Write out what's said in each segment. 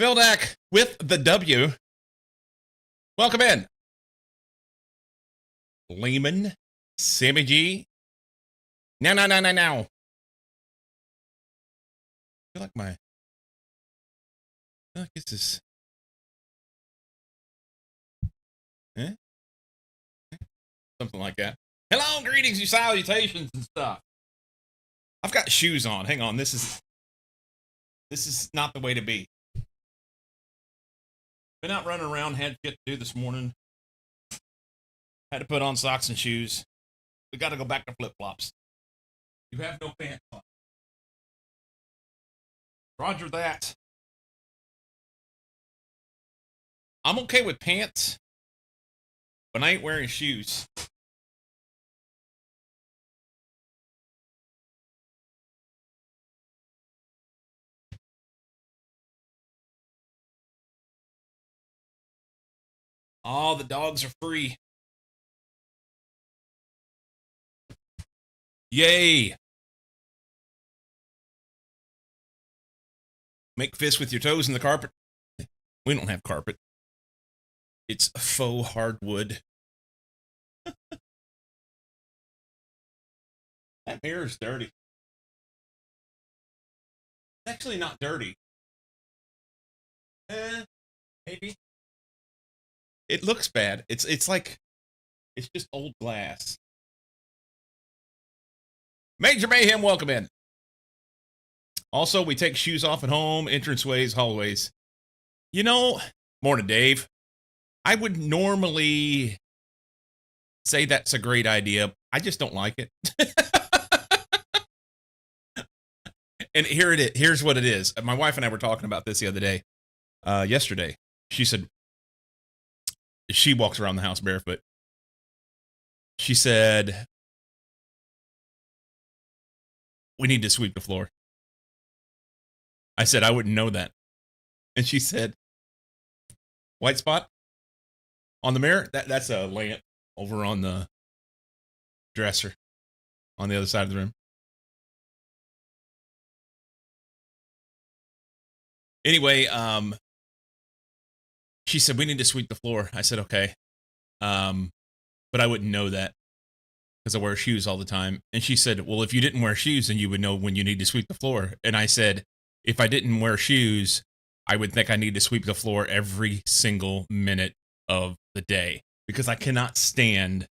Vildak with the W. Welcome in. Lehman, Sammy G. Now. I feel like this is. Something like that. Hello, greetings, you salutations and stuff. I've got shoes on. Hang on. This is not the way to be. Been out running around, had shit to do this morning. Had to put on socks and shoes. We got to go back to flip-flops. You have no pants on. Roger that. I'm okay with pants, but I ain't wearing shoes. All the dogs are free. Yay. Make fists with your toes in the carpet. We don't have carpet. It's faux hardwood. That mirror's dirty. It's actually not dirty. Maybe. It looks bad. It's like, it's just old glass. Major Mayhem, welcome in. Also, we take shoes off at home, entranceways, hallways. You know, morning, Dave. I would normally say that's a great idea. I just don't like it. And here it is. Here's what it is. My wife and I were talking about this the other day. Yesterday. She said, she walks around the house barefoot. She said, we need to sweep the floor. I said, I wouldn't know that. And she said, white spot on the mirror? That's a lamp over on the dresser on the other side of the room. Anyway, she said, we need to sweep the floor. I said, okay. But I wouldn't know that because I wear shoes all the time. And she said, well, if you didn't wear shoes, then you would know when you need to sweep the floor. And I said, if I didn't wear shoes, I would think I need to sweep the floor every single minute of the day because I cannot stand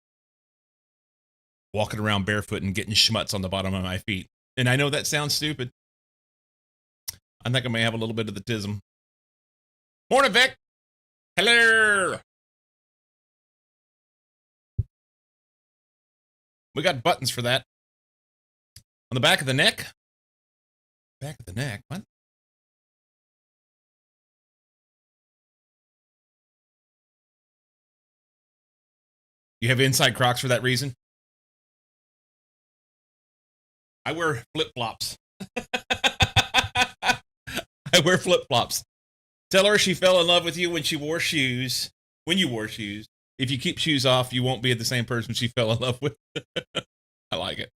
walking around barefoot and getting schmutz on the bottom of my feet. And I know that sounds stupid. I think I may have a little bit of the tism. Morning, Vic. Hello. We got buttons for that. On the back of the neck. Back of the neck. What? You have inside Crocs for that reason? I wear flip-flops. I wear flip-flops. Tell her she fell in love with you when she wore shoes. When you wore shoes. If you keep shoes off, you won't be the same person she fell in love with. I like it.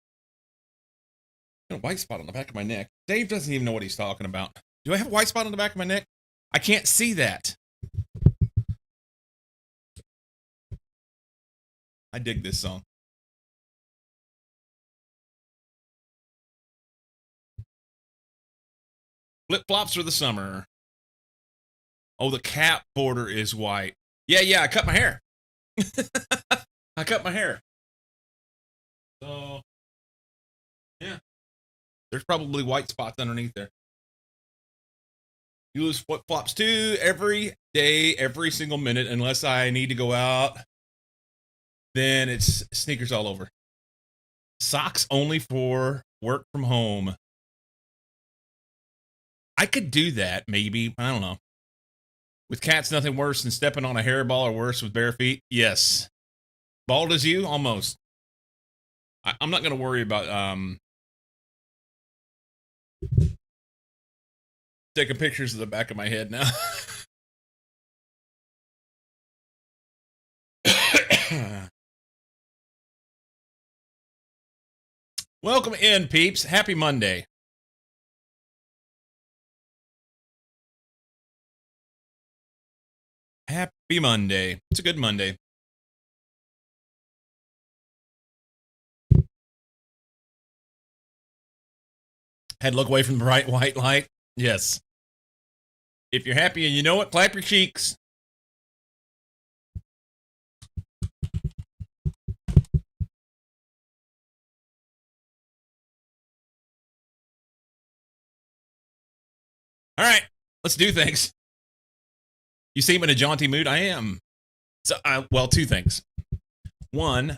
Got a white spot on the back of my neck. Dave doesn't even know what he's talking about. Do I have a white spot on the back of my neck? I can't see that. I dig this song. Flip-flops for the summer. Oh, the cap border is white. Yeah, I cut my hair. I cut my hair. So, yeah. There's probably white spots underneath there. You lose flip-flops too every day, every single minute, unless I need to go out. Then it's sneakers all over. Socks only for work from home. I could do that, maybe. I don't know. With cats, nothing worse than stepping on a hairball or worse with bare feet. Yes. Bald as you? Almost. I'm not going to worry about taking pictures of the back of my head now. Welcome in, peeps. Happy Monday. Happy Monday. It's a good Monday. Had to look away from the bright white light. Yes. If you're happy and you know it, clap your cheeks. All right, let's do things. You seem in a jaunty mood. I am. So, well, two things. One,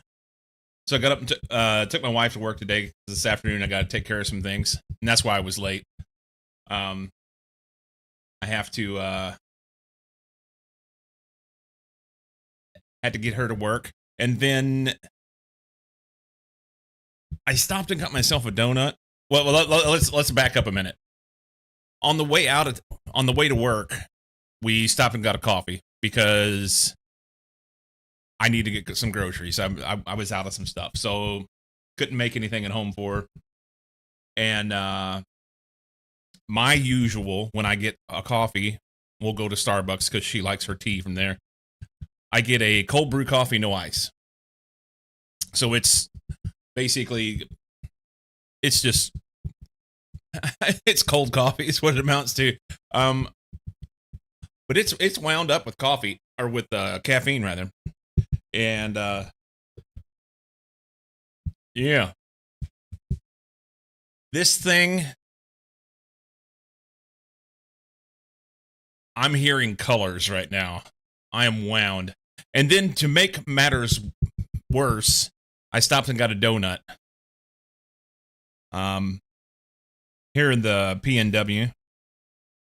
so I got up and took my wife to work today. This afternoon, I got to take care of some things, and that's why I was late. I have to had to get her to work, and then I stopped and got myself a donut. Well, let's back up a minute. On the way to work, we stopped and got a coffee because I need to get some groceries. I was out of some stuff, so couldn't make anything at home for her. And my usual, when I get a coffee, we'll go to Starbucks because she likes her tea from there. I get a cold brew coffee, no ice. So it's basically, it's just, it's cold coffee is what it amounts to. But it's wound up with coffee, or with caffeine rather. And yeah, this thing, I'm hearing colors right now. I am wound. And then to make matters worse, I stopped and got a donut. Here in the PNW,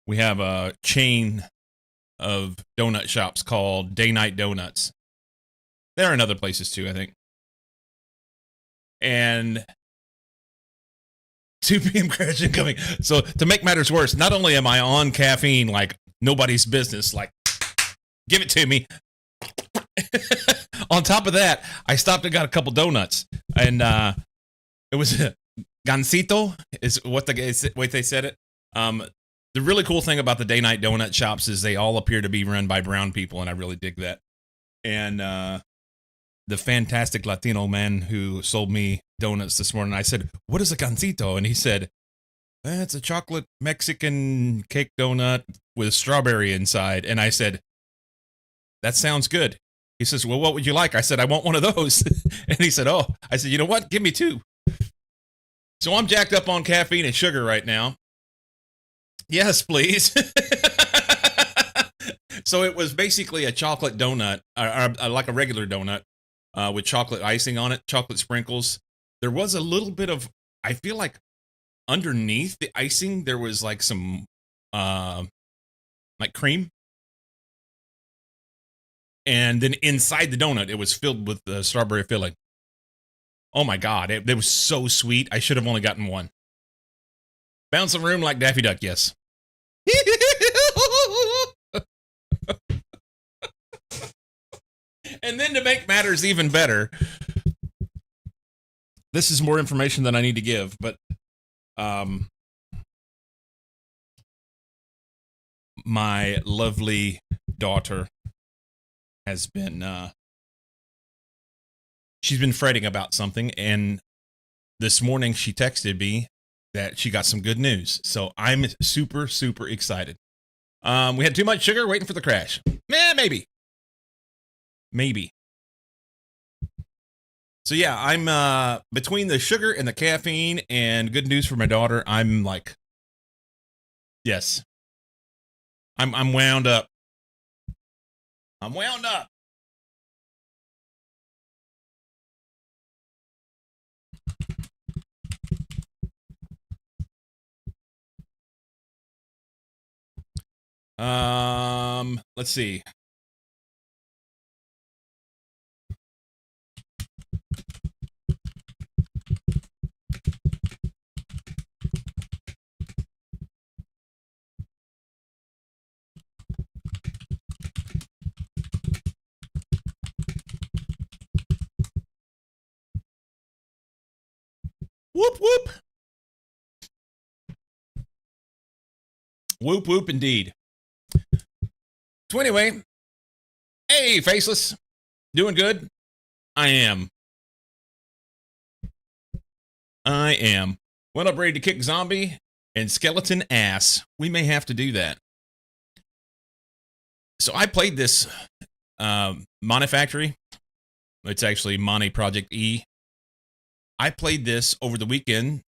we have a chain of donut shops called Day Night Donuts. There are in other places too, I think. And 2 p.m. crash incoming. So to make matters worse, not only am I on caffeine like nobody's business, like, give it to me. On top of that, I stopped and got a couple donuts. And it was gansito is what they said it. The really cool thing about the Day Night Donut shops is they all appear to be run by brown people, and I really dig that. And the fantastic Latino man who sold me donuts this morning, I said, "What is a gansito?" And he said, "It's a chocolate Mexican cake donut with strawberry inside." And I said, "That sounds good." He says, "Well, what would you like?" I said, "I want one of those." And he said, "Oh." I said, "You know what? Give me 2." So I'm jacked up on caffeine and sugar right now. Yes, please. So it was basically a chocolate donut, or like a regular donut, with chocolate icing on it, chocolate sprinkles. There was a little bit of, I feel like underneath the icing, there was like some, like cream. And then inside the donut, it was filled with the strawberry filling. Oh my God, it was so sweet. I should have only gotten one. Bounce the room like Daffy Duck, yes. And then to make matters even better, this is more information than I need to give, but my lovely daughter has been she's been fretting about something, and this morning she texted me that she got some good news. So I'm super, super excited. We had too much sugar waiting for the crash. Maybe. So yeah, I'm between the sugar and the caffeine and good news for my daughter, I'm like, yes. I'm wound up. I'm wound up. Let's see. Whoop, whoop. Whoop, whoop, indeed. So anyway, Hey, Faceless. Doing good? I am. I am. Well, I'm ready to kick zombie and skeleton ass. We may have to do that. So I played this Mana Factory. It's actually Mana Project E. I played this over the weekend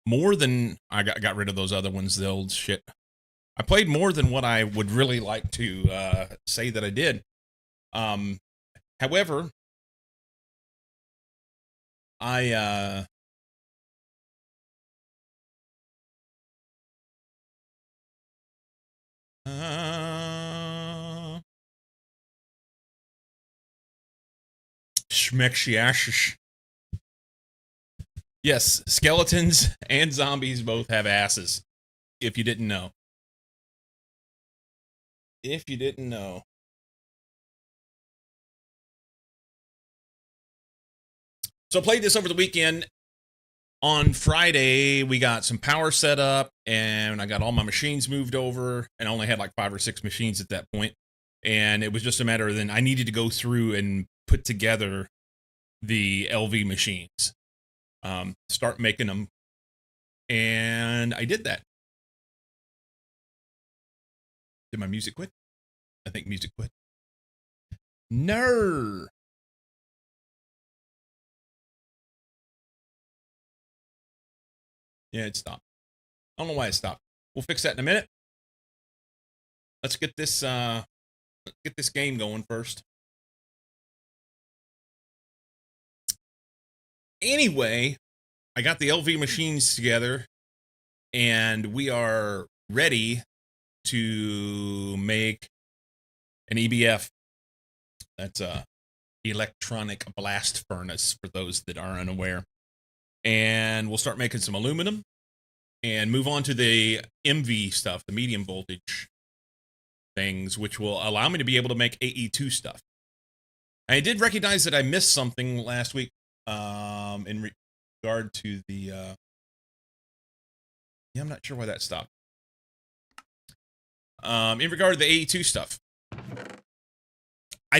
more than I got rid of those other ones, the old shit. I played more than what I would really like to say that I did. However, I Schmeckshiashish. Yes, skeletons and zombies both have asses. If you didn't know. If you didn't know. So I played this over the weekend. On Friday, we got some power set up, and I got all my machines moved over, and I only had like 5 or 6 machines at that point. And it was just a matter of then I needed to go through and put together the LV machines, start making them, and I did that. Did my music quit? I think music quit. No. Yeah, it stopped. I don't know why it stopped. We'll fix that in a minute. Let's get this game going first. Anyway, I got the LV machines together, and we are ready to make an EBF. That's a electronic blast furnace for those that are unaware. And we'll start making some aluminum and move on to the MV stuff, the medium voltage things, which will allow me to be able to make AE2 stuff. I did recognize that I missed something last week in regard to the yeah, I'm not sure why that stopped. In regard to the AE2 stuff, I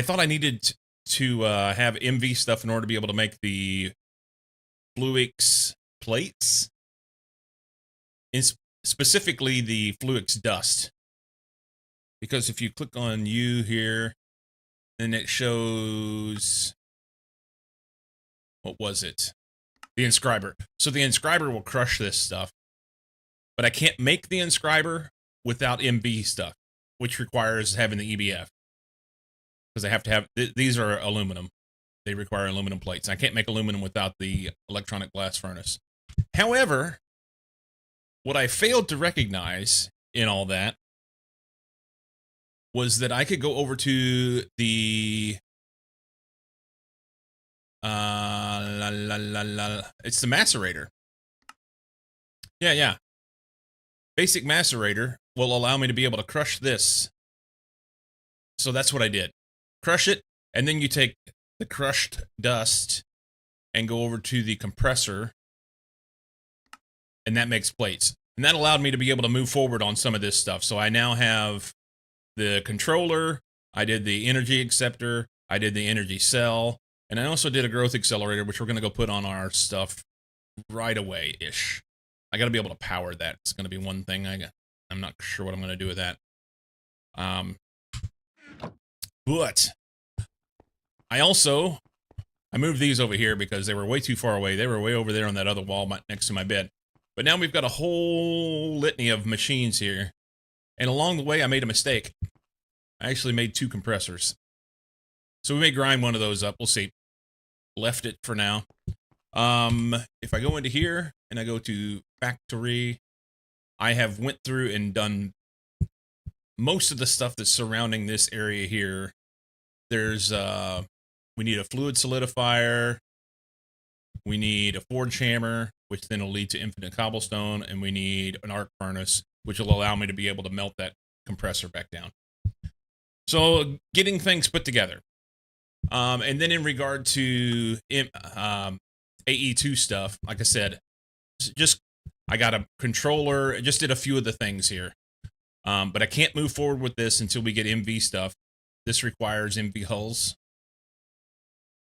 thought I needed to have MV stuff in order to be able to make the Fluix plates, specifically the Fluix dust. Because if you click on U here, then it shows, what was it? The inscriber. So the inscriber will crush this stuff, but I can't make the inscriber without MV stuff, which requires having the EBF. Because I have to have, these are aluminum. They require aluminum plates. I can't make aluminum without the electronic blast furnace. However, what I failed to recognize in all that was that I could go over to the it's the macerator. Yeah. Basic macerator will allow me to be able to crush this. So that's what I did. Crush it, and then you take the crushed dust and go over to the compressor, and that makes plates. And that allowed me to be able to move forward on some of this stuff. So I now have the controller, I did the energy acceptor, I did the energy cell, and I also did a growth accelerator, which we're going to go put on our stuff right away-ish. I got to be able to power that. It's going to be one thing. I'm not sure what I'm going to do with that. But I moved these over here because they were way too far away. They were way over there on that other wall next to my bed. But now we've got a whole litany of machines here. And along the way, I made a mistake. I actually made 2 compressors. So we may grind one of those up. We'll see. Left it for now. If I go into here and I go to factory, I have went through and done most of the stuff that's surrounding this area here. There's we need a fluid solidifier, we need a forge hammer, which then will lead to infinite cobblestone, and we need an arc furnace, which will allow me to be able to melt that compressor back down. So getting things put together. And then in regard to AE2 stuff, like I said, I got a controller, just did a few of the things here. But I can't move forward with this until we get MV stuff. This requires MV hulls,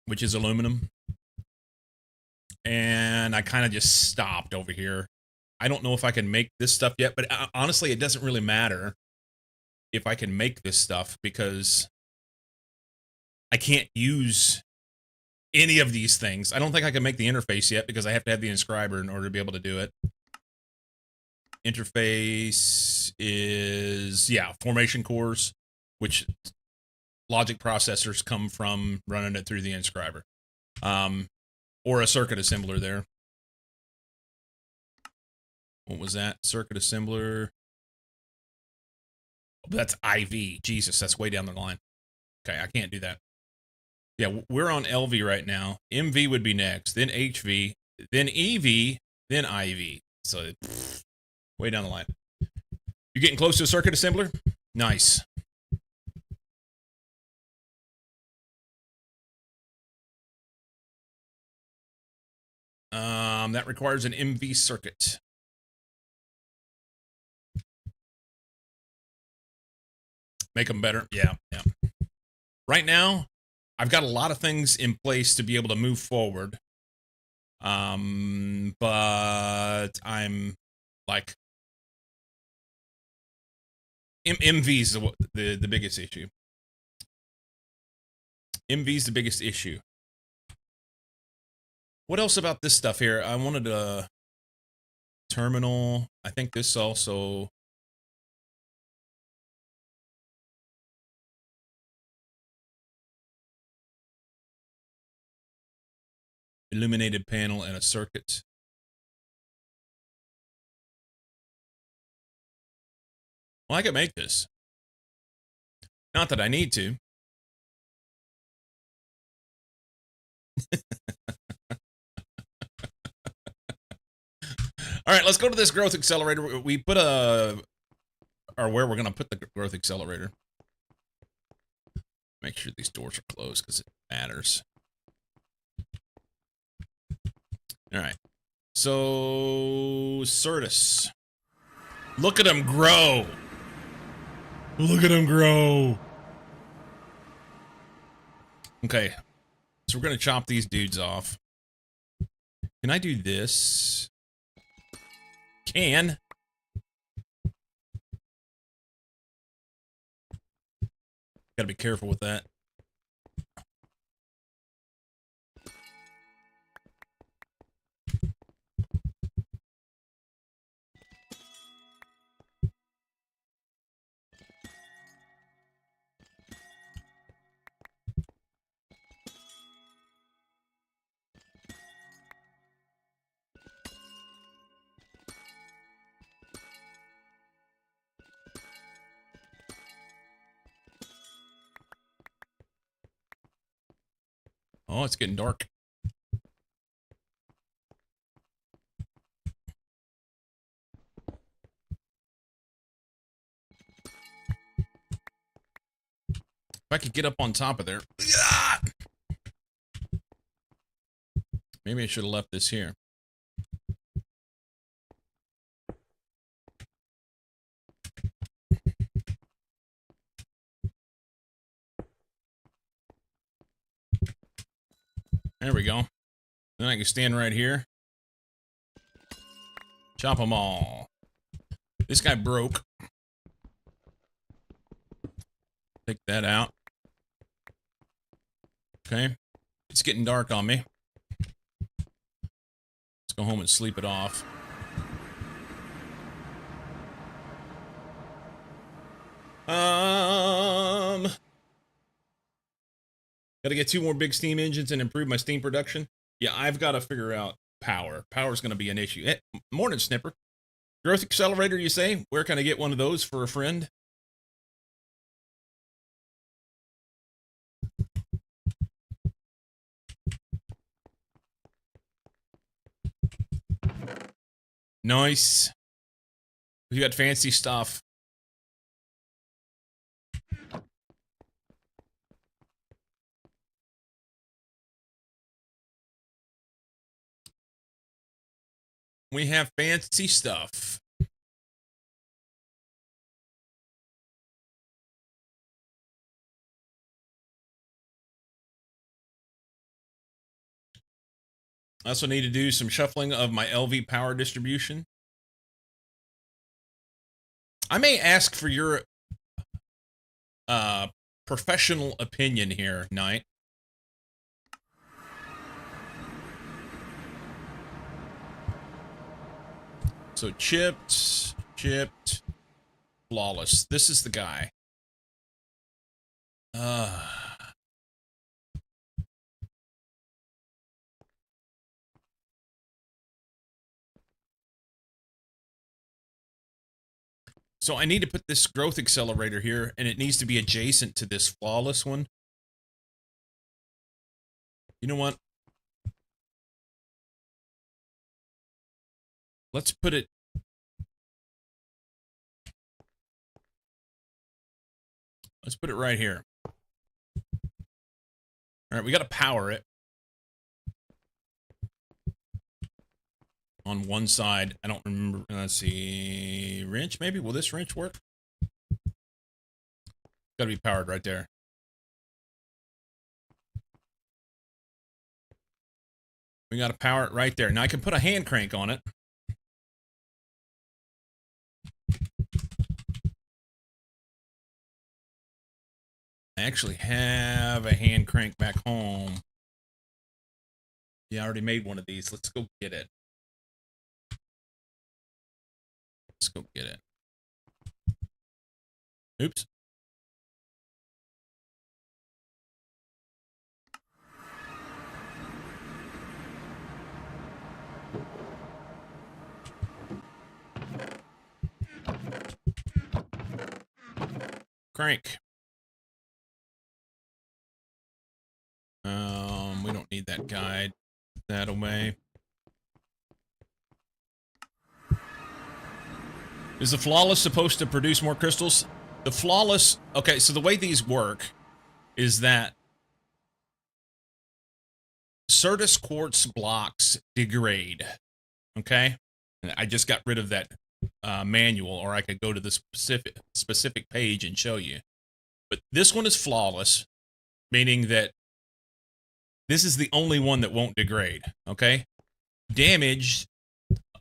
which is aluminum. And I kind of just stopped over here. I don't know if I can make this stuff yet, but honestly, it doesn't really matter if I can make this stuff because I can't use any of these things. I don't think I can make the interface yet because I have to have the inscriber in order to be able to do it. Interface is, yeah, formation cores, which logic processors come from running it through the inscriber. Or a circuit assembler there. What was that? Circuit assembler. Oh, that's IV. Jesus, that's way down the line. Okay, I can't do that. Yeah, we're on LV right now. MV would be next, then HV, then EV, then IV. So, way down the line. You getting close to a circuit assembler? Nice. That requires an MV circuit. Make them better. Yeah, yeah. Right now, I've got a lot of things in place to be able to move forward. But I'm like MV's the biggest issue. MV's the biggest issue. What else about this stuff here? I wanted a terminal. I think this also. Illuminated panel and a circuit. Well, I could make this. Not that I need to. All right, let's go to this growth accelerator. We put or where we're going to put the growth accelerator. Make sure these doors are closed because it matters. All right. So, Certus. Look at him grow. Look at him grow. Okay. So we're going to chop these dudes off. Can I do this? Can. Gotta be careful with that. Oh, it's getting dark. If I could get up on top of there. Maybe I should have left this here. There we go. Then I can stand right here. Chop them all. This guy broke. Take that out. Okay. It's getting dark on me. Let's go home and sleep it off. Got to get 2 more big steam engines and improve my steam production. Yeah, I've got to figure out power. Power's going to be an issue. Hey, morning, Snipper. Growth accelerator, you say? Where can I get one of those for a friend? Nice. You got fancy stuff. We have fancy stuff. I also need to do some shuffling of my LV power distribution. I may ask for your professional opinion here, Knight. So chipped, flawless. This is the guy. So I need to put this growth accelerator here, and it needs to be adjacent to this flawless one. You know what? Let's put it... Let's put it right here. All right, we got to power it. On one side, I don't remember. Let's see, wrench maybe. Will this wrench work? Got to be powered right there. We got to power it right there. Now I can put a hand crank on it. I actually have a hand crank back home. Yeah, I already made one of these. Let's go get it. Let's go get it. Oops. Crank. We don't need that guide. That away. Is the flawless supposed to produce more crystals? The flawless... Okay, so the way these work is that Certus quartz blocks degrade. Okay? And I just got rid of that manual, or I could go to the specific page and show you. But this one is flawless, meaning that this is the only one that won't degrade. Okay? Damaged...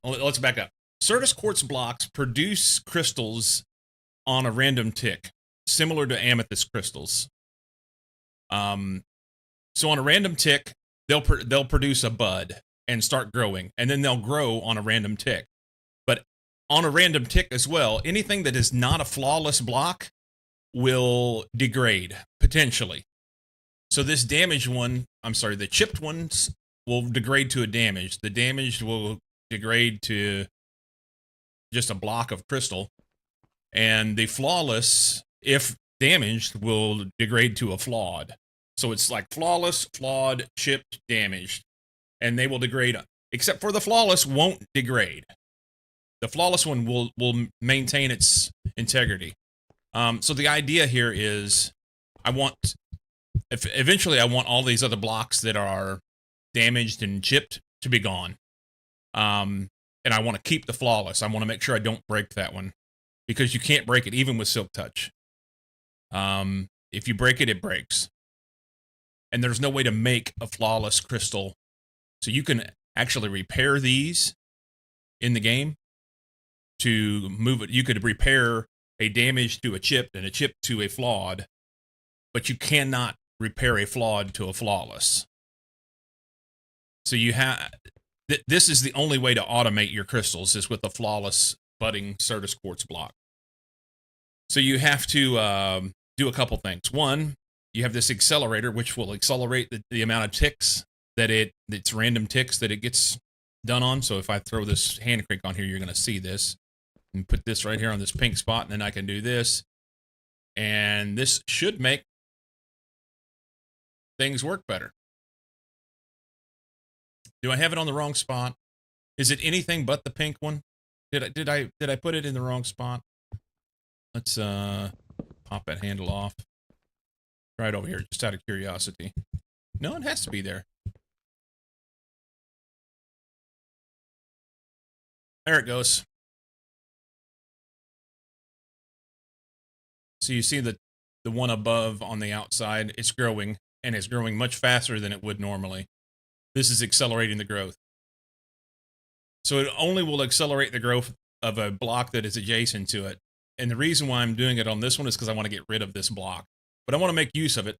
Let's back up. Certus quartz blocks produce crystals on a random tick, similar to amethyst crystals. So on a random tick, they'll produce a bud and start growing, and then they'll grow on a random tick. But on a random tick as well, anything that is not a flawless block will degrade, potentially. So this damaged one, I'm sorry, the chipped ones will degrade to a damaged. The damaged will degrade to just a block of crystal. And the flawless, if damaged, will degrade to a flawed. So it's like flawless, flawed, chipped, damaged. And they will degrade, except for the flawless won't degrade. The flawless one will maintain its integrity. So the idea here is eventually I want all these other blocks that are damaged and chipped to be gone. And I want to keep the flawless. I want to make sure I don't break that one, because you can't break it even with Silk Touch. If you break it, it breaks. And there's no way to make a flawless crystal. So you can actually repair these in the game to move it. You could repair a damage to a chip and a chip to a flawed, but you cannot repair a flawed to a flawless. So you have... This is the only way to automate your crystals, is with a flawless budding Certus quartz block. So you have to do a couple things. One, you have this accelerator, which will accelerate the amount of ticks that it's random ticks that it gets done on. So if I throw this hand crank on here, you're going to see this. And put this right here on this pink spot, and then I can do this. And this should make things work better. Do I have it on the wrong spot? Is it anything but the pink one? Did I put it in the wrong spot? Let's pop that handle off. Try it over here, just out of curiosity. No, it has to be there. There it goes. So you see the one above on the outside, it's growing, and it's growing much faster than it would normally. this is accelerating the growth. So it only will accelerate the growth of a block that is adjacent to it. And the reason why I'm doing it on this one is because I want to get rid of this block. But I want to make use of it.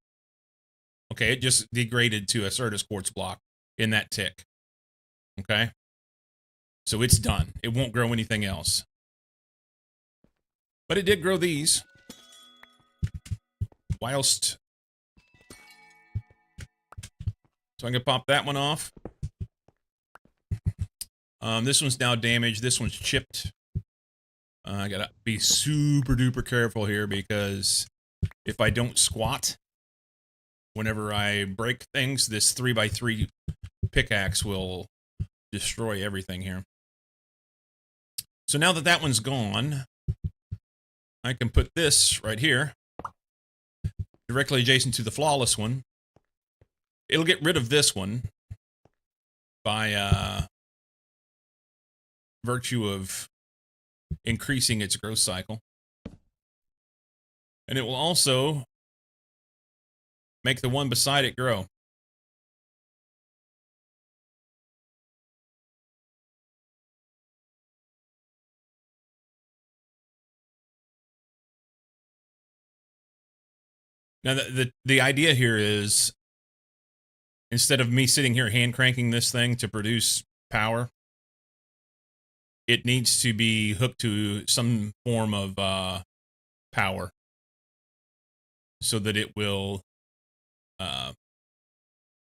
Okay, it just degraded to a Certus quartz block in that tick. Okay? So it's done. It won't grow anything else. But it did grow these. Whilst... So I'm going to pop that one off. This one's now damaged. This one's chipped. I gotta be super duper careful here because if I don't squat, whenever I break things, this 3x3 pickaxe will destroy everything here. So now that that one's gone, I can put this right here, directly adjacent to the flawless one. It'll get rid of this one by virtue of increasing its growth cycle. And it will also make the one beside it grow. Now, the idea here is, instead of me sitting here hand cranking this thing to produce power, it needs to be hooked to some form of power so that it will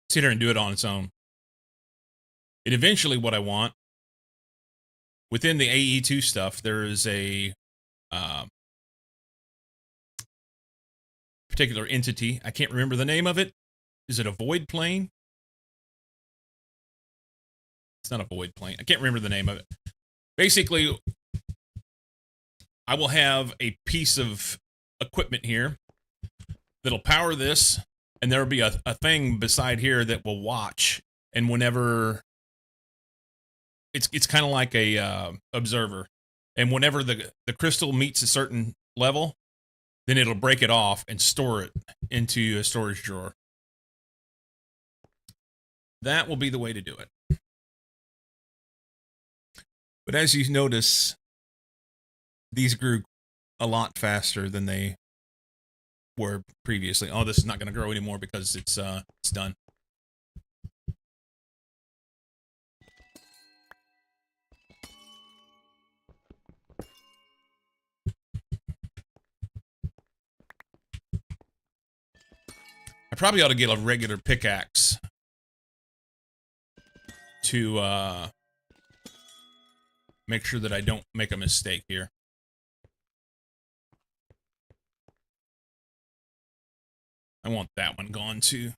sit here and do it on its own. And eventually what I want, within the AE2 stuff, there is a particular entity. I can't remember the name of it. Is it a void plane? It's not a void plane. I can't remember the name of it. Basically, I will have a piece of equipment here that'll power this, and there'll be a thing beside here that will watch. And whenever it's kind of like a observer, and whenever the crystal meets a certain level, then it'll break it off and store it into a storage drawer. That will be the way to do it. But as you notice, these grew a lot faster than they were previously. Oh, this is not going to grow anymore because it's done. I probably ought to get a regular pickaxe to make sure that I don't make a mistake here. I want that one gone too.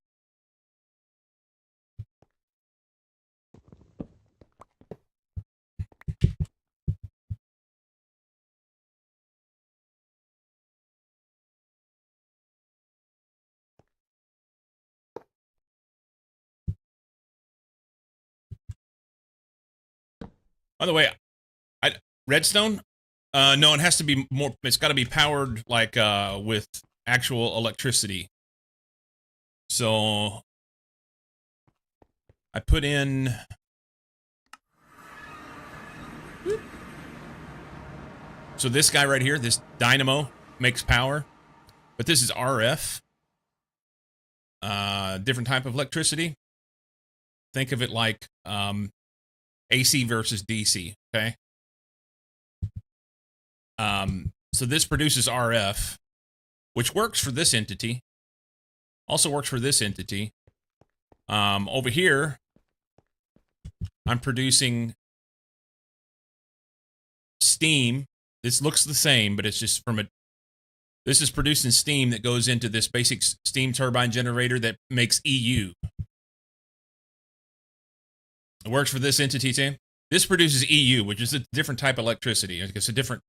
By the way, redstone? No, it has to be more. It's got to be powered like with actual electricity. So I put in. So this guy right here, this dynamo, makes power, but this is RF. Different type of electricity. Think of it like AC versus DC, okay? So this produces RF, which works for this entity. Also works for this entity. Over here, I'm producing steam. This looks the same, but it's just from a... This is producing steam that goes into this basic steam turbine generator that makes EU. It works for this entity too. This produces EU, which is a different type of electricity. It's a different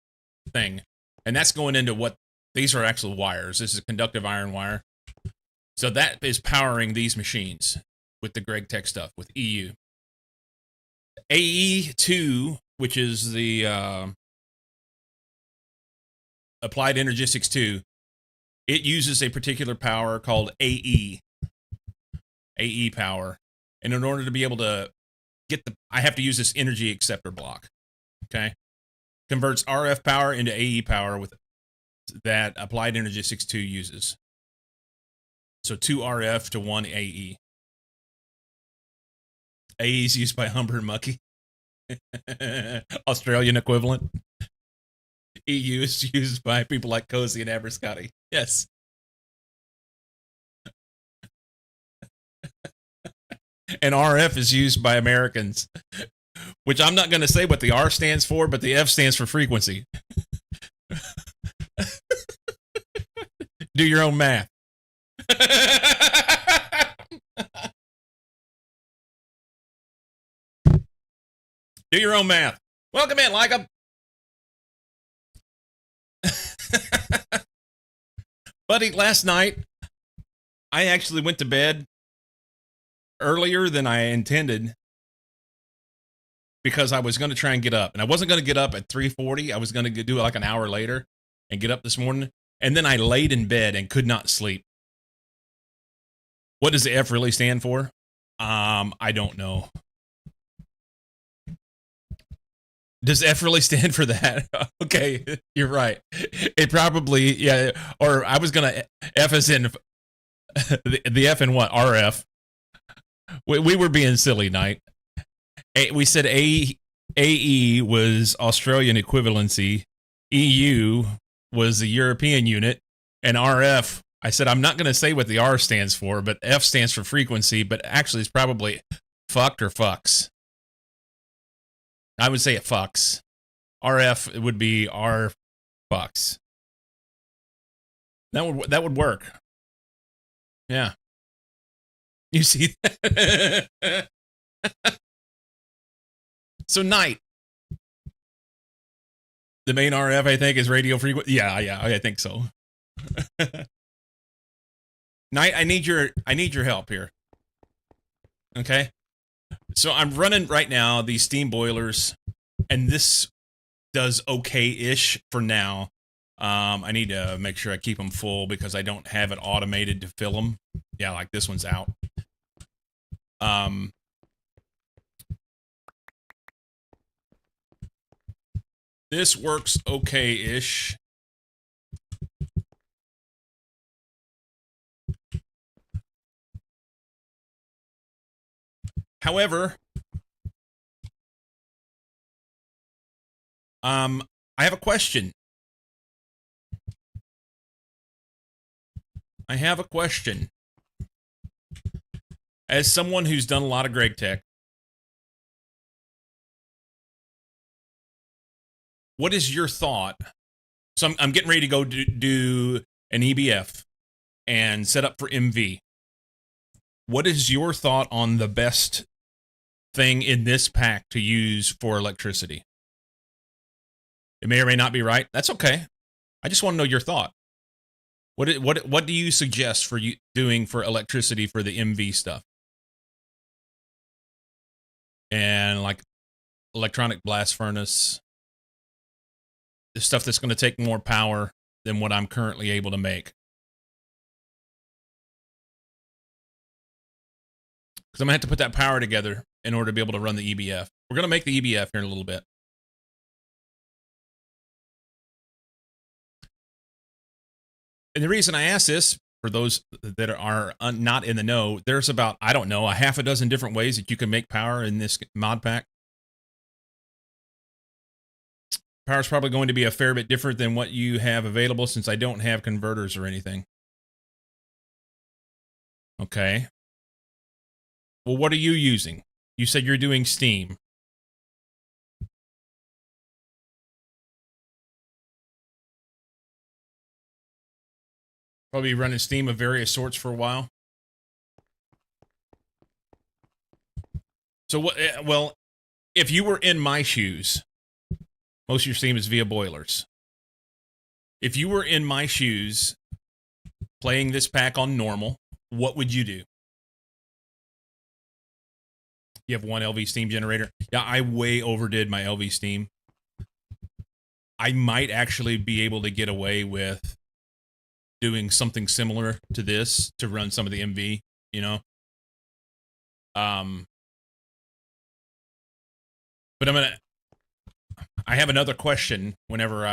thing. And that's going into what... These are actual wires. This is a conductive iron wire. So that is powering these machines with the Greg Tech stuff, with EU. AE2, which is the Applied Energistics 2, it uses a particular power called AE. AE power. And in order to be able to I have to use this energy acceptor block. Okay. Converts RF power into AE power with that Applied Energy 62 uses. So 2 RF to 1 AE. AE is used by Humber and Mucky. Australian equivalent. EU is used by people like Cozy and Abercrombie. Yes. And RF is used by Americans, which I'm not going to say what the R stands for, but the F stands for frequency. Do your own math. Do your own math. Welcome in, like 'em. Buddy, last night, I actually went to bed earlier than I intended because I was going to try and get up. And I wasn't going to get up at 3:40. I was going to do it like an hour later and get up this morning. And then I laid in bed and could not sleep. What does the F really stand for? I don't know. Does F really stand for that? Okay, you're right. It probably, yeah. Or I was going to F as in the F in what? RF. We were being silly, Knight. We said AE was Australian equivalency. EU was the European unit. And RF, I said, I'm not going to say what the R stands for, but F stands for frequency, but actually it's probably fucked or fucks. I would say it fucks. RF would be R fucks. That would work. Yeah. You see that? So Knight. The main RF, I think, is radio frequency. Yeah, I think so. Knight, I need your help here. Okay? So I'm running right now these steam boilers, and this does okay-ish for now. I need to make sure I keep them full because I don't have it automated to fill them. Yeah, like this one's out. This works okay-ish. However, I have a question. As someone who's done a lot of Greg Tech, what is your thought? So I'm getting ready to go do an EBF and set up for MV. What is your thought on the best thing in this pack to use for electricity? It may or may not be right. That's okay. I just want to know your thought. What do you suggest for you doing for electricity for the MV stuff? And like electronic blast furnace, the stuff that's going to take more power than what I'm currently able to make. Because I'm going to have to put that power together in order to be able to run the EBF. We're going to make the EBF here in a little bit. And the reason I ask this, for those that are not in the know, there's about, I don't know, a half a dozen different ways that you can make power in this mod pack. Power is probably going to be a fair bit different than what you have available since I don't have converters or anything. Okay. Well, what are you using? You said you're doing steam. Probably running steam of various sorts for a while. So what? Well, if you were in my shoes, most of your steam is via boilers. If you were in my shoes, playing this pack on normal, what would you do? You have one LV steam generator. Yeah, I way overdid my LV steam. I might actually be able to get away with doing something similar to this to run some of the MV, you know? Um, but I have another question whenever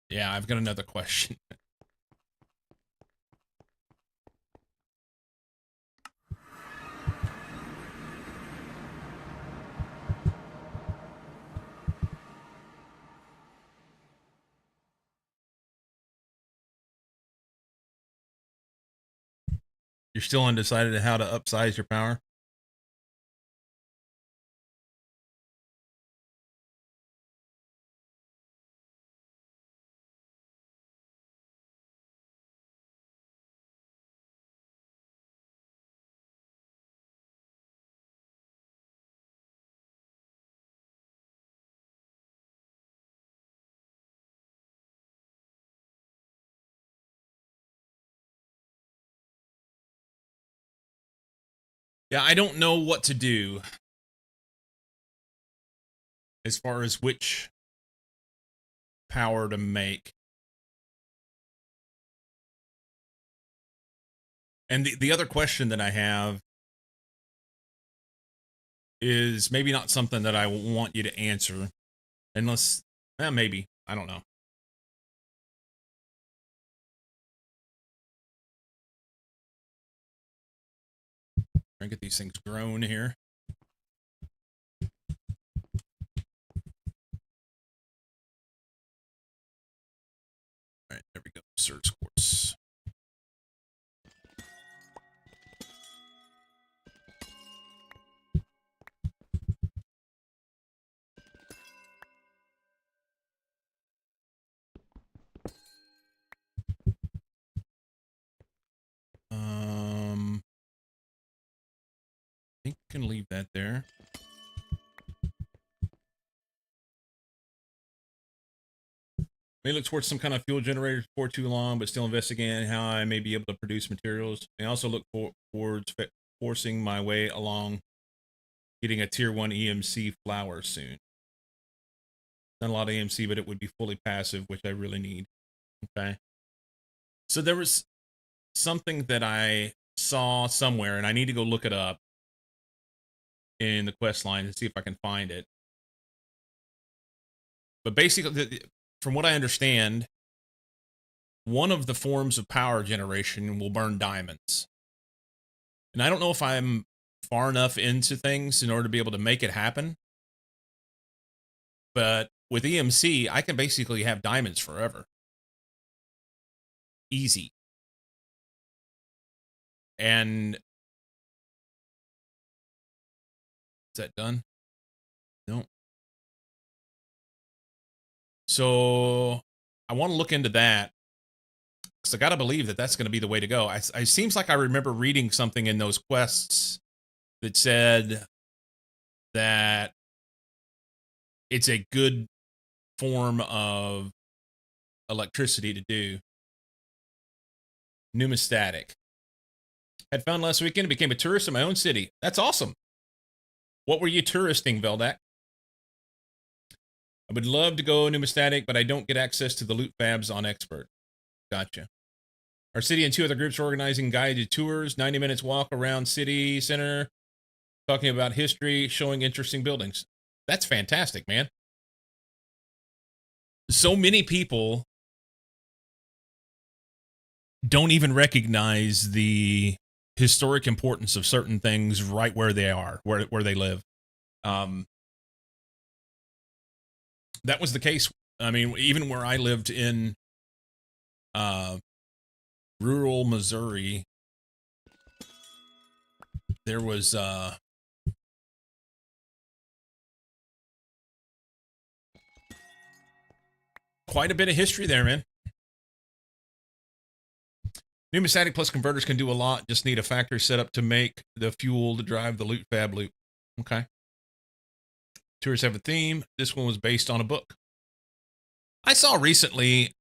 yeah, I've got another question. You're still undecided on how to upsize your power? Yeah, I don't know what to do as far as which power to make. And the other question that I have is maybe not something that I want you to answer, unless, maybe. I don't know. Try and get these things grown here. All right, there we go. Search quartz. I think we can leave that there. May look towards some kind of fuel generator for too long, but still investigating how I may be able to produce materials. I also look towards forcing my way along getting a tier 1 EMC flower soon. Not a lot of EMC, but it would be fully passive, which I really need. Okay. So there was something that I saw somewhere, and I need to go look it up in the quest line and see if I can find it. But basically, from what I understand, one of the forms of power generation will burn diamonds. And I don't know if I'm far enough into things in order to be able to make it happen. But with EMC, I can basically have diamonds forever. Easy. And is that done? No. So I want to look into that, because I got to believe that that's going to be the way to go. It seems like I remember reading something in those quests that said that it's a good form of electricity to do. Numismatic. Had fun last weekend and became a tourist in my own city. That's awesome. What were you touristing, Veldak? I would love to go numismatic, but I don't get access to the loot fabs on Expert. Gotcha. Our city and 2 other groups are organizing guided tours, 90 minutes walk around city center, talking about history, showing interesting buildings. That's fantastic, man. So many people don't even recognize the historic importance of certain things right where they are, where they live. That was the case. I mean, even where I lived in rural Missouri, there was quite a bit of history there, man. Numismatic plus converters can do a lot. Just need a factory set up to make the fuel to drive the loot fab loop. Okay. Tours have a theme. This one was based on a book. I saw recently,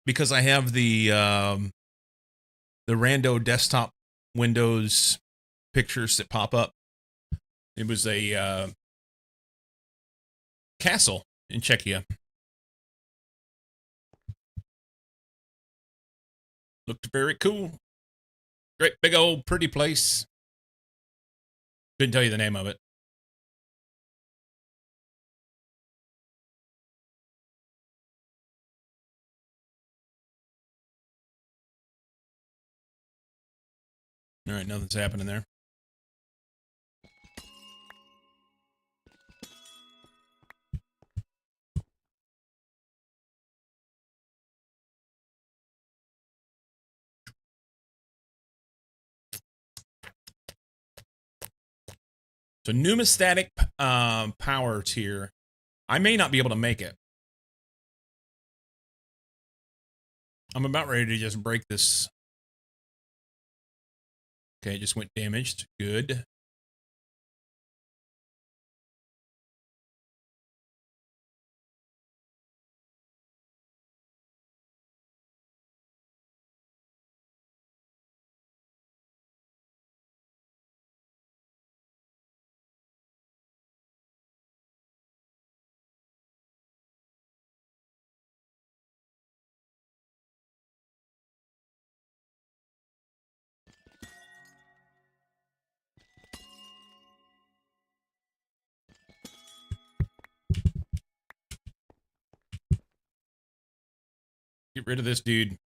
because I have the rando desktop Windows pictures that pop up. It was a castle in Czechia. Looked very cool. Great big old pretty place. Couldn't tell you the name of it. All right, nothing's happening there. So pneumastatic power tier. I may not be able to make it. I'm about ready to just break this. Okay, it just went damaged. Good. Get rid of this dude.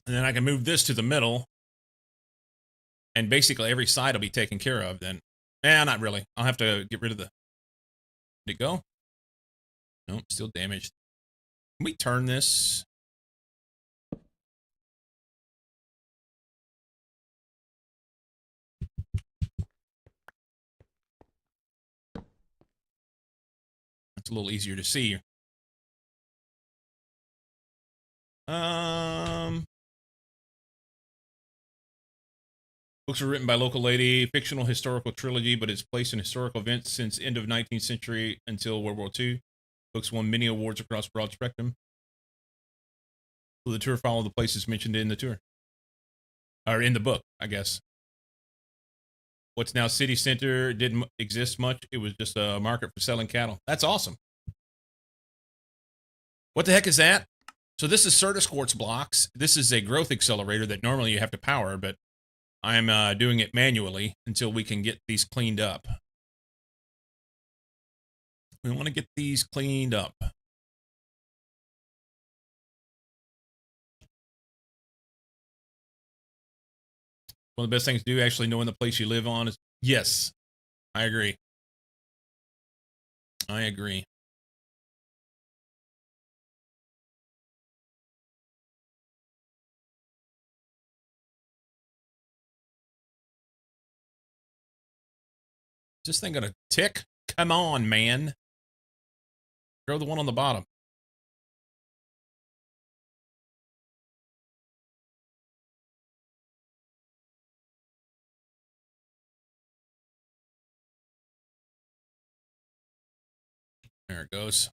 And then I can move this to the middle. And basically every side will be taken care of then. Not really. I'll have to get rid of the... Did it go? Nope, still damaged. Can we turn this? It's a little easier to see. Books were written by local lady, fictional historical trilogy, but it's placed in historical events since end of 19th century until World War II. Books won many awards across broad spectrum. So the tour followed the places mentioned in the tour. Or in the book, I guess. What's now city center didn't exist much. It was just a market for selling cattle. That's awesome. What the heck is that? So this is Certus quartz blocks. This is a growth accelerator that normally you have to power, but I'm doing it manually until we can get these cleaned up. We want to get these cleaned up. One of the best things to do, actually knowing the place you live on, is yes, I agree. I agree. Is this thing gonna tick? Come on, man. Throw the one on the bottom. There it goes.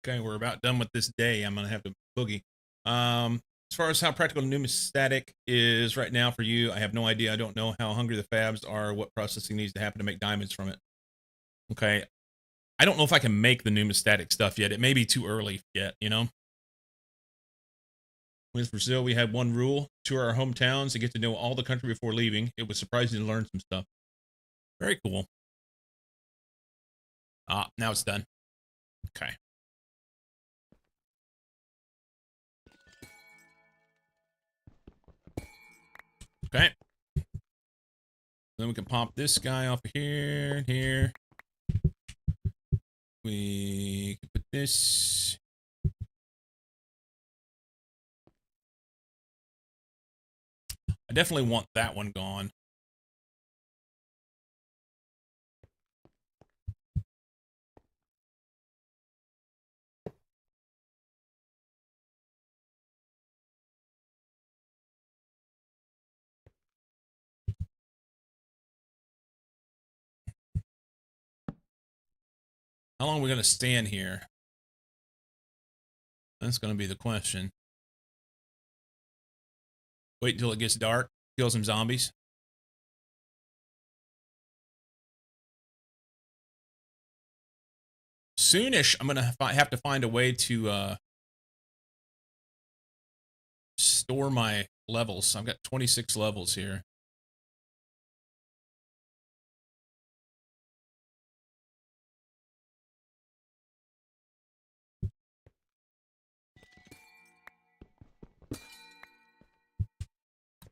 Okay, we're about done with this day. I'm gonna have to boogie. As far as how practical pneumastatic is right now for you, I have no idea. I don't know how hungry the fabs are, what processing needs to happen to make diamonds from it. Okay. I don't know if I can make the pneumastatic stuff yet. It may be too early yet, you know? With Brazil, we had one rule: tour our hometowns and get to know all the country before leaving. It was surprising to learn some stuff. Very cool. Now it's done. Okay. Okay. Then we can pop this guy off of here and here. We can put this. I definitely want that one gone. How long are we going to stand here? That's going to be the question. Wait until it gets dark. Kill some zombies. Soonish, I'm going to have to find a way to store my levels. I've got 26 levels here.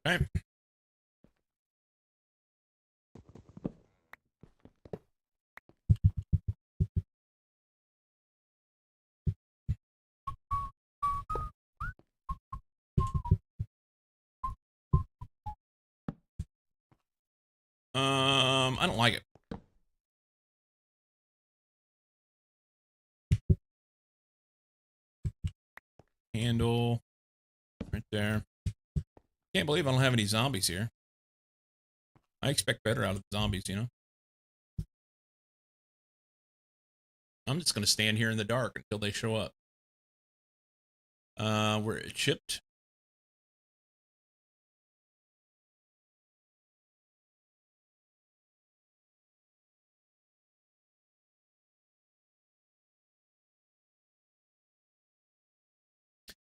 Okay. I don't like it. Handle right there. Can't believe I don't have any zombies here. I expect better out of the zombies, you know. I'm just going to stand here in the dark until they show up. We're chipped.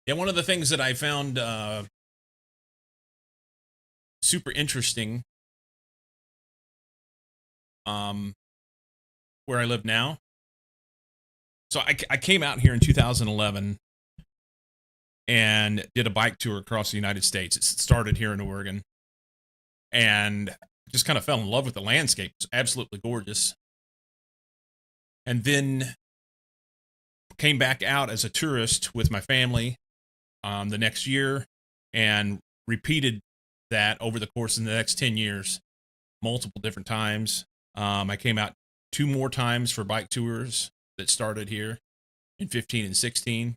Yeah, one of the things that I found super interesting where I live now. So I came out here in 2011 and did a bike tour across the United States. It started here in Oregon and just kind of fell in love with the landscape. It's absolutely gorgeous. And then came back out as a tourist with my family the next year and repeated that over the course of the next 10 years, multiple different times. I came out 2 more times for bike tours that started here in 15 and 16.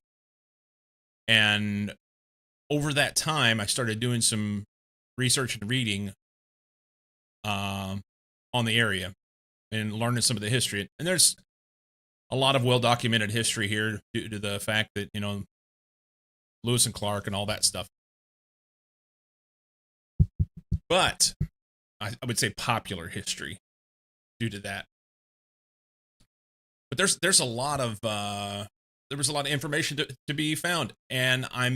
And over that time, I started doing some research and reading on the area and learning some of the history. And there's a lot of well-documented history here due to the fact that, you know, Lewis and Clark and all that stuff. But I would say popular history due to that. But there's a lot of there was a lot of information to be found, and I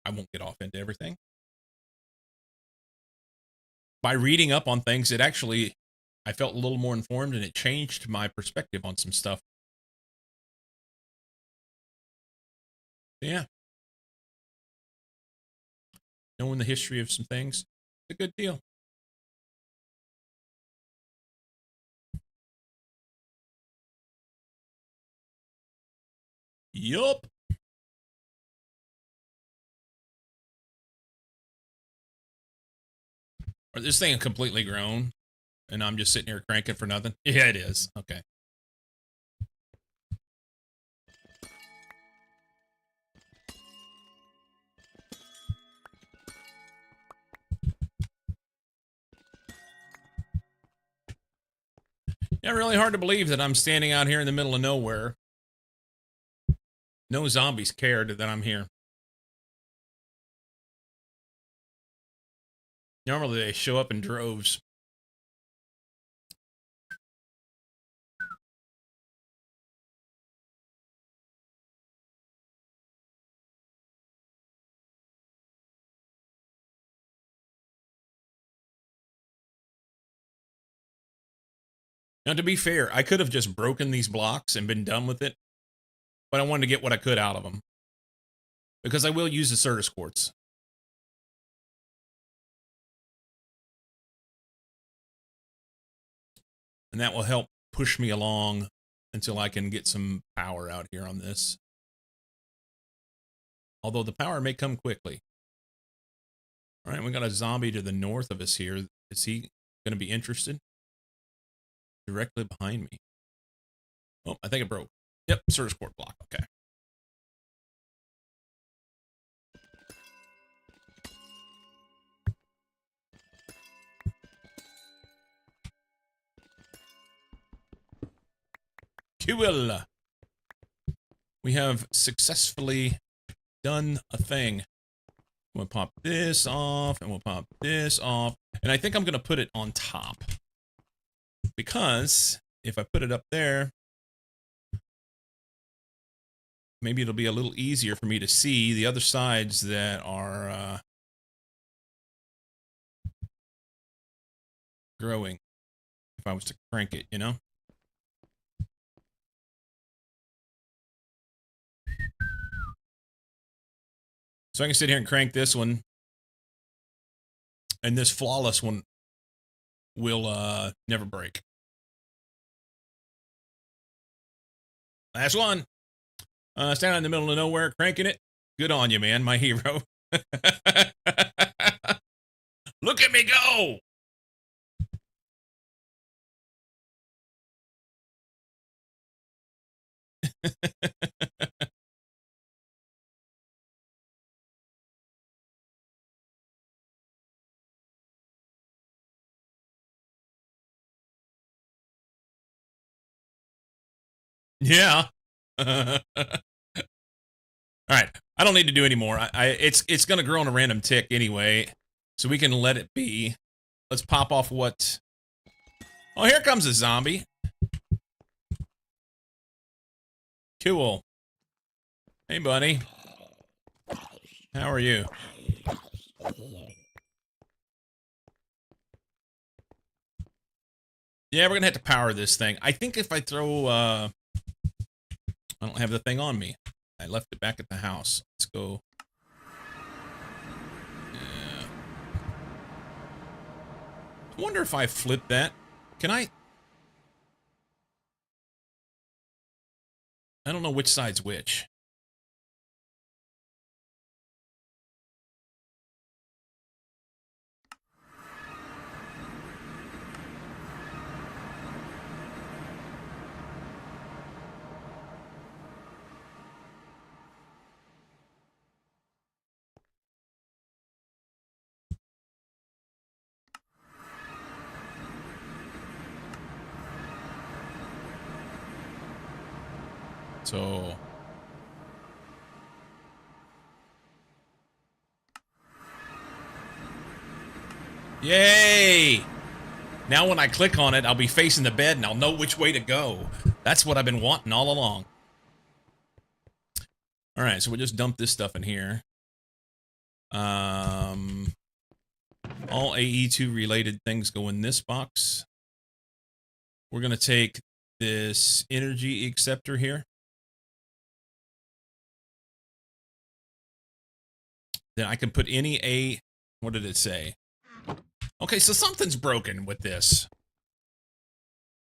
won't get off into everything. By reading up on things, it actually, I felt a little more informed, and it changed my perspective on some stuff. Yeah. Knowing the history of some things, it's a good deal. Yup. Or this thing completely grown, and I'm just sitting here cranking for nothing? Yeah, it is. Okay. Yeah, really hard to believe that I'm standing out here in the middle of nowhere. No zombies cared that I'm here. Normally they show up in droves. Now, to be fair, I could have just broken these blocks and been done with it, but I wanted to get what I could out of them. Because I will use the Certus quartz. And that will help push me along until I can get some power out here on this. Although the power may come quickly. All right, we got a zombie to the north of us here. Is he going to be interested? Directly behind me. Oh, I think it broke. Yep, Certus quartz block. Okay. Cool. We have successfully done a thing. We'll pop this off, and we'll pop this off. And I think I'm going to put it on top. Because if I put it up there, maybe it'll be a little easier for me to see the other sides that are growing. If I was to crank it, you know? So I can sit here and crank this one. And this flawless one will never break. Last one. Standing in the middle of nowhere, cranking it. Good on you, man, my hero. Look at me go! Yeah. All right. I don't need to do any more. It's gonna grow on a random tick anyway, so we can let it be. Let's pop off what. Oh, here comes a zombie. Cool. Hey, buddy. How are you? Yeah, we're gonna have to power this thing. I think if I throw, I don't have the thing on me. I left it back at the house. Let's go. Yeah. I wonder if I flip that. Can I? I don't know which side's which. So, yay! Now when I click on it, I'll be facing the bed and I'll know which way to go. That's what I've been wanting all along. All right, so we'll just dump this stuff in here. All AE2 related things go in this box. We're going to take this energy acceptor here. Then I can put any what did it say? Okay, so something's broken with this.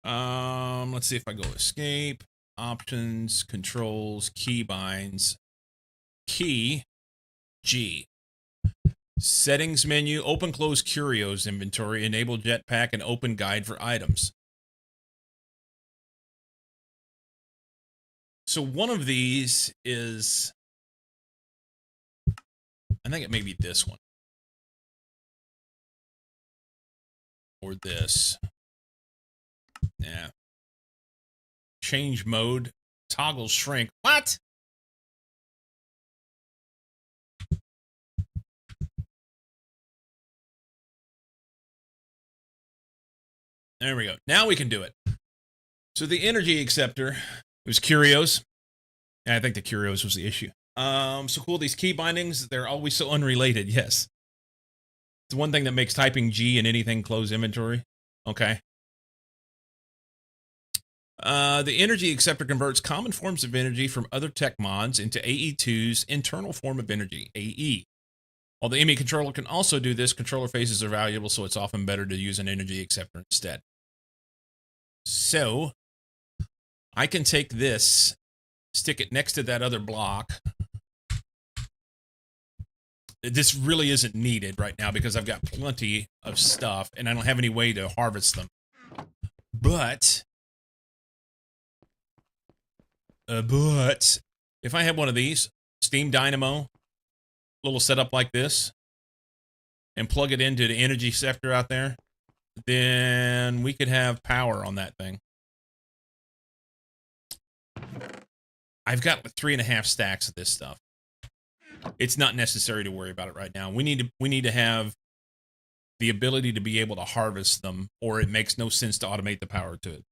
Let's see if I go escape, options, controls, keybinds, key, G. Settings menu, open close curios inventory, enable jetpack, and open guide for items. So one of these is, I think it may be this one. Or this. Yeah. Change mode, toggle shrink. What? There we go. Now we can do it. So the energy acceptor was curios. And I think the curios was the issue. So cool. These key bindings, they're always so unrelated. Yes. It's one thing that makes typing G in anything close inventory. Okay. The energy acceptor converts common forms of energy from other tech mods into AE2's internal form of energy, AE. While the ME controller can also do this, controller phases are valuable, so it's often better to use an energy acceptor instead. So, I can take this, stick it next to that other block. This really isn't needed right now because I've got plenty of stuff and I don't have any way to harvest them. But if I have one of these, steam dynamo, little setup like this, and plug it into the energy sector out there, then we could have power on that thing. I've got 3.5 stacks of this stuff. It's not necessary to worry about it right now. We need to have the ability to be able to harvest them, or it makes no sense to automate the power to it.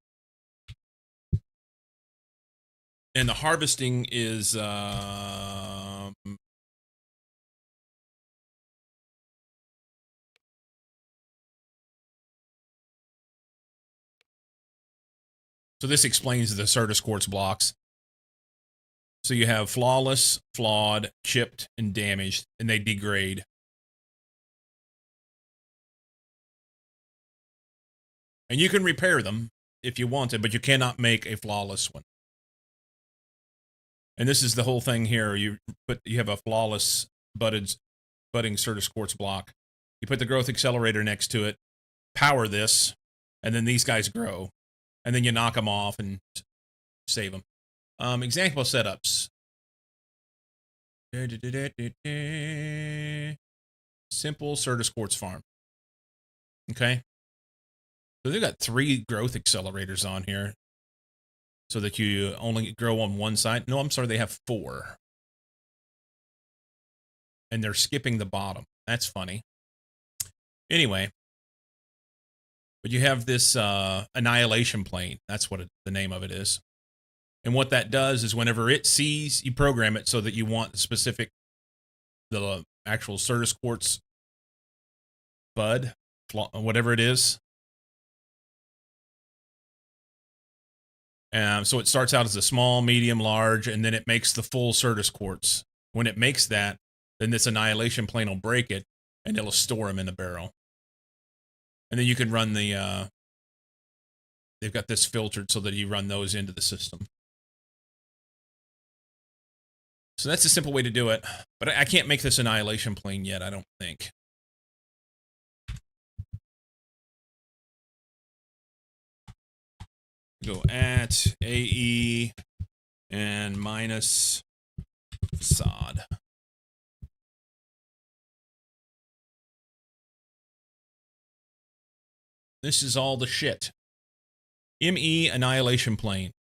And the harvesting is so this explains the Certus quartz blocks. So you have flawless, flawed, chipped, and damaged, and they degrade. And you can repair them if you want to, but you cannot make a flawless one. And this is the whole thing here. You have a flawless budding Certus quartz block. You put the growth accelerator next to it, power this, and then these guys grow. And then you knock them off and save them. Example setups. Simple Certus quartz farm. Okay. So they've got 3 growth accelerators on here so that you only grow on one side. No, I'm sorry, they have 4. And they're skipping the bottom. That's funny. Anyway, but you have this annihilation plane. That's what the name of it is. And what that does is whenever it sees, you program it so that you want the actual Certus quartz bud, whatever it is. So it starts out as a small, medium, large, and then it makes the full Certus quartz. When it makes that, then this annihilation plane will break it, and it'll store them in the barrel. And then you can run they've got this filtered so that you run those into the system. So that's a simple way to do it. But I can't make this annihilation plane yet, I don't think. Go at AE and minus facade. This is all the shit. ME annihilation plane.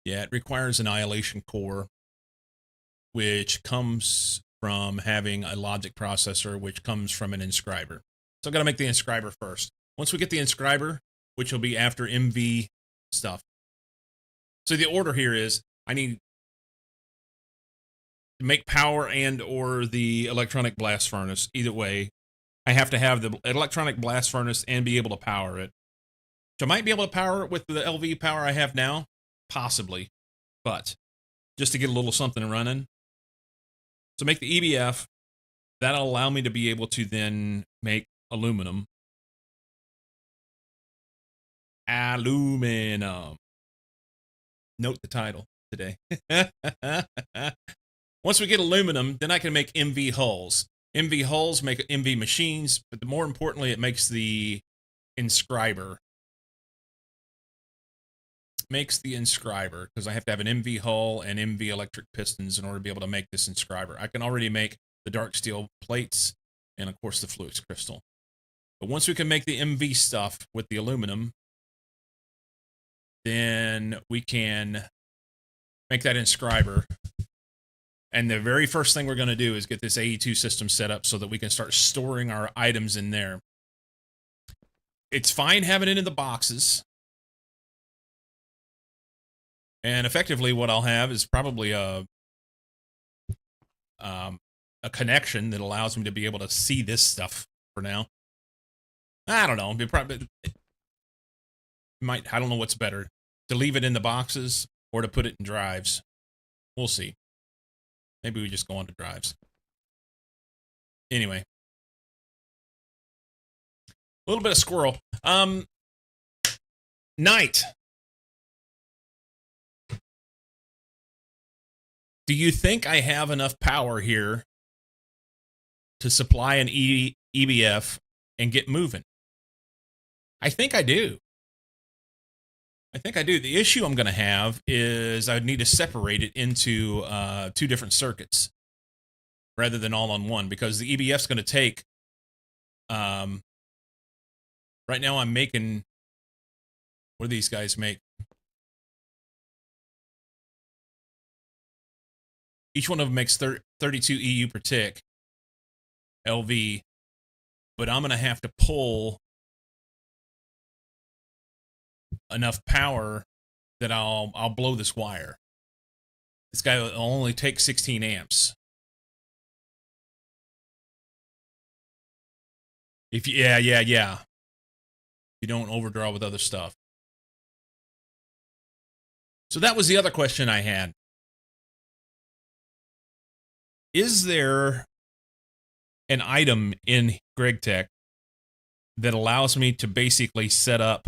Yeah, it requires annihilation core, which comes from having a logic processor, which comes from an inscriber. So I've got to make the inscriber first. Once we get the inscriber, which will be after MV stuff. So the order here is I need to make power and or the electronic blast furnace. Either way, I have to have the electronic blast furnace and be able to power it. So I might be able to power it with the LV power I have now, possibly, but just to get a little something running. So make the EBF. That'll allow me to be able to then make aluminum. Aluminum. Note the title today. Once we get aluminum, then I can make MV hulls. MV hulls make MV machines, but more importantly, it makes the inscriber. Makes the inscriber, because I have to have an MV hull and MV electric pistons in order to be able to make this inscriber. I can already make the dark steel plates and, of course, the fluix crystal. But once we can make the MV stuff with the aluminum, then we can make that inscriber. And the very first thing we're going to do is get this AE2 system set up so that we can start storing our items in there. It's fine having it in the boxes. And effectively what I'll have is probably a connection that allows me to be able to see this stuff for now. I don't know. I don't know what's better, to leave it in the boxes or to put it in drives. We'll see. Maybe we just go on to drives. Anyway. A little bit of squirrel. Night. Do you think I have enough power here to supply an EBF and get moving? I think I do. The issue I'm going to have is I would need to separate it into 2 different circuits rather than all on one, because the EBF's going to take, right now I'm making, what do these guys make? Each one of them makes 32 EU per tick, LV, but I'm going to have to pull enough power that I'll blow this wire. This guy will only take 16 amps. If you, yeah. You don't overdraw with other stuff. So that was the other question I had. Is there an item in GregTech that allows me to basically set up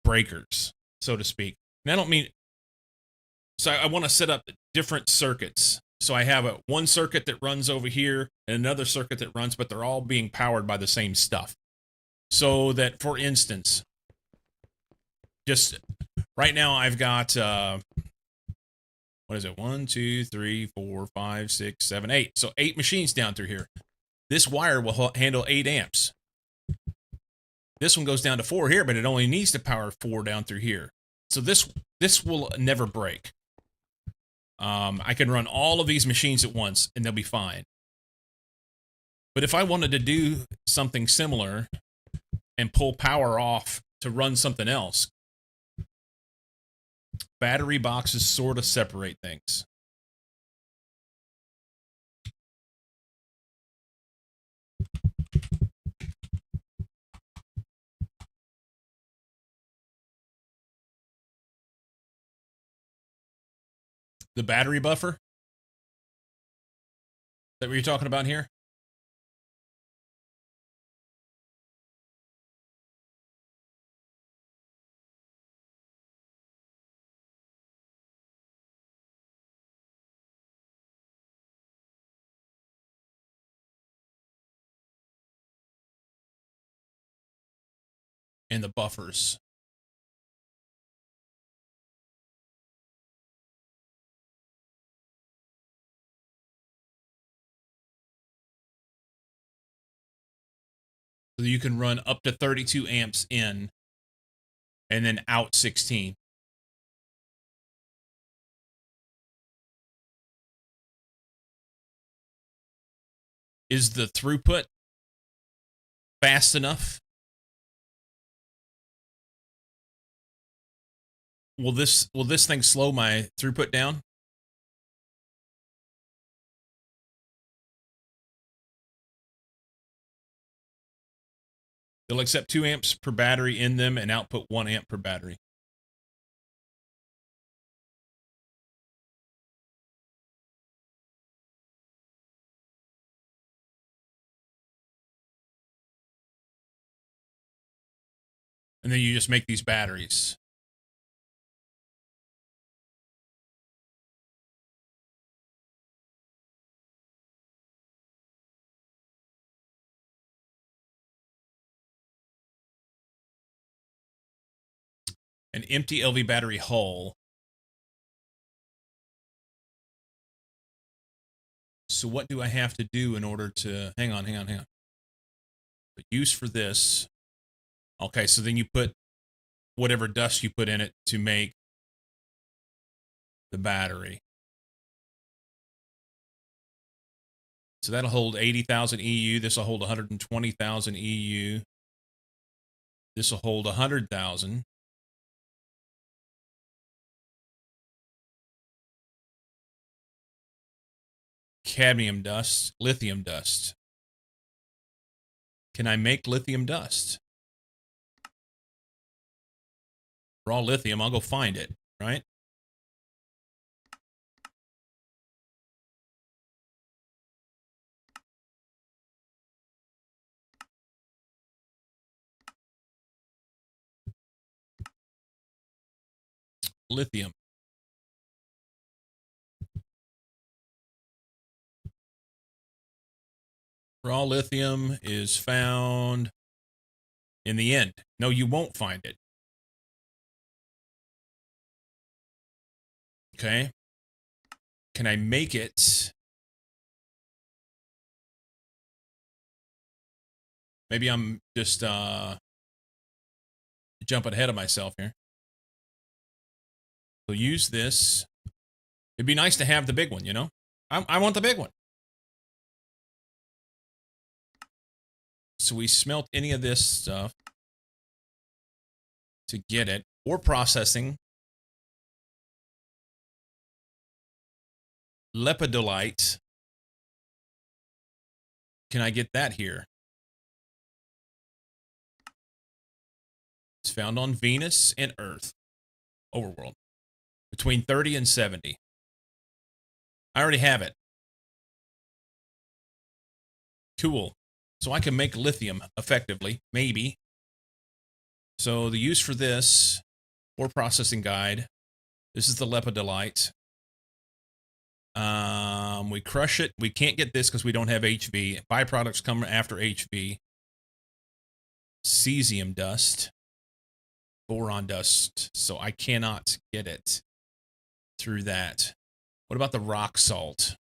breakers, so to speak? And I don't mean, so I want to set up different circuits. So I have one circuit that runs over here and another circuit that runs, but they're all being powered by the same stuff. So that, for instance, just right now I've got, what is it? 1, 2, 3, 4, 5, 6, 7, 8. So 8 machines down through here. This wire will handle 8 amps. This one goes down to 4 here, but it only needs to power 4 down through here. So this will never break. I can run all of these machines at once and they'll be fine. But if I wanted to do something similar and pull power off to run something else, battery boxes sort of separate things. The battery buffer? Is that what you're talking about here? And the buffers. So you can run up to 32 amps in and then out 16. Is the throughput fast enough? Will this thing slow my throughput down? They'll accept 2 amps per battery in them and output 1 amp per battery. And then you just make these batteries. An empty LV battery hull. So what do I have to do in order to, hang on. But use for this. Okay, so then you put whatever dust you put in it to make the battery. So that'll hold 80,000 EU. This will hold 120,000 EU. This will hold 100,000. Cadmium dust, lithium dust. Can I make lithium dust? Raw lithium, I'll go find it, right? Lithium. Raw lithium is found in the end. No, you won't find it. Okay. Can I make it? Maybe I'm just jumping ahead of myself here. So use this. It'd be nice to have the big one, you know? I want the big one. So we smelt any of this stuff to get it. Or processing. Lepidolite. Can I get that here? It's found on Venus and Earth. Overworld. Between 30 and 70. I already have it. Cool. So I can make lithium effectively, maybe. So the use for this, or processing guide. This is the lepidolite. We crush it. We can't get this because we don't have HV. Byproducts come after HV. Cesium dust. Boron dust. So I cannot get it through that. What about the rock salt?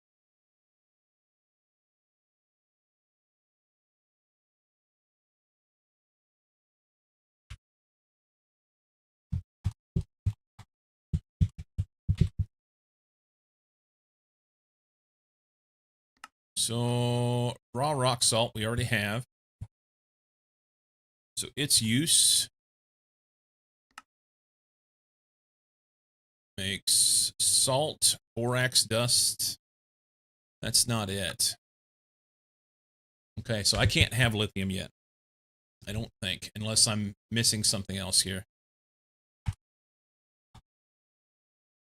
So raw rock salt we already have. So its use makes salt, borax dust. That's not it. Okay, so I can't have lithium yet. I don't think, unless I'm missing something else here.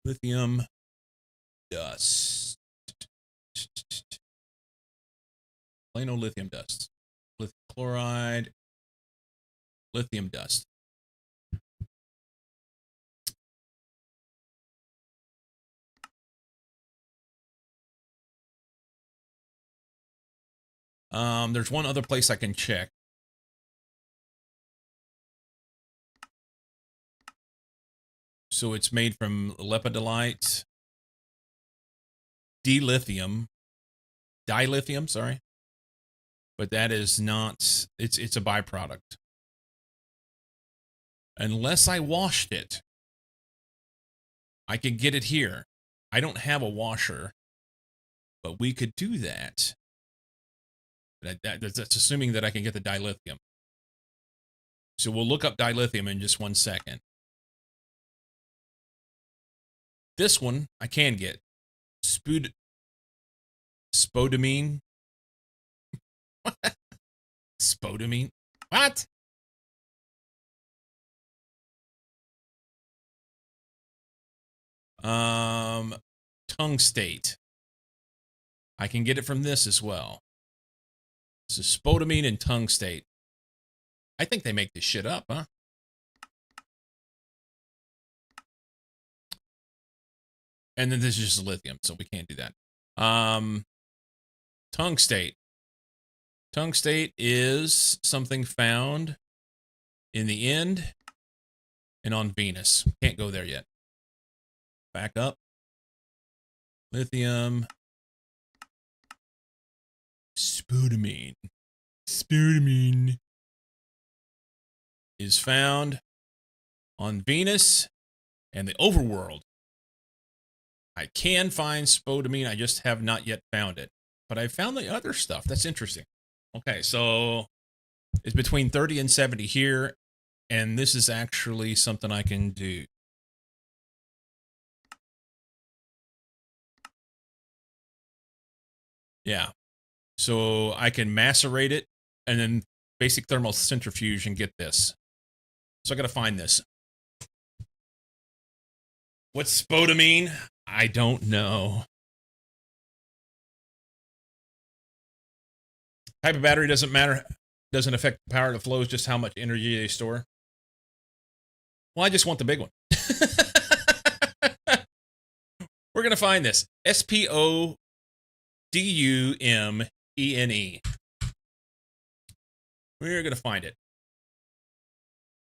Lithium dust. Plain old lithium dust. Lithium chloride. Lithium dust. There's one other place I can check. So it's made from lepidolite, dilithium, sorry. But that is not, it's a byproduct. Unless I washed it, I could get it here. I don't have a washer, but we could do that. That's assuming that I can get the dilithium. So we'll look up dilithium in just 1 second. This one I can get. Spodumene. Spodumene? What? Tungstate. I can get it from this as well. This is spodumene and tungstate. I think they make this shit up, huh? And then this is just lithium, so we can't do that. Tungstate. Tungstate is something found in the end and on Venus. Can't go there yet. Back up. Lithium. Spodumene. Spodumene is found on Venus and the overworld. I can find spodumene. I just have not yet found it. But I found the other stuff. That's interesting. Okay, so it's between 30 and 70 here. And this is actually something I can do. Yeah. So I can macerate it and then basic thermal centrifuge and get this. So I got to find this. What's spodumene? I don't know. Type of battery doesn't matter. Doesn't affect the power that flows, just how much energy they store. Well, I just want the big one. We're going to find this. SPODUMENE. We're going to find it.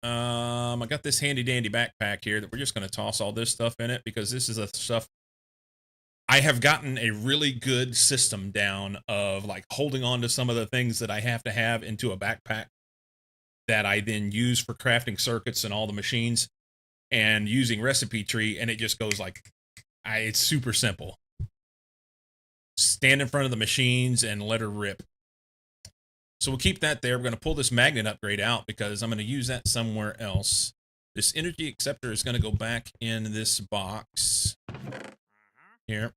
I got this handy dandy backpack here that we're just going to toss all this stuff in it because this is the stuff. I have gotten a really good system down of like holding on to some of the things that I have to have into a backpack that I then use for crafting circuits and all the machines and using recipe tree. And it just goes like, It's super simple. Stand in front of the machines and let her rip. So we'll keep that there. We're going to pull this magnet upgrade out because I'm going to use that somewhere else. This energy acceptor is going to go back in this box. Here.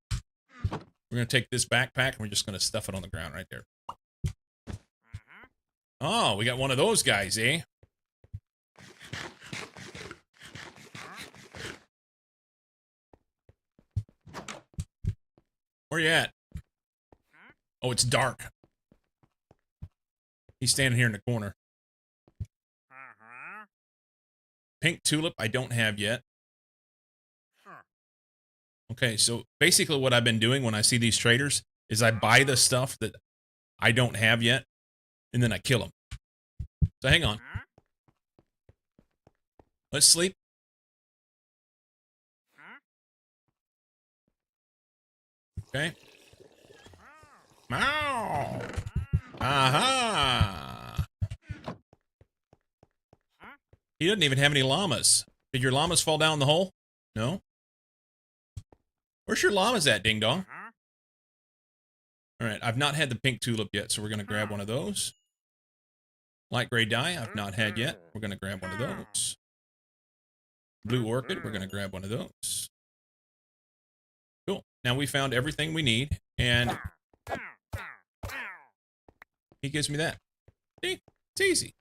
We're going to take this backpack and we're just going to stuff it on the ground right there. Oh, we got one of those guys, eh? Where you at? Oh, it's dark. He's standing here in the corner. Pink tulip I don't have yet. Okay, so basically what I've been doing when I see these traders is I buy the stuff that I don't have yet, and then I kill them. So hang on. Let's sleep. Okay. Meow. Aha. He doesn't even have any llamas. Did your llamas fall down the hole? No? Where's your llamas at, ding dong? Alright, I've not had the pink tulip yet, so we're going to grab one of those. Light gray dye, I've not had yet. We're going to grab one of those. Blue orchid, we're going to grab one of those. Cool. Now we found everything we need, and he gives me that. See? It's easy.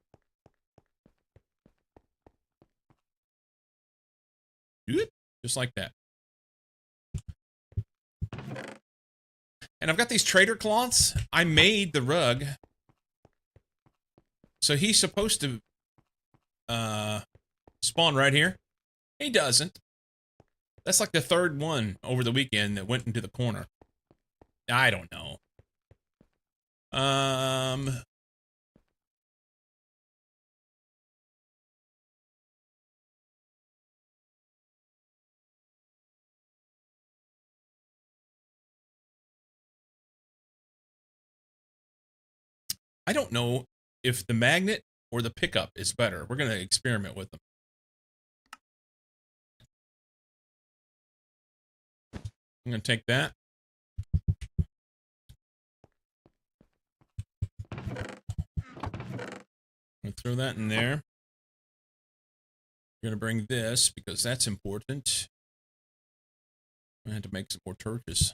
Just like that. And I've got these trader cloths. I made the rug. So he's supposed to spawn right here. He doesn't. That's like the third one over the weekend that went into the corner. I don't know. I don't know if the magnet or the pickup is better. We're going to experiment with them. I'm going to take that. I'm going to throw that in there. We're going to bring this because that's important. I had to make some more torches.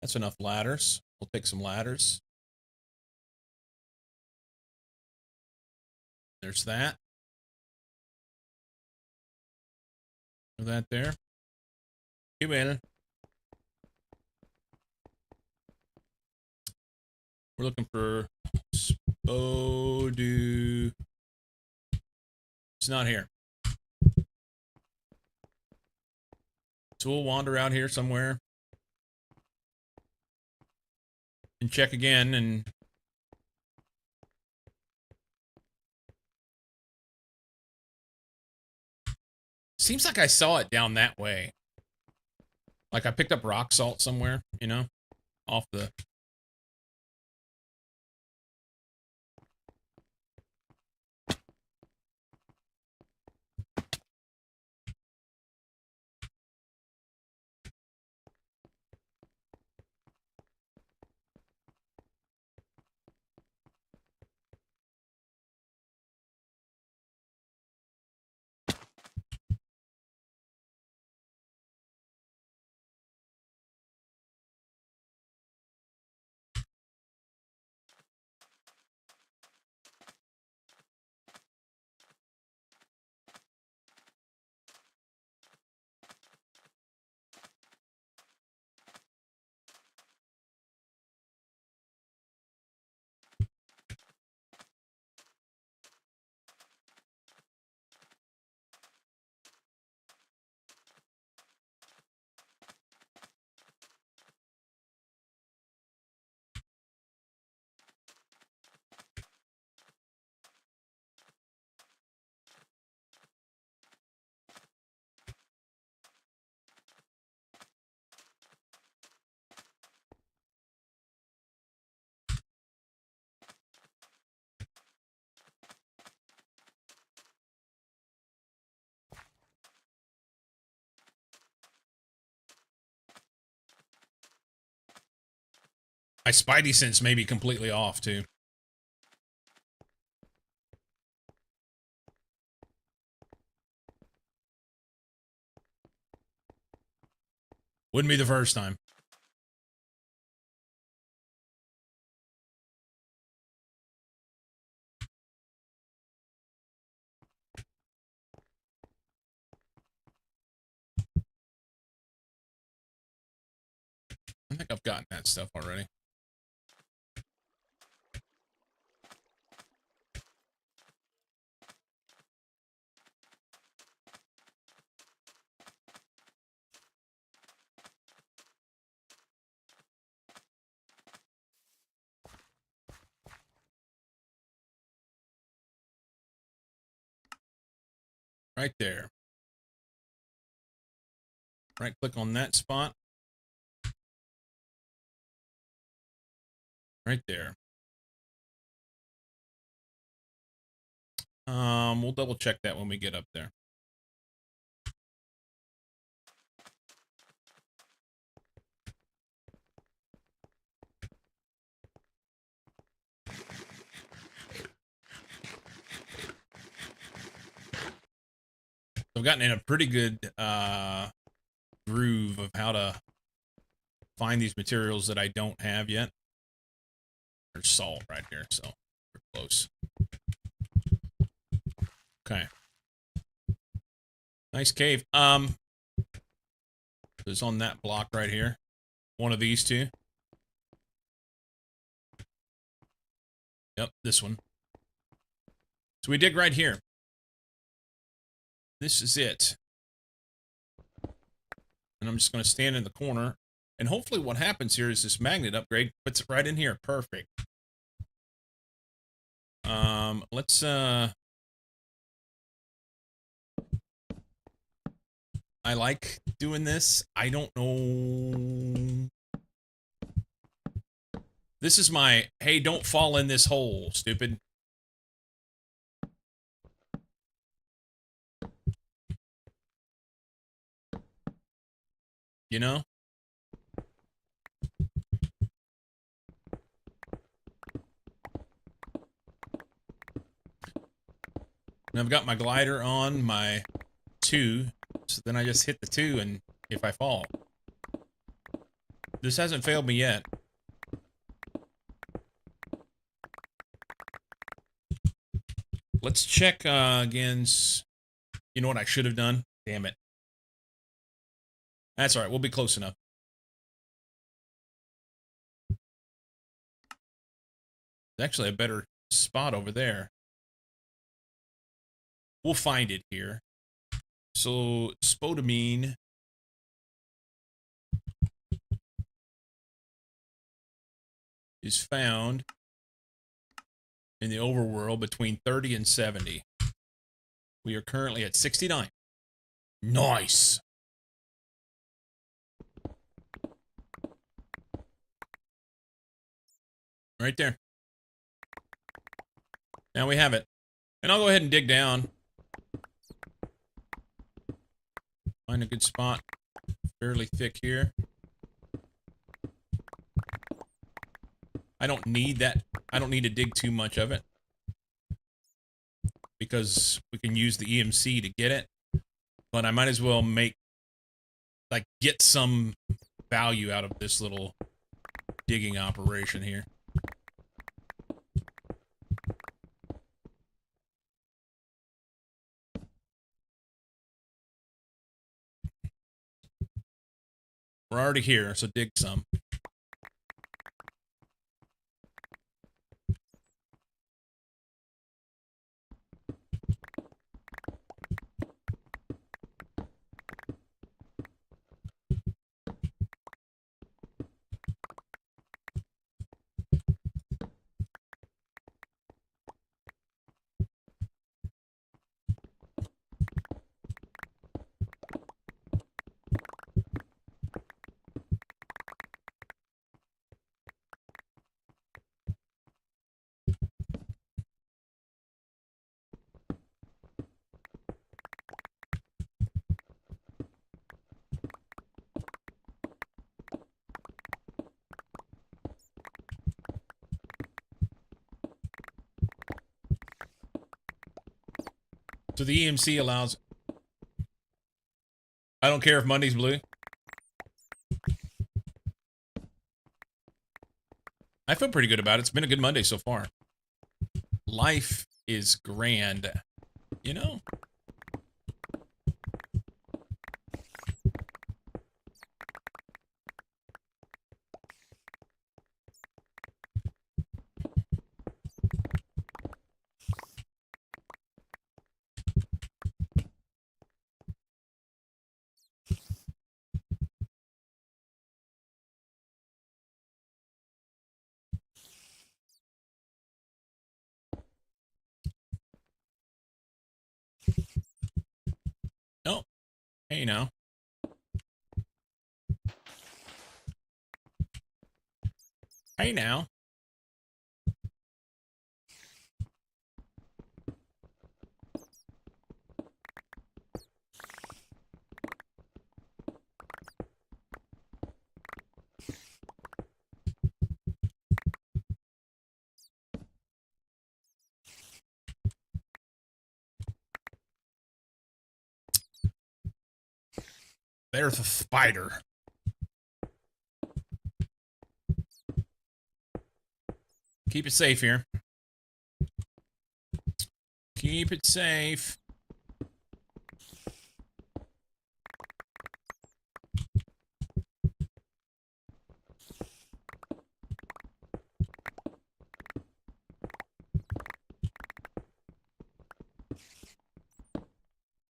That's enough ladders. We'll take some ladders. There's that. Throw that there. Keep in. We're looking for Spodu. It's not here. So we'll wander out here somewhere and check again, and seems like I saw it down that way. Like I picked up rock salt somewhere, you know, off the My spidey sense may be completely off, too. Wouldn't be the first time. I think I've gotten that stuff already. Right there. Right click on that spot. Right there. We'll double check that when we get up there. I've gotten in a pretty good groove of how to find these materials that I don't have yet. There's salt right here, so we're close. Okay. Nice cave. It's on that block right here. One of these two. Yep, this one. So we dig right here. This is it. And I'm just going to stand in the corner. And hopefully what happens here is this magnet upgrade puts it right in here. Perfect. Let's I like doing this. I don't know. This is my, hey, don't fall in this hole, stupid. You know? And I've got my glider on my 2, so then I just hit the 2 and if I fall. This hasn't failed me yet. Let's check against... You know what I should have done? Damn it. That's alright, we'll be close enough. There's actually a better spot over there. We'll find it here. So, spodumene is found in the overworld between 30 and 70. We are currently at 69. Nice! Right there. Now we have it. And I'll go ahead and dig down. Find a good spot. Fairly thick here. I don't need that. I don't need to dig too much of it. Because we can use the EMC to get it. But I might as well get some value out of this little digging operation here. We're already here, so dig some. So the EMC allows... I don't care if Monday's blue. I feel pretty good about it. It's been a good Monday so far. Life is grand, you know? Oh, hey now. Hey now. There's a spider. Keep it safe here. Keep it safe.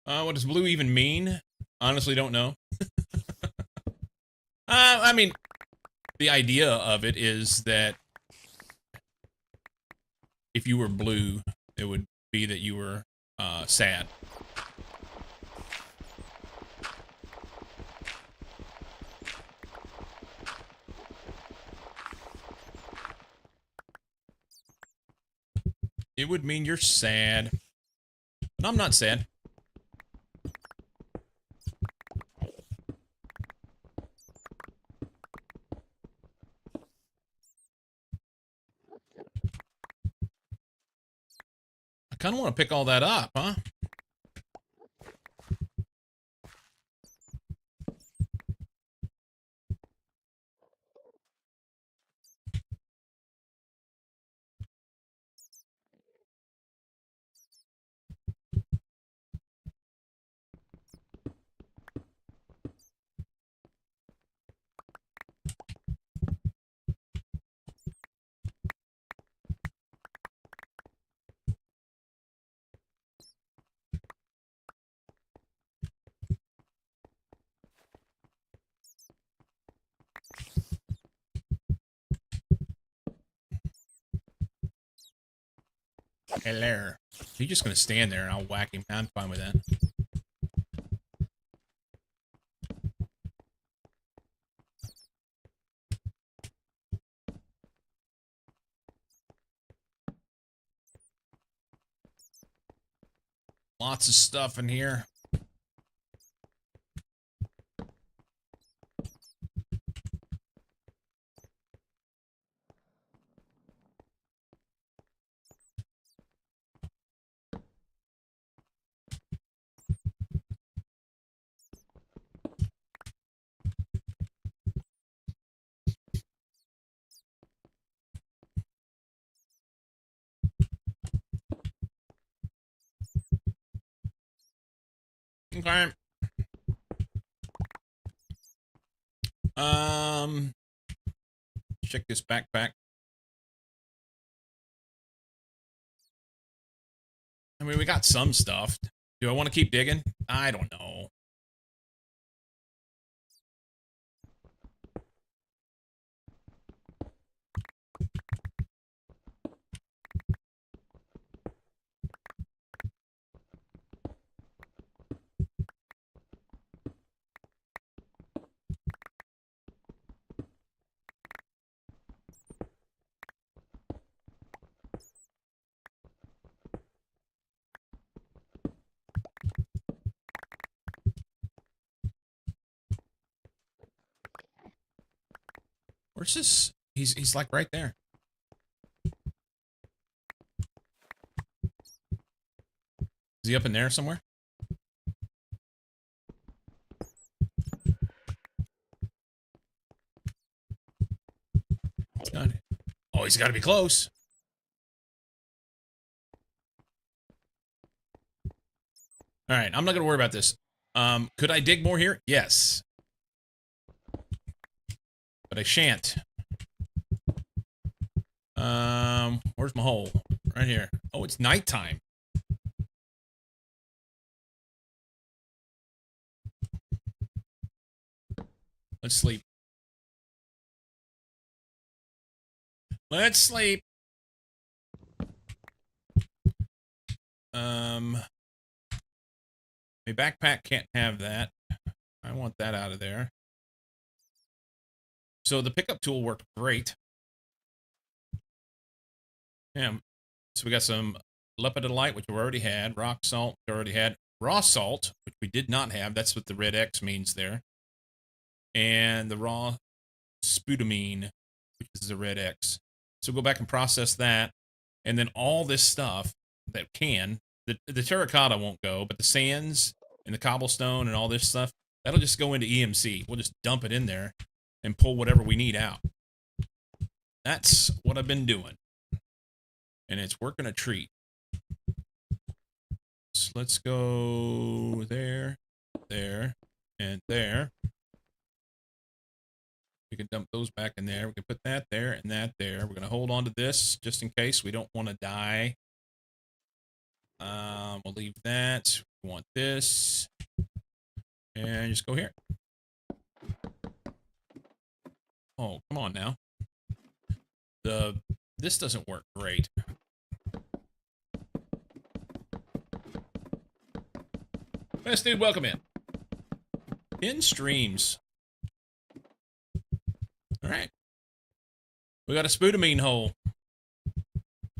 What does blue even mean? Honestly, don't know. I mean, the idea of it is that if you were blue, it would be that you were sad. It would mean you're sad. But I'm not sad. I kind of want to pick all that up, huh? Hello. He's just gonna stand there and I'll whack him. I'm fine with that. Lots of stuff in here. Okay. Check this backpack. I mean, we got some stuff. Do I want to keep digging? I don't know. Where's this? He's like right there. Is he he up in there somewhere? Oh, he's got to be close. All right, I'm not going to worry about this. Could I dig more here? Yes. But I shan't. Where's my hole? Right here. Oh, it's nighttime. Let's sleep. Let's sleep. My backpack can't have that. I want that out of there. So the pickup tool worked great. Yeah. So we got some lepidolite, which we already had. Rock salt, we already had. Raw salt, which we did not have. That's what the red X means there. And the raw sputamine, which is the red X. So go back and process that. And then all this stuff that can, the terracotta won't go, but the sands and the cobblestone and all this stuff, that'll just go into EMC. We'll just dump it in there and pull whatever we need out. That's what I've been doing. And it's working a treat. So let's go there, there, and there. We can dump those back in there. We can put that there and that there. We're going to hold on to this just in case we don't want to die. We'll leave that. We want this. And just go here. Oh, come on now. This doesn't work great. Best dude, welcome in. 10 streams. All right. We got a sputamine hole.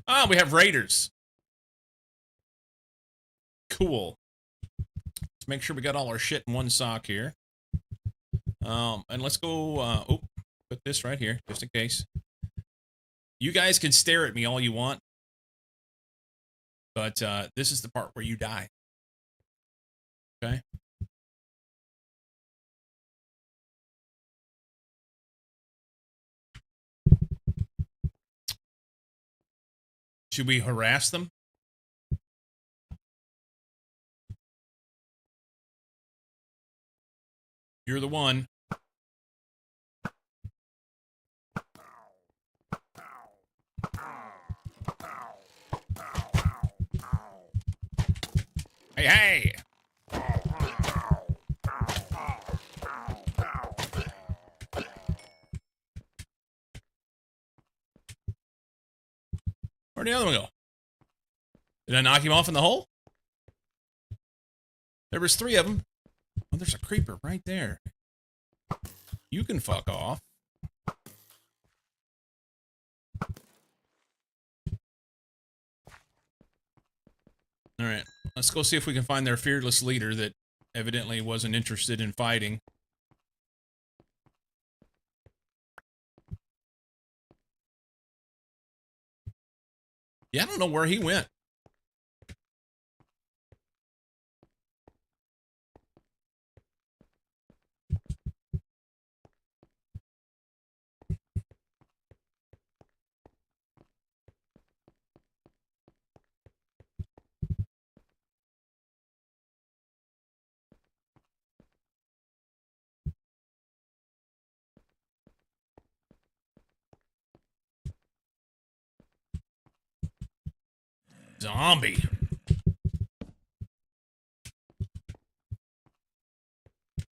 Ah, we have raiders. Cool. Let's make sure we got all our shit in one sock here. And let's go, put this right here, just in case. You guys can stare at me all you want. But, this is the part where you die. Okay? Should we harass them? You're the one. Hey, hey! Where'd the other one go? Did I knock him off in the hole? There was 3 of them. Oh, there's a creeper right there. You can fuck off. All right, let's go see if we can find their fearless leader that evidently wasn't interested in fighting. Yeah, I don't know where he went. Zombie.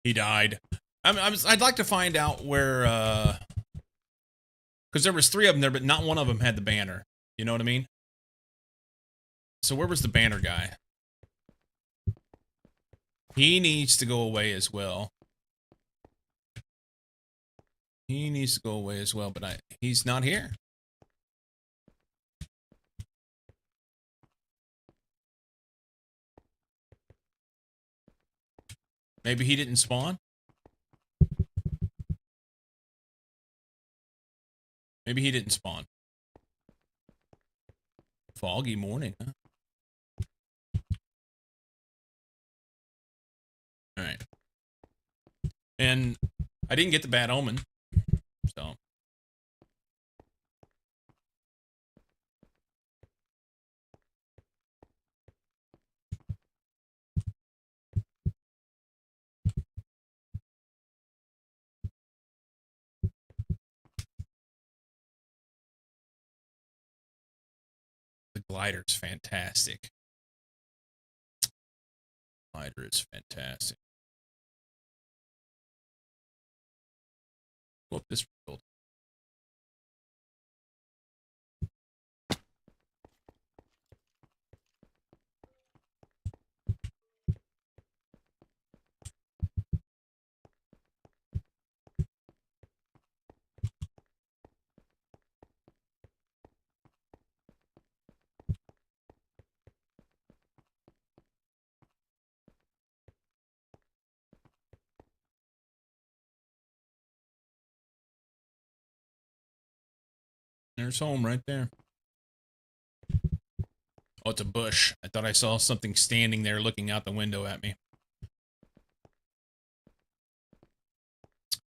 He died. I'd like to find out where, because there was 3 of them there, but not one of them had the banner. You know what I mean? So where was the banner guy? He needs to go away as well. He needs to go away as well, but he's not here. Maybe he didn't spawn? Maybe he didn't spawn. Foggy morning, huh? All right. And I didn't get the bad omen. So. The glider's fantastic. Glider is fantastic. Go up this field. There's home right there. Oh, it's a bush. I thought I saw something standing there looking out the window at me.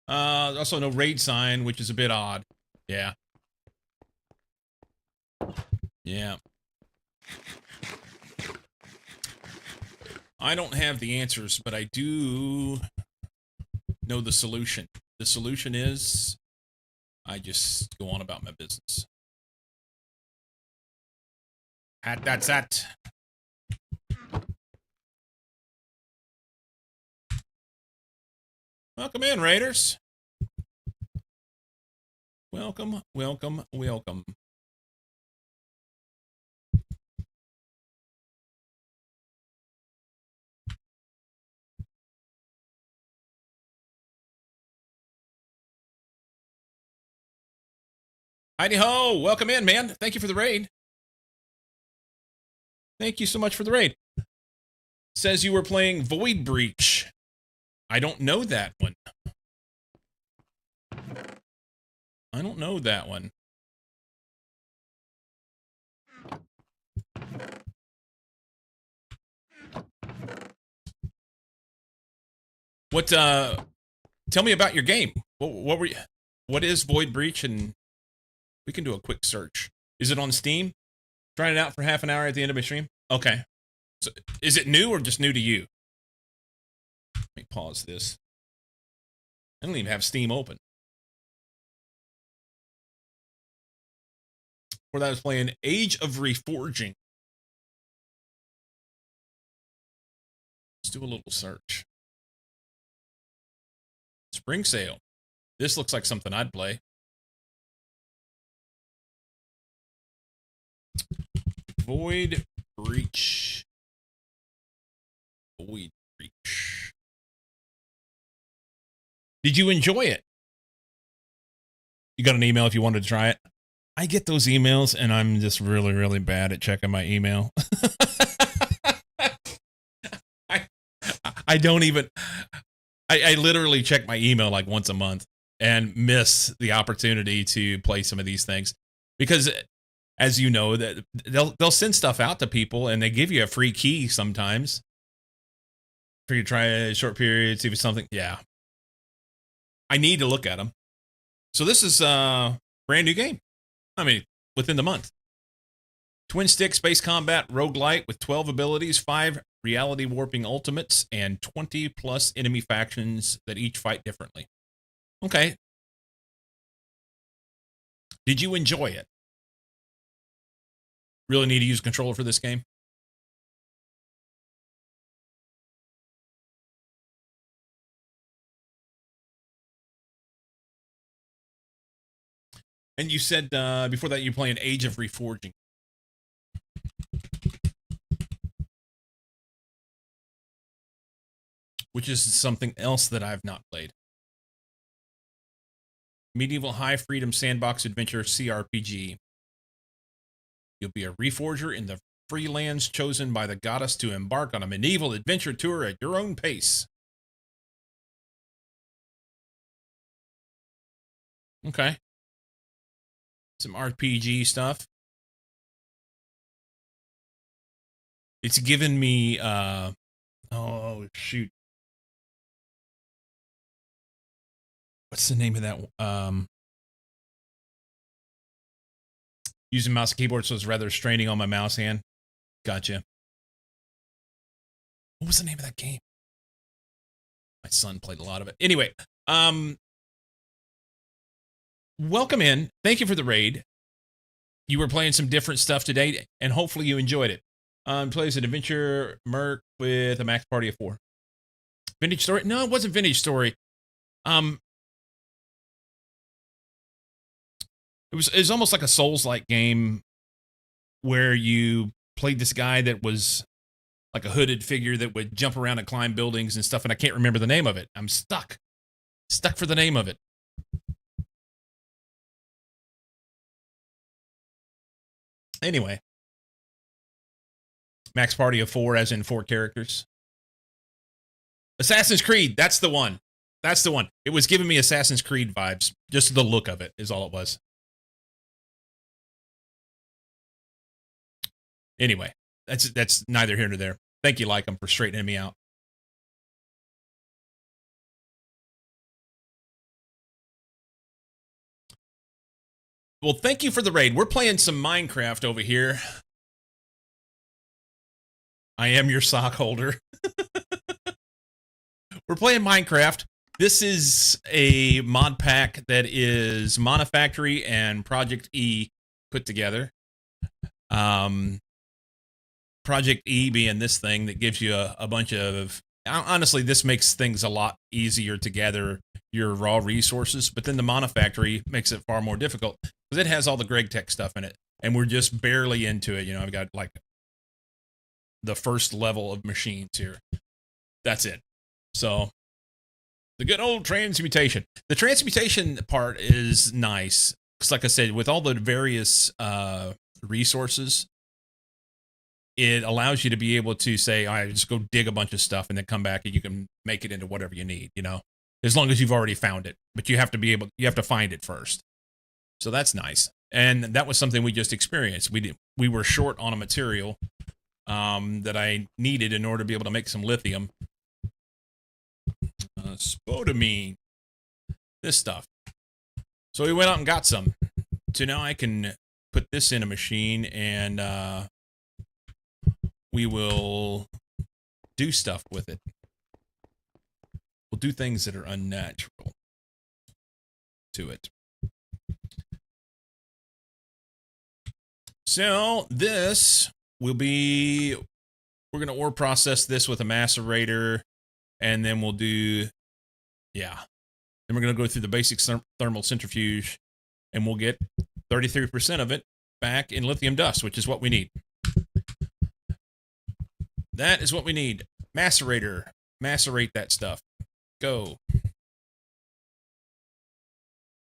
Also no raid sign, which is a bit odd. Yeah. Yeah. I don't have the answers, but I do know the solution. The solution is I just go on about my business. That's that. Welcome in, Raiders. Welcome, welcome, welcome. Heidi ho, welcome in, man. Thank you for the raid. Thank you so much for the raid. Says you were playing Void Breach. I don't know that one. I don't know that one. What, tell me about your game. What were you, what is Void Breach? And we can do a quick search. Is it on Steam? Trying it out for half an hour at the end of my stream? Okay. So, is it new or just new to you? Let me pause this. I don't even have Steam open. Where that I was playing Age of Reforging. Let's do a little search. Spring sale. This looks like something I'd play. Void Breach. Void Breach. Did you enjoy it? You got an email if you wanted to try it? I get those emails and I'm just really, really bad at checking my email. I don't even, I literally check my email like once a month and miss the opportunity to play some of these things because, as you know, that they'll send stuff out to people and they give you a free key sometimes for you to try a short period, see if it's something. Yeah, I need to look at them. So this is a brand new game. I mean, within the month. Twin stick space combat roguelite with 12 abilities, 5 reality warping ultimates, and 20 plus enemy factions that each fight differently. Okay. Did you enjoy it? Really need to use a controller for this game? And you said before that you're playing Age of Reforging. Which is something else that I've not played. Medieval high freedom sandbox adventure CRPG. You'll be a reforger in the free lands chosen by the goddess to embark on a medieval adventure tour at your own pace. Okay. Some RPG stuff. It's given me oh shoot. what's the name of that? Using mouse and keyboard, so it's rather straining on my mouse hand. Gotcha. What was the name of that game? My son played a lot of it. Anyway, welcome in. Thank you for the raid. You were playing some different stuff today, and hopefully you enjoyed it. Plays an adventure merc with a max party of 4. Vintage Story? No, it wasn't Vintage Story. It was almost like a Souls-like game where you played this guy that was like a hooded figure that would jump around and climb buildings and stuff, and I can't remember the name of it. I'm stuck for the name of it. Anyway, max party of 4, as in 4 characters. Assassin's Creed, that's the one. That's the one. It was giving me Assassin's Creed vibes. Just the look of it is all it was. Anyway, that's neither here nor there. Thank you, Lycum, for straightening me out. Well, thank you for the raid. We're playing some Minecraft over here. I am your sock holder. We're playing Minecraft. This is a mod pack that is Monofactory and Project E put together. Project E being this thing that gives you a bunch of... Honestly, this makes things a lot easier to gather your raw resources, but then the Monofactory makes it far more difficult because it has all the Greg Tech stuff in it, and we're just barely into it. You know, I've got like the first level of machines here. That's it. So the good old transmutation. The transmutation part is nice because, like I said, with all the various resources, it allows you to be able to say, all right, just go dig a bunch of stuff and then come back and you can make it into whatever you need, you know, as long as you've already found it. But you have to find it first. So that's nice. And that was something we just experienced. We were short on a material that I needed in order to be able to make some lithium. Spodumene. This stuff. So we went out and got some. So now I can put this in a machine and we will do stuff with it. We'll do things that are unnatural to it. So this will be, we're going to ore process this with a macerator, and then we'll do, yeah. Then we're going to go through the basic thermal centrifuge, and we'll get 33% of it back in lithium dust, which is what we need. That is what we need. Macerator. Macerate that stuff. Go.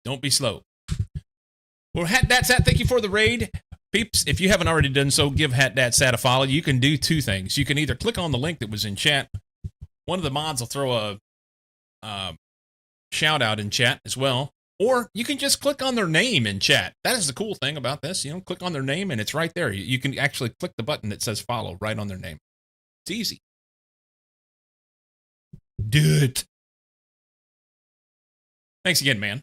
Don't be slow. Well, HatDatSat, thank you for the raid. Peeps, if you haven't already done so, give HatDatSat a follow. You can do 2 things. You can either click on the link that was in chat. One of the mods will throw a shout out in chat as well. Or you can just click on their name in chat. That is the cool thing about this. You know, click on their name and it's right there. You can actually click the button that says follow right on their name. It's easy. Do it. Thanks again, man.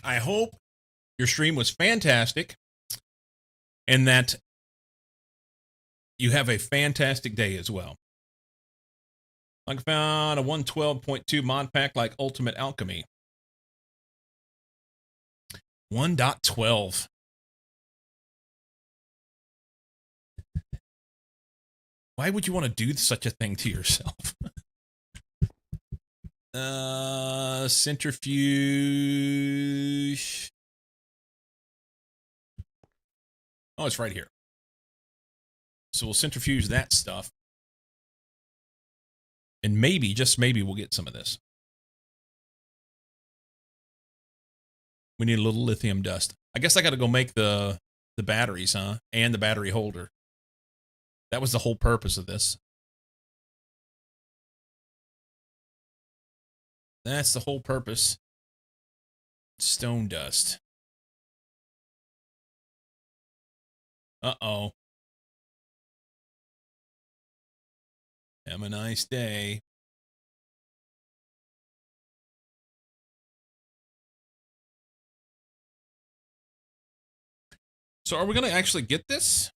I hope your stream was fantastic and that you have a fantastic day as well. I found a 112.2 mod pack like Ultimate Alchemy. 1.12. Why would you want to do such a thing to yourself? Centrifuge. Oh, it's right here. So we'll centrifuge that stuff. And maybe, just maybe, we'll get some of this. We need a little lithium dust. I guess I got to go make the batteries, huh? And the battery holder. That was the whole purpose of this. That's the whole purpose. Stone dust. Uh-oh. Have a nice day. So are we going to actually get this?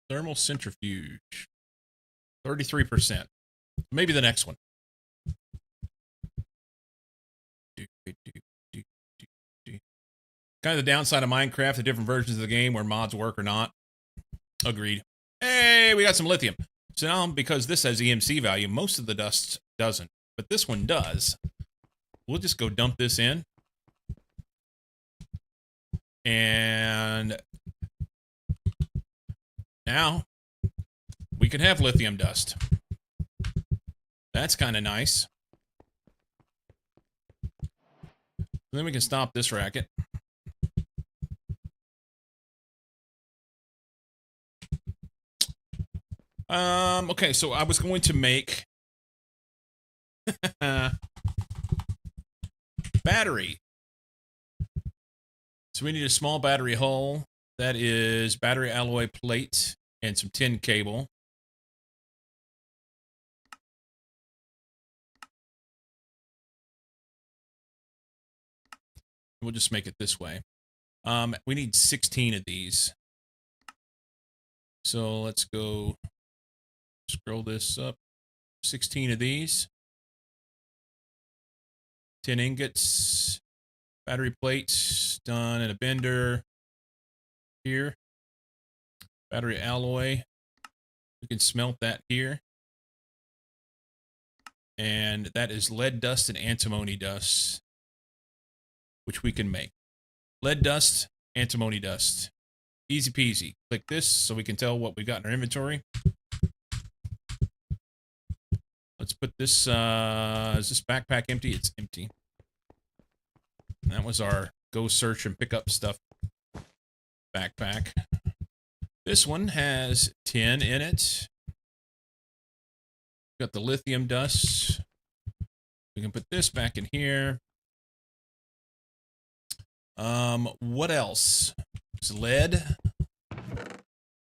Thermal centrifuge. 33%. Maybe the next one. Kind of the downside of Minecraft, the different versions of the game where mods work or not. Agreed. Hey, we got some lithium. So now, because this has EMC value, most of the dust doesn't. But this one does. We'll just go dump this in. And now we can have lithium dust. That's kind of nice. Then we can stop this racket. Okay, so I was going to make battery. So we need a small battery hull. That is battery alloy plate and some tin cable. We'll just make it this way. We need 16 of these. So let's go scroll this up. 16 of these. 10 ingots. Battery plates done in a bender. Here. Battery alloy. We can smelt that here. And that is lead dust and antimony dust, which we can make. Lead dust, antimony dust. Easy peasy. Click this so we can tell what we've got in our inventory. Let's put this, is this backpack empty? It's empty. And that was our go search and pick up stuff backpack. This one has tin in it. Got the lithium dust. We can put this back in here. What else? There's lead.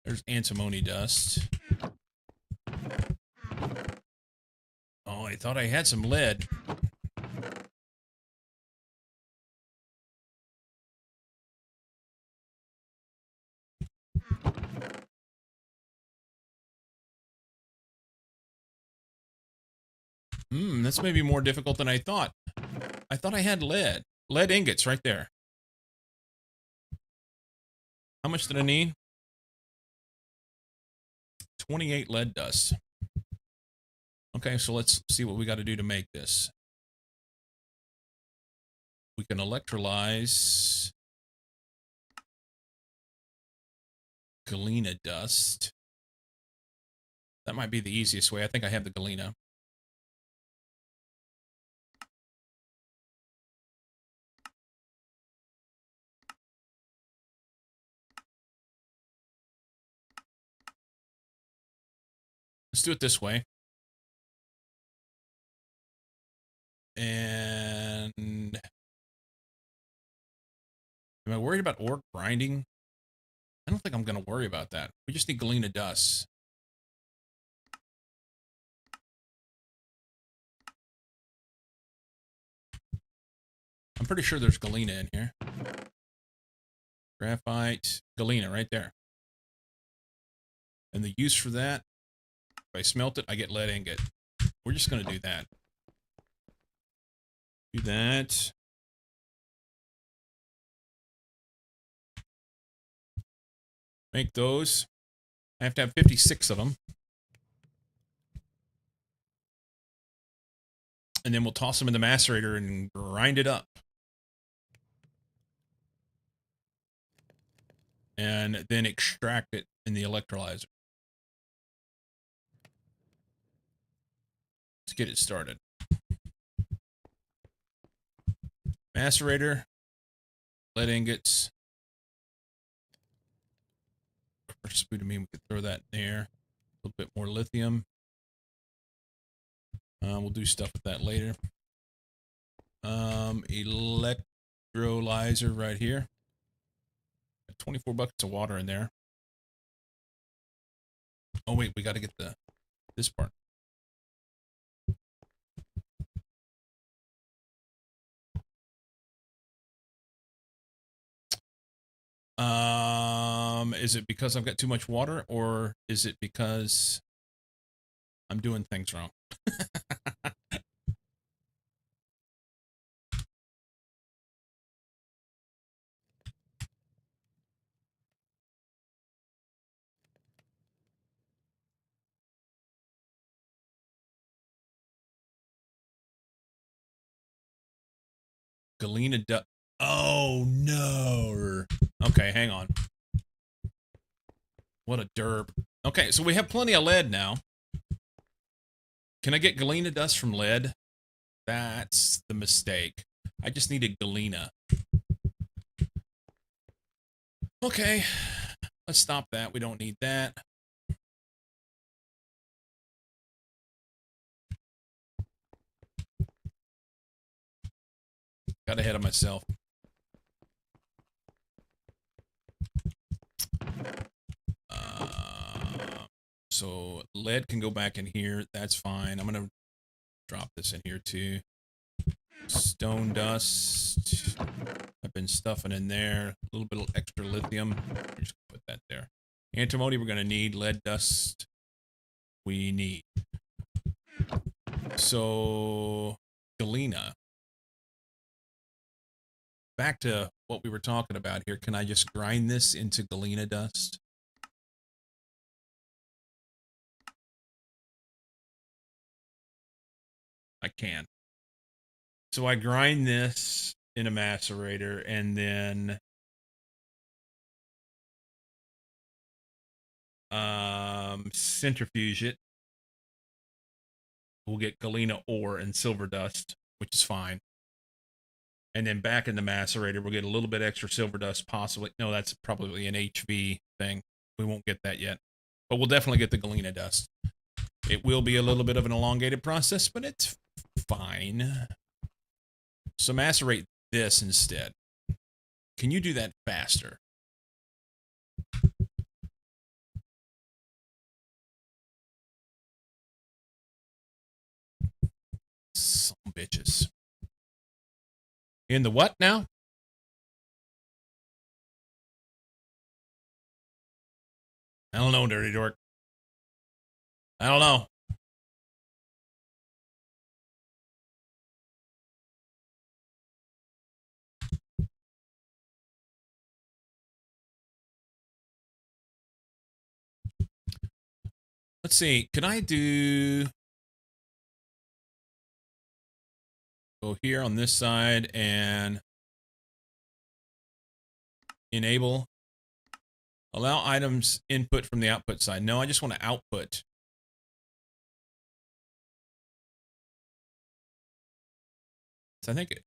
There's antimony dust. Oh, I thought I had some lead. That's maybe more difficult than I thought. I thought I had lead. Lead ingots right there. How much did I need? 28 lead dust. Okay, so let's see what we got to do to make this. We can electrolyze galena dust. That might be the easiest way. I think I have the galena. Let's do it this way. And am I worried about ore grinding? I don't think I'm going to worry about that. We just need galena dust. I'm pretty sure there's galena in here. Graphite, galena right there. And the use for that, if I smelt it, I get lead ingot. We're just going to do that. Do that. Make those. I have to have 56 of them. And then we'll toss them in the macerator and grind it up. And then extract it in the electrolyzer. Let's get it started. Macerator, lead ingots. Precious glutamine, we could throw that in there. A little bit more lithium. We'll do stuff with that later. Electrolyzer right here. 24 buckets of water in there. Oh wait, we got to get this part. Is it because I've got too much water, or is it because I'm doing things wrong? Galena dust. Oh no. Okay, hang on. What a derp. Okay, so we have plenty of lead now. Can I get galena dust from lead? That's the mistake. I just needed galena. Okay, let's stop that. We don't need that. Got ahead of myself. So lead can go back in here. That's fine. I'm going to drop this in here too. Stone dust. I've been stuffing in there. A little bit of extra lithium. Just put that there. Antimony we're going to need. Lead dust we need. So galena. Back to what we were talking about here. Can I just grind this into galena dust? I can. So I grind this in a macerator and then centrifuge it. We'll get galena ore and silver dust, which is fine. And then back in the macerator, we'll get a little bit extra silver dust, possibly. No, that's probably an HV thing. We won't get that yet. But we'll definitely get the galena dust. It will be a little bit of an elongated process, but it's fine. So macerate this instead. Can you do that faster? Some bitches. In the what now? I don't know, Dirty Dork. I don't know. Let's see. Can I do... Go here on this side and enable. Allow items input from the output side. No, I just want to output. So I think it.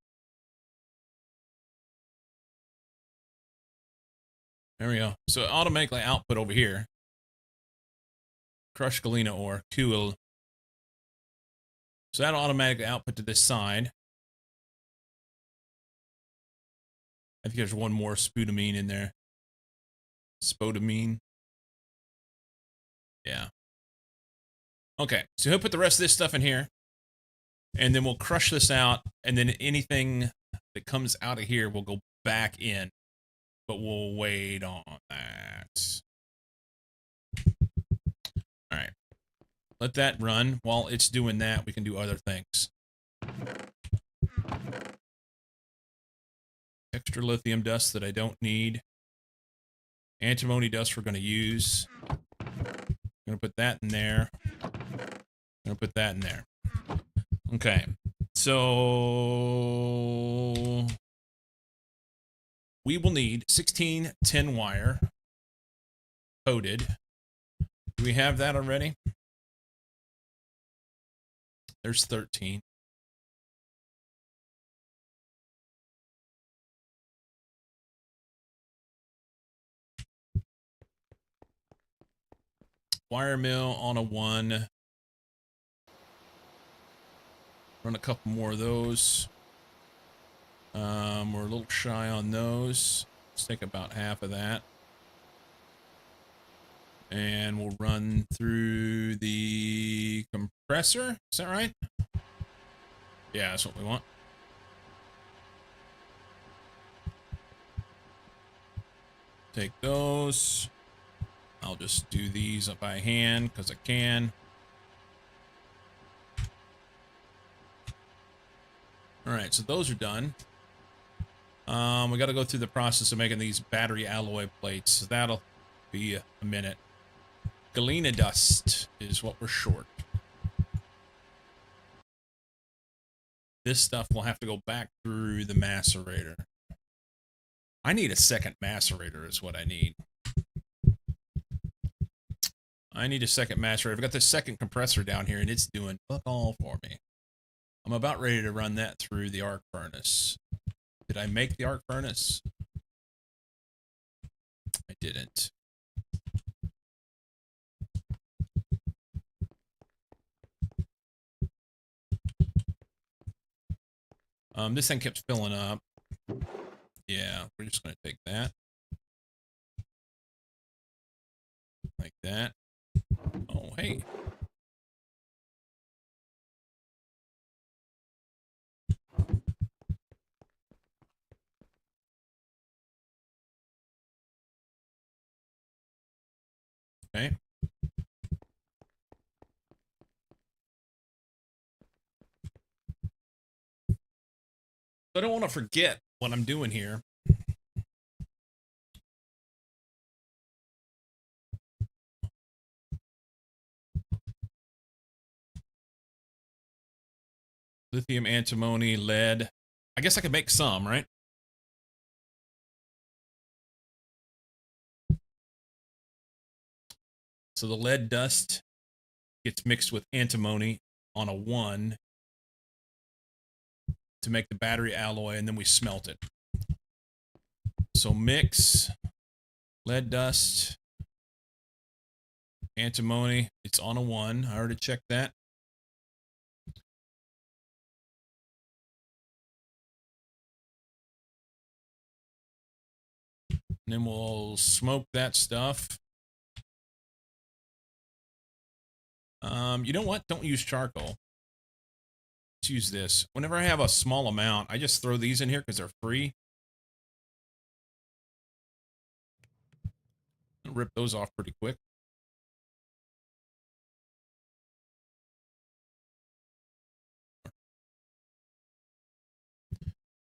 There we go. So automatically output over here. Crush galena ore. Cool. So that'll automatically output to this side. I think there's one more spodumene in there. Spodumene. Yeah. Okay, so he'll put the rest of this stuff in here. And then we'll crush this out. And then anything that comes out of here will go back in. But we'll wait on that. All right. Let that run. While it's doing that, we can do other things. Extra lithium dust that I don't need. Antimony dust we're going to use. I'm going to put that in there. I'm going to put that in there. Okay. So we will need 16 tin wire coated. Do we have that already? There's 13. Wire mill on a 1. Run a couple more of those. We're a little shy on those. Let's take about half of that. And we'll run through the compressor. Is that right? Yeah, that's what we want. Take those. I'll just do these up by hand because I can. All right, so those are done. We got to go through the process of making these battery alloy plates. So that'll be a minute. Galena dust is what we're short. This stuff will have to go back through the macerator. I need a second macerator is what I need. I need a second macerator. I've got the second compressor down here, and it's doing fuck all for me. I'm about ready to run that through the arc furnace. Did I make the arc furnace? I didn't. This thing kept filling up. Yeah, we're just going to take that. Like that. Oh, hey. Okay. I don't want to forget what I'm doing here. Lithium, antimony, lead. I guess I could make some, right? So the lead dust gets mixed with antimony on a 1 to make the battery alloy, and then we smelt it. So mix lead dust, antimony. It's on a 1. I already checked that. And then we'll smoke that stuff. You know what? Don't use charcoal. Let's use this. Whenever I have a small amount, I just throw these in here because they're free. I'll rip those off pretty quick.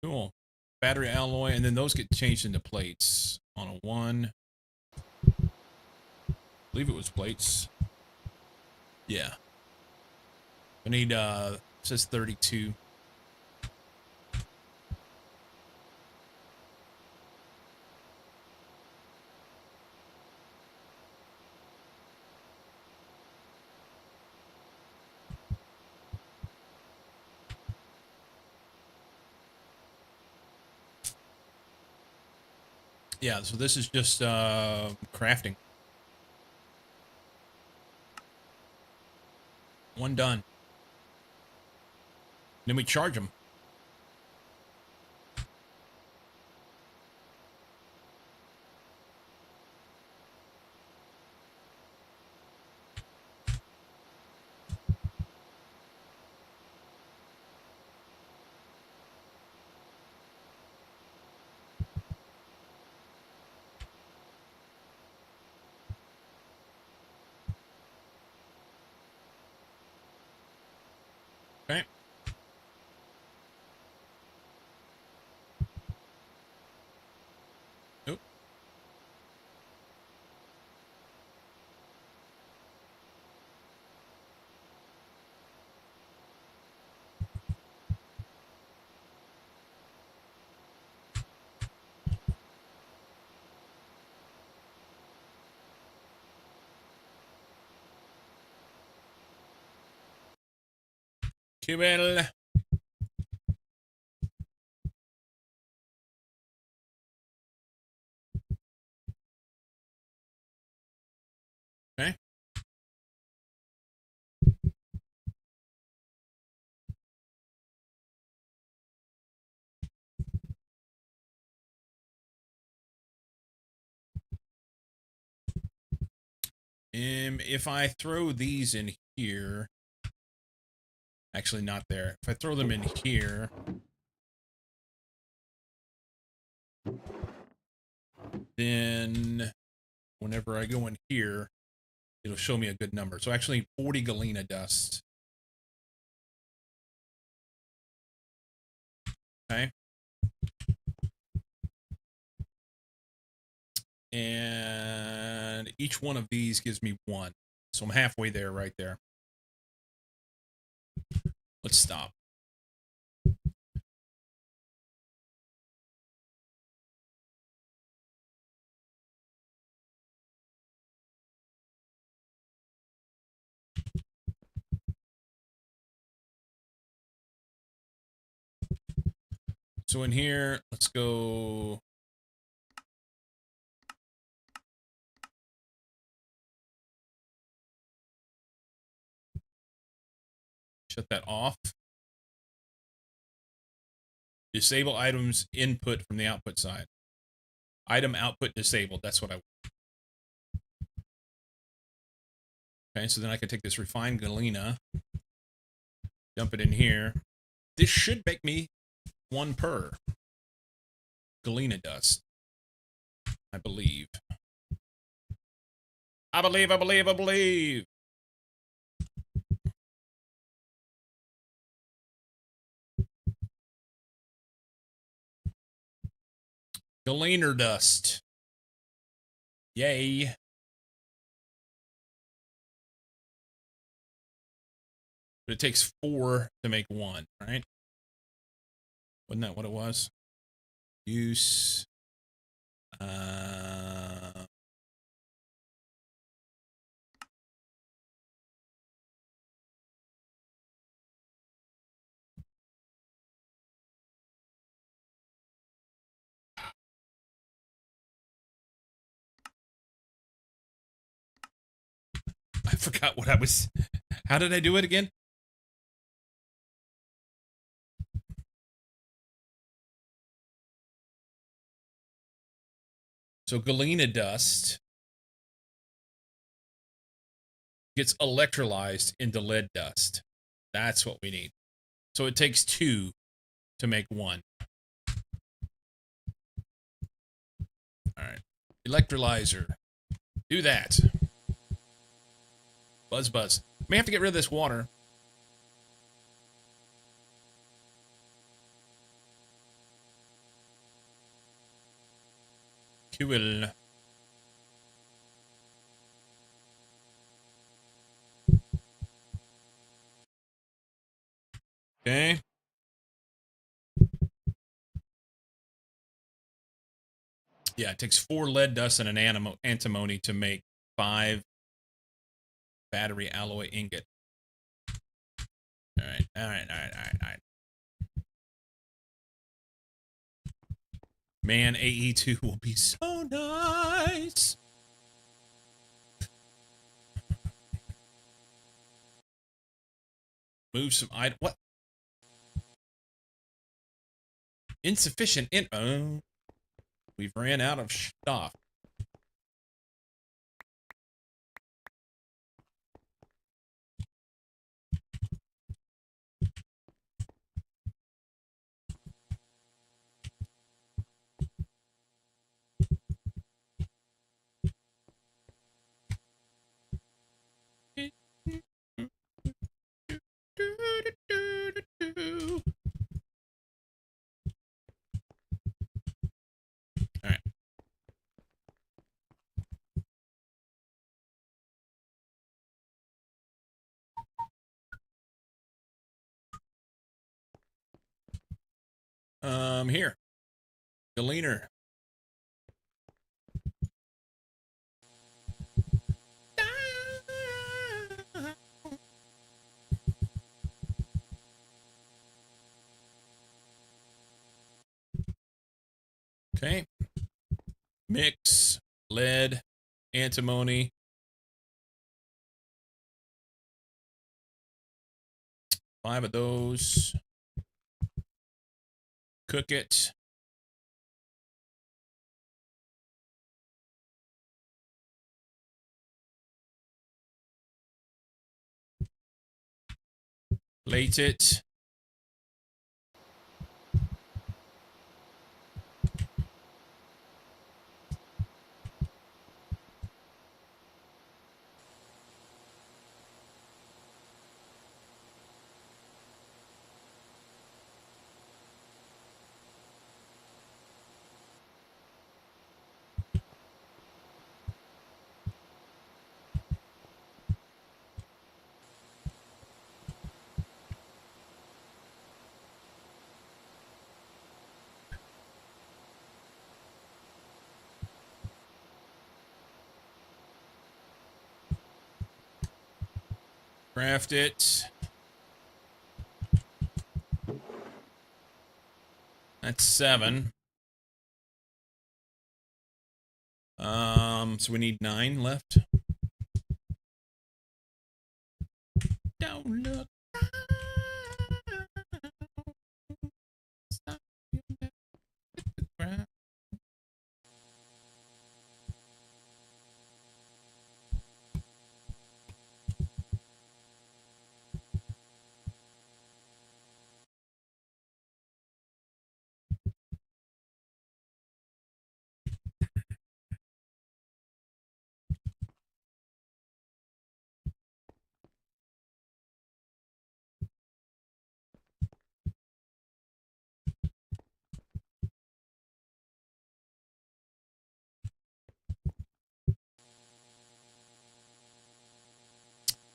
Cool. Battery alloy, and then those get changed into plates on a 1. I believe it was plates. Yeah. I need, it says 32. Yeah, so this is just crafting. 1 done. Then we charge them. Okay. Nope. Cubel. Okay. If I throw these in here, actually not there. If I throw them in here, then whenever I go in here, it'll show me a good number. So actually 40 galena dust. Okay. And each one of these gives me 1. So I'm halfway there right there. Let's stop. So in here, let's go. Shut that off. Disable items input from the output side. Item output disabled. That's what I want. Okay, so then I can take this refined galena, dump it in here. This should make me 1 per galena dust. I believe. I believe. Galena dust. Yay. But it takes 4 to make 1, right? Wasn't that what it was? Use. I forgot what I was. How did I do it again? So galena dust gets electrolyzed into lead dust. That's what we need. So it takes 2 to make 1. All right. Electrolyzer. Do that. Buzz, buzz. May have to get rid of this water. Cool. Okay. Yeah, it takes 4 lead dust and an antimony to make 5 battery alloy ingot. All right. Man, AE2 will be so nice. Move some item. What? Insufficient in. Oh, we've ran out of stuff. All right. Here. Galeaner. Okay. Mix lead, antimony. Five of those. Cook it. Plate it. Craft it. That's 7. So we need 9 left. Don't look.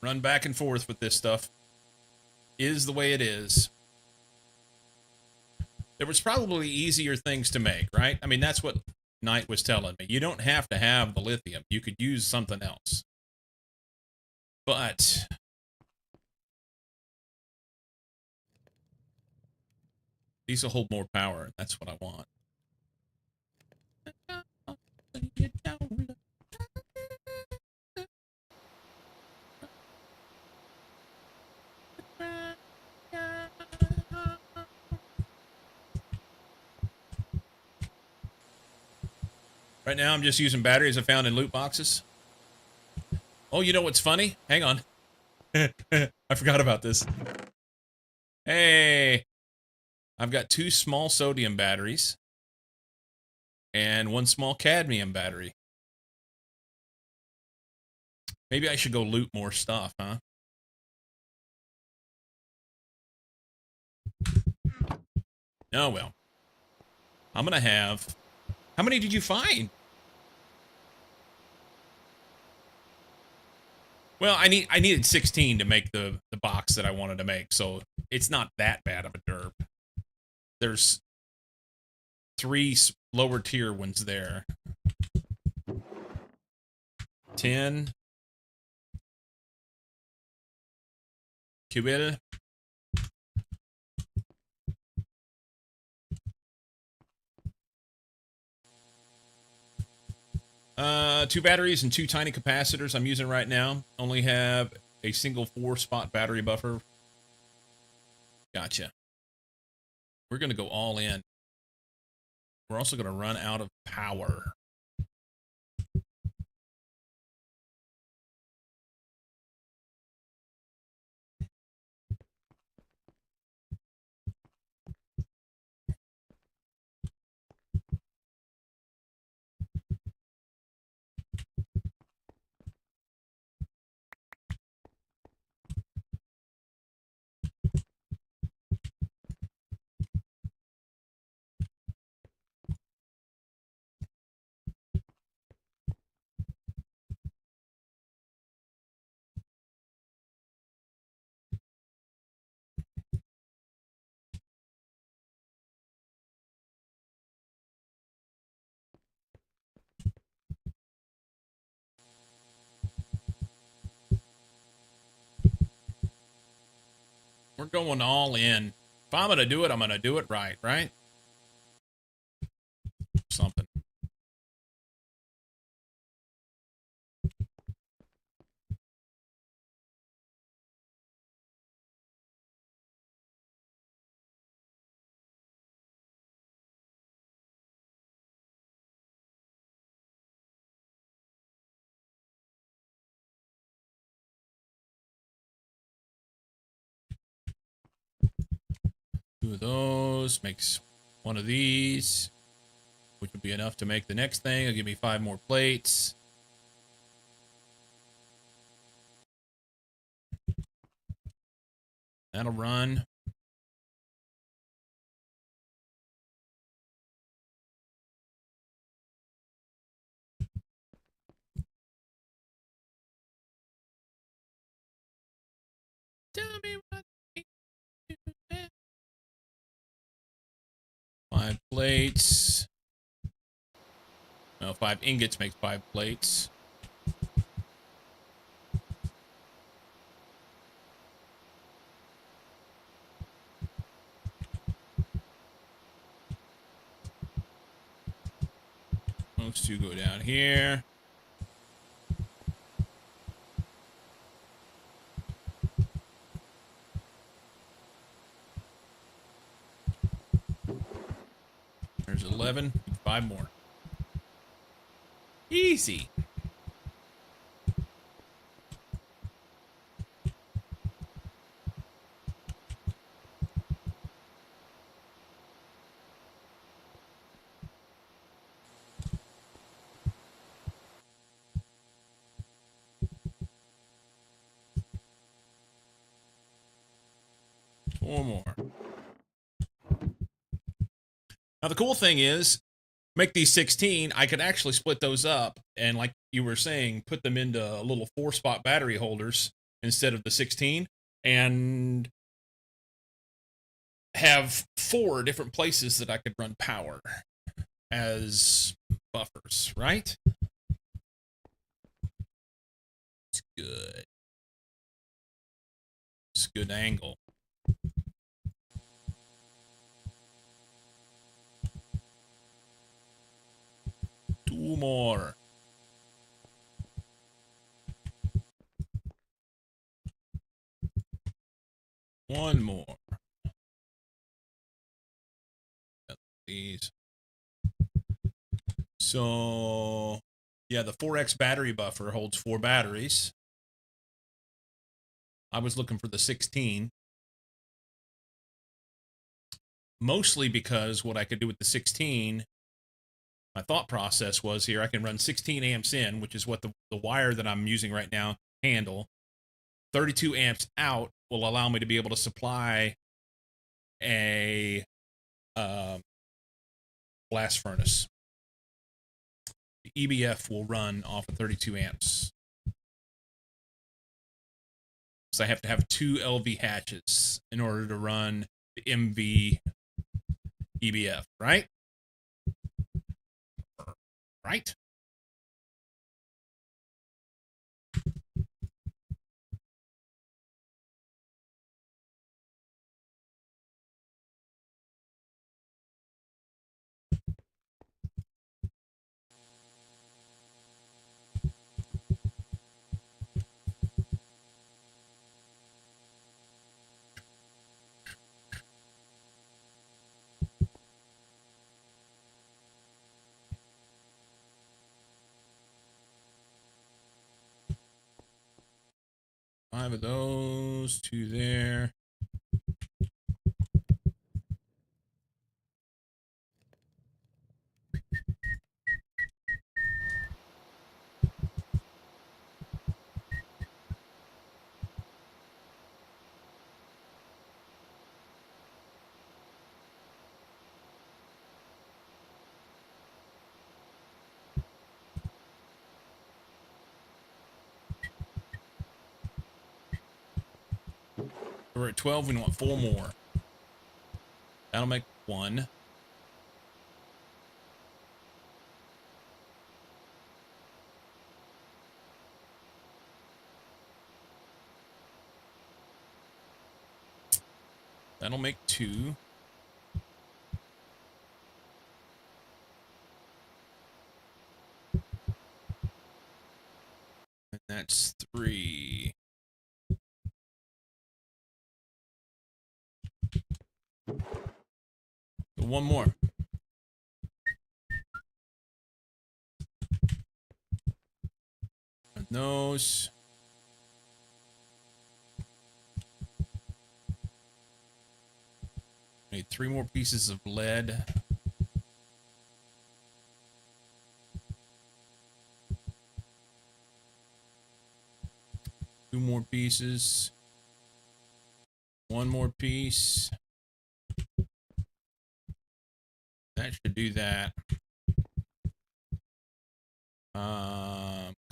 Run back and forth with this stuff. Is the way it is. There was probably easier things to make, right? I mean, that's what Knight was telling me. You don't have to have the lithium. You could use something else. But these will hold more power. That's what I want. Right now, I'm just using batteries I found in loot boxes. Oh, you know what's funny? Hang on. I forgot about this. Hey, I've got 2 small sodium batteries and 1 small cadmium battery. Maybe I should go loot more stuff, huh? Oh, well. I'm gonna have... How many did you find? Well, I needed 16 to make the box that I wanted to make, so it's not that bad of a derp. There's 3 lower tier ones there. 10. Quill. 2 batteries and 2 tiny capacitors I'm using right now. Only have a single 4-spot battery buffer. Gotcha. We're going to go all in. We're also going to run out of power. We're going all in. If I'm going to do it, I'm going to do it right, right? Something. 2 of those makes 1 of these, which will be enough to make the next thing. It'll give me 5 more plates. That'll run. Tell me what 5 plates. No, 5 ingots makes 5 plates. Those 2 go down here. There's 11. 5 more. Easy. Four more. Now, the cool thing is, make these 16, I could actually split those up and, like you were saying, put them into little 4-spot battery holders instead of the 16 and have 4 different places that I could run power as buffers, right? It's good. It's a good angle. Two more. One more. These. So, yeah, the 4X battery buffer holds 4 batteries. I was looking for the 16. Mostly because what I could do with the 16, my thought process was here, I can run 16 amps in, which is what the wire that I'm using right now handle. 32 amps out will allow me to be able to supply a blast furnace. The EBF will run off of 32 amps. So I have to have 2 LV hatches in order to run the MV EBF, right? Right? 5 of those, 2 there. We're at 12. We want 4 more. That'll make 1. That'll make 2. And that's 3. So 1 more. And those. I need need 3 more pieces of lead. Two more pieces. One more piece. That should do that.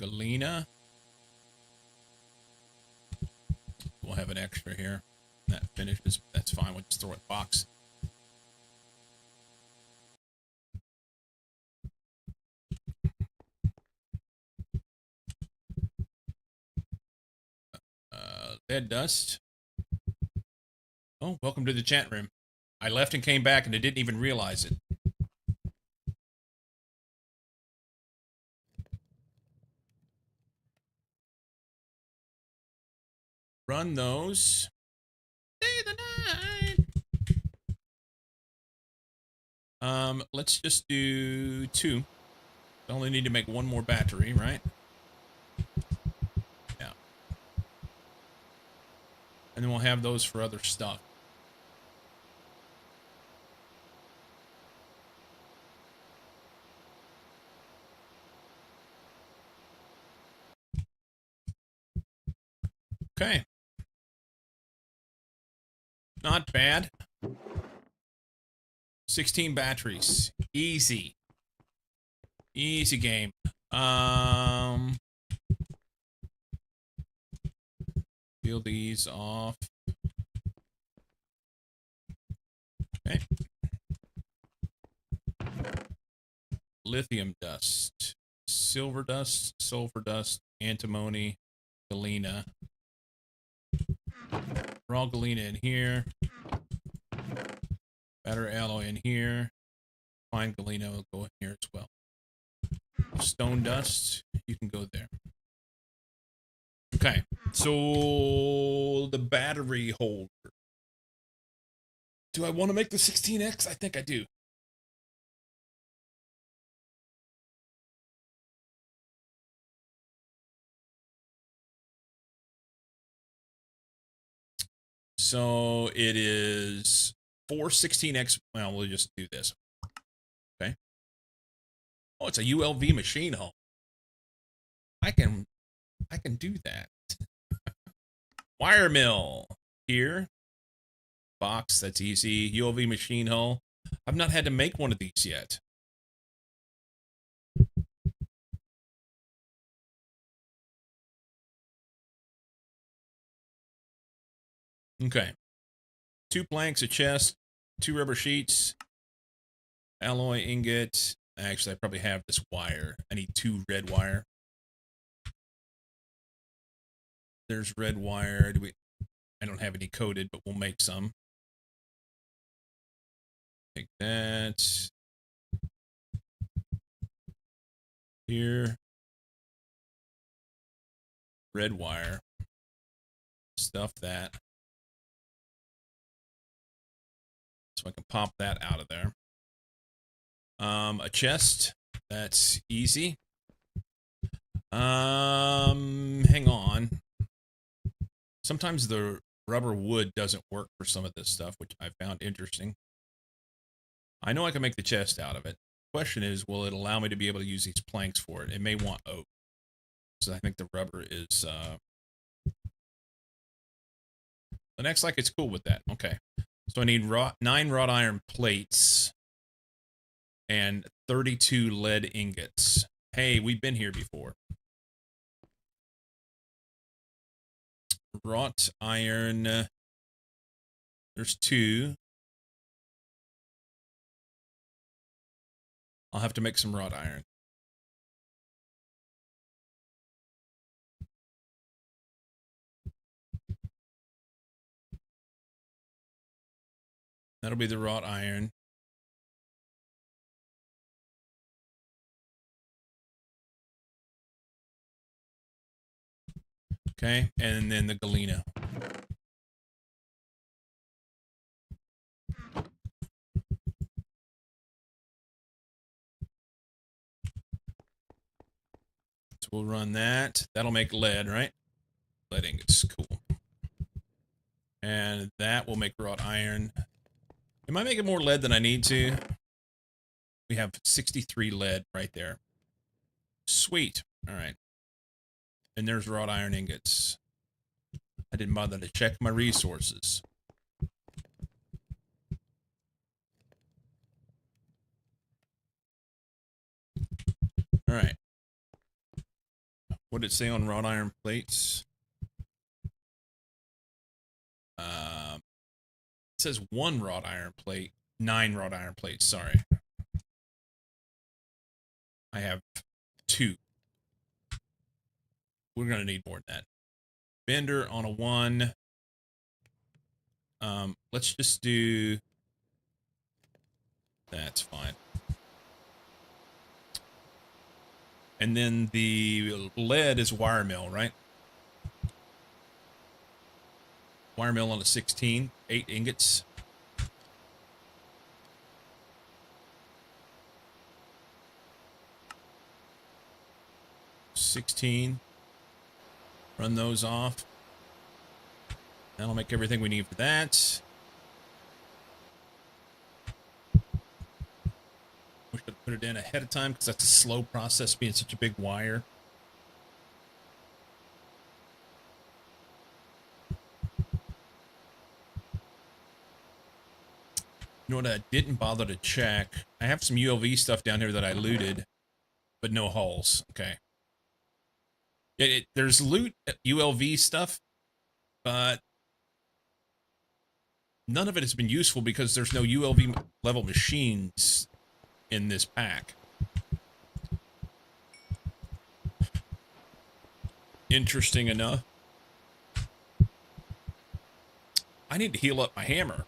Galena. We'll have an extra here. That finishes. That's fine. We'll just throw it in the box. Lead dust. Oh, welcome to the chat room. I left and came back and I didn't even realize it. Run those. Stay the night. Let's just do 2. I only need to make 1 more battery, right? Yeah. And then we'll have those for other stuff. Okay. Not bad. 16 batteries. Easy. Easy game. Peel these off. Okay. Lithium dust. Silver dust. Sulfur dust. Antimony. Galena. Raw galena in here. Battery alloy in here. Fine galena will go in here as well. Stone dust, you can go there. Okay, so the battery holder. Do I want to make the 16X? I think I do. So it is 4 16X. Well, we'll just do this. Okay. Oh, it's a ULV machine hull. I can do that. Wire mill here. Box, that's easy. ULV machine hull. I've not had to make one of these yet. Okay. 2 planks, a chest, 2 rubber sheets, alloy ingot. Actually, I probably have this wire. I need 2 red wire. There's red wire. I don't have any coated, but we'll make some. Take that. Here. Red wire. Stuff that. So I can pop that out of there. A chest. That's easy. Hang on. Sometimes the rubber wood doesn't work for some of this stuff, which I found interesting. I know I can make the chest out of it. Question is, will it allow me to be able to use these planks for it? It may want oak. So I think the rubber is... The next like it's cool with that. Okay. So I need 9 wrought iron plates and 32 lead ingots. Hey, we've been here before. Wrought iron. There's 2. I'll have to make some wrought iron. That'll be the wrought iron. Okay, and then the galena. So we'll run that. That'll make lead, right? Lead ingots, cool. And that will make wrought iron. Am I making more lead than I need to? We have 63 lead right there. Sweet. All right. And there's wrought iron ingots. I didn't bother to check my resources. All right. What did it say on wrought iron plates? It says 1 wrought iron plate, 9 wrought iron plates. Sorry. I have 2. We're going to need more than that. Bender on a 1. Let's just do... That's fine. And then the lead is wire mill, right? Wire mill on a 16, 8 ingots. $16. Run those off. That'll make everything we need for that. We should put it in ahead of time because that's a slow process being such a big wire. You know what I didn't bother to check? I have some ULV stuff down here that I looted, but no hulls. Okay. There's loot ULV stuff, but none of it has been useful because there's no ULV level machines in this pack. Interesting enough. I need to heal up my hammer.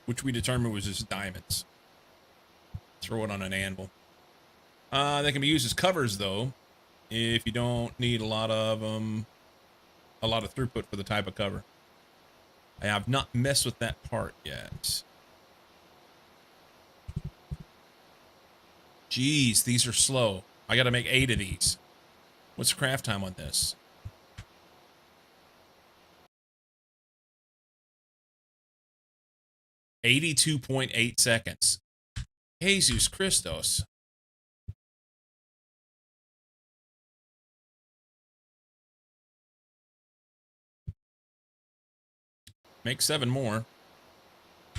Which we determined was just diamonds. Throw it on an anvil. They can be used as covers, though, if you don't need a lot of throughput for the type of cover. I have not messed with that part yet. Jeez, these are slow. I got to make 8 of these. What's craft time on this? $82.8 seconds. Jesus Christos. Make 7 more.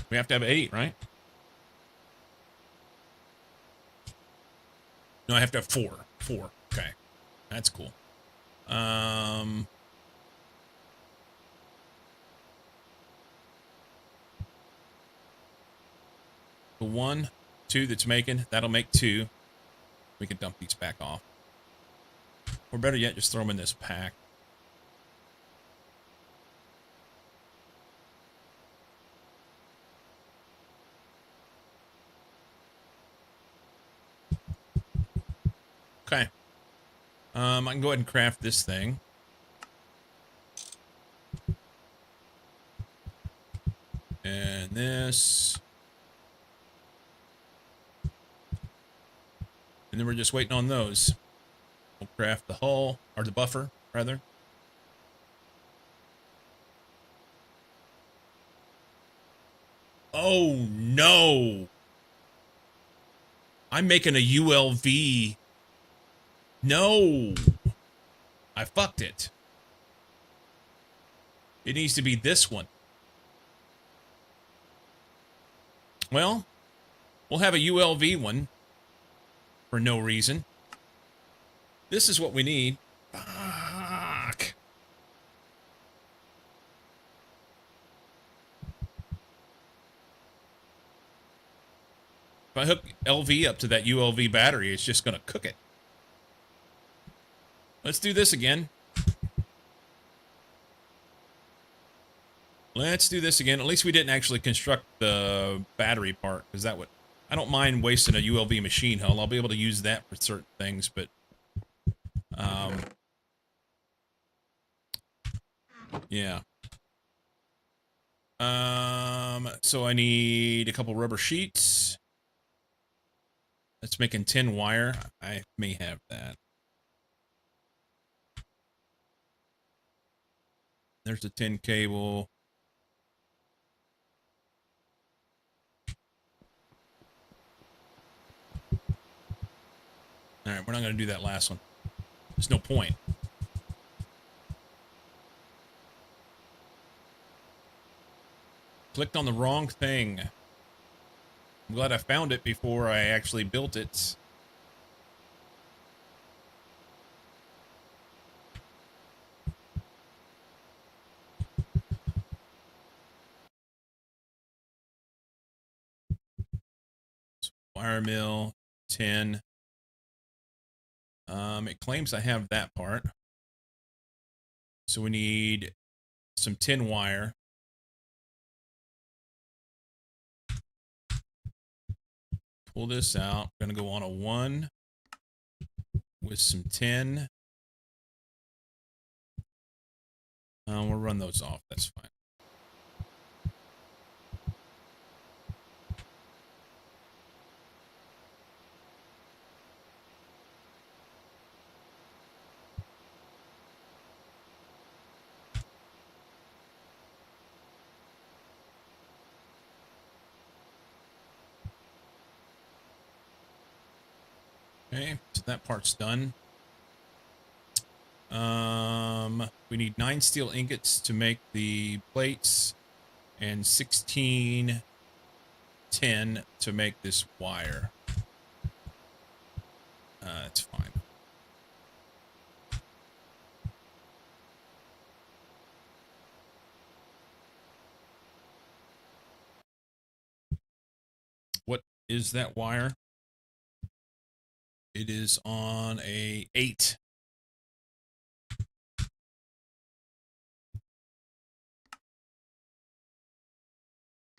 We have to have 8, right? No, I have to have 4. 4. Okay. That's cool. The 1, 2 that's making, that'll make 2. We can dump these back off. Or better yet, just throw them in this pack. Okay. I can go ahead and craft this thing. And this. And then we're just waiting on those. We'll craft the hull, or the buffer, rather. Oh, no. I'm making a ULV. No. I fucked it. It needs to be this one. Well, we'll have a ULV one for no reason. This is what we need. Fuck. If I hook LV up to that ULV battery, it's just going to cook it. Let's do this again. Let's do this again. At least we didn't actually construct the battery part, because that would... I don't mind wasting a ULV machine hull. I'll be able to use that for certain things, but... yeah. So I need a couple rubber sheets. That's making 10 wire. I may have that. There's the 10 cable. All right, we're not going to do that last one. There's no point. Clicked on the wrong thing. I'm glad I found it before I actually built it. Wire mill, 10. It claims I have that part. So we need some tin wire. Pull this out. I'm going to go on a 1 with some tin. We'll run those off. That's fine. Okay, so that part's done. We need 9 steel ingots to make the plates and 16 tin to make this wire. That's fine. What is that wire? It is on a 8.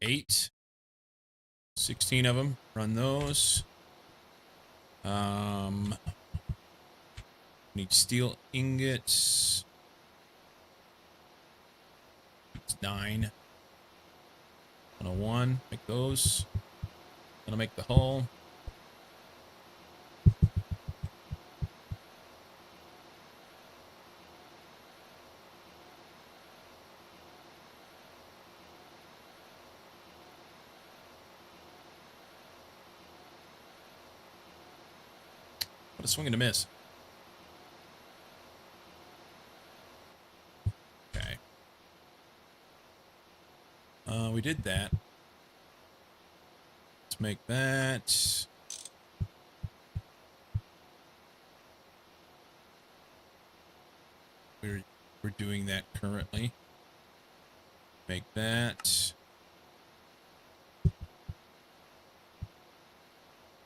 Eight. 16 of them. Run those. Need steel ingots. It's 9. 101. Make those. Gonna make the hull. What a swing and a miss. Okay. We did that. Let's make that. We're doing that currently. Make that.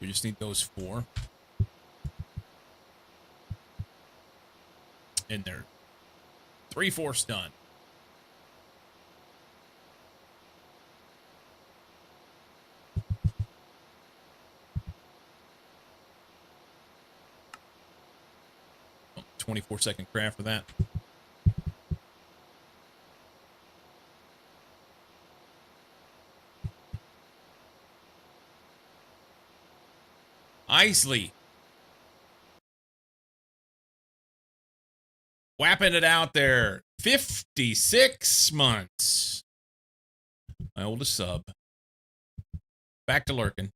We just need those 4. And they're 3/4 done. Oh, 24-second craft for that. Isley. Whapping it out there. 56 months. My oldest sub. Back to lurking.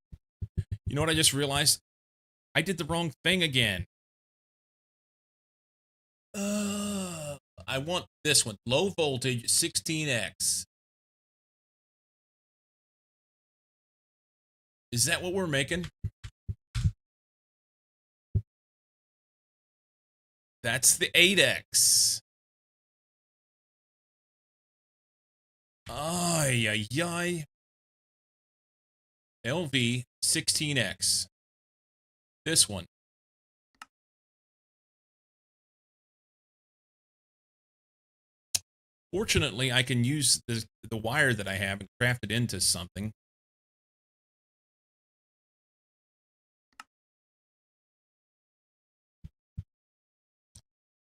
You know what I just realized? I did the wrong thing again. I want this one. Low voltage 16X. Is that what we're making? That's the 8X. Ay, ay, ay. LV 16X. This one. Fortunately, I can use the wire that I have and craft it into something.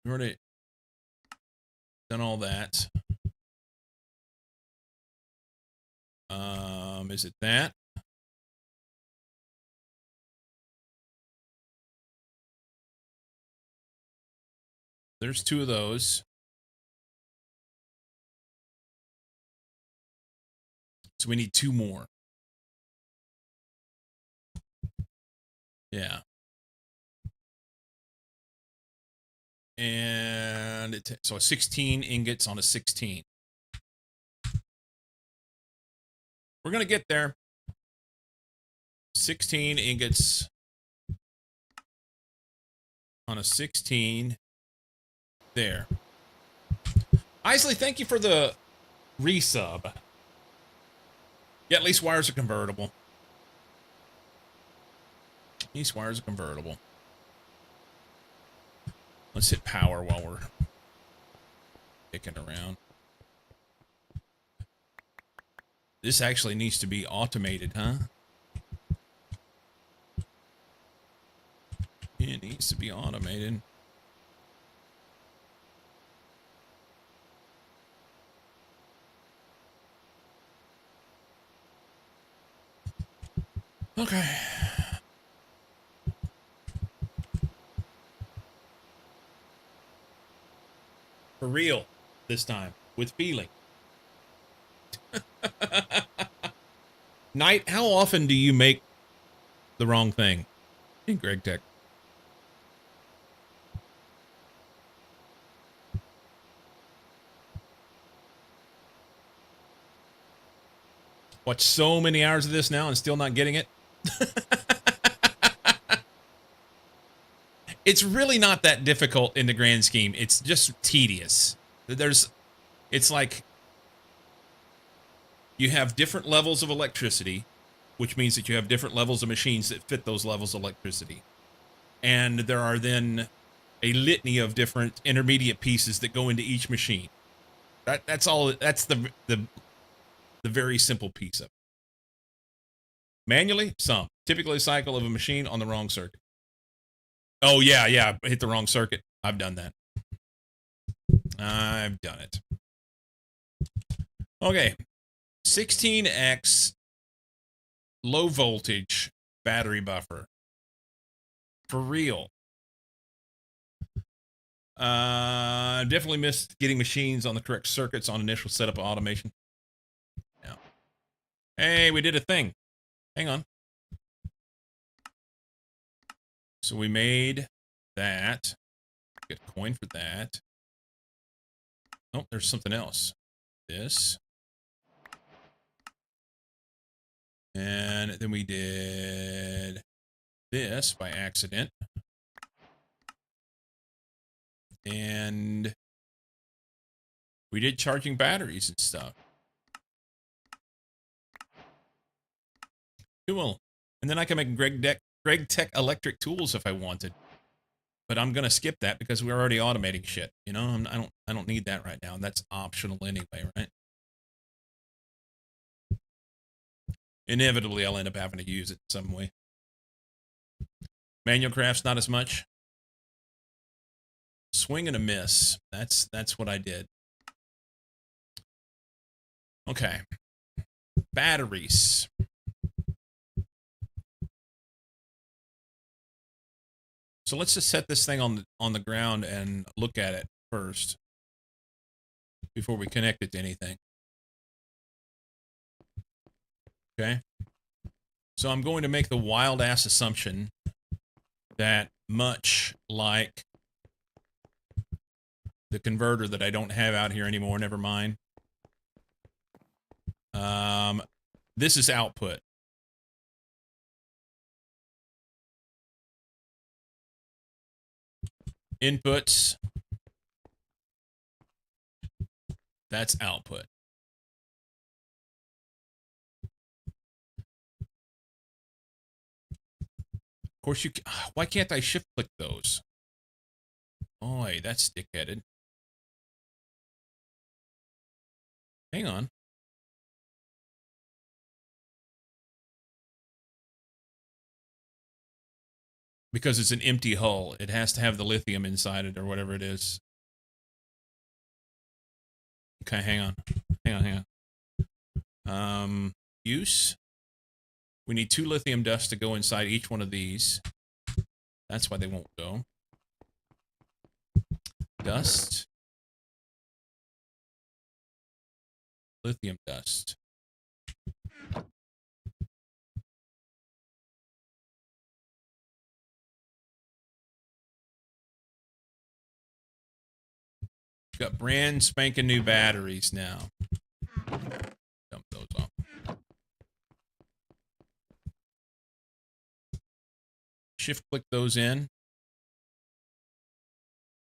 We've already done all that. Is it that? There's 2 of those. So we need 2 more. Yeah. And so 16 ingots on a 16. We're going to get there. 16 ingots on a 16. There. Isley, thank you for the resub. Yeah, at least wires are convertible. These wires are convertible. Let's hit power while we're kicking around. This actually needs to be automated, huh? It needs to be automated. Okay. For real this time, with feeling. Knight, how often do you make the wrong thing in Greg Tech? Watch so many hours of this now and still not getting it? It's really not that difficult in the grand scheme. It's just tedious. It's like you have different levels of electricity, which means that you have different levels of machines that fit those levels of electricity. And there are then a litany of different intermediate pieces that go into each machine. That's all. That's the very simple piece of it. Manually, some. Typically a cycle of a machine on the wrong circuit. Oh, yeah, hit the wrong circuit. I've done that. I've done it. Okay. 16x low voltage battery buffer. For real. Definitely missed getting machines on the correct circuits on initial setup of automation. Yeah. Hey, we did a thing. Hang on. So we made that. Get a coin for that. Oh, there's something else. This. And then we did this by accident. And we did charging batteries and stuff. Cool. And then I can make Greg Tech electric tools if I wanted. But I'm gonna skip that because we're already automating shit. You know, I don't need that right now. That's optional anyway, right? Inevitably, I'll end up having to use it some way. Manual crafts, not as much. Swing and a miss. That's what I did. Okay. Batteries. So let's just set this thing on the ground and look at it first before we connect it to anything. Okay. So I'm going to make the wild ass assumption that much like the converter that I don't have out here anymore, never mind. This is output. Inputs. That's output. Of course you can, why can't I shift click those? Oy, that's dickheaded. Hang on. Because it's an empty hull. It has to have the lithium inside it or whatever it is. Okay, hang on. Use. We need 2 lithium dust to go inside each one of these. That's why they won't go. Dust. Lithium dust. Got brand spanking new batteries now. Dump those off. Shift click those in.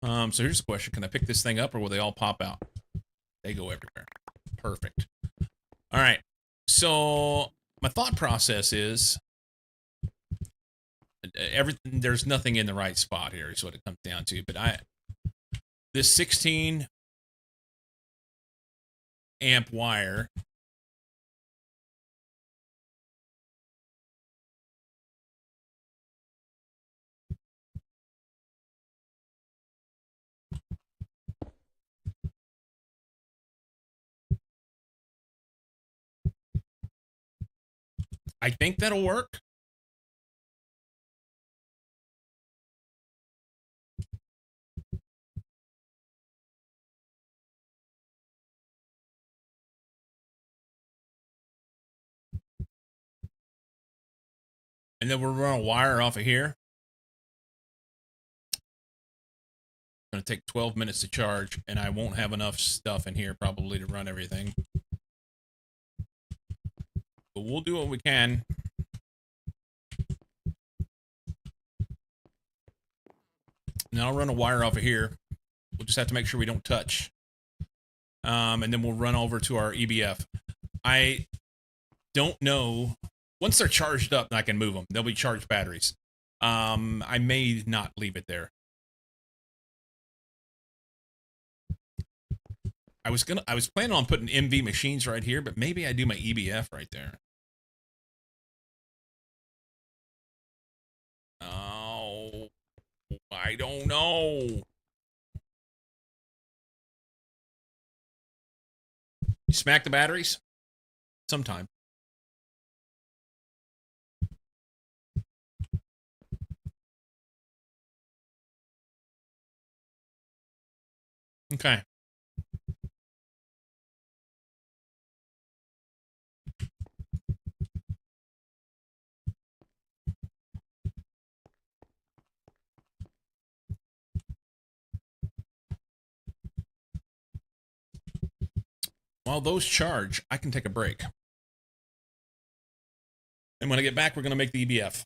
So here's the question. Can I pick this thing up or will they all pop out? They go everywhere. Perfect. All right. So my thought process is everything. There's nothing in the right spot here is what it comes down to. But this 16 amp wire. I think that'll work. And then we'll run a wire off of here. It's going to take 12 minutes to charge, and I won't have enough stuff in here probably to run everything. But we'll do what we can. And I'll run a wire off of here. We'll just have to make sure we don't touch. And then we'll run over to our EBF. I don't know. Once they're charged up, I can move them. They'll be charged batteries. I may not leave it there. I was planning on putting MV machines right here, but maybe I do my EBF right there. Oh, I don't know. You smack the batteries? Sometime. Okay. While those charge, I can take a break. And when I get back, we're going to make the EBF.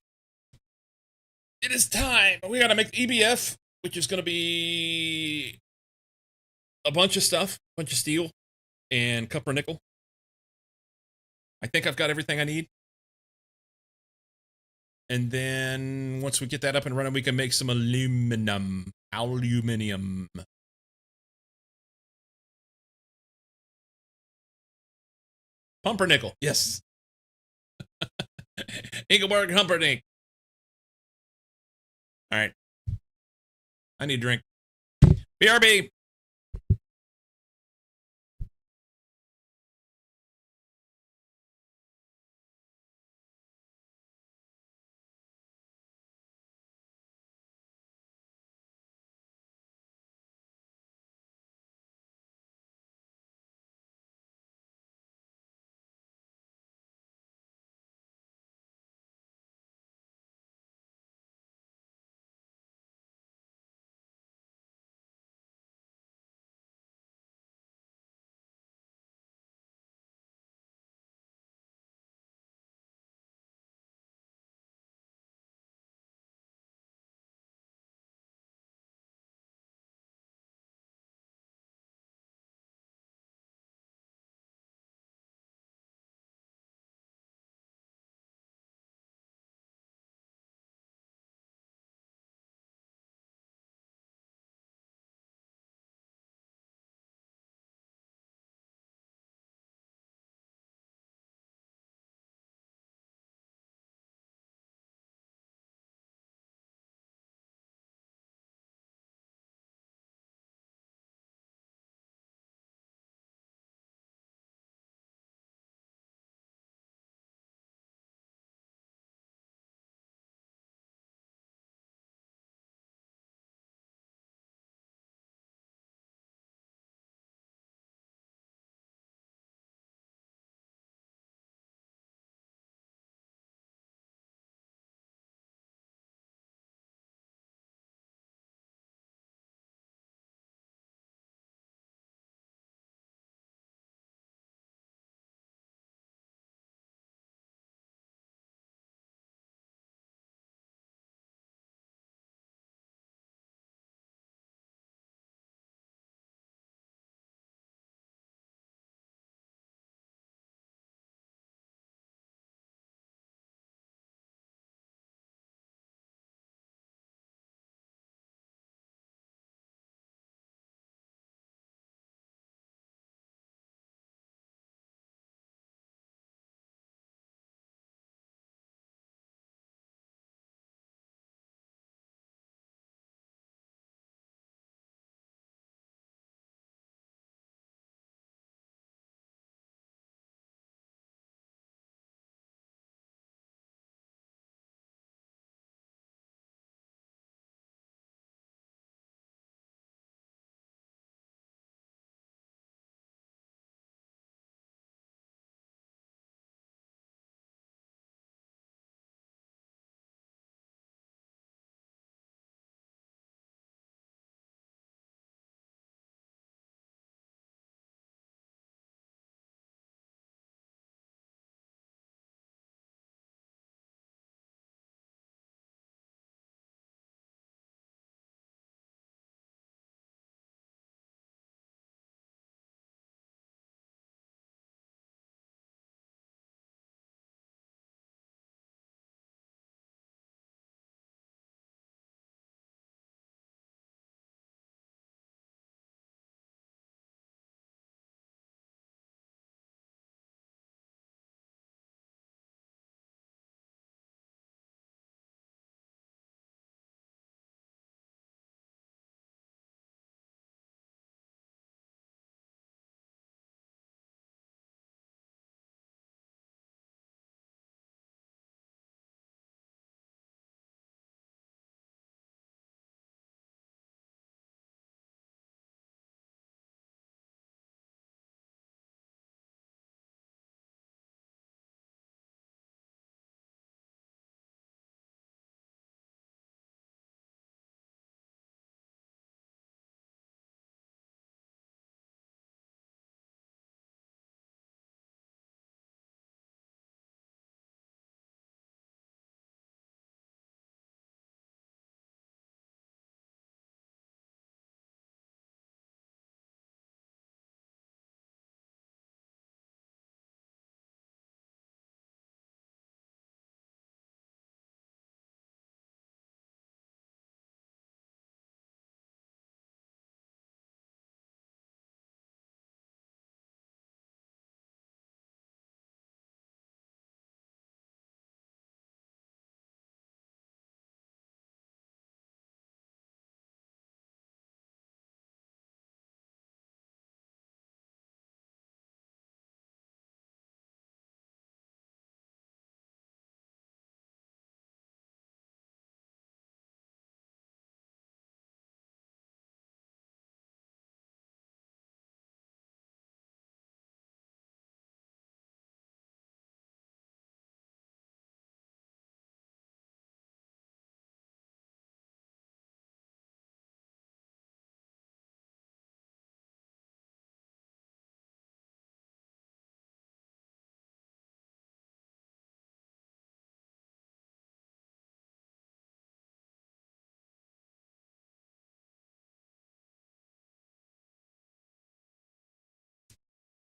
It is time. We got to make the EBF, which is going to be a bunch of stuff, a bunch of steel and copper nickel. I think I've got everything I need. And then once we get that up and running, we can make some aluminum. Pumpernickel, yes. Engelberg Humperdinck. All right. I need a drink. BRB.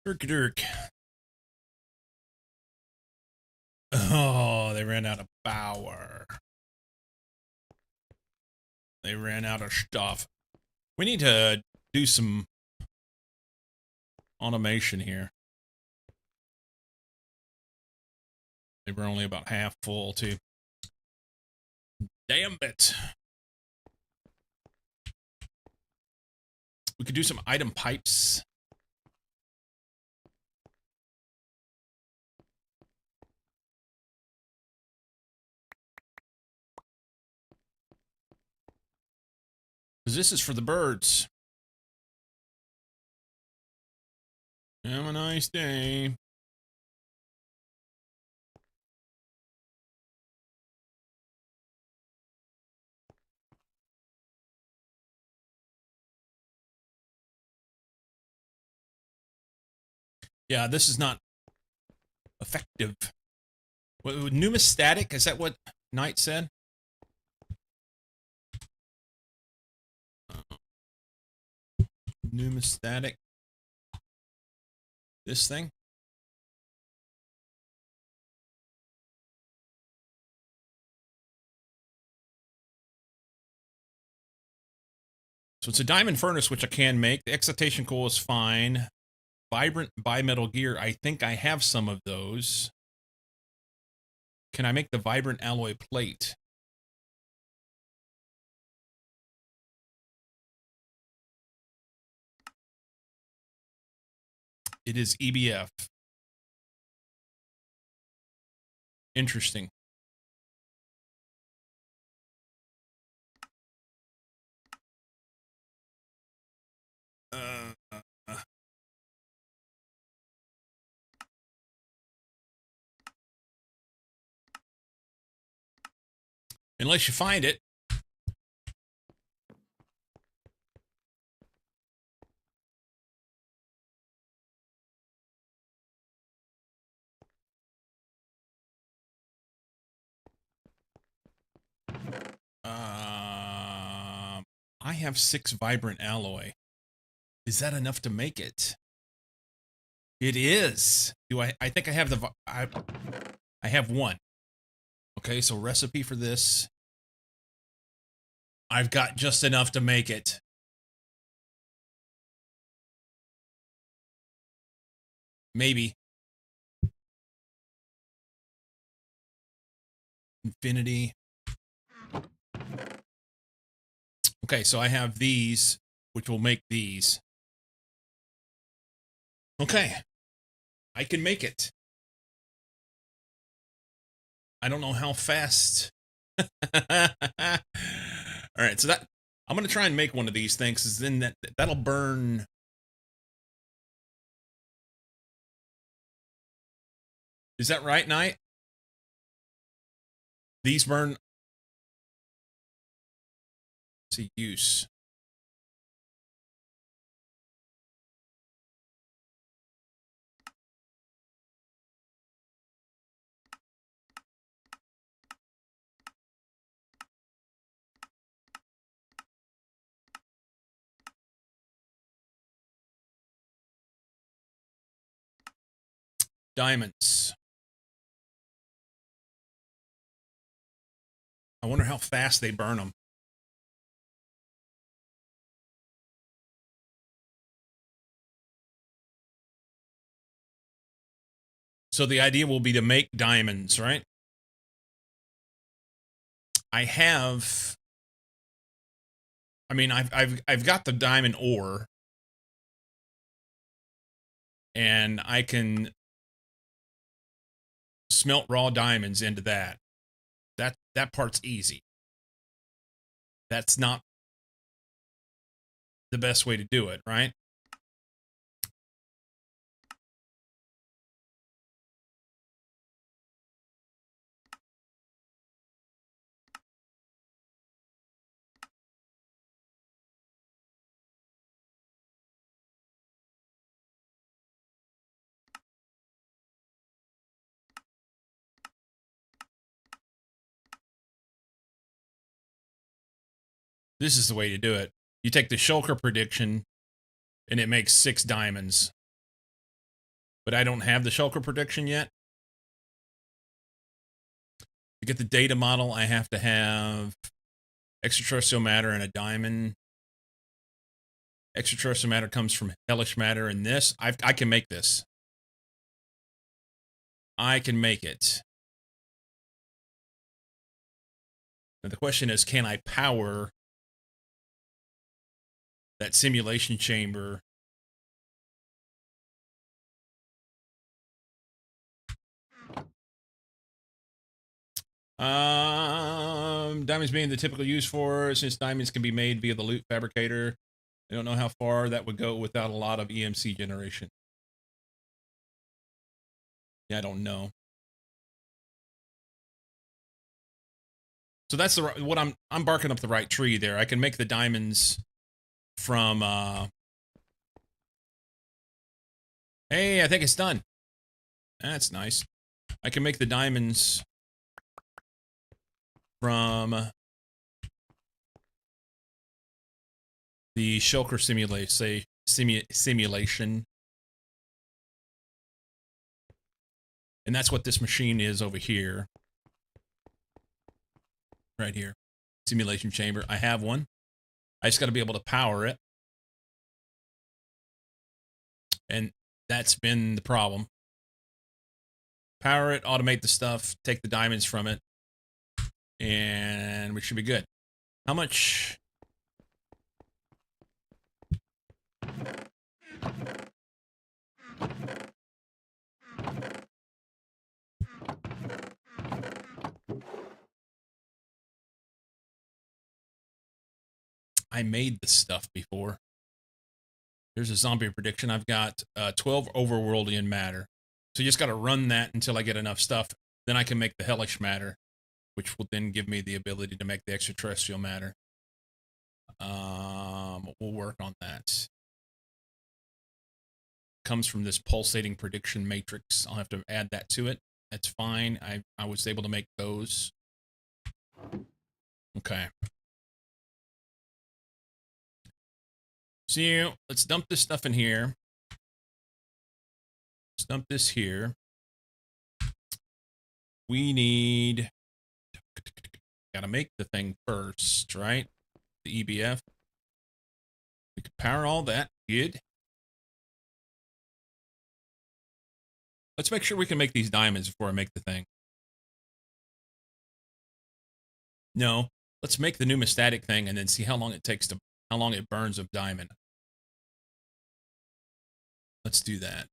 Dirk. Oh, they ran out of power. They ran out of stuff. We need to do some automation here. They were only about half full, too. Damn it. We could do some item pipes. Because this is for the birds. Have a nice day. Yeah, this is not effective. What, pneumostatic? Is that what Knight said? Pneumostatic. This thing? So it's a diamond furnace, which I can make. The excitation coil is fine. Vibrant bimetal gear. I think I have some of those. Can I make the vibrant alloy plate? It is EBF. Interesting. Unless you find it. I have 6 vibrant alloy. Is that enough to make it? It is. Do I think I have the I have 1. Okay, so recipe for this. I've got just enough to make it. Maybe. Infinity. Okay, so I have these, which will make these. Okay. I can make it. I don't know how fast. All right, so that I'm going to try and make one of these things, because then that'll burn. Is that right, Knight? These burn. See, use. Diamonds. I wonder how fast they burn them. So the idea will be to make diamonds, right? I have. I mean, I've got the diamond ore, and I can smelt raw diamonds into that. That part's easy. That's not the best way to do it, right? This is the way to do it. You take the shulker prediction, and it makes 6 diamonds. but I don't have the shulker prediction yet. To get the data model, I have to have extraterrestrial matter and a diamond. Extraterrestrial matter comes from hellish matter, and this, I can make this. I can make it. Now the question is, can I power that simulation chamber? Diamonds being the typical use for, since diamonds can be made via the loot fabricator. I don't know how far that would go without a lot of EMC generation. Yeah, I don't know. So that's the what I'm barking up the right tree there. I can make the diamonds from hey, I think it's done. That's nice. I can make the diamonds from the shulker simulation. And that's what this machine is over here. Right here. Simulation chamber. I have one. I just got to be able to power it. And that's been the problem. Power it, automate the stuff, take the diamonds from it, and we should be good. How much? I made this stuff before. Here's a zombie prediction. I've got 12 overworldian matter. So you just got to run that until I get enough stuff. Then I can make the hellish matter, which will then give me the ability to make the extraterrestrial matter. We'll work on that. Comes from this pulsating prediction matrix. I'll have to add that to it. That's fine. I was able to make those. Okay. So let's dump this stuff in here. Let's dump this here. We need... Gotta make the thing first, right? The EBF. We can power all that. Good. Let's make sure we can make these diamonds before I make the thing. No. Let's make the pneumastatic thing and then see how long it takes to... How long it burns of diamond. Let's do that.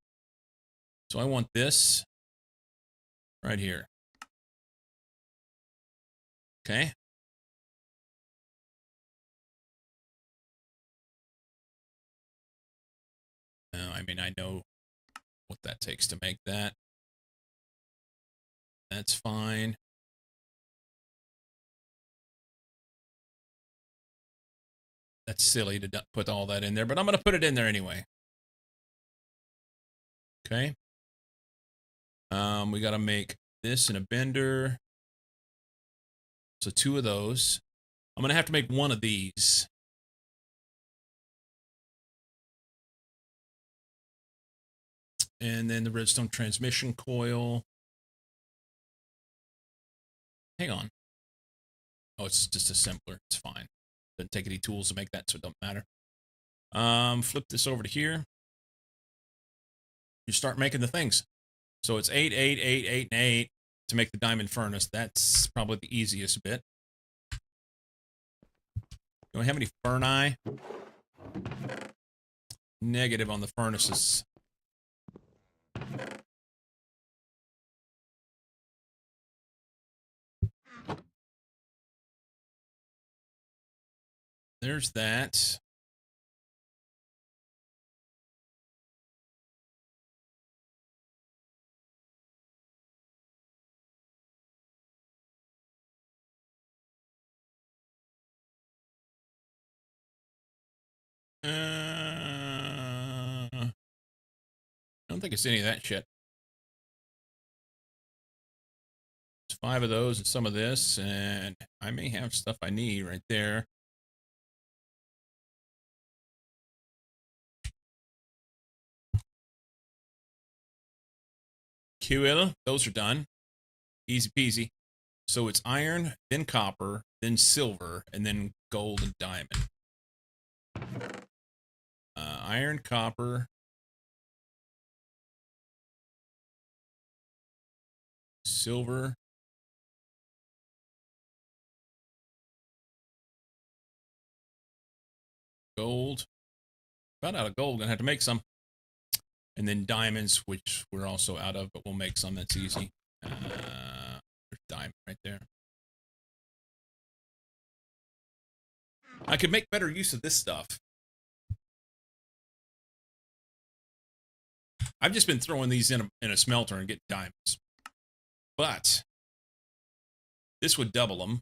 So I want this right here. Okay. I mean, I know what that takes to make that. That's fine. That's silly to put all that in there, but I'm going to put it in there anyway. Okay. We got to make this in a bender. So 2 of those. I'm going to have to make 1 of these. And then the redstone transmission coil. Hang on. Oh, it's just a simpler. It's fine. Doesn't take any tools to make that, so it don't matter. Flip this over to here. You start making the things. So it's 8, 8, 8, 8, and 8 to make the diamond furnace. That's probably the easiest bit. Do I have any furni? Negative on the furnaces. There's that. I don't think it's any of that shit. It's 5 of those and some of this, and I may have stuff I need right there. Cool. Those are done. Easy peasy. So it's iron, then copper, then silver, and then gold and diamond. Iron, copper, silver, gold. About out of gold. Gonna have to make some. And then diamonds, which we're also out of, but we'll make some. That's easy. There's diamond right there. I could make better use of this stuff. I've just been throwing these in a smelter and getting diamonds. But this would double them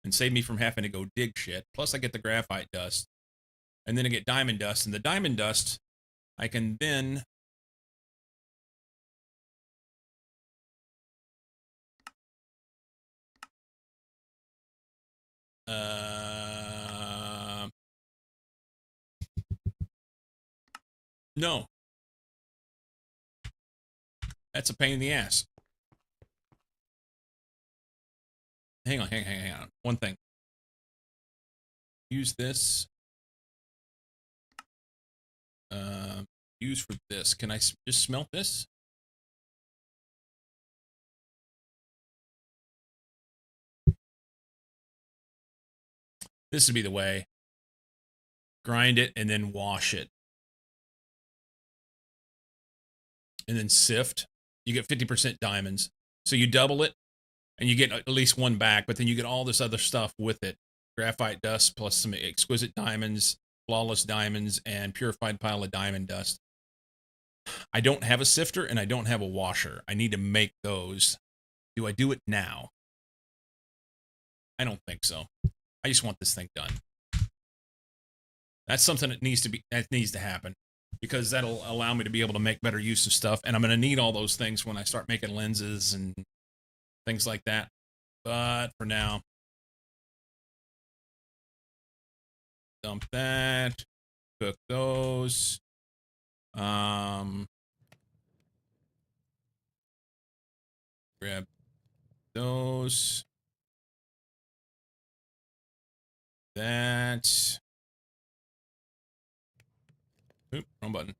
and save me from having to go dig shit. Plus, I get the graphite dust. And then I get diamond dust. And the diamond dust, I can then... No. That's a pain in the ass. Hang on. One thing. Use this. Use for this. Can I just smelt this? This would be the way. Grind it and then wash it. And then sift. You get 50% diamonds. So you double it and you get at least one back, but then you get all this other stuff with it. Graphite dust plus some exquisite diamonds, flawless diamonds, and purified pile of diamond dust. I don't have a sifter and I don't have a washer. I need to make those. Do I do it now? I don't think so. I just want this thing done. That's something that needs to happen, because that'll allow me to be able to make better use of stuff. And I'm going to need all those things when I start making lenses and things like that. But for now, dump that, cook those. Grab those. That. Oop, wrong button.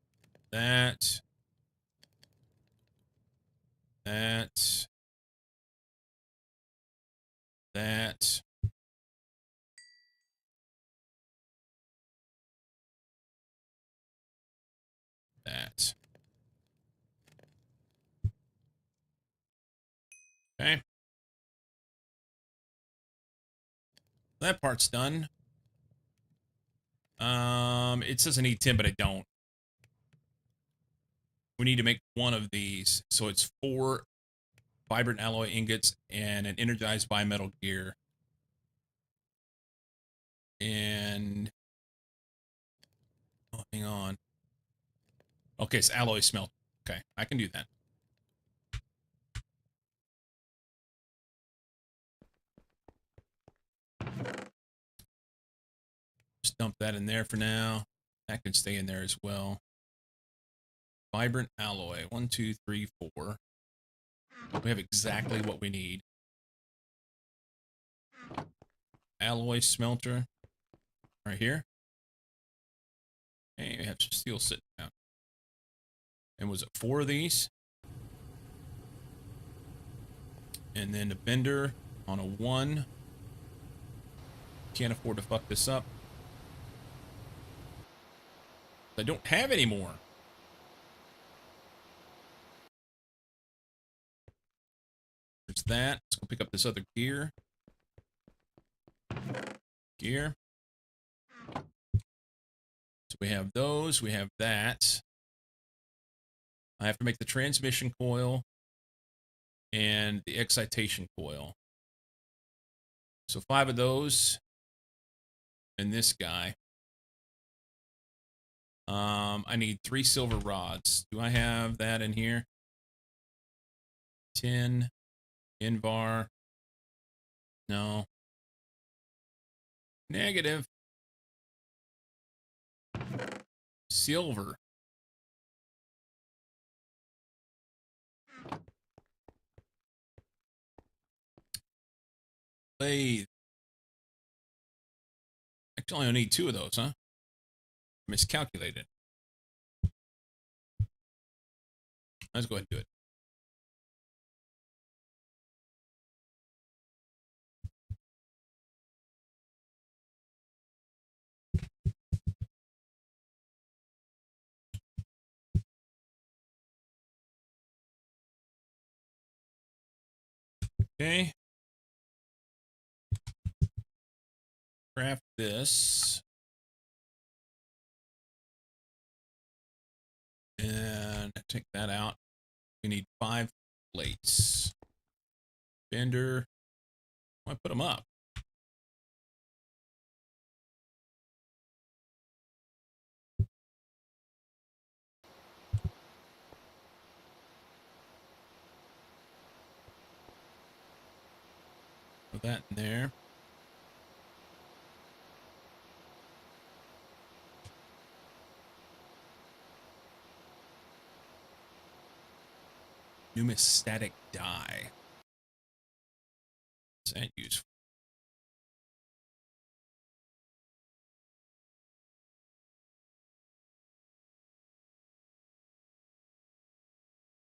That. That. That. That. Okay. That part's done. It says I need 10, but I don't. We need to make one of these. So it's 4 vibrant alloy ingots and an energized bimetal gear. And oh, hang on. Okay, it's alloy smelt. Okay, I can do that. Just dump that in there for now. That can stay in there as well. Vibrant alloy. 1, 2, 3, 4. We have exactly what we need. Alloy smelter. Right here. And we have some steel sitting down. And was it 4 of these? And then a bender on a 1. Can't afford to fuck this up. I don't have any more. There's that. Let's go pick up this other gear. Gear. So we have those. We have that. I have to make the transmission coil and the excitation coil. So 5 of those. And this guy. I need 3 silver rods. Do I have that in here? 10. Invar. No. Negative. Silver. Lathe. Actually, I need 2 of those, huh? Miscalculated. Let's go ahead and do it. Okay. Craft this. And take that out. We need 5 plates. Bender. I put them up. Put that in there. Pneumastatic die. What's that useful?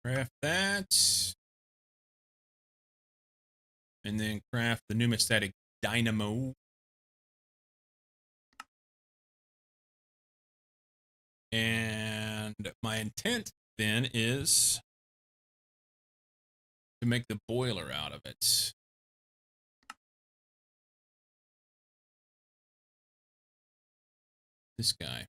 Craft that. And then craft the pneumastatic dynamo. And my intent then is to make the boiler out of it. This guy.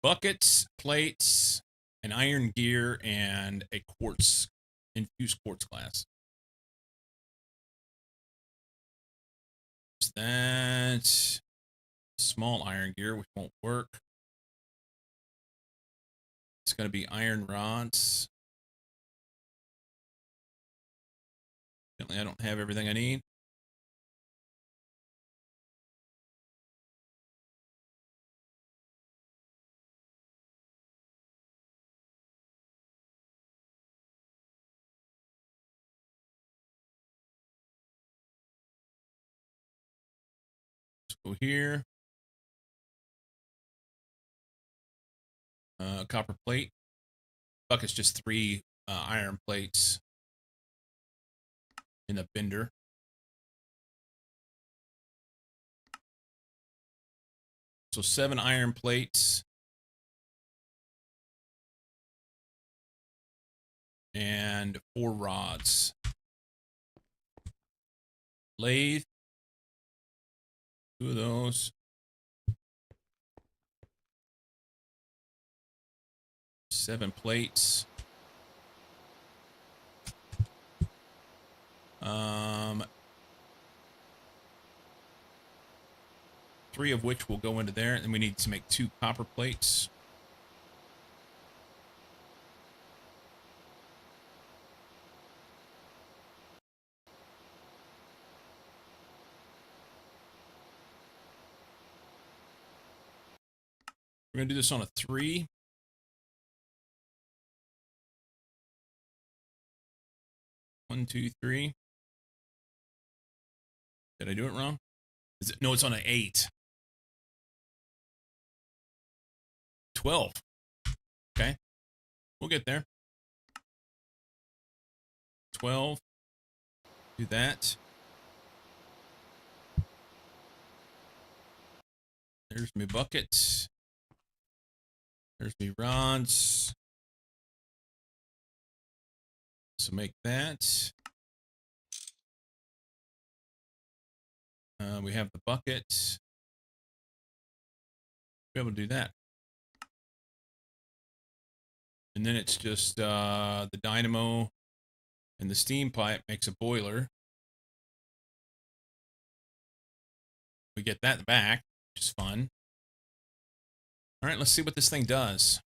Buckets, plates, an iron gear, and a quartz, infused quartz glass. That small iron gear, which won't work. It's going to be iron rods. Apparently, I don't have everything I need. Let's go here. Copper plate. Bucket's just 3 iron plates in the bender. So 7 iron plates. And 4 rods. Lathe. 2 of those. 7 plates. 3 of which will go into there, and we need to make 2 copper plates. We're going to do this on a 3. One, 2, 3. Did I do it wrong? Is it? No, it's on an 8. 12. Okay. We'll get there. 12. Do that. There's my bucket. There's my rods. So make that. We have the bucket. Be able to do that. And then it's just the dynamo and the steam pipe makes a boiler. We get that back, which is fun. All right, let's see what this thing does.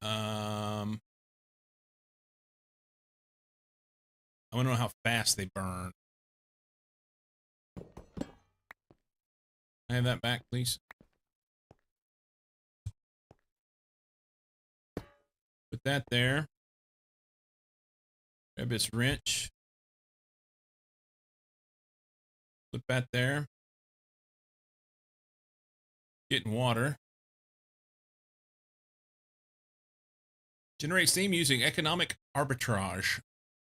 I want to know how fast they burn. Can I have that back, please? Put that there. Grab this wrench. Put that there. Get in water. Generate steam using economic arbitrage.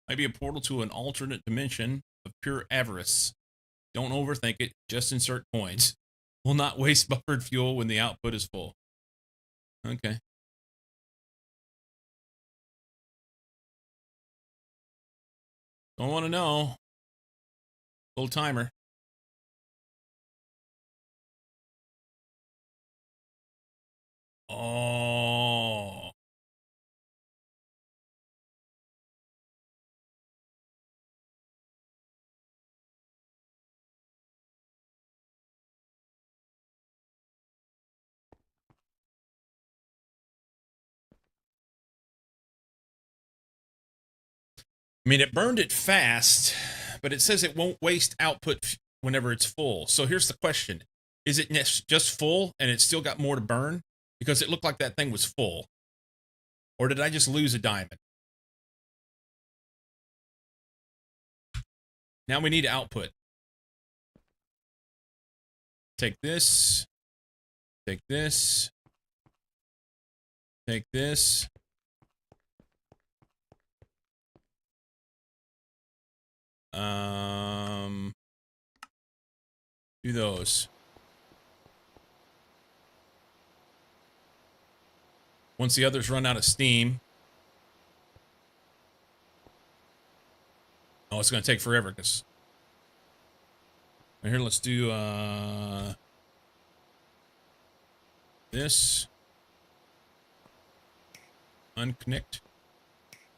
Might be a portal to an alternate dimension of pure avarice. Don't overthink it. Just insert coins. Will not waste buffered fuel when the output is full. Okay. Don't want to know. Little timer. Oh. I mean, it burned it fast, but it says it won't waste output whenever it's full. So here's the question. Is it just full and it's still got more to burn? Because it looked like that thing was full. Or did I just lose a diamond? Now we need output. Take this. Take this. Take this. Do those. Once the others run out of steam. Oh, it's going to take forever because. Here, let's do this. Unconnect.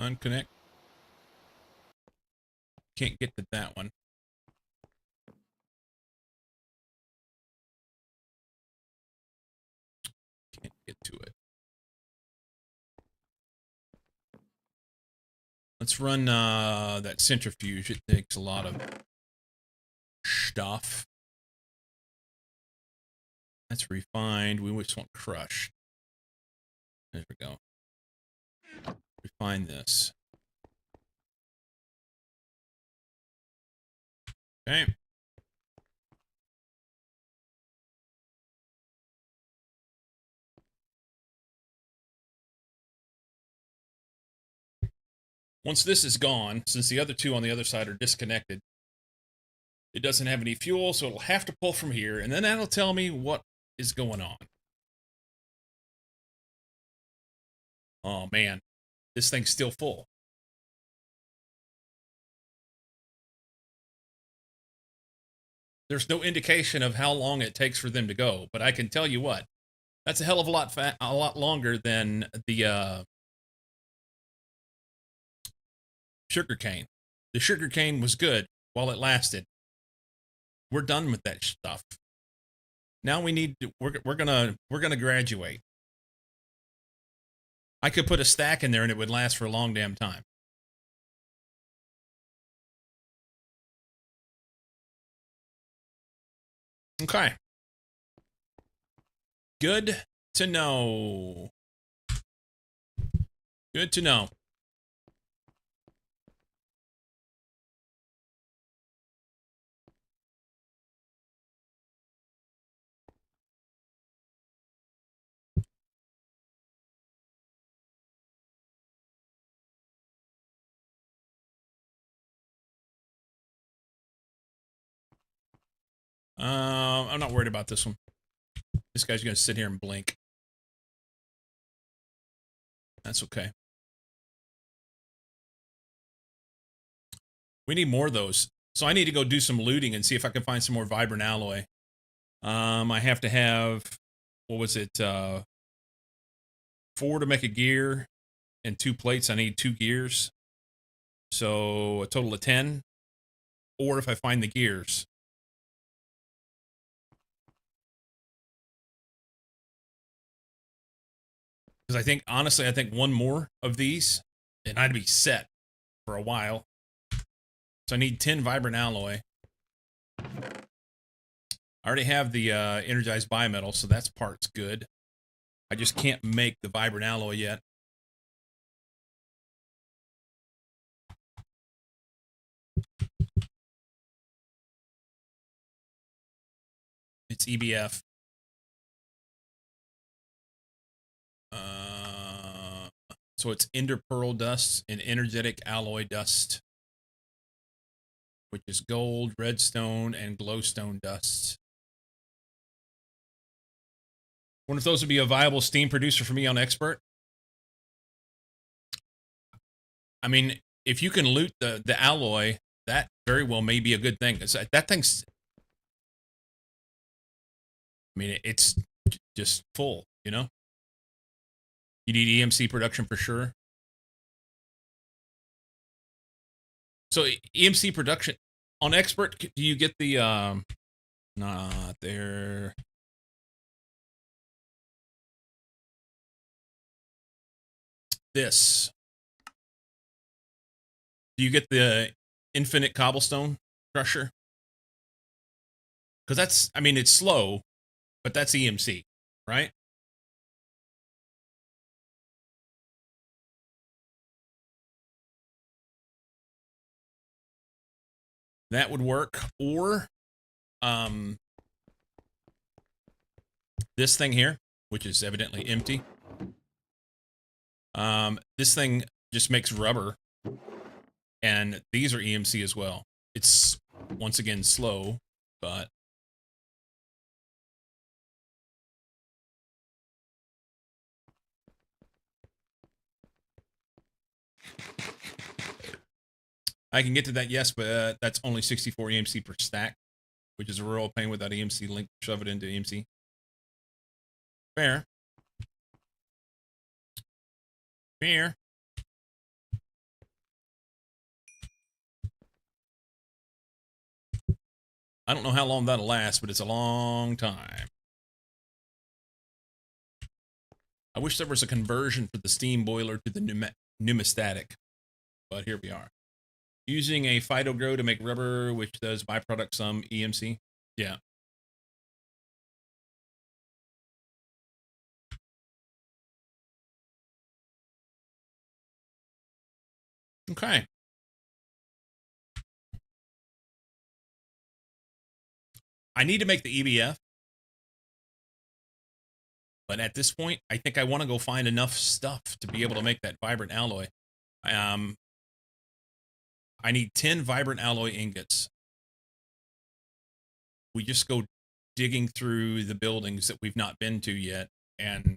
Unconnect. Can't get to that one. Can't get to it. Let's run that centrifuge. It takes a lot of stuff. That's refined. We just want crushed. There we go. Refine this. Okay. Once this is gone, since the other two on the other side are disconnected, it doesn't have any fuel, so it'll have to pull from here, and then that'll tell me what is going on. Oh, man. This thing's still full. There's no indication of how long it takes for them to go, but I can tell you what. That's a hell of a lot longer than the sugarcane. The sugarcane was good while it lasted. We're done with that stuff. Now we need to, we're gonna graduate. I could put a stack in there and it would last for a long damn time. Okay. Good to know. Good to know. I'm not worried about this one. This guy's going to sit here and blink. That's okay. We need more of those. So I need to go do some looting and see if I can find some more vibrant alloy. I have to have, what was it? 4 to make a gear and 2 plates. I need 2 gears. So a total of 10. Or if I find the gears. Because I think, honestly, I think one more of these and I'd be set for a while. So I need 10 vibrant alloy. I already have the energized bimetal, so that's part's good. I just can't make the vibrant alloy yet. It's EBF. So it's ender pearl dust and energetic alloy dust, which is gold, redstone, and glowstone dust. Wonder if those would be a viable steam producer for me on Expert. I mean, if you can loot the alloy, that very well may be a good thing. That thing's, I mean, it's just full, you know? You need EMC production for sure. So EMC production on Expert, do you get the not there? This. Do you get the infinite cobblestone crusher? Because that's, I mean, it's slow, but that's EMC, right? That would work. Or this thing here, which is evidently empty. This thing just makes rubber, and these are EMC as well. It's once again slow, but I can get to that, yes, but that's only 64 EMC per stack, which is a real pain without EMC link. Shove it into EMC. Fair. Fair. I don't know how long that'll last, but it's a long time. I wish there was a conversion for the steam boiler to the pneumastatic, but here we are. Using a phytogrow to make rubber, which does byproduct some EMC. Yeah. Okay. I need to make the EBF. But at this point, I think I want to go find enough stuff to be able to make that vibrant alloy. I need 10 vibrant alloy ingots. We just go digging through the buildings that we've not been to yet and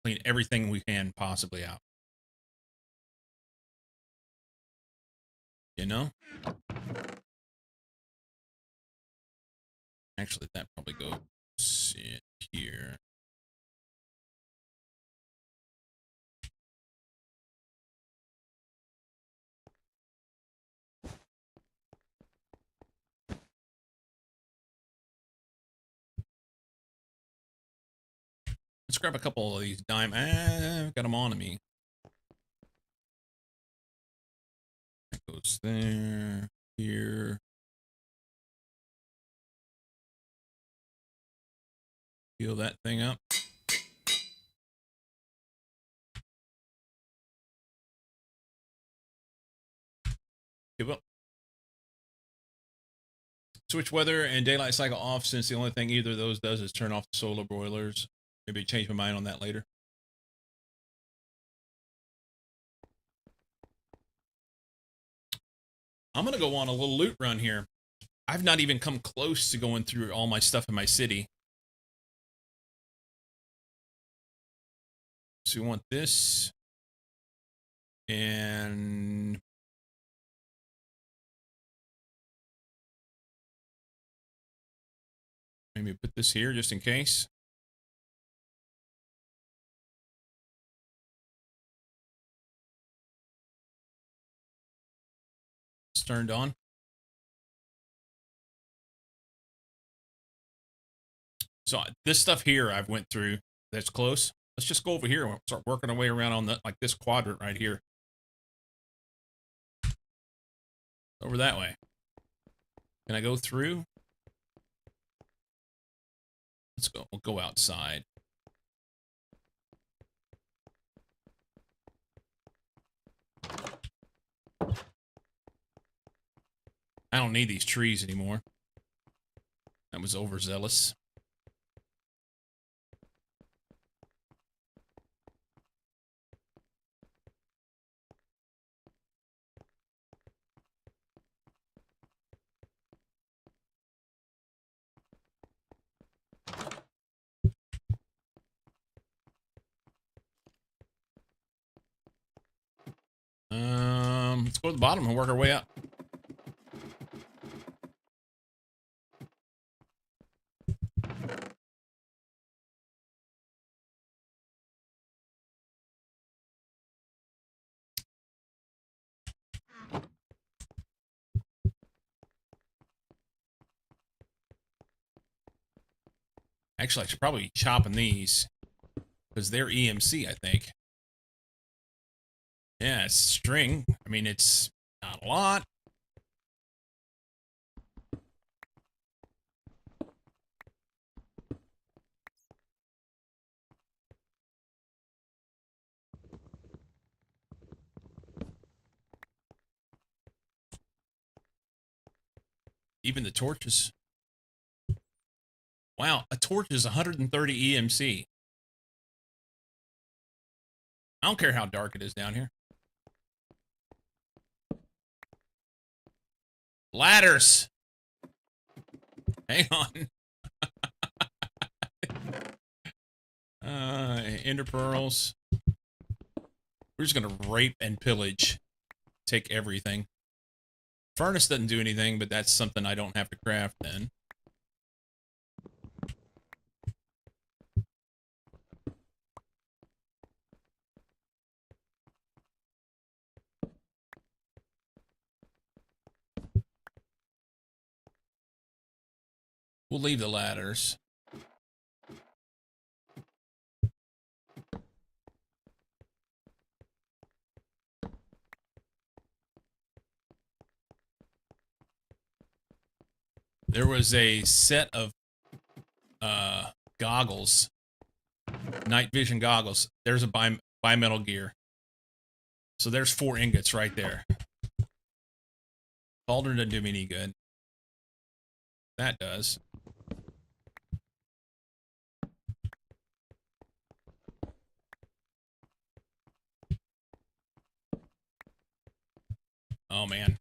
clean everything we can possibly out. You know? Actually, that probably goes in here. Let's grab a couple of these I've got them on me. That goes there, here. Heal that thing up. Give up. Switch weather and daylight cycle off, since the only thing either of those does is turn off the solar boilers. Maybe change my mind on that later. I'm going to go on a little loot run here. I've not even come close to going through all my stuff in my city. So we want this. And maybe put this here just in case. It's turned on. So this stuff here I've went through that's close. Let's just go over here and start working our way around on like this quadrant right here. Over that way. Can I go through? Let's go. We'll go outside. I don't need these trees anymore. That was overzealous. Let's go to the bottom and work our way up. Actually, I should probably be chopping these because they're EMC, I think. Yeah, it's string. I mean, it's not a lot. Even the torches. Wow, a torch is 130 EMC. I don't care how dark it is down here. Ladders. Hang on. Ender pearls. We're just gonna rape and pillage. Take everything. Furnace doesn't do anything, but that's something I don't have to craft then. We'll leave the ladders. There was a set of goggles, night vision goggles. There's a bimetal gear. So there's 4 ingots right there. Baldr doesn't do me any good. That does. Oh, man.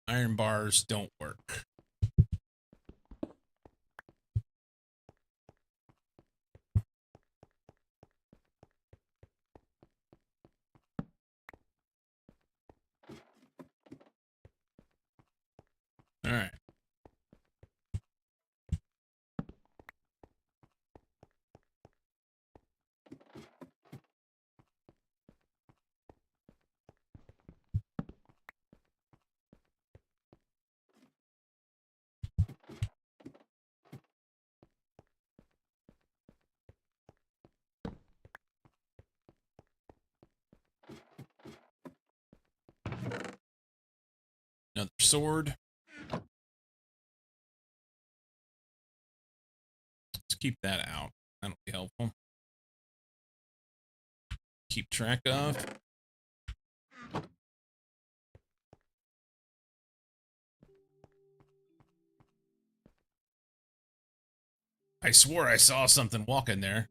Iron bars don't work. All right. Another sword. Let's keep that out. That'll be helpful. Keep track of. I swore I saw something walking there.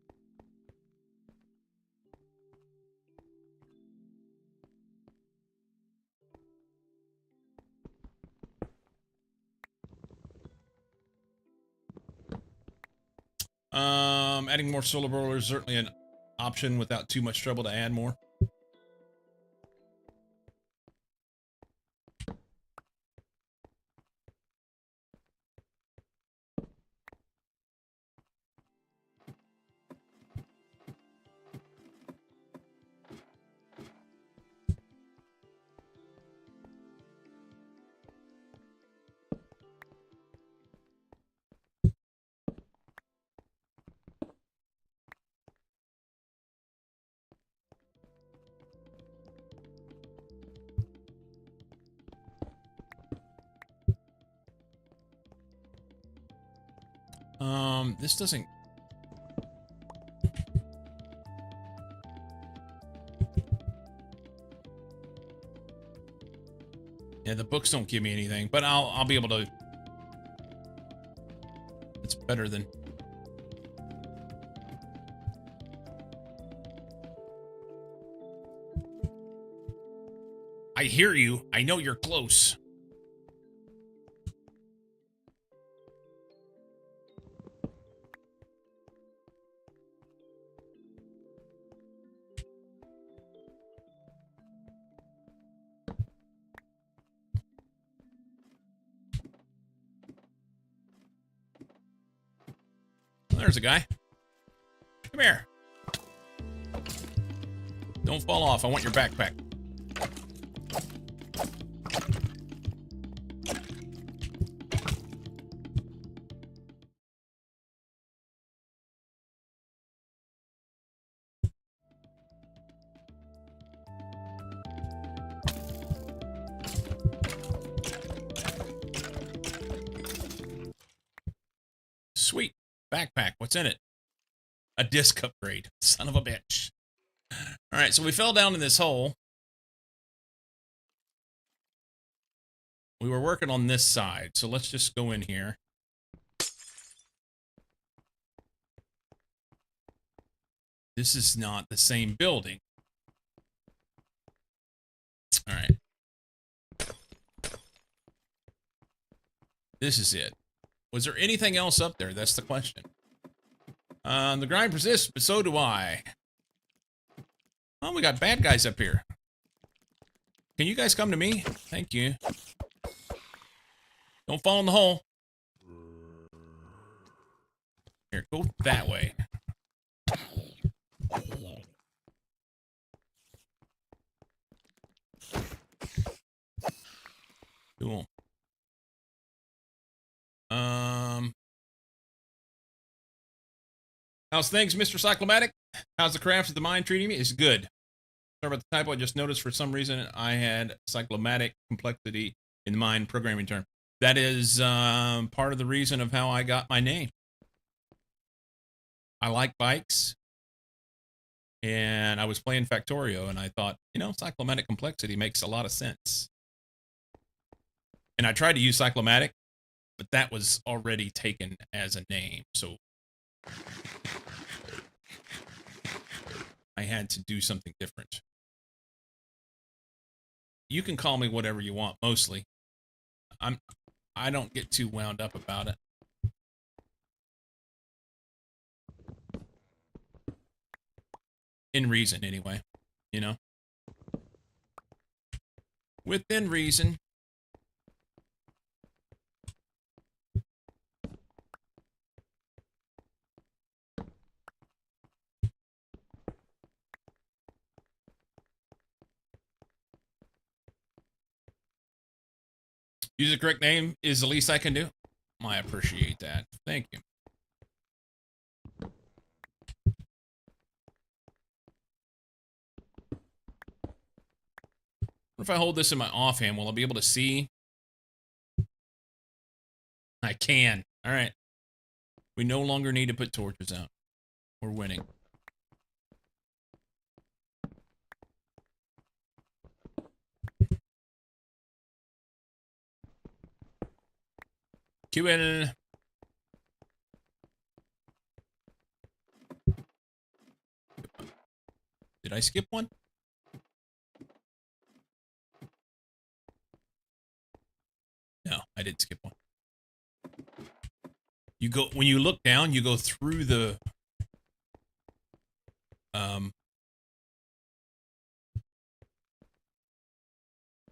Adding more solar boilers is certainly an option without too much trouble to add more. This doesn't... Yeah, the books don't give me anything, but I'll be able to. It's better than. I hear you. I know you're close. There's a guy. Come here. Don't fall off. I want your backpack. Sweet. Backpack. What's in it? A disc upgrade. Son of a bitch. All right, so we fell down in this hole. We were working on this side, so let's just go in here. This is not the same building. All right. This is it. Was there anything else up there? That's the question. The grind persists, but so do I. Oh, we got bad guys up here. Can you guys come to me? Thank you. Don't fall in the hole. Here, go that way. Cool. How's things, Mr. Cyclomatic? How's the crafts of the mine treating me? It's good. Sorry about the typo. I just noticed for some reason I had cyclomatic complexity in the mine programming term. That is part of the reason of how I got my name. I like bikes. And I was playing Factorio, and I thought, you know, cyclomatic complexity makes a lot of sense. And I tried to use cyclomatic, but that was already taken as a name, so I had to do something different. You can call me whatever you want, mostly. I don't get too wound up about it. In reason, anyway. You know? Within reason. Use the correct name is the least I can do. I appreciate that. Thank you. What if I hold this in my offhand? Will I be able to see? I can. All right. We no longer need to put torches out. We're winning. QL. Did I skip one? No, I didn't skip one. You go when you look down, you go through the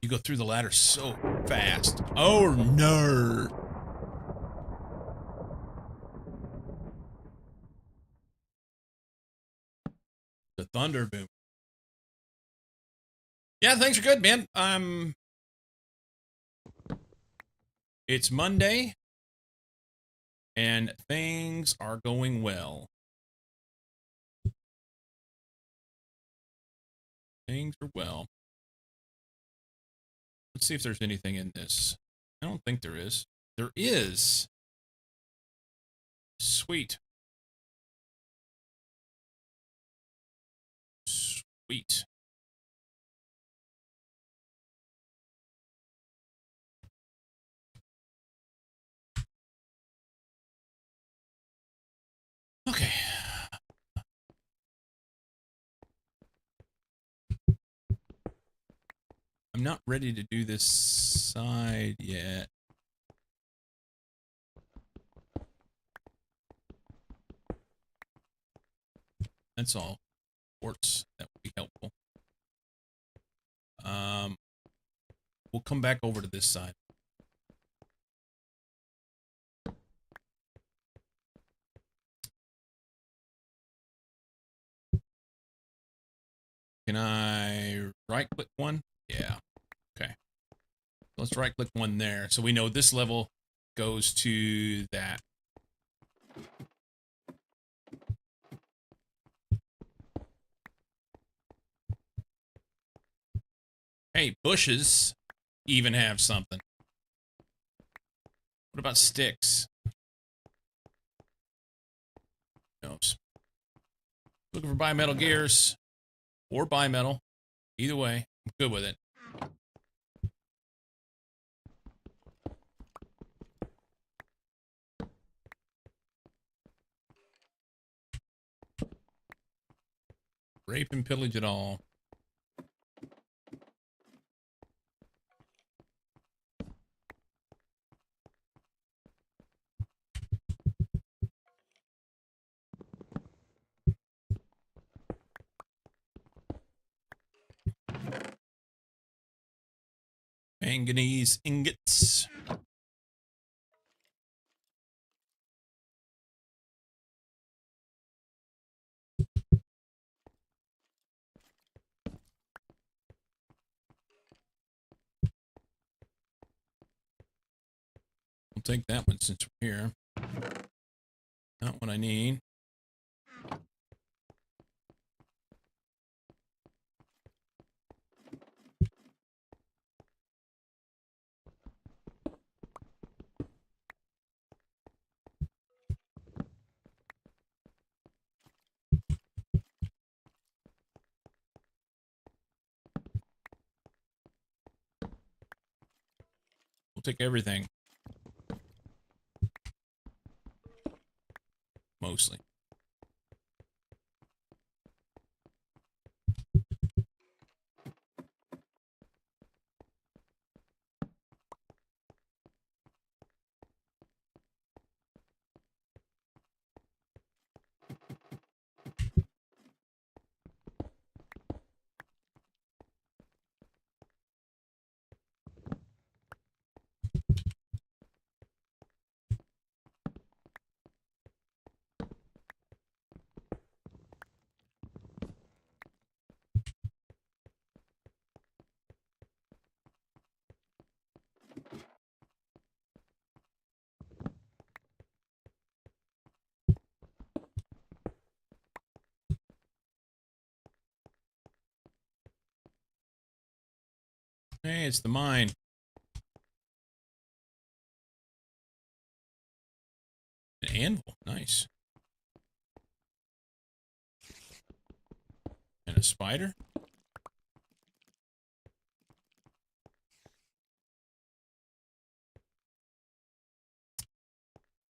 you go through the ladder so fast. Oh no. The thunder boom. Yeah, things are good, man. It's Monday, and things are going well. Things are well. Let's see if there's anything in this. I don't think there is. There is. Sweet. Sweet. Okay. I'm not ready to do this side yet. That's all. Quartz, that would be helpful. We'll come back over to this side. Can I right click one? Yeah. Okay. Let's right click one there. So we know this level goes to that. Hey, bushes even have something. What about sticks? No. Looking for bimetal gears or bimetal. Either way, I'm good with it. Rape and pillage it all. Manganese ingots. We'll take that one since we're here. Not what I need. We'll take everything. Mostly. Hey, it's the mine. An anvil. Nice. And a spider.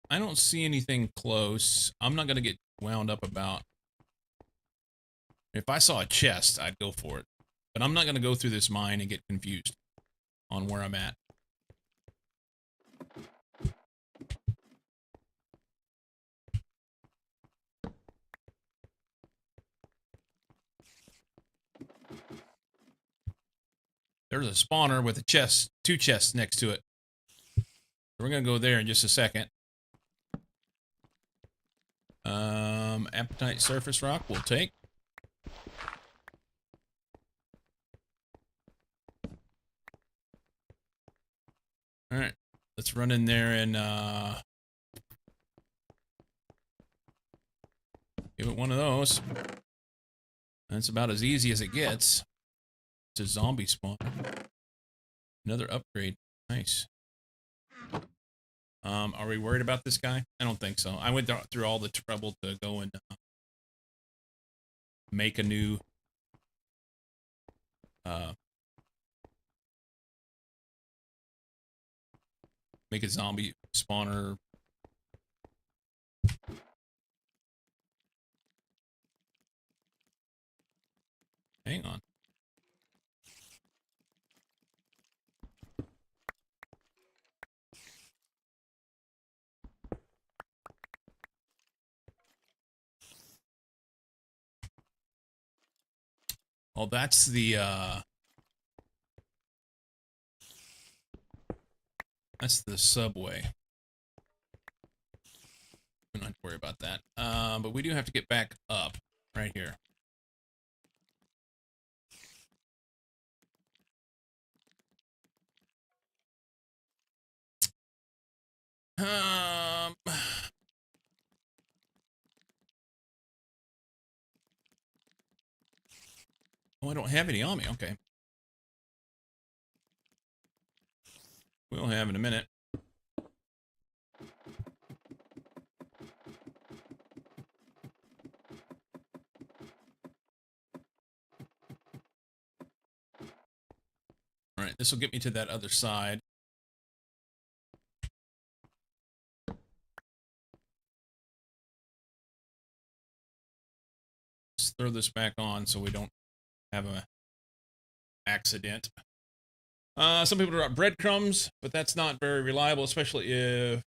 I don't see anything close. I'm not going to get wound up about... If I saw a chest, I'd go for it. But I'm not going to go through this mine and get confused on where I'm at. There's a spawner with a chest, 2 chests next to it. We're going to go there in just a second. Appetite surface rock we'll take. All right, let's run in there and give it one of those. That's about as easy as it gets. It's a zombie spawn. Another upgrade. Nice. Are we worried about this guy? I don't think so. I went through all the trouble to go and make a new make a zombie spawner Hang on. Oh, that's the subway. We don't have to worry about that. But we do have to get back up right here. Oh, I don't have any on me. Okay. We'll have in a minute. All right, this will get me to that other side. Let's throw this back on so we don't have an accident. Some people drop breadcrumbs, but that's not very reliable, especially if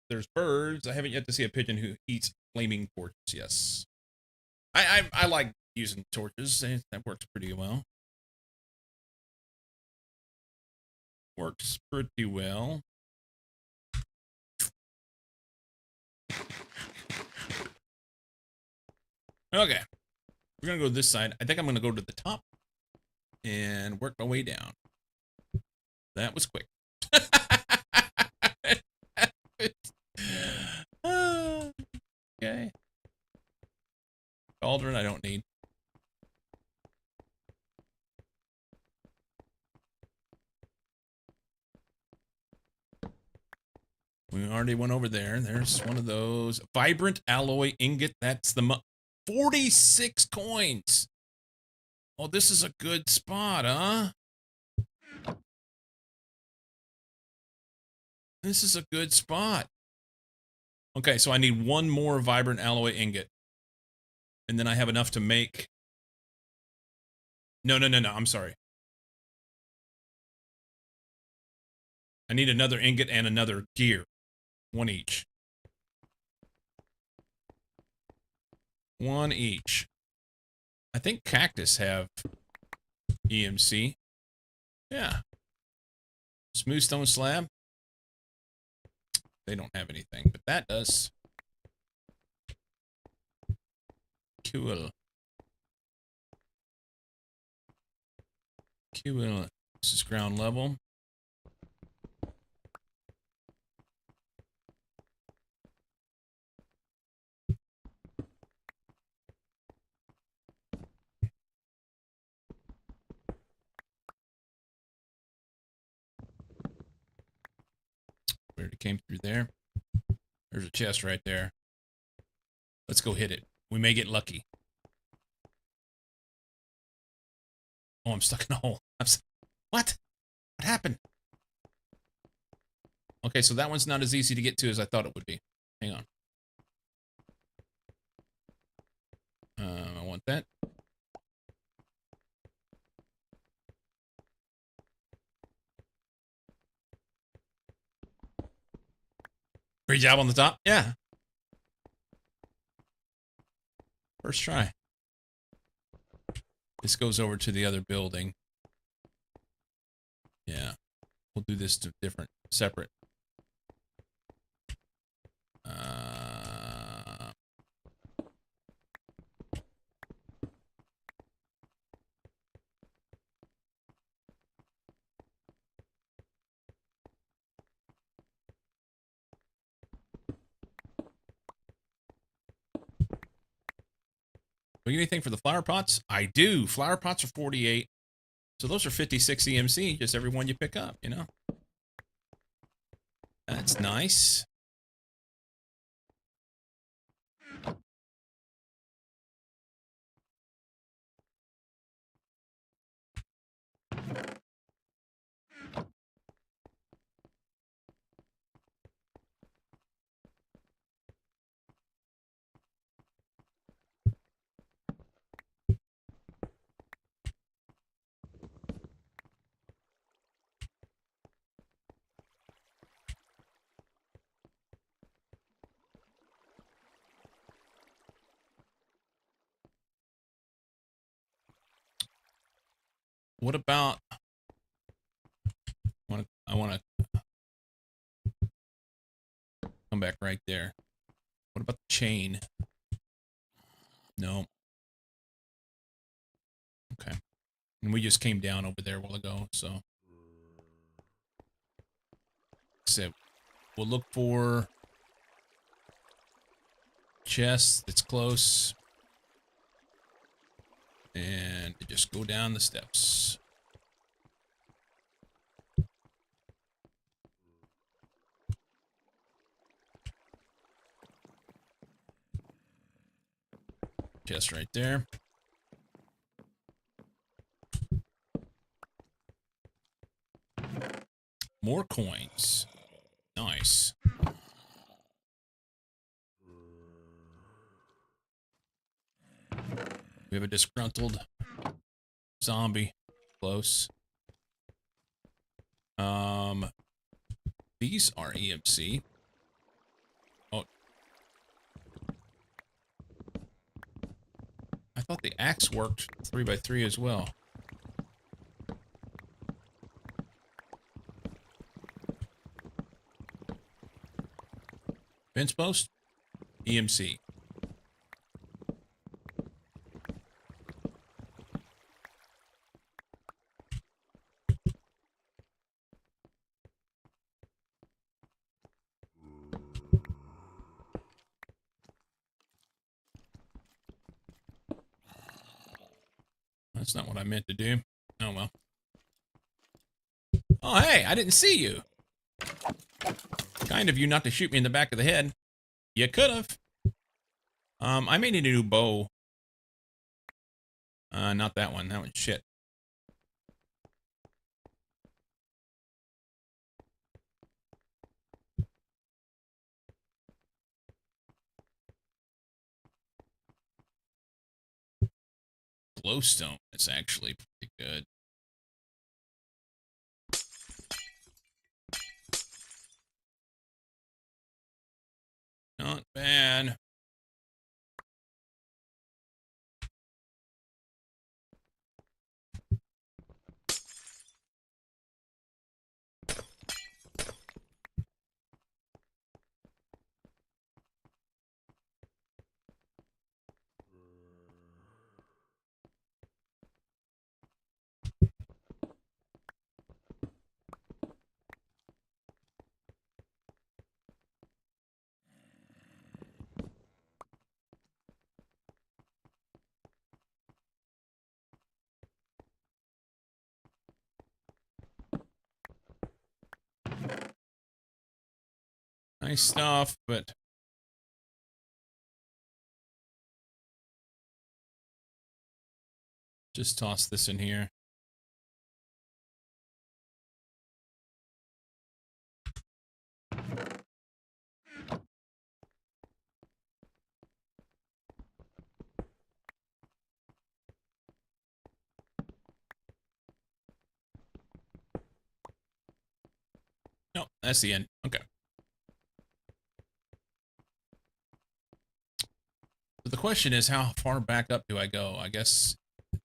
there's birds. I haven't yet to see a pigeon who eats flaming torches. Yes, I like using torches. That works pretty well. Works pretty well. Okay, we're gonna go to this side. I think I'm gonna go to the top and work my way down. That was quick. Okay. Cauldron I don't need. We already went over there. There's one of those. Vibrant alloy ingot. That's the 46 coins. Oh, this is a good spot, huh? This is a good spot. Okay, so I need one more vibrant alloy ingot. And then I have enough to make... No. I'm sorry. I need another ingot and another gear. One each. One each. I think cactus have EMC. Yeah. Smooth stone slab. They don't have anything, but that does. Cool. Cool. This is ground level. We already came through there. There's a chest right there. Let's go hit it. We may get lucky. Oh, I'm stuck in a hole. What? What happened? Okay, so that one's not as easy to get to as I thought it would be. Hang on. I want that. Great job on the top. Yeah. First try. This goes over to the other building. Yeah. We'll do this to different, separate. Anything for the flower pots? I do. Flower pots are 48. So those are 56 EMC, just every one you pick up, you know? That's nice. What about? I want to come back right there. What about the chain? No. Okay. And we just came down over there a while ago, so. So we'll look for chest that's close. And just go down the steps. Chest right there. More coins. Nice. We have a disgruntled zombie. Close. These are EMC. Oh. I thought the axe worked 3x3 as well. Fence post? EMC. That's not what I meant to do. Oh, well. Oh, hey, I didn't see you. Kind of you not to shoot me in the back of the head. You could have. I may need a new bow. Not that one. That one's shit. Glowstone is actually pretty good. Not bad. Nice stuff, but just toss this in here. No, that's the end. Okay. So the question is, how far back up do I go? I guess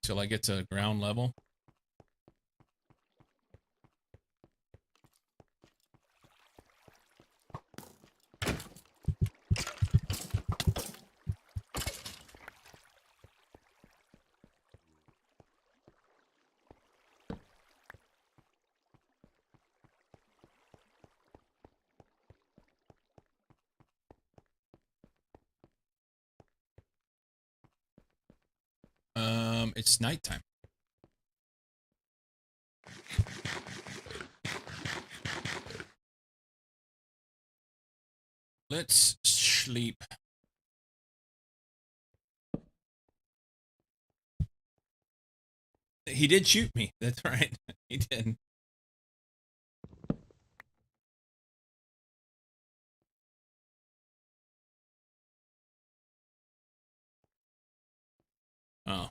till I get to ground level. It's nighttime. Let's sleep. He did shoot me. That's right. He did. Oh.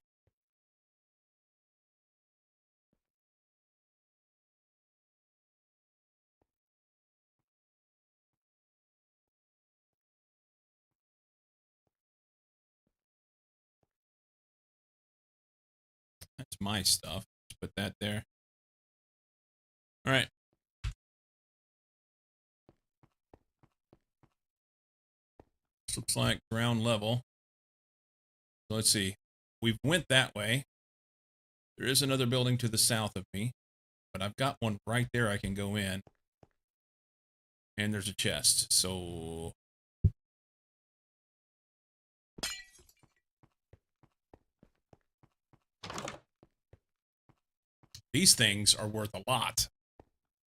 That's my stuff. Just put that there. All right. This looks like ground level. So let's see. We've went that way. There is another building to the south of me, but I've got one right there I can go in. And there's a chest. So these things are worth a lot.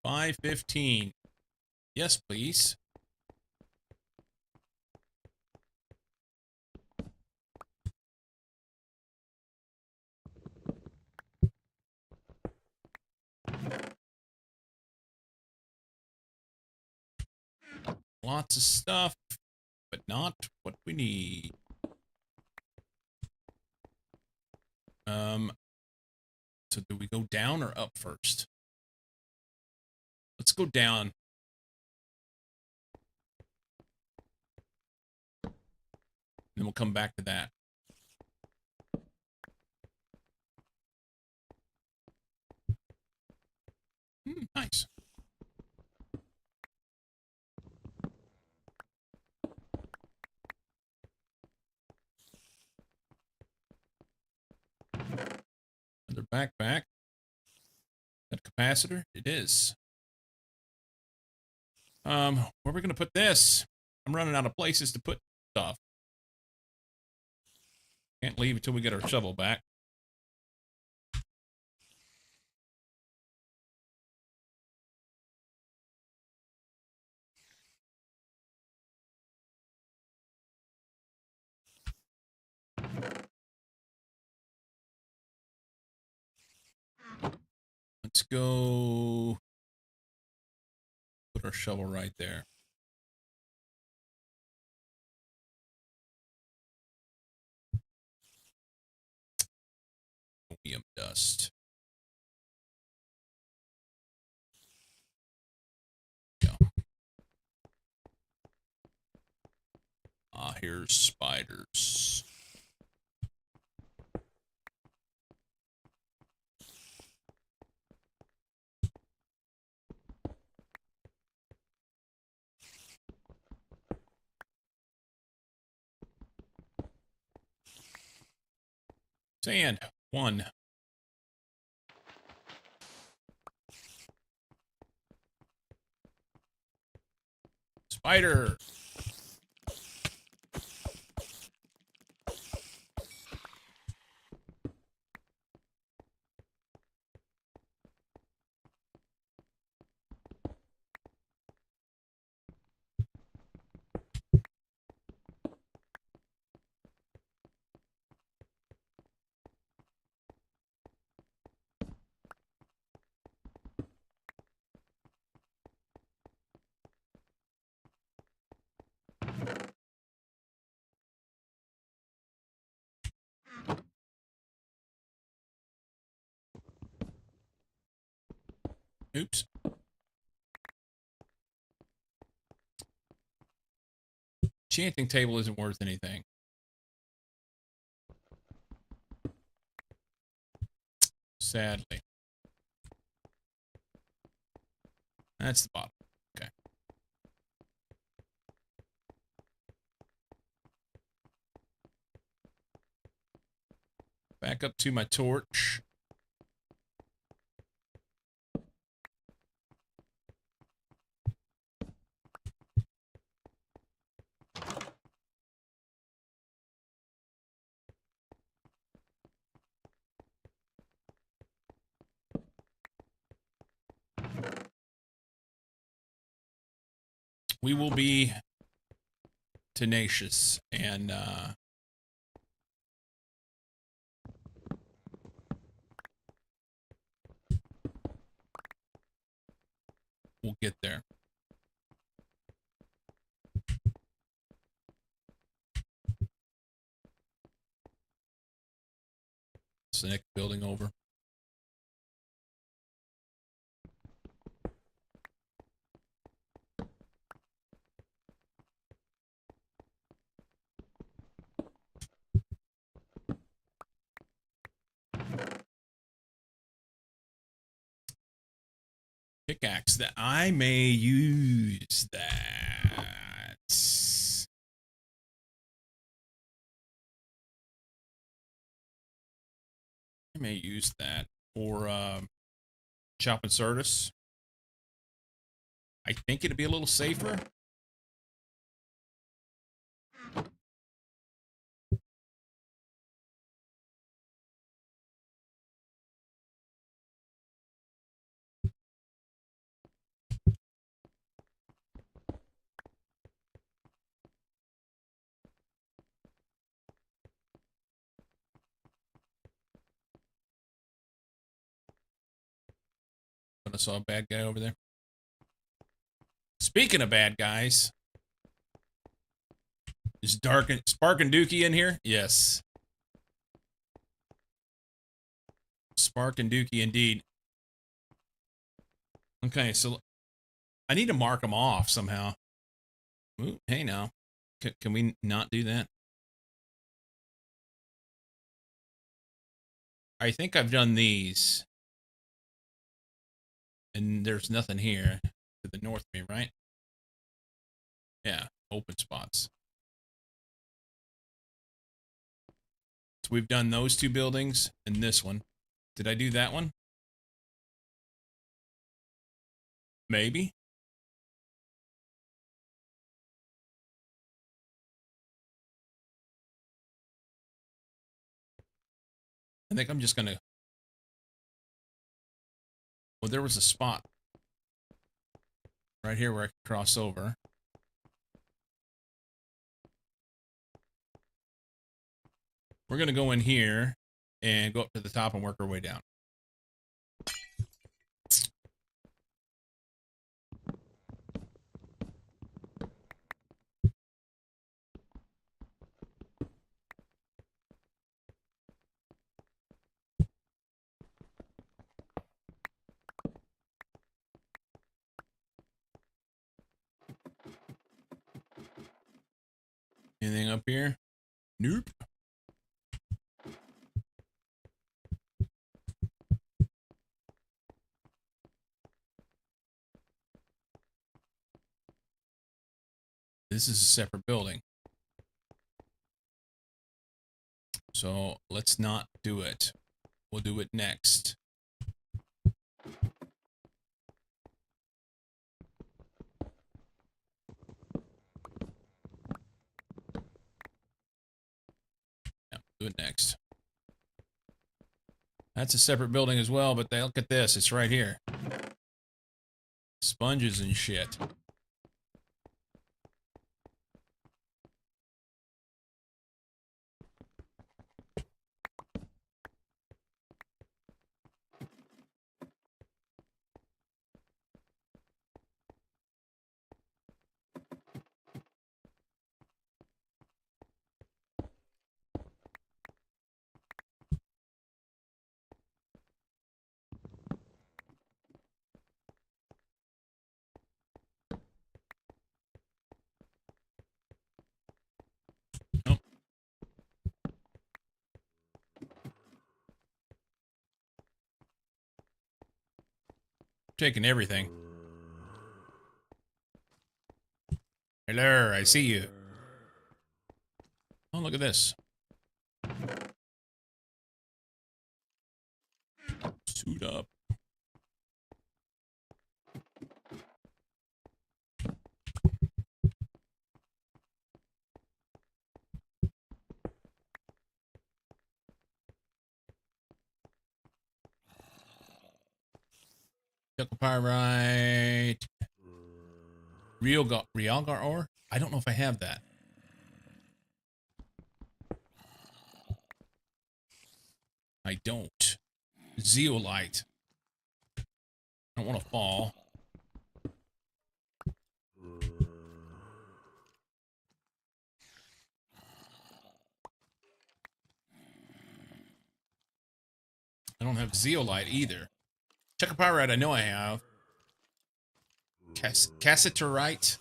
515. Yes, please. Lots of stuff, but not what we need. So do we go down or up first? Let's go down. Then we'll come back to that. Nice. Another backpack. That capacitor? It is. Where are we gonna put this? I'm running out of places to put stuff. Can't leave until we get our shovel back. Let's go put our shovel right there. Chromium dust. Go. Ah, here's spiders. Sand. 1. Spider. Oops. Enchanting table isn't worth anything. Sadly. That's the bottom. Okay. Back up to my torch. We will be tenacious and we'll get there. It's the next building over. pickaxe that I may use that. I may use that for chopping service. I think it'd be a little safer. But I saw a bad guy over there. Speaking of bad guys, is Spark and Dookie in here? Yes. Spark and Dookie indeed. Okay, so I need to mark them off somehow. Ooh, hey now. Can we not do that? I think I've done these. And there's nothing here to the north of me, right? Yeah, open spots. So we've done those two buildings and this one. Did I do that one? Maybe. I think I'm just gonna... Well, there was a spot right here where I could cross over. We're gonna go in here and go up to the top and work our way down. Anything up here? Nope. This is a separate building. So let's not do it. We'll do it next. Yeah, do it next. That's a separate building as well, but look at this. It's right here. Sponges and shit. Oh. Taking everything. Hello, I see you. Oh, look at this. Suit up. Pyrite. Realgar ore? I don't know if I have that. I don't. Zeolite. I don't want to fall. I don't have zeolite either. Pyrite, I know I have. Cassiterite,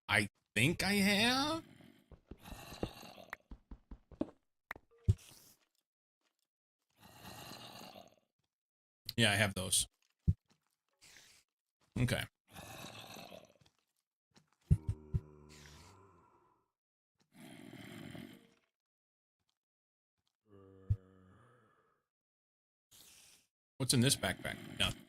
I think I have. Yeah, I have those. Okay. What's in this backpack? Nothing.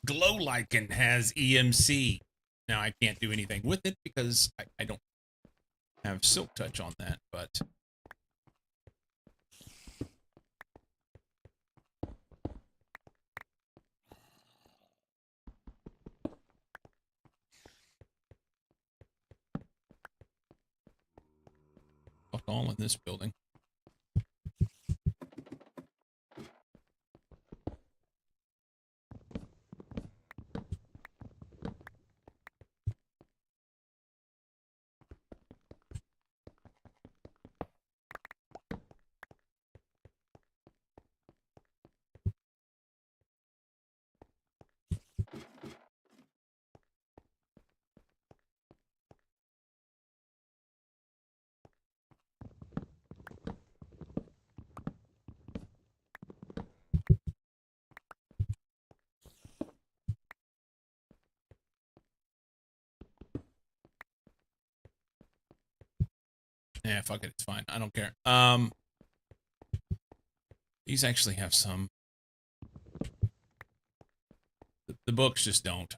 Glow Lichen has EMC. Now I can't do anything with it because I don't have Silk Touch on that, but fuck all in this building. Yeah, fuck it, it's fine. I don't care. These actually have some. The books just don't.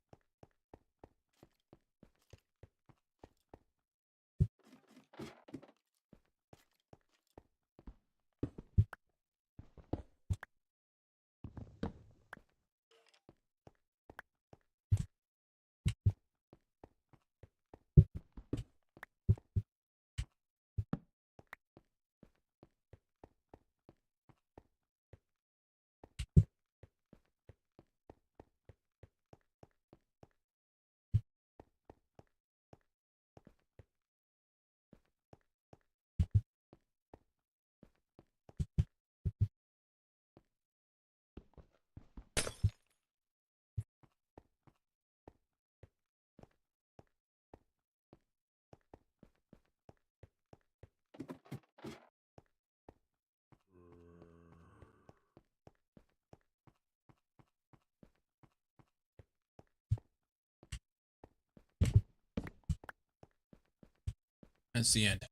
That's the end.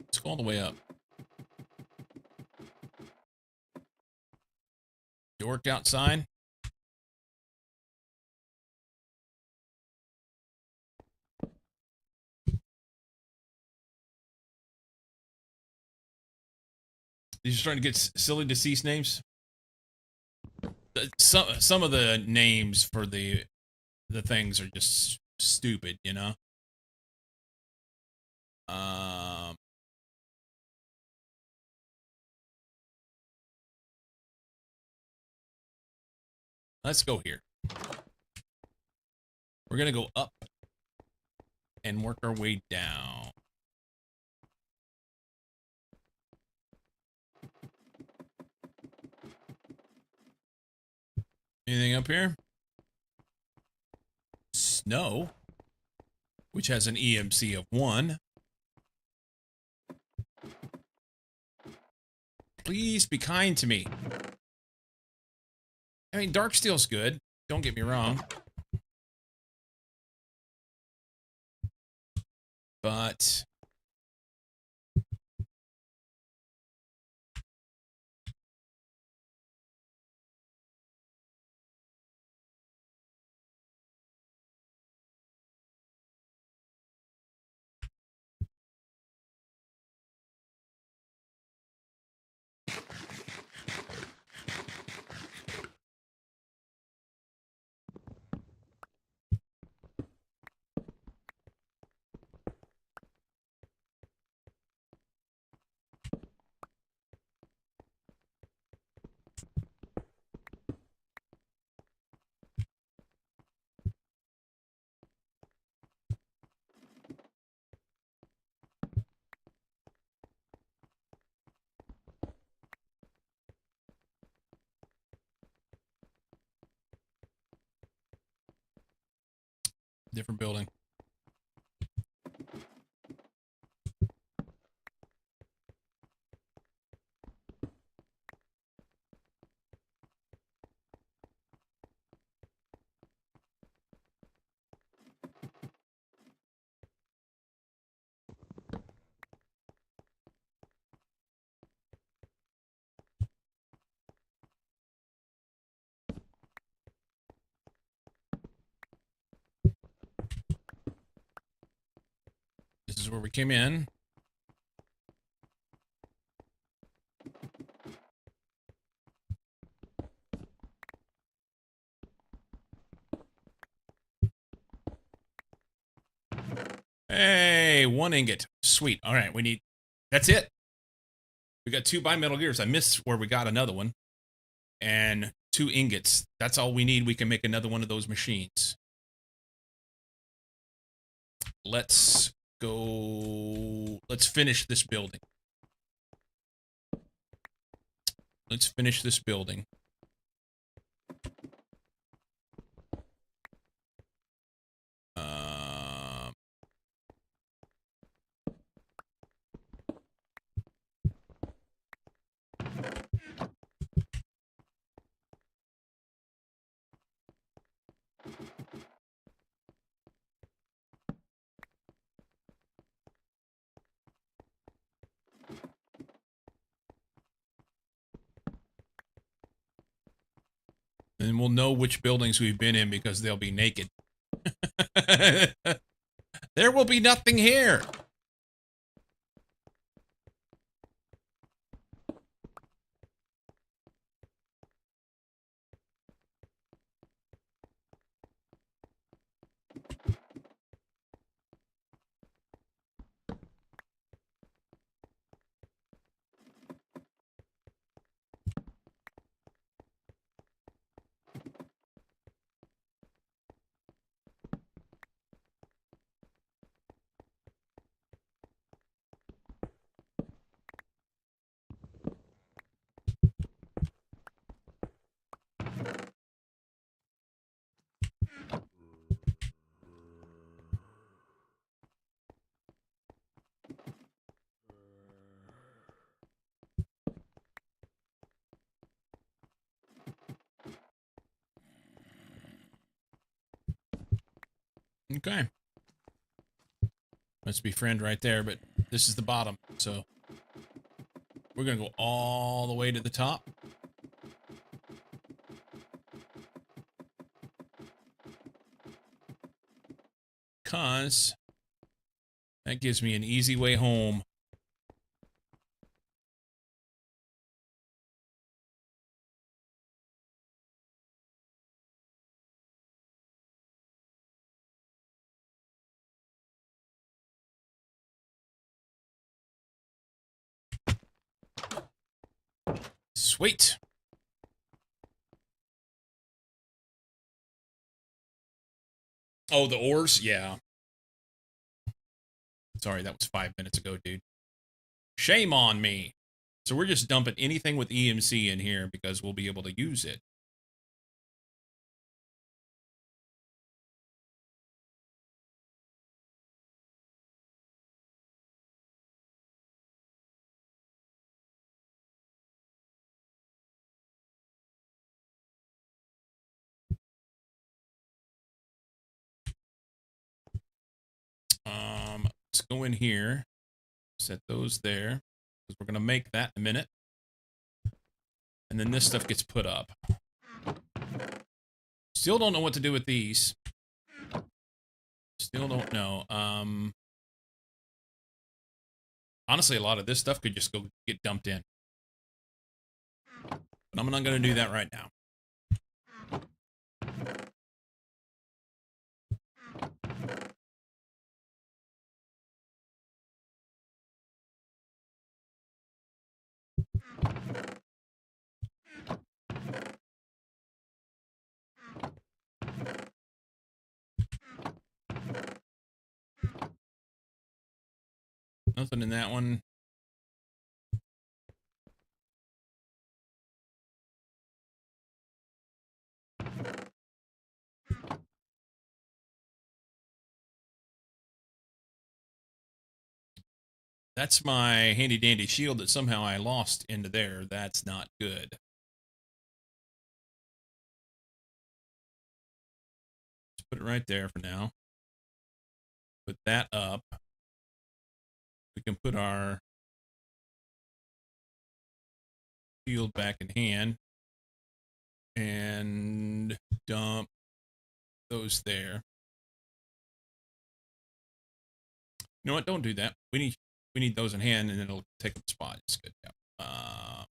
Let's go all the way up. You worked outside? You're starting to get silly deceased names? Some of the names for the things are just stupid, you know? Um, let's go here. We're gonna go up and work our way down. Anything up here? Snow, which has an EMC of 1. Please be kind to me. I mean, Darksteel's good. Don't get me wrong. But Different building. This is where we came in. Hey, 1 ingot. Sweet. All right, we need... That's it. We got 2 bimetal gears. I missed where we got another one. And 2 ingots. That's all we need. We can make another one of those machines. Let's go... Let's finish this building. Let's finish this building. And we'll know which buildings we've been in because they'll be naked. There will be nothing here. Okay. Must be friend right there, but this is the bottom, so we're gonna go all the way to the top. Because that gives me an easy way home. Sweet. Oh, the ores? Yeah. Sorry, that was 5 minutes ago, dude. Shame on me. So we're just dumping anything with EMC in here because we'll be able to use it. Let's go in here. Set those there. Because we're going to make that in a minute. And then this stuff gets put up. Still don't know what to do with these. Still don't know. Honestly, a lot of this stuff could just go get dumped in. But I'm not going to do that right now. Nothing in that one. That's my handy dandy shield that somehow I lost into there. That's not good. Let's put it right there for now. Put that up. We can put our shield back in hand and dump those there. You know what? Don't do that. We need those in hand, and then it'll take up the spot. It's good. Yeah. All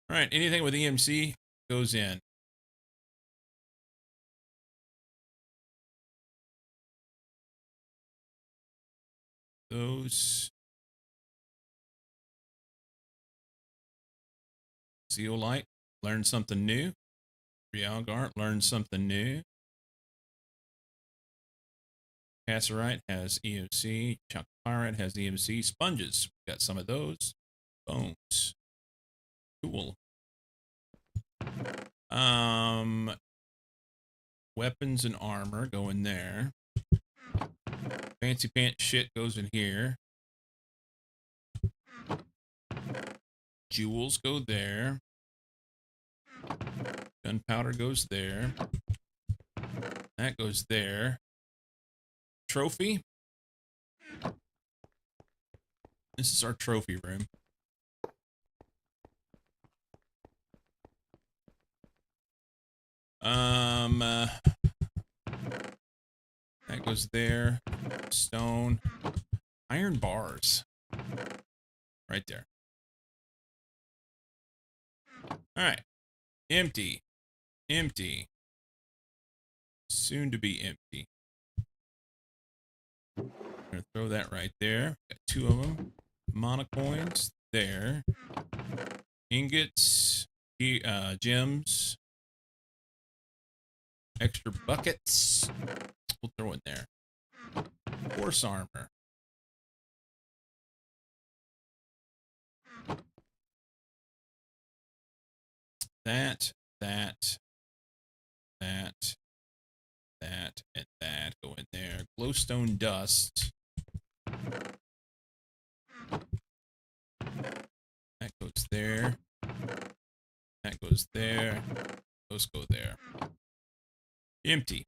right. Anything with EMC goes in. Those Zeolite, learn something new. Realgart, learn something new. Casserite has EMC. Chalkpyrite has EMC. Sponges, got some of those. Bones. Cool. Weapons and armor go in there. Fancy pants shit goes in here. Jewels go there. Gunpowder goes there. That goes there. Trophy. This is our trophy room. That goes there. Stone. Iron bars. Right there. All right. Empty. Empty. Soon to be empty. I'm going to throw that right there. Got two of them. Monocoins there. Ingots. Gems. Extra buckets. We'll throw in there. Horse armor. That, and that go in there. Glowstone dust. That goes there. That goes there. Those go there. Empty.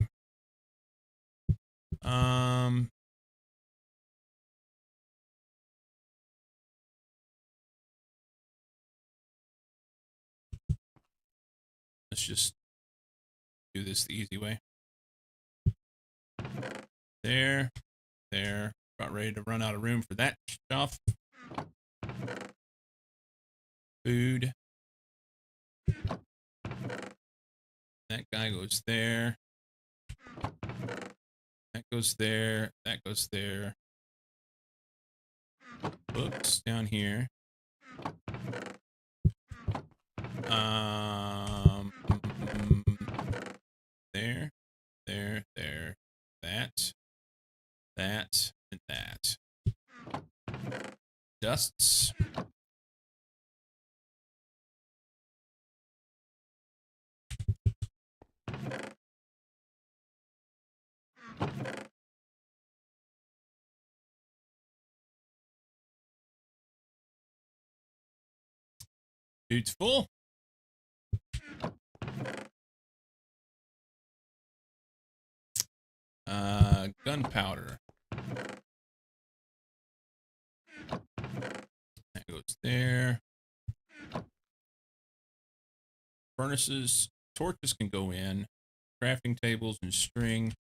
Let's just do this the easy way. There. About ready to run out of room for that stuff. Food. That guy goes there. That goes there. That goes there. Books down here. There. That, and that. Dusts. Dude's full. Gunpowder. That goes there. Furnaces. Torches can go in. Crafting tables and string.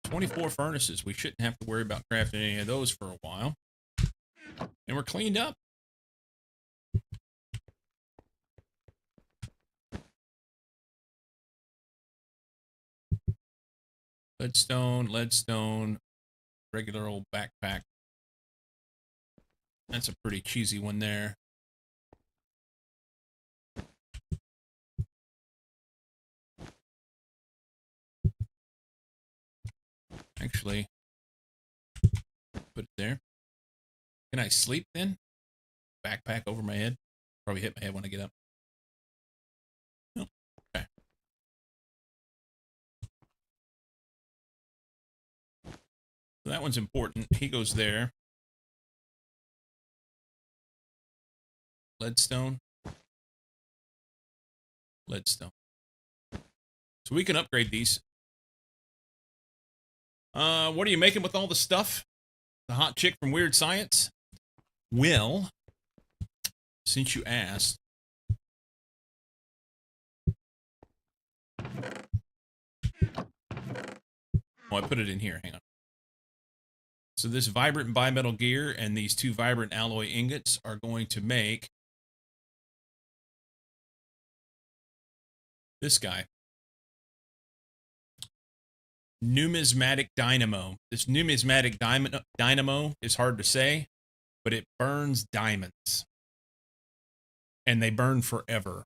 24 furnaces. We shouldn't have to worry about crafting any of those for a while. And we're cleaned up. Leadstone, regular old backpack. That's a pretty cheesy one there. Actually, put it there. Can I sleep then? Backpack over my head? Probably hit my head when I get up. Oh, okay. that one's important. He goes there. Leadstone. Leadstone. So we can upgrade these. What are you making with all the stuff? The hot chick from Weird Science? Well, since you asked, oh, I put it in here. Hang on. So this vibrant bimetal gear and these 2 vibrant alloy ingots are going to make this guy. Numismatic dynamo. This numismatic dynamo is hard to say, but it burns diamonds. And they burn forever.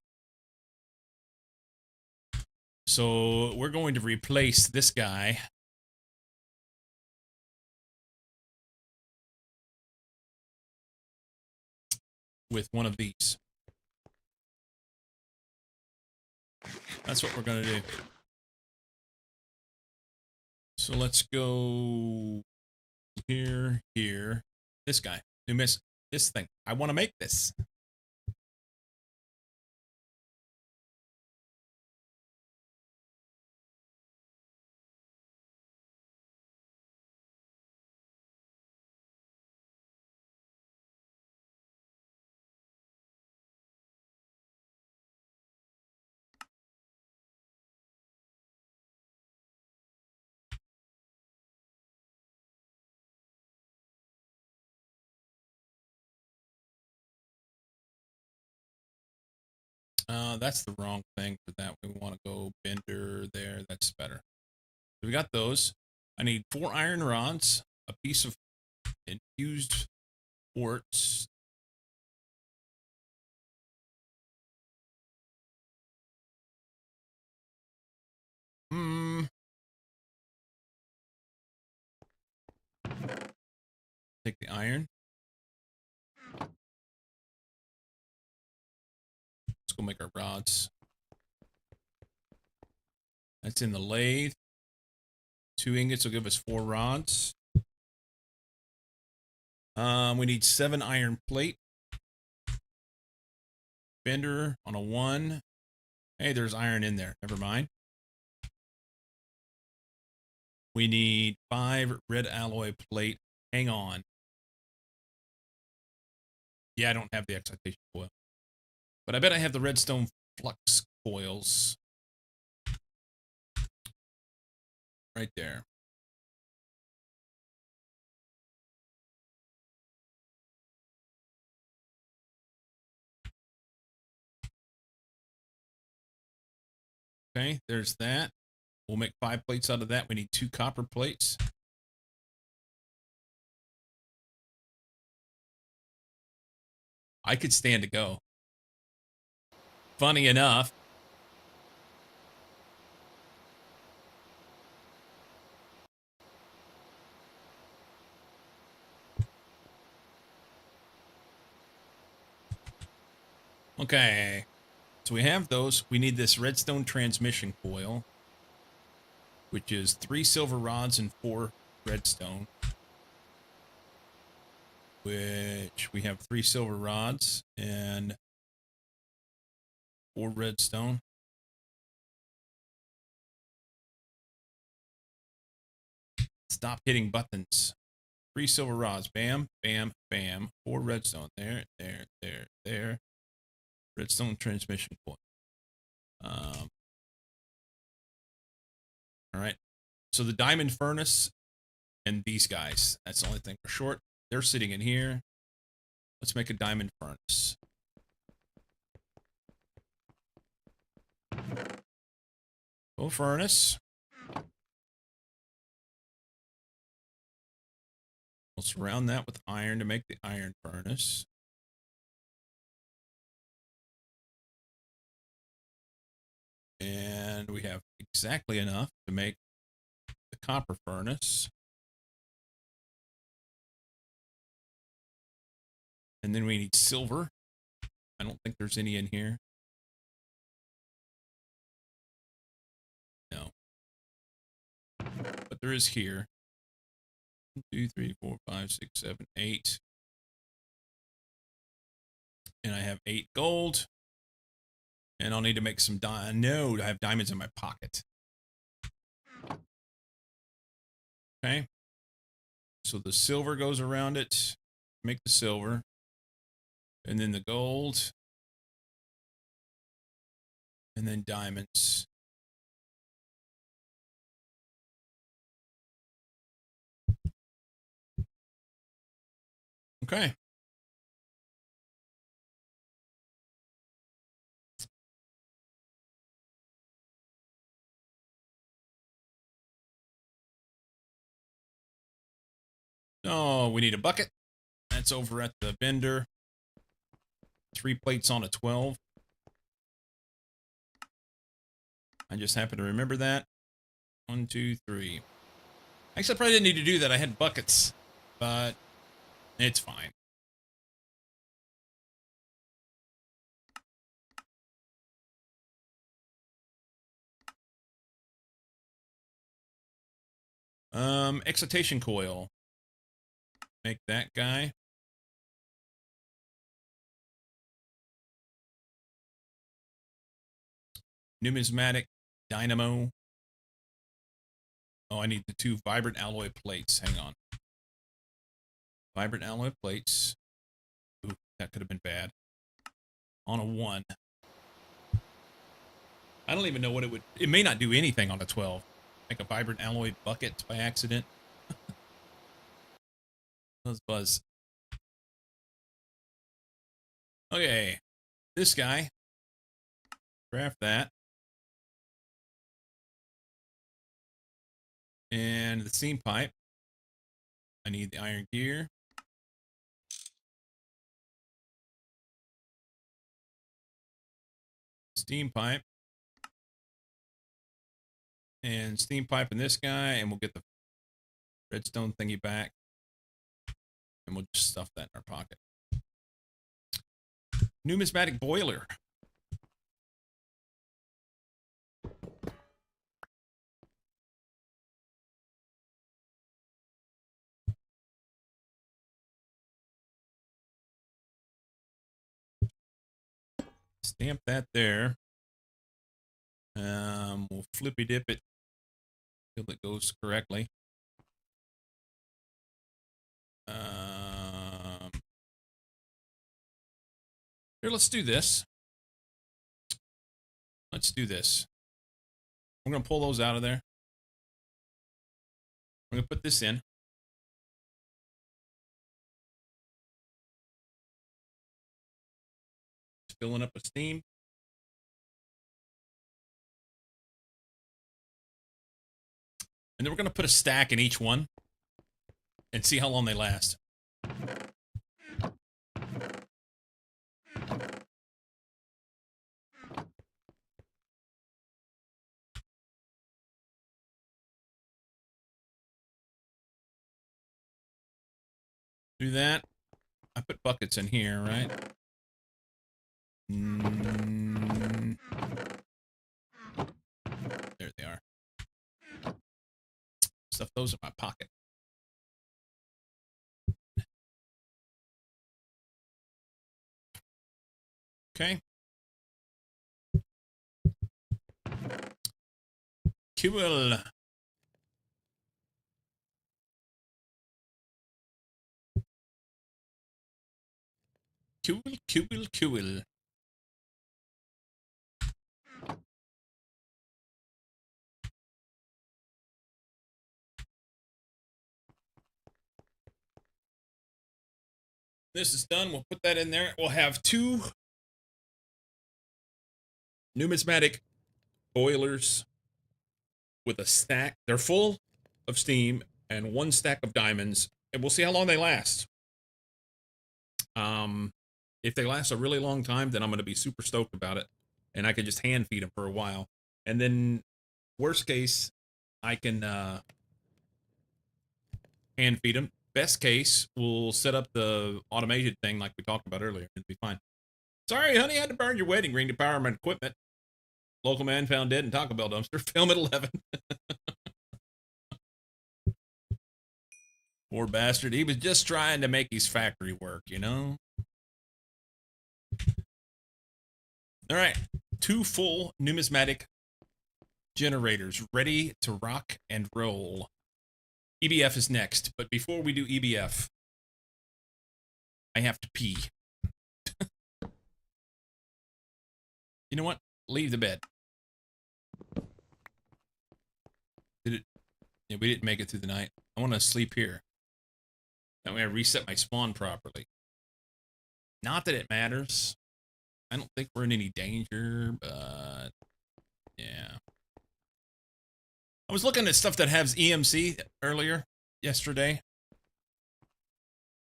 So we're going to replace this guy with one of these. That's what we're going to do. So let's go here, here. This guy. This thing. I want to make this. That's the wrong thing for that. We want to go bender there. That's better. So we got those. I need 4 iron rods, a piece of infused quartz. Take the iron. Let's go make our rods. That's in the lathe. 2 ingots will give us 4 rods. We need 7 iron plate. Bender on a 1. Hey, there's iron in there. Never mind. We need 5 red alloy plate. Hang on. Yeah, I don't have the excitation coil. But I bet I have the redstone flux coils. Right there. Okay, there's that. We'll make 5 plates out of that. We need 2 copper plates. I could stand to go. Funny enough. Okay. So we have those. We need this redstone transmission coil, which is 3 silver rods and 4 redstone. Which we have 3 silver rods and 4 redstone. Stop hitting buttons. 3 silver rods. Bam, bam, bam. 4 redstone. There, there, there, there. Redstone transmission coil. All right. So the diamond furnace and these guys. That's the only thing for short. They're sitting in here. Let's make a diamond furnace. Go furnace. We'll surround that with iron to make the iron furnace. And we have exactly enough to make the copper furnace. And then we need silver. I don't think there's any in here. No. But there is here. 2, 3, 4, 5, 6, 7, 8. And I have 8 gold. And I'll need to make some no, I have diamonds in my pocket. Okay. So the silver goes around it. Make the silver. And then the gold. And then diamonds. Okay. Oh, we need a bucket. That's over at the vendor. 3 plates on a 12. I just happen to remember that. 1, 2, 3. Actually, I probably didn't need to do that. I had buckets, but it's fine. Excitation coil. Make that guy. Numismatic dynamo. Oh, I need the 2 vibrant alloy plates. Hang on. Vibrant alloy plates. Ooh, that could have been bad. On a 1. I don't even know what it would... It may not do anything on a 12. Make a vibrant alloy bucket by accident. Buzz. Okay. This guy. Craft that. And the steam pipe. I need the iron gear. Steam pipe. And steam pipe in this guy, and we'll get the redstone thingy back. And we'll just stuff that in our pocket. Numismatic boiler. Stamp that there. We'll flippy dip it till it goes correctly. Here, let's do this. Let's do this. I'm going to pull those out of there. I'm going to put this in. Filling up with steam. And then we're going to put a stack in each one and see how long they last. Do that. I put buckets in here, right? There they are. Stuff those in my pocket. Okay. Cool. Cool. This is done. We'll put that in there. We'll have 2 numismatic boilers with a stack. They're full of steam and 1 stack of diamonds, and we'll see how long they last. If they last a really long time, then I'm going to be super stoked about it, and I can just hand feed them for a while. And then, worst case, I can hand feed them. Best case, we'll set up the automated thing like we talked about earlier. It'll be fine. Sorry, honey, I had to burn your wedding ring to power my equipment. Local man found dead in Taco Bell dumpster. Film at 11. Poor bastard. He was just trying to make his factory work, you know? All right. 2 full numismatic generators ready to rock and roll. EBF is next, but before we do EBF, I have to pee. You know what? Leave the bed. Did it? Yeah, we didn't make it through the night. I want to sleep here. That way I reset my spawn properly. Not that it matters. I don't think we're in any danger, but yeah. I was looking at stuff that has EMC earlier, yesterday.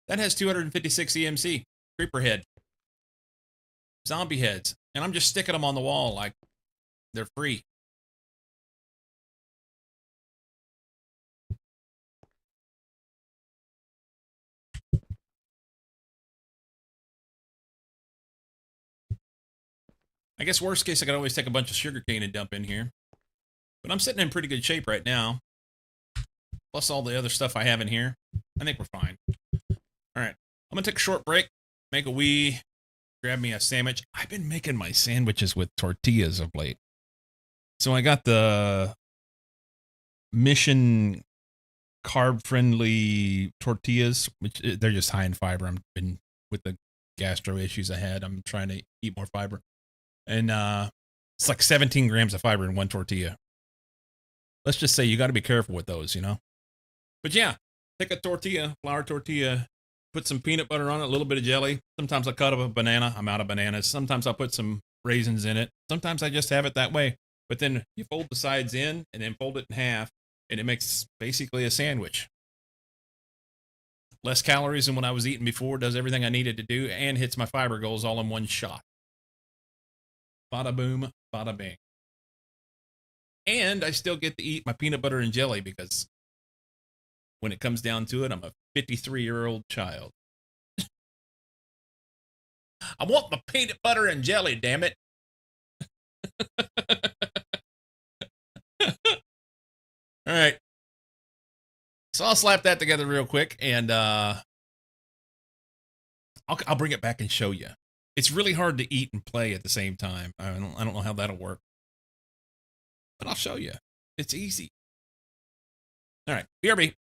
That has 256 EMC. Creeper head. Zombie heads. And I'm just sticking them on the wall like they're free. I guess worst case, I could always take a bunch of sugarcane and dump in here. But I'm sitting in pretty good shape right now. Plus all the other stuff I have in here. I think we're fine. All right. I'm going to take a short break. Make a wee. Grab me a sandwich. I've been making my sandwiches with tortillas of late. So I got the Mission carb-friendly tortillas, which they're just high in fiber. I've been with the gastro issues I had. I'm trying to eat more fiber. And it's like 17 grams of fiber in one tortilla. Let's just say you got to be careful with those, you know? But yeah, take a tortilla, flour tortilla, put some peanut butter on it, a little bit of jelly. Sometimes I cut up a banana. I'm out of bananas. Sometimes I'll put some raisins in it. Sometimes I just have it that way. But then you fold the sides in and then fold it in half, and it makes basically a sandwich. Less calories than what I was eating before, does everything I needed to do, and hits my fiber goals all in one shot. Bada boom, bada bing. And I still get to eat my peanut butter and jelly because when it comes down to it, I'm a 53-year-old child. I want my peanut butter and jelly, damn it. All right. So I'll slap that together real quick, and I'll bring it back and show you. It's really hard to eat and play at the same time. I don't know how that'll work, but I'll show you. It's easy. All right, BRB.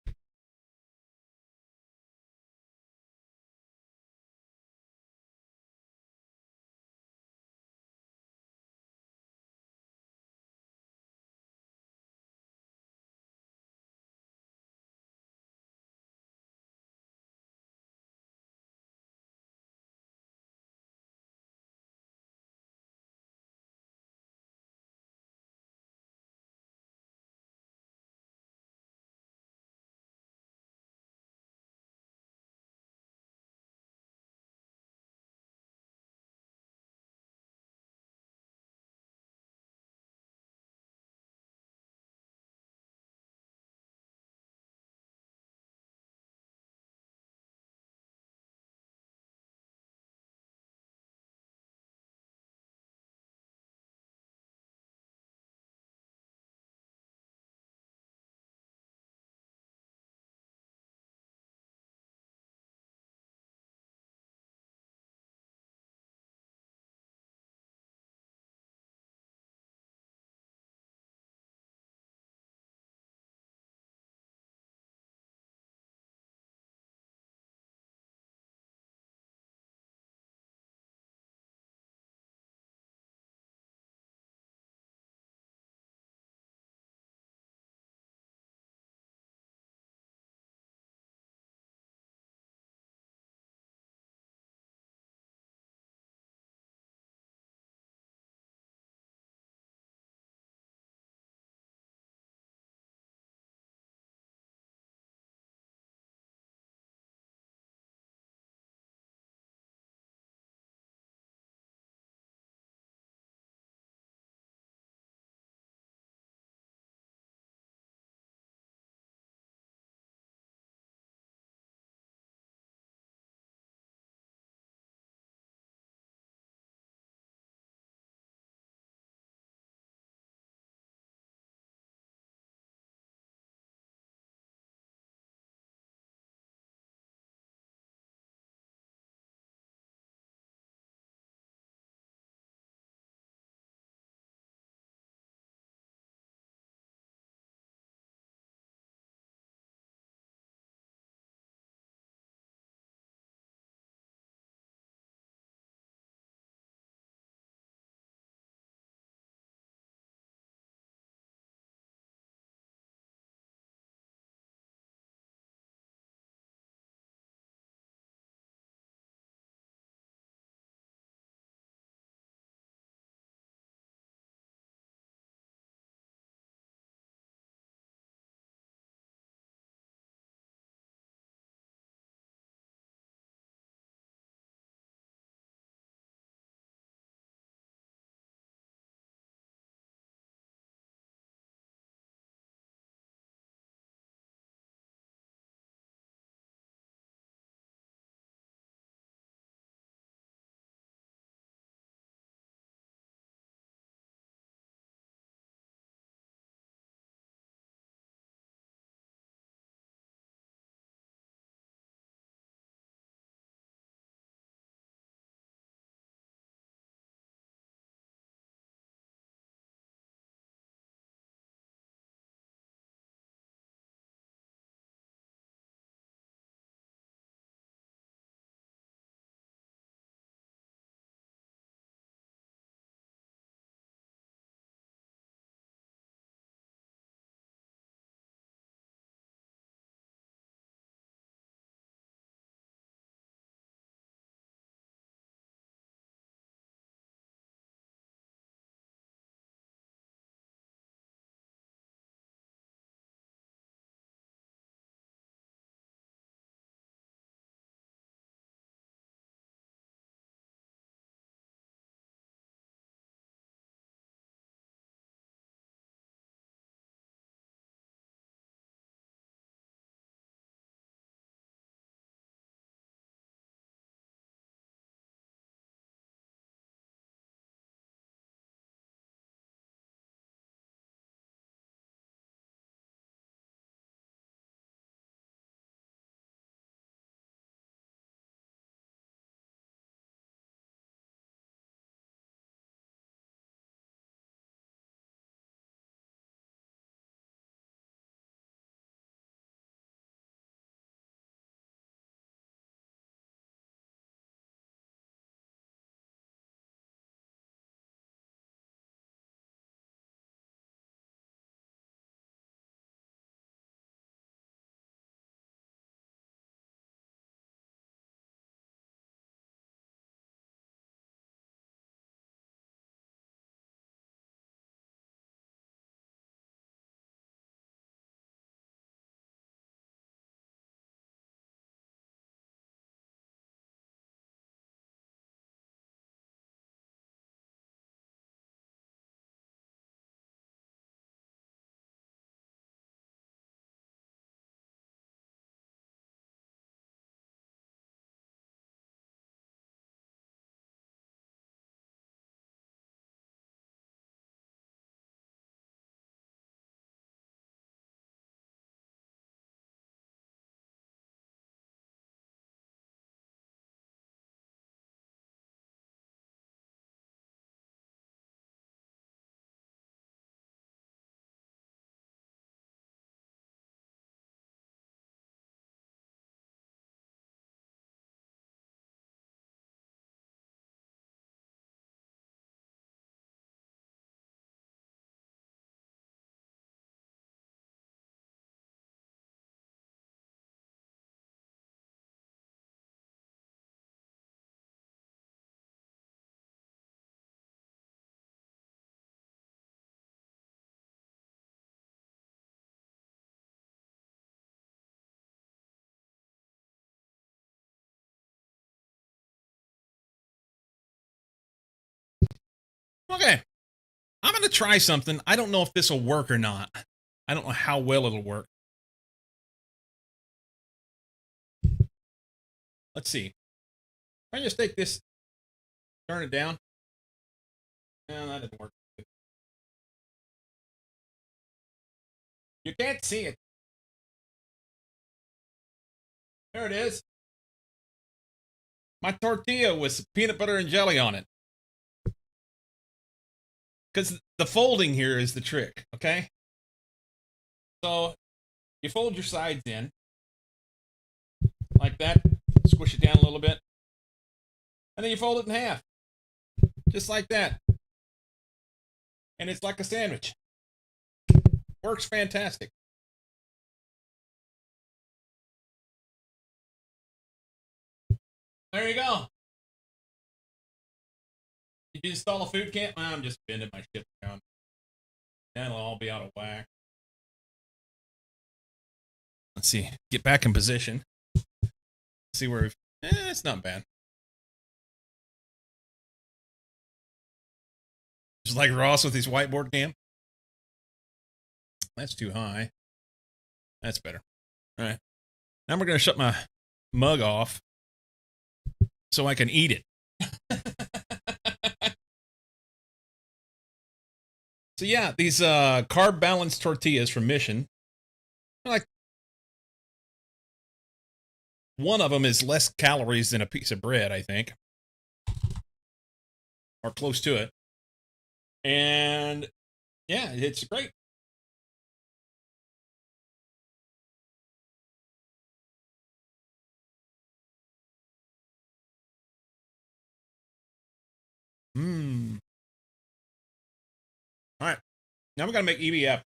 Okay, I'm gonna try something. I don't know if this will work or not. I don't know how well it'll work. Let's see. If I just take this, turn it down. No, that didn't work. You can't see it. There it is. My tortilla with peanut butter and jelly on it. Because the folding here is the trick, okay? So you fold your sides in like that, squish it down a little bit, and then you fold it in half, just like that. And it's like a sandwich. Works fantastic. There you go. Did you install a food camp? I'm just bending my shit around. That'll all be out of whack. Let's see. Get back in position. See where it's not bad. Just like Ross with his whiteboard cam. That's too high. That's better. All right. Now we're going to shut my mug off so I can eat it. So yeah, these carb balanced tortillas from Mission, like one of them is less calories than a piece of bread, I think, or close to it. And yeah, it's great. Mmm. All right. Now we're going to make EBF.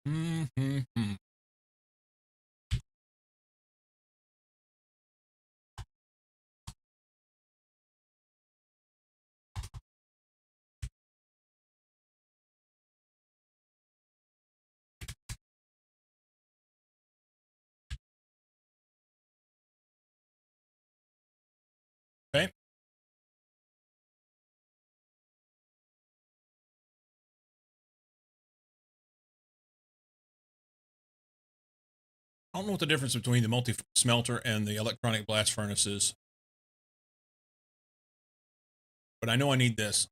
Mm-hmm. Okay. I don't know what the difference between the multi-smelter and the electronic blast furnace is, but I know I need this.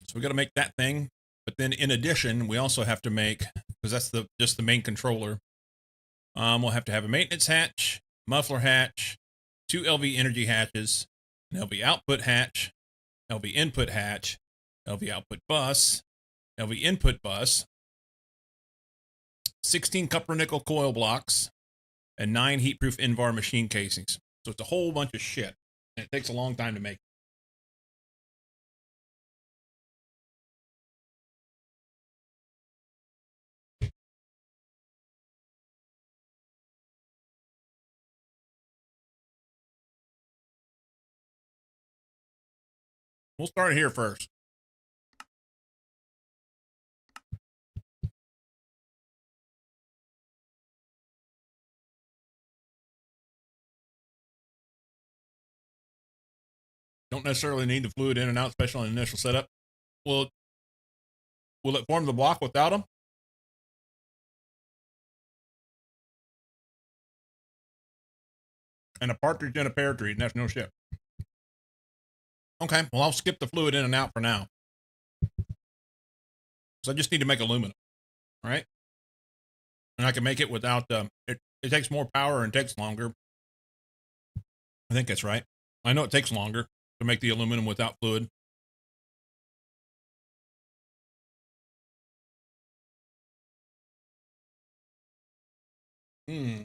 So we got to make that thing, but then in addition, we also have to make, because that's just the main controller. We'll have to have a maintenance hatch, muffler hatch, 2 LV energy hatches, an LV output hatch, LV input hatch, LV output bus, LV input bus, 16 copper nickel coil blocks, and 9 heatproof Invar machine casings. So it's a whole bunch of shit, and it takes a long time to make. We'll start here first. Don't necessarily need the fluid in and out, especially on the initial setup. Will it form the block without them? And a partridge in a pear tree, and that's no shit. Okay, well, I'll skip the fluid in and out for now. So I just need to make aluminum, all right? And I can make it without, it takes more power and takes longer. I think that's right. I know it takes longer to make the aluminum without fluid. Hmm.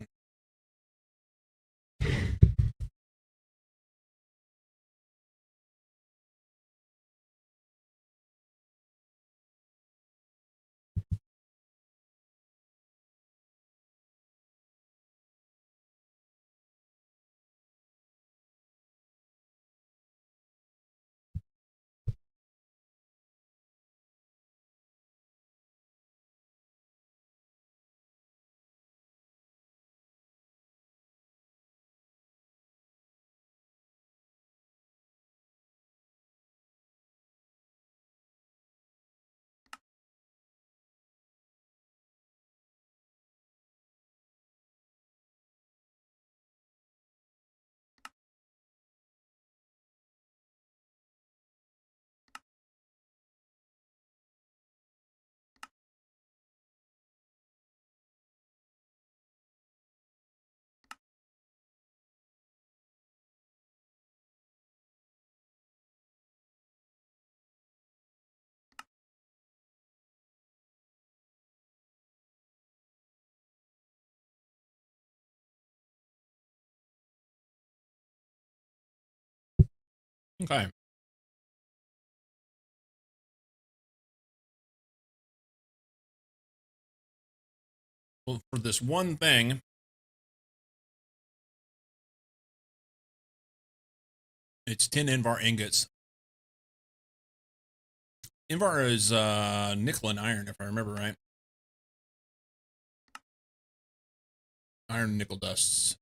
Okay. Well, for this one thing, it's 10 Invar ingots. Invar is nickel and iron, if I remember right. Iron and nickel dusts.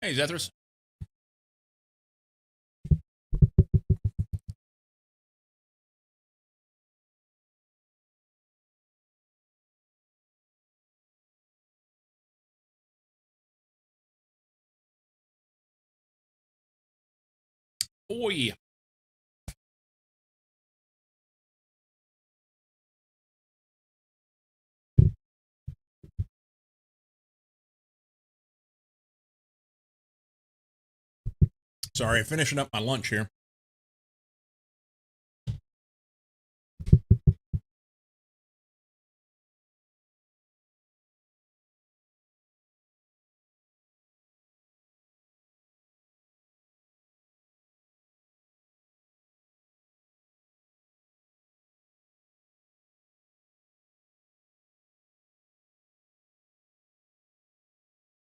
Hey, Zethris. Oi. Sorry, finishing up my lunch here.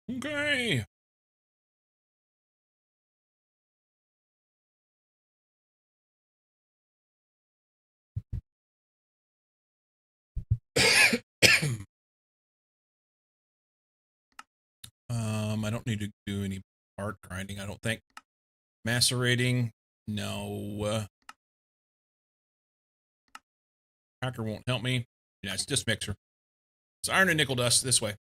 Okay. I don't need to do any bark grinding, I don't think. Macerating, no. Hacker won't help me. Yeah, it's just mixer. It's iron and nickel dust this way.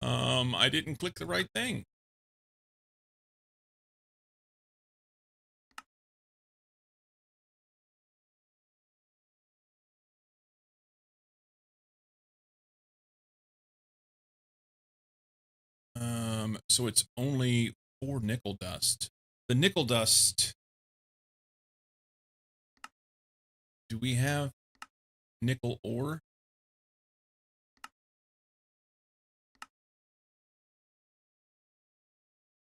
I didn't click the right thing. So it's only 4 nickel dust. The nickel dust. Do we have nickel ore?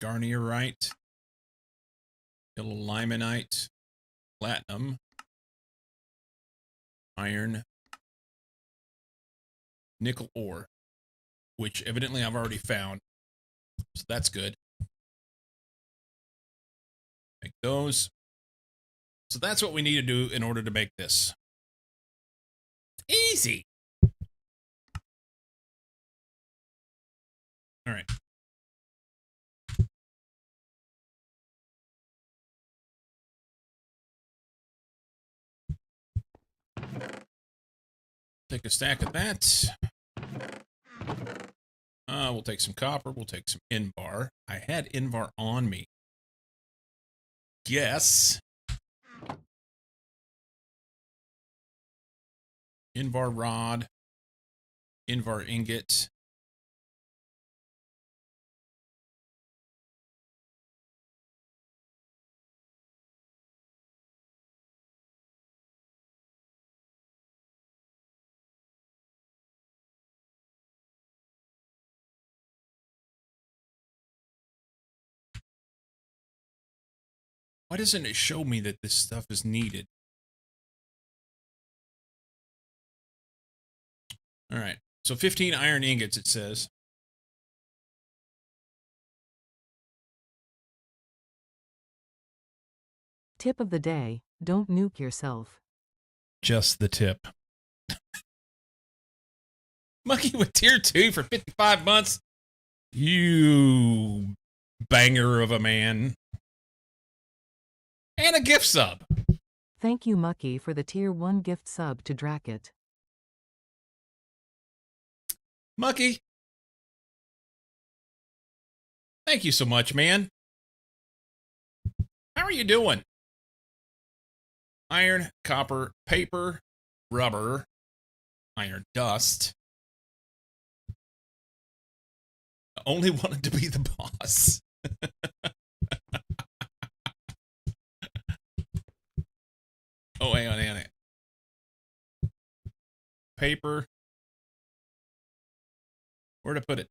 Garnierite, illimonite, platinum, iron, nickel ore, which evidently I've already found. So that's good. Make those. So that's what we need to do in order to make this. Easy. All right. Take a stack of that. We'll take some copper. We'll take some Invar. I had Invar on me. Yes. Invar rod. Invar ingot. Why doesn't it show me that this stuff is needed? All right. So 15 iron ingots, it says. Tip of the day, don't nuke yourself. Just the tip. Monkey with tier 2 for 55 months. You banger of a man. And a gift sub. Thank you, Mucky, for the tier 1 gift sub to Dracket. Mucky. Thank you so much, man. How are you doing? Iron, copper, paper, rubber, iron dust. I only wanted to be the boss. Oh, hang on. paper. Where to put it?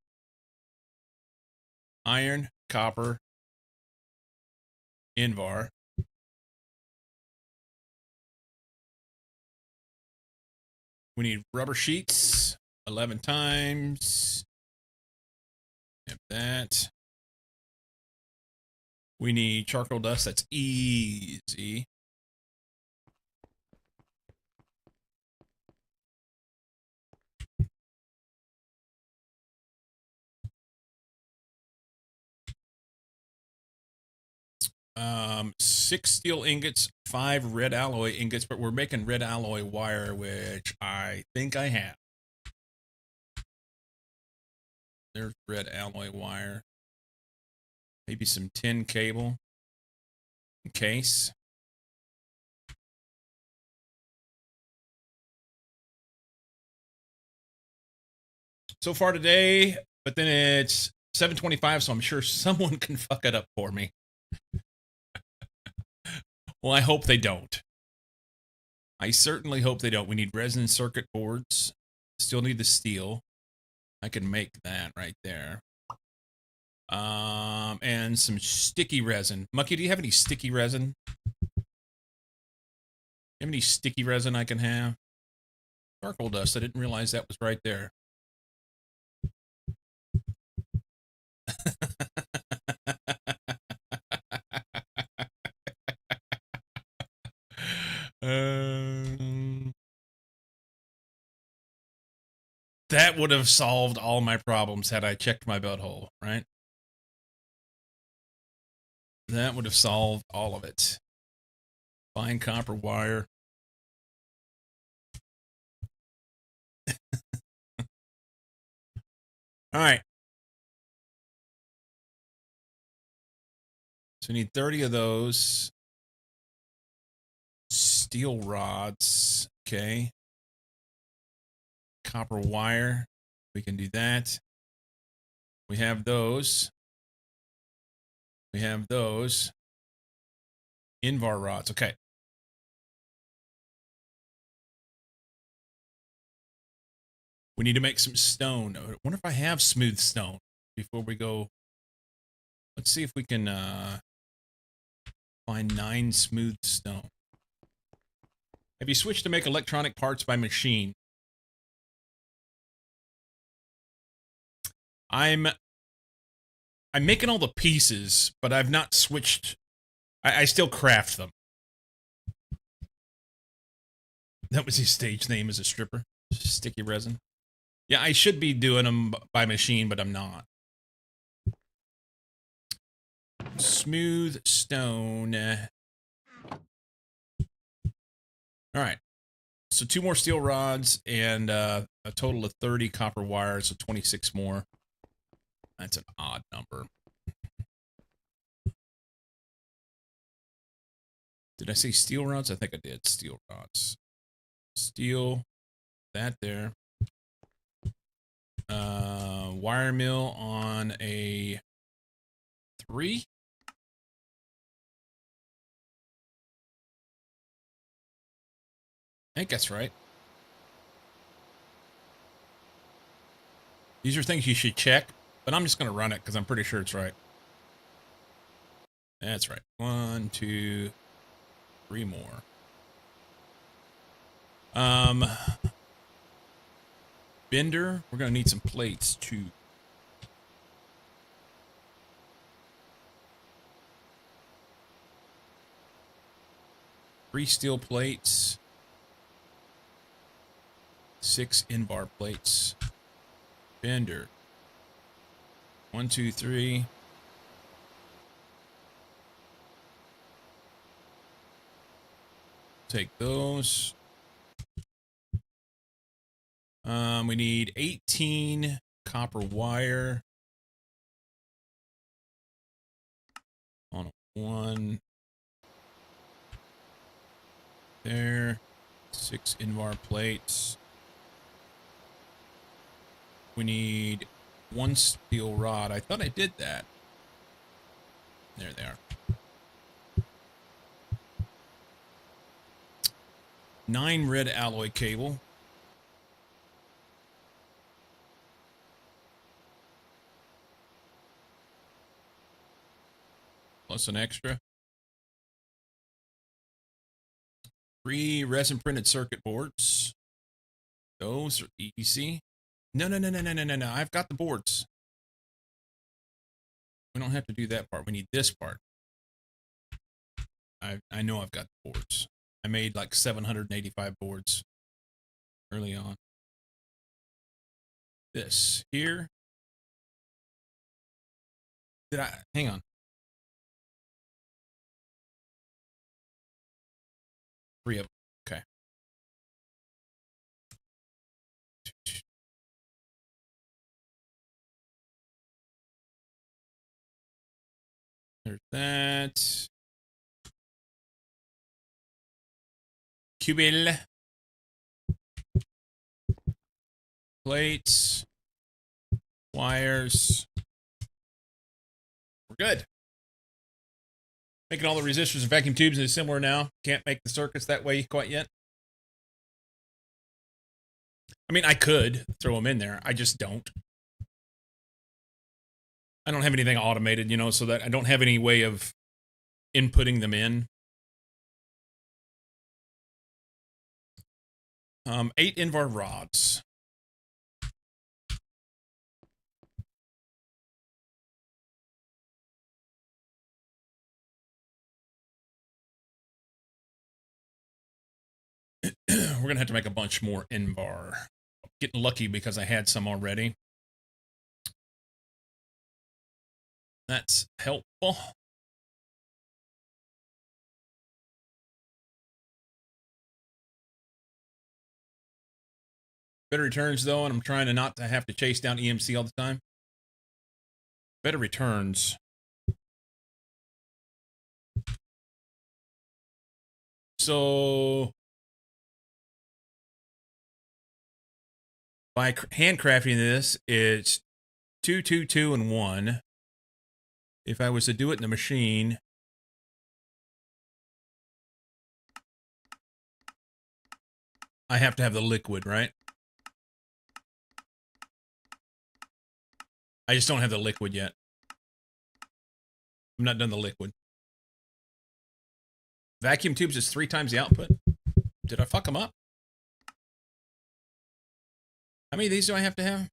Iron, copper, Invar. We need rubber sheets, 11 times. Have that. We need charcoal dust. That's easy. Six steel ingots, 5 red alloy ingots, but we're making red alloy wire, which I think I have. There's red alloy wire. Maybe some tin cable in case. So far today, but then it's 7:25, so I'm sure someone can fuck it up for me. Well, I hope they don't. I certainly hope they don't. We need resin circuit boards. Still need the steel. I can make that right there. And some sticky resin. Mucky, do you have any sticky resin? You have any sticky resin I can have? Charcoal dust. I didn't realize that was right there. That would have solved all my problems had I checked my butthole, right? That would have solved all of it. Fine copper wire. All right. So we need 30 of those. Steel rods. Okay. Copper wire. We can do that. We have those. We have those. Invar rods. Okay. We need to make some stone. I wonder if I have smooth stone before we go. Let's see if we can find 9 smooth stone. Have you switched to make electronic parts by machine? I'm making all the pieces, but I've not switched. I still craft them. That was his stage name as a stripper. Sticky resin. Yeah, I should be doing them by machine, but I'm not. Smooth stone. All right. So 2 more steel rods and a total of 30 copper wires, so 26 more. That's an odd number. Did I say steel rods? I think I did. Steel rods. Steel. That there. Wire mill on a 3. I think that's right. These are things you should check, but I'm just going to run it because I'm pretty sure it's right. That's right. 1, 2, 3 more. Bender. We're going to need some plates too. Three steel plates. 6 Invar plates. Bender. 1, 2, 3. Take those. We need 18 copper wire on 1. There. 6 Invar plates. We need 1 steel rod. I thought I did that. There they are. 9 red alloy cable. plus an extra. Free resin printed circuit boards. Those are easy. No. I've got the boards. We don't have to do that part. We need this part. I know I've got the boards. I made like 785 boards early on. This here. Did I? Hang on. 3 of them. Okay. There's that. Cubil. Plates. Wires. We're good. Making all the resistors and vacuum tubes and similar now. Can't make the circuits that way quite yet. I mean, I could throw them in there. I just don't. I don't have anything automated, so that I don't have any way of inputting them in. 8 Invar rods. We're going to have to make a bunch more Invar. Getting lucky because I had some already. That's helpful. Better returns, though, and I'm trying to not to have to chase down EMC all the time. Better returns. So by handcrafting this, it's 2, 2, 2, and 1. If I was to do it in the machine, I have to have the liquid, right? I just don't have the liquid yet. I'm not done the liquid. Vacuum tubes is 3 times the output. Did I fuck them up? How many of these do I have to have?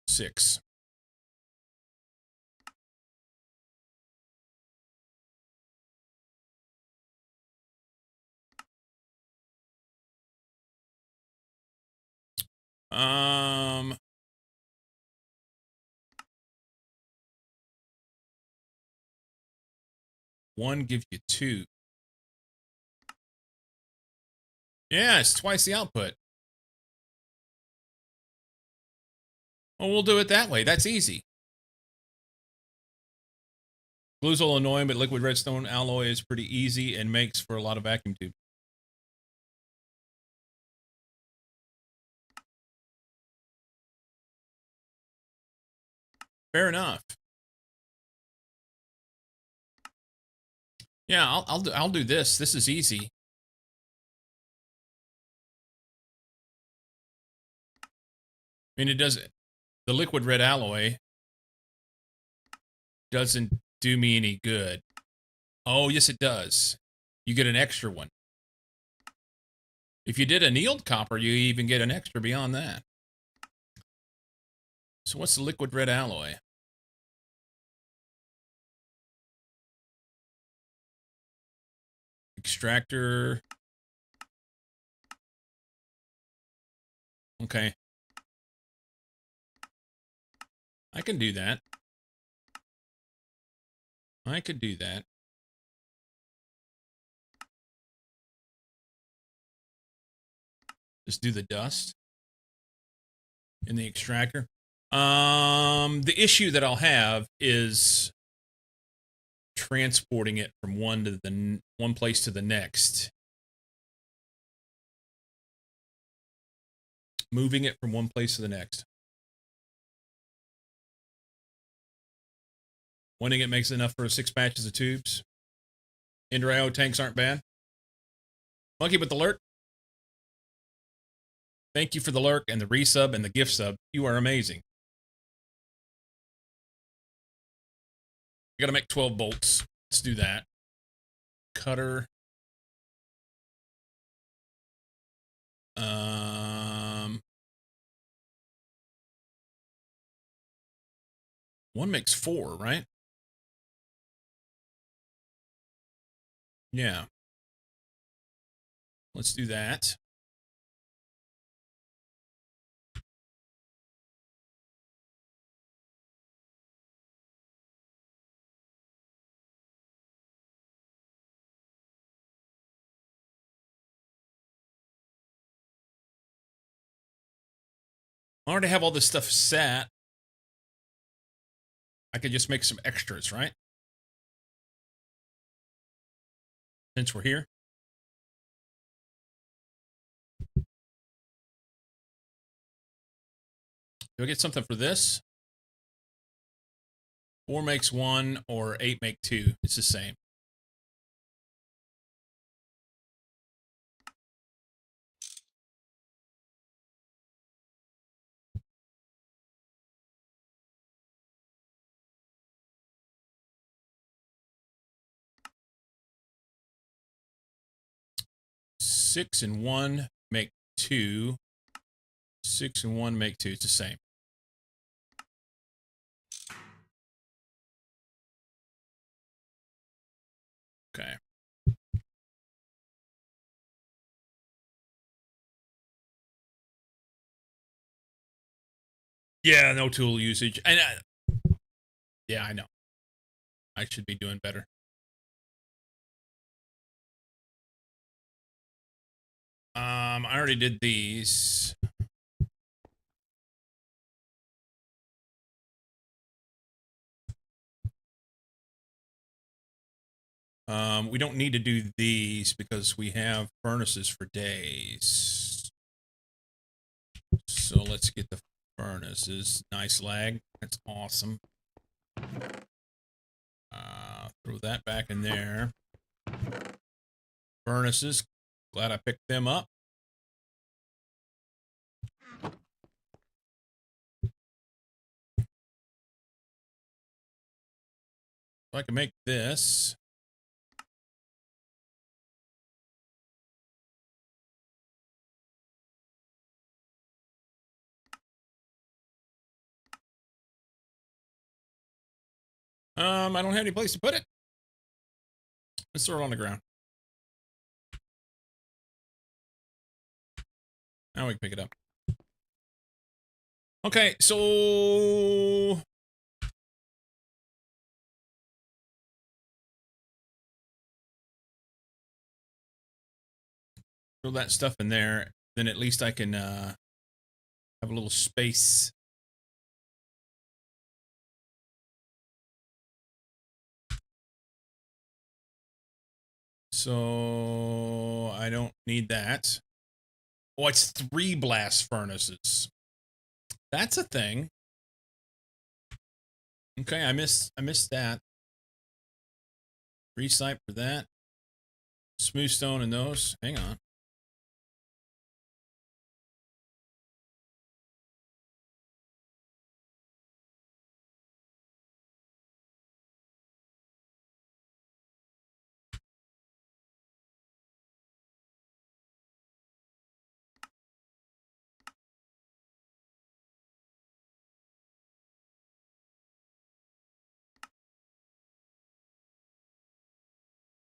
6. One gives you 2. Yeah, it's twice the output. Well, we'll do it that way. That's easy. Blue's a little annoying, but liquid redstone alloy is pretty easy and makes for a lot of vacuum tube. Fair enough. Yeah, I'll do this. This is easy. I mean, it does. The liquid red alloy doesn't do me any good. Oh, yes, it does. You get an extra one. If you did annealed copper, you even get an extra beyond that. So what's the liquid red alloy? Extractor. Okay. I can do that. I could do that. Just do the dust in the extractor. The issue that I'll have is transporting it from one place to the next. Moving it from one place to the next. Wanting it makes enough for 6 batches of tubes. Ender IO tanks aren't bad. Monkey with the lurk. Thank you for the lurk and the resub and the gift sub. You are amazing. Got to make 12 bolts. Let's do that. Cutter. One makes 4, right? Yeah. Let's do that. I already have all this stuff set. I could just make some extras, right? Since we're here. Do I get something for this? 4 makes 1 or 8 make 2. It's the same. Six and 1 make 2. 6 and 1 make 2. It's the same. Okay. Yeah, no tool usage. And yeah, I know. I should be doing better. I already did these. We don't need to do these because we have furnaces for days. So let's get the furnaces. Nice lag. That's awesome. Throw that back in there. Furnaces. Glad I picked them up. So I can make this. I don't have any place to put it. Let's throw it on the ground. Now we can pick it up. Okay, so throw that stuff in there. Then at least I can have a little space. So I don't need that. Oh, it's 3 blast furnaces. That's a thing. Okay, I missed that. Recite for that. Smooth stone and those. Hang on.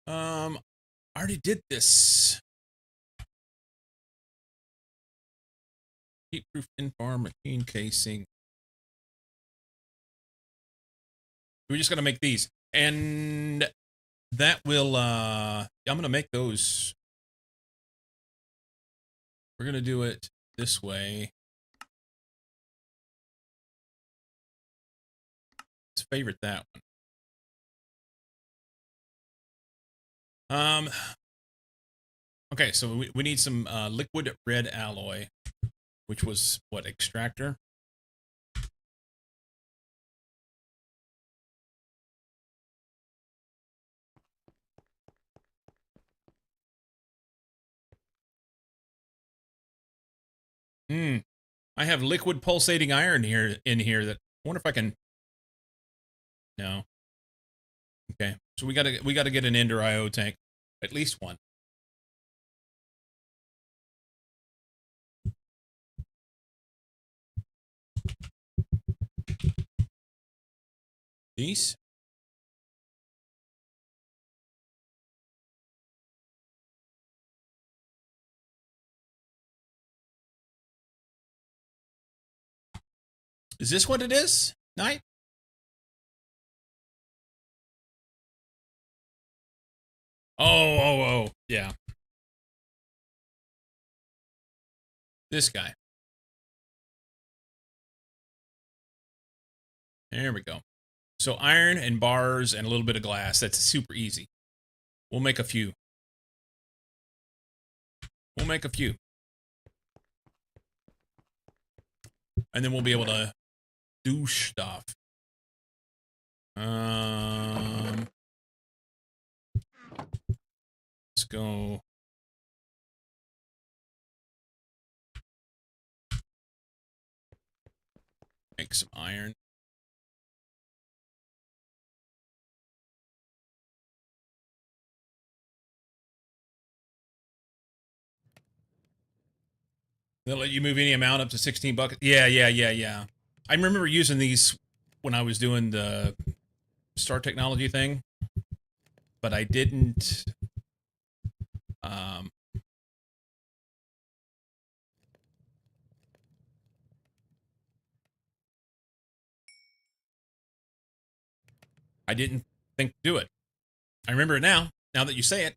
I already did this. Heat-proof in-farm machine casing. We're just gonna make these, and that will. I'm gonna make those. We're gonna do it this way. Let's favorite that one. Okay, so we need some liquid red alloy, which was what, extractor? I have liquid pulsating iron here in here that I wonder if I can. No. Okay, so we gotta get an Ender IO tank, at least one. These. Is this what it is? Night? Oh, yeah. This guy. There we go. So iron and bars and a little bit of glass. That's super easy. We'll make a few. We'll make a few. And then we'll be able to do stuff. Let's go. Make some iron. They'll let you move any amount up to 16 buckets. Yeah. I remember using these when I was doing the Star Technology thing, but I didn't. Um, I didn't think to do it. I remember it now. Now that you say it.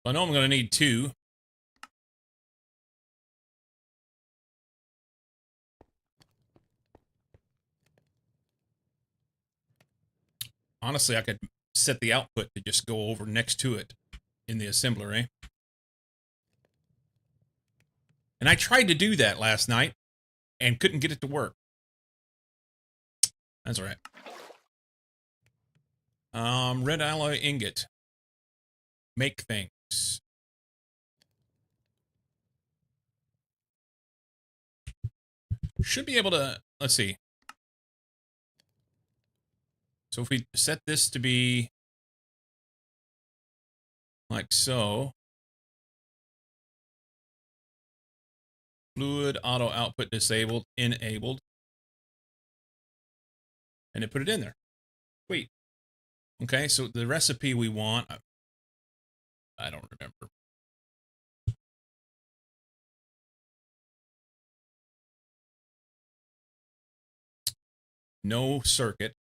I know I'm going to need 2. Honestly, I could set the output to just go over next to it in the assembler, eh? And I tried to do that last night and couldn't get it to work. That's all right. Red alloy ingot. Make things. Should be able to, let's see. So if we set this to be like so. Fluid auto output disabled, enabled. And it put it in there. Sweet. Okay, so the recipe we want, I don't remember. No circuit.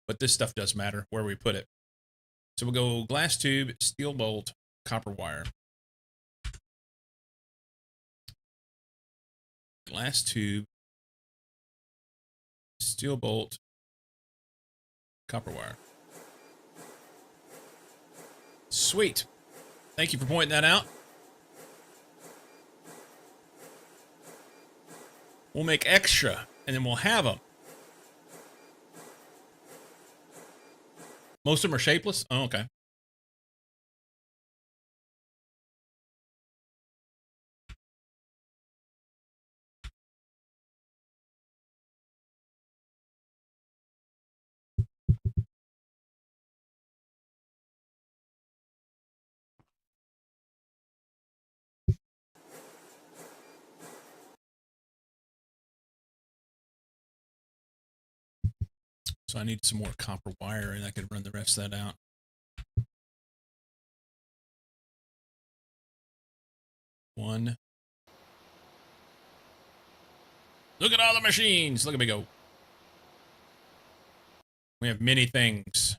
But this stuff does matter where we put it. So we'll go glass tube, steel bolt, copper wire. Glass tube, steel bolt, copper wire. Sweet. Thank you for pointing that out. We'll make extra, and then we'll have them. Most of them are shapeless? Oh, okay. So I need some more copper wire, and I could run the rest of that out. One. Look at all the machines. Look at me go. We have many things.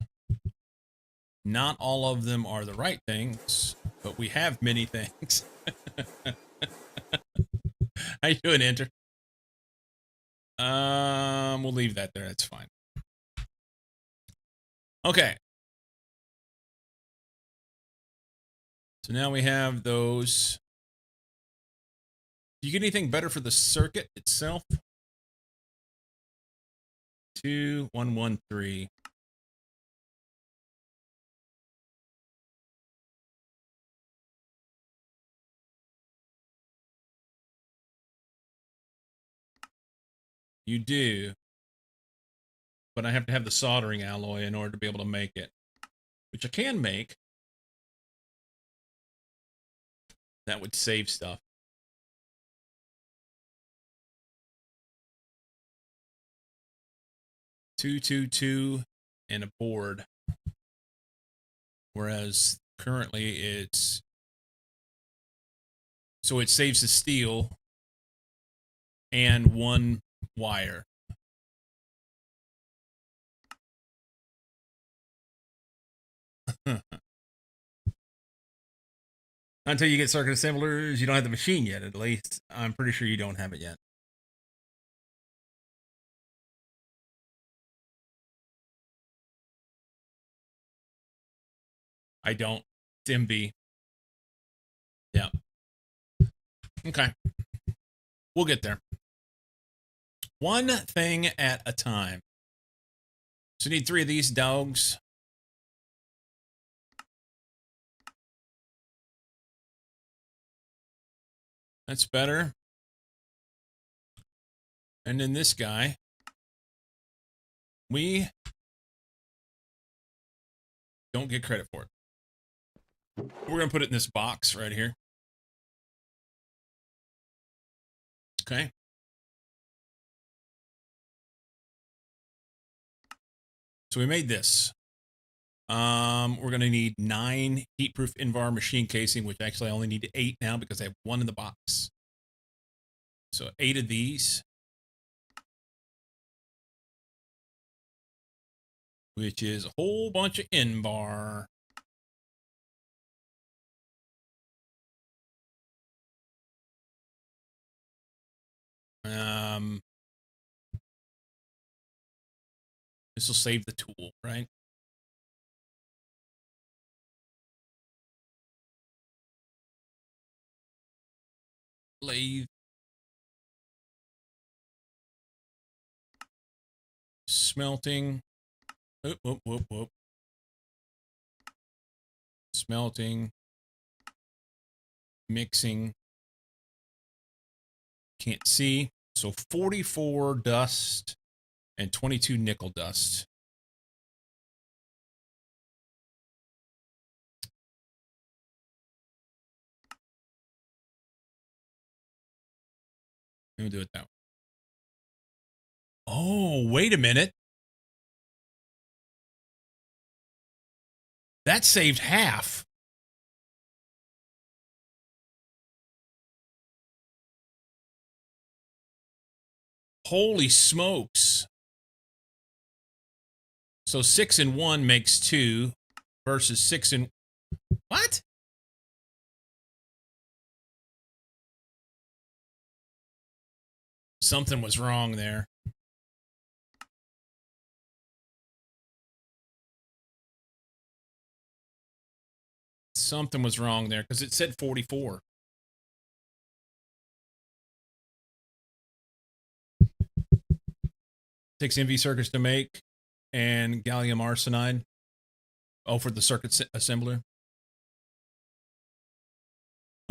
Not all of them are the right things, but we have many things. How you doing, Enter? We'll leave that there. That's fine. Okay. So now we have those. Do you get anything better for the circuit itself? 2113. You do. But I have to have the soldering alloy in order to be able to make it. Which I can make. That would save stuff. Two, and a board. Whereas currently it's... So it saves the steel and one wire. Until you get circuit assemblers, you don't have the machine yet, at least. I'm pretty sure you don't have it yet. I don't. It's MB. Yeah. Okay. We'll get there. One thing at a time. So you need 3 of these dogs. That's better. And then this guy. We don't get credit for it. We're going to put it in this box right here. Okay. So we made this. We're going to need 9 heat-proof Invar machine casing, which actually I only need 8 now because I have 1 in the box. So 8 of these. Which is a whole bunch of Invar. This will save the tool, right? Lathe. Smelting. Whoop. Smelting. Mixing. Can't see. So 44 dust and 22 nickel dust. Let me do it that way. Oh, wait a minute. That saved half. Holy smokes. So 6 and 1 makes 2 versus 6 and... What? Something was wrong there. Something was wrong there because it said 44. Takes MV circuits to make and gallium arsenide. Oh, for the circuit assembler.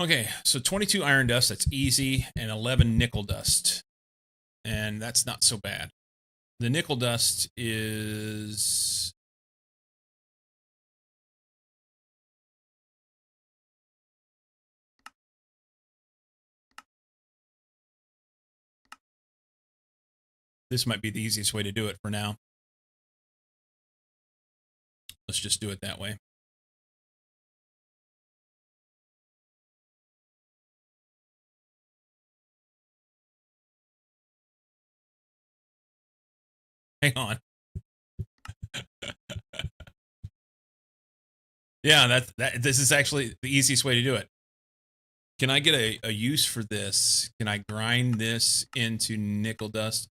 Okay, so 22 iron dust, that's easy, and 11 nickel dust. And that's not so bad. The nickel dust is... This might be the easiest way to do it for now. Let's just do it that way. Hang on. Yeah, this is actually the easiest way to do it. Can I get a use for this? Can I grind this into nickel dust?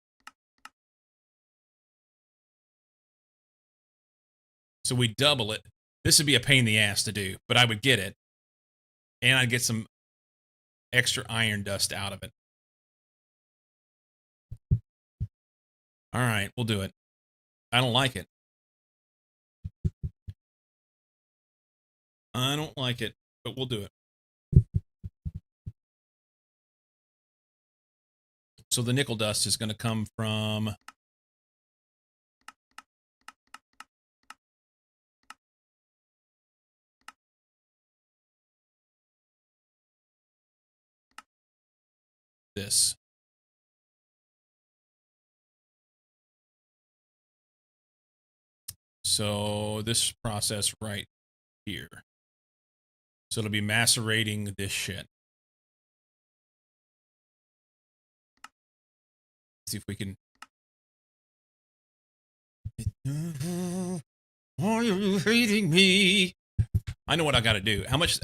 So we double it. This would be a pain in the ass to do, but I would get it. And I'd get some extra iron dust out of it. All right, we'll do it. I don't like it. I don't like it, but we'll do it. So the nickel dust is going to come from this. So this process right here. So it'll be macerating this shit. See if we can. Why are you hating me? I know what I got to do. How much?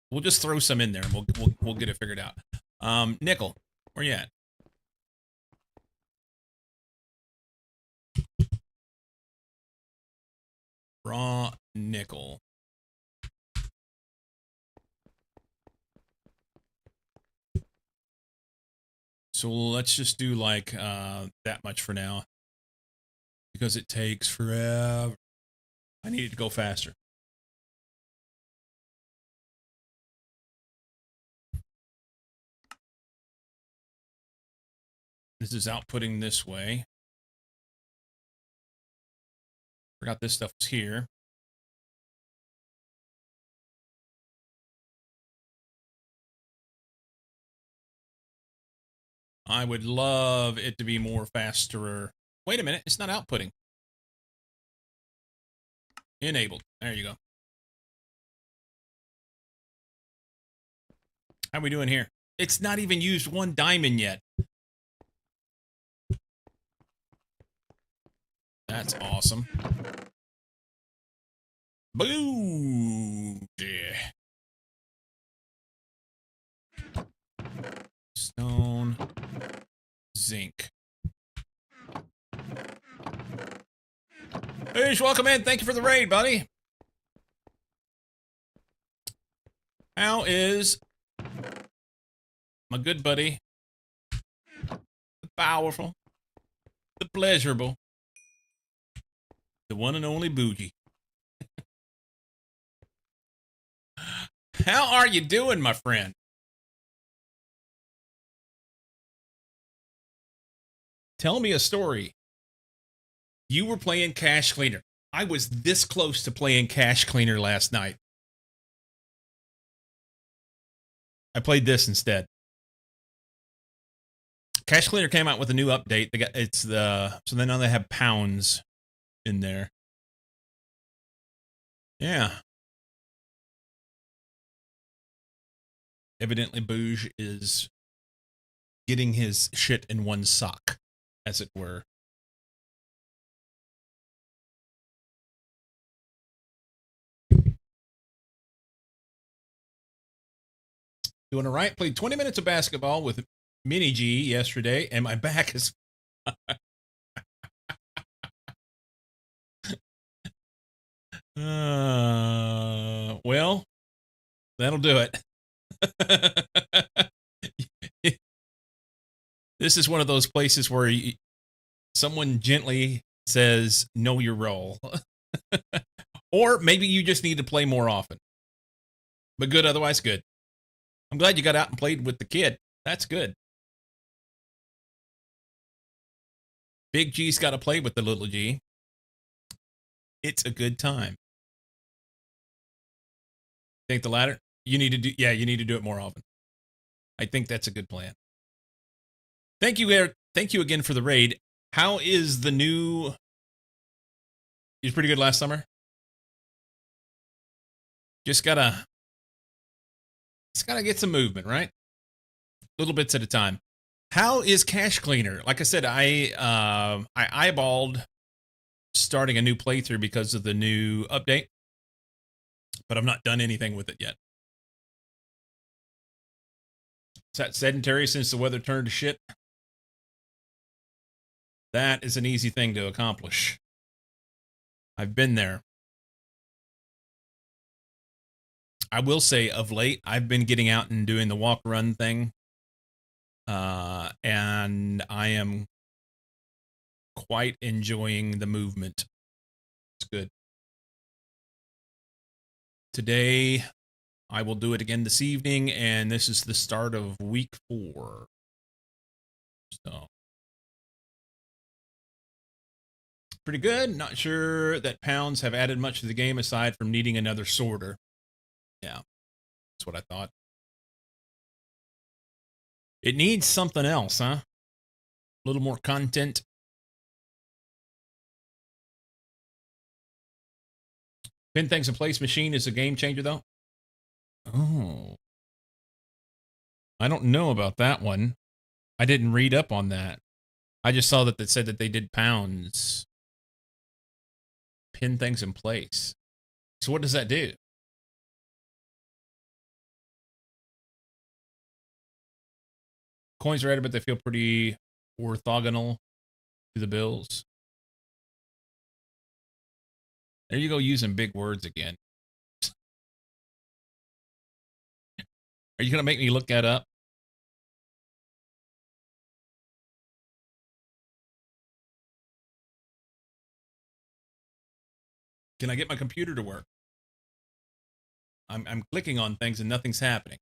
We'll just throw some in there, and we'll get it figured out. Nickel, where you at? Raw nickel. So let's just do like that much for now, because it takes forever. I need it to go faster. This is outputting this way. Forgot this stuff was here. I would love it to be more faster. Wait a minute, it's not outputting. Enabled. There you go. How are we doing here? It's not even used one diamond yet. That's awesome. Boo! Yeah. Stone. Zinc. Hey, welcome in. Thank you for the raid, buddy. How is my good buddy, the powerful, the pleasurable, the one and only Bougie? How are you doing, my friend? Tell me a story. You were playing Cache Cleaner. I was this close to playing Cache Cleaner last night. I played this instead. Cache Cleaner came out with a new update. So now they have pounds in there. Yeah. Evidently, Bouge is getting his shit in one sock, as it were. Doing all right. Played 20 minutes of basketball with Mini G yesterday, and my back is. Well, that'll do it. This is one of those places where someone gently says, know your role. Or maybe you just need to play more often. But good, otherwise good. I'm glad you got out and played with the kid. That's good. Big G's got to play with the little G. It's a good time. Think the latter? You need to do, yeah, you need to do it more often. I think that's a good plan. Thank you, Eric. Thank you again for the raid. How is the new? It was pretty good last summer. Just gotta get some movement, right? Little bits at a time. How is Cache Cleaner? Like I said, I eyeballed starting a new playthrough because of the new update, but I've not done anything with it yet. Is that sedentary since the weather turned to shit? That is an easy thing to accomplish. I've been there. I will say of late, I've been getting out and doing the walk run thing. And I am quite enjoying the movement. It's good. Today, I will do it again this evening, and this is the start of week 4. So pretty good. Not sure that pounds have added much to the game aside from needing another sorter. Yeah, that's what I thought. It needs something else, huh? A little more content. Pin things in place machine is a game changer, though. Oh, I don't know about that one. I didn't read up on that. I just saw that they said that they did pounds. Pin things in place. So what does that do? Coins are added, but they feel pretty orthogonal to the bills. There you go, using big words again. Are you going to make me look that up? Can I get my computer to work? I'm clicking on things and nothing's happening.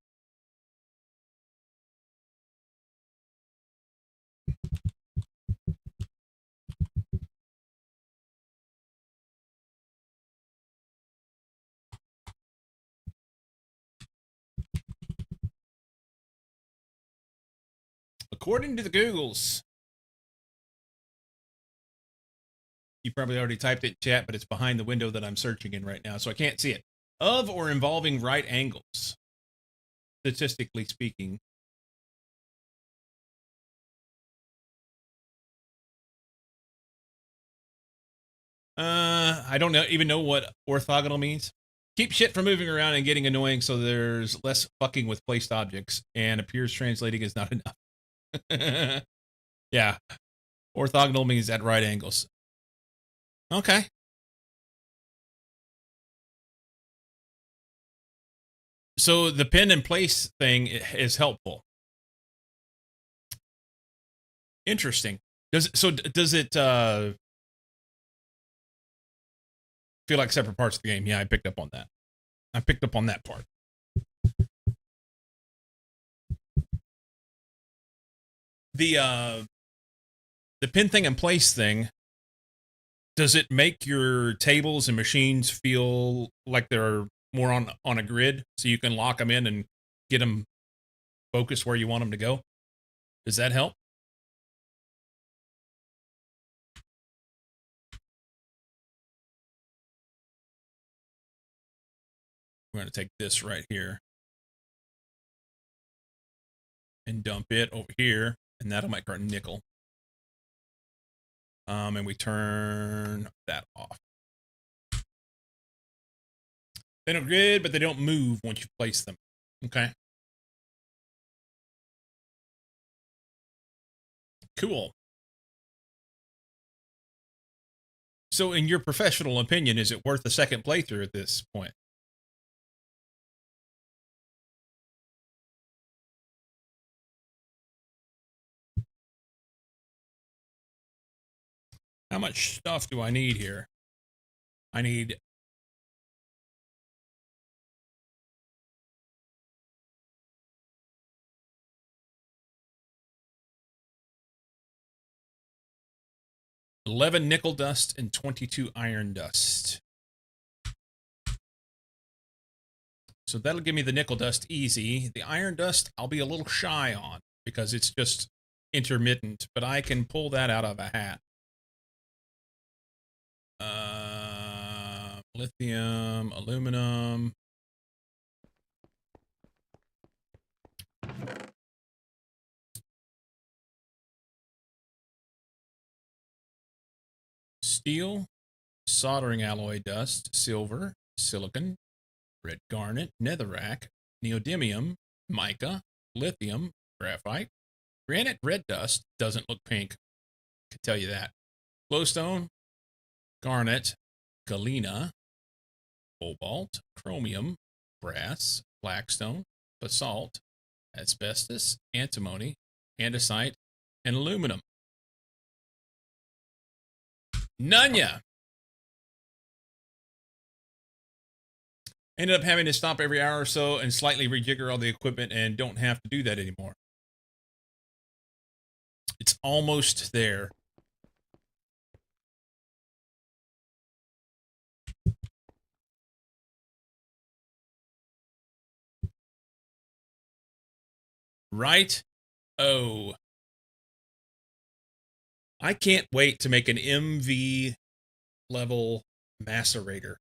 According to the Googles, you probably already typed it in chat, but it's behind the window that I'm searching in right now, so I can't see it. Of or involving right angles, statistically speaking. I don't even know what orthogonal means. Keep shit from moving around and getting annoying so there's less fucking with placed objects, and appears translating is not enough. Yeah. Orthogonal means at right angles. Okay. So the pin and place thing is helpful. Interesting. Does it feel like separate parts of the game? Yeah, I picked up on that. I picked up on that part. The pin thing and place thing, does it make your tables and machines feel like they're more on a grid so you can lock them in and get them focused where you want them to go? Does that help? We're going to take this right here and dump it over here, and that'll make our nickel. And we turn that off. They don't grid, but they don't move once you place them. Okay. Cool. So, in your professional opinion, is it worth a second playthrough at this point? How much stuff do I need here? I need $11 nickel dust and 22 iron dust. So that'll give me the nickel dust easy. The iron dust, I'll be a little shy on because it's just intermittent, but I can pull that out of a hat. Lithium, aluminum. Steel, soldering alloy dust, silver, silicon, red garnet, netherrack, neodymium, mica, lithium, graphite, granite red dust, doesn't look pink, can tell you that. Glowstone, garnet, galena, cobalt, chromium, brass, blackstone, basalt, asbestos, antimony, andesite, and aluminum. Nunya. Ended up having to stop every hour or so and slightly rejigger all the equipment and don't have to do that anymore. almost there. Right? Oh. I can't wait to make an MV level macerator.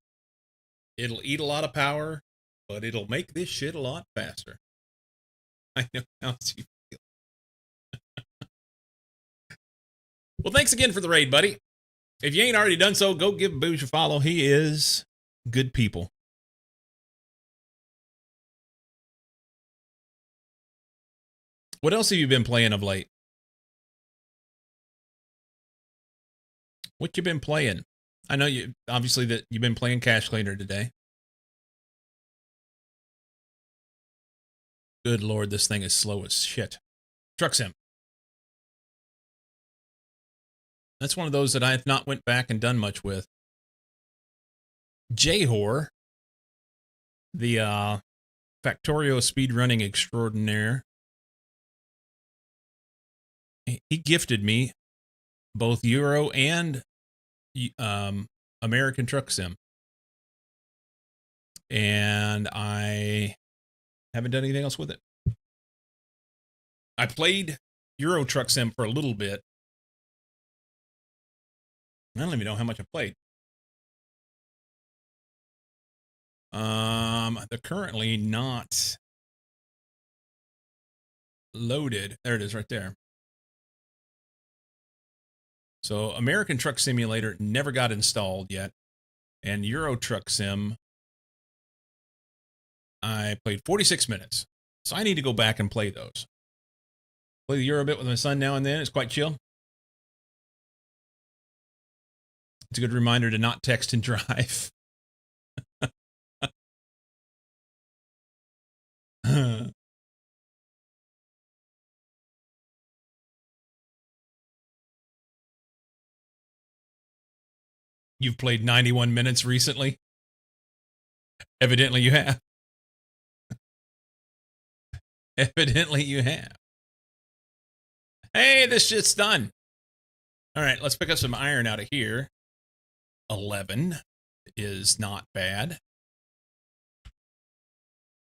It'll eat a lot of power, but it'll make this shit a lot faster. I know how you feel. Well, thanks again for the raid, buddy. If you ain't already done so, go give Booge a follow. He is good people. What else have you been playing of late? What you been playing? I know you obviously that you've been playing Cache Cleaner today. Good Lord, this thing is slow as shit. Truck Sim. That's one of those that I have not went back and done much with. J-Hor, the Factorio speedrunning extraordinaire, he gifted me both Euro and American Truck Sim. And I haven't done anything else with it. I played Euro Truck Sim for a little bit. I don't even know how much I played. They're currently not loaded. There it is right there. So American Truck Simulator never got installed yet. And Euro Truck Sim, I played 46 minutes. So I need to go back and play those. Play the Euro bit with my son now and then. It's quite chill. It's a good reminder to not text and drive. You've played 91 minutes recently? Evidently you have. Evidently you have. Hey, this shit's done. All right, let's pick up some iron out of here. 11 is not bad.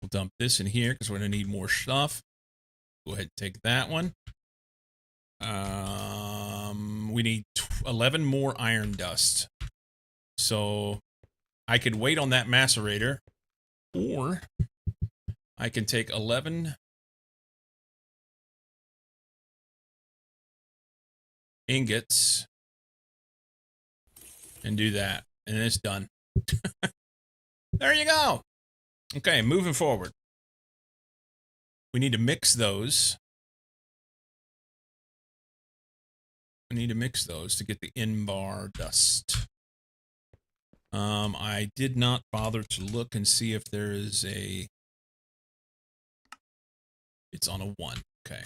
We'll dump this in here because we're going to need more stuff. Go ahead and take that one. We need 11 more iron dust. So I could wait on that macerator, or I can take 11 ingots and do that. And it's done. There you go. Okay, moving forward. We need to mix those. We need to mix those to get the in-bar dust. I did not bother to look and see if there is a... It's on a 1. Okay.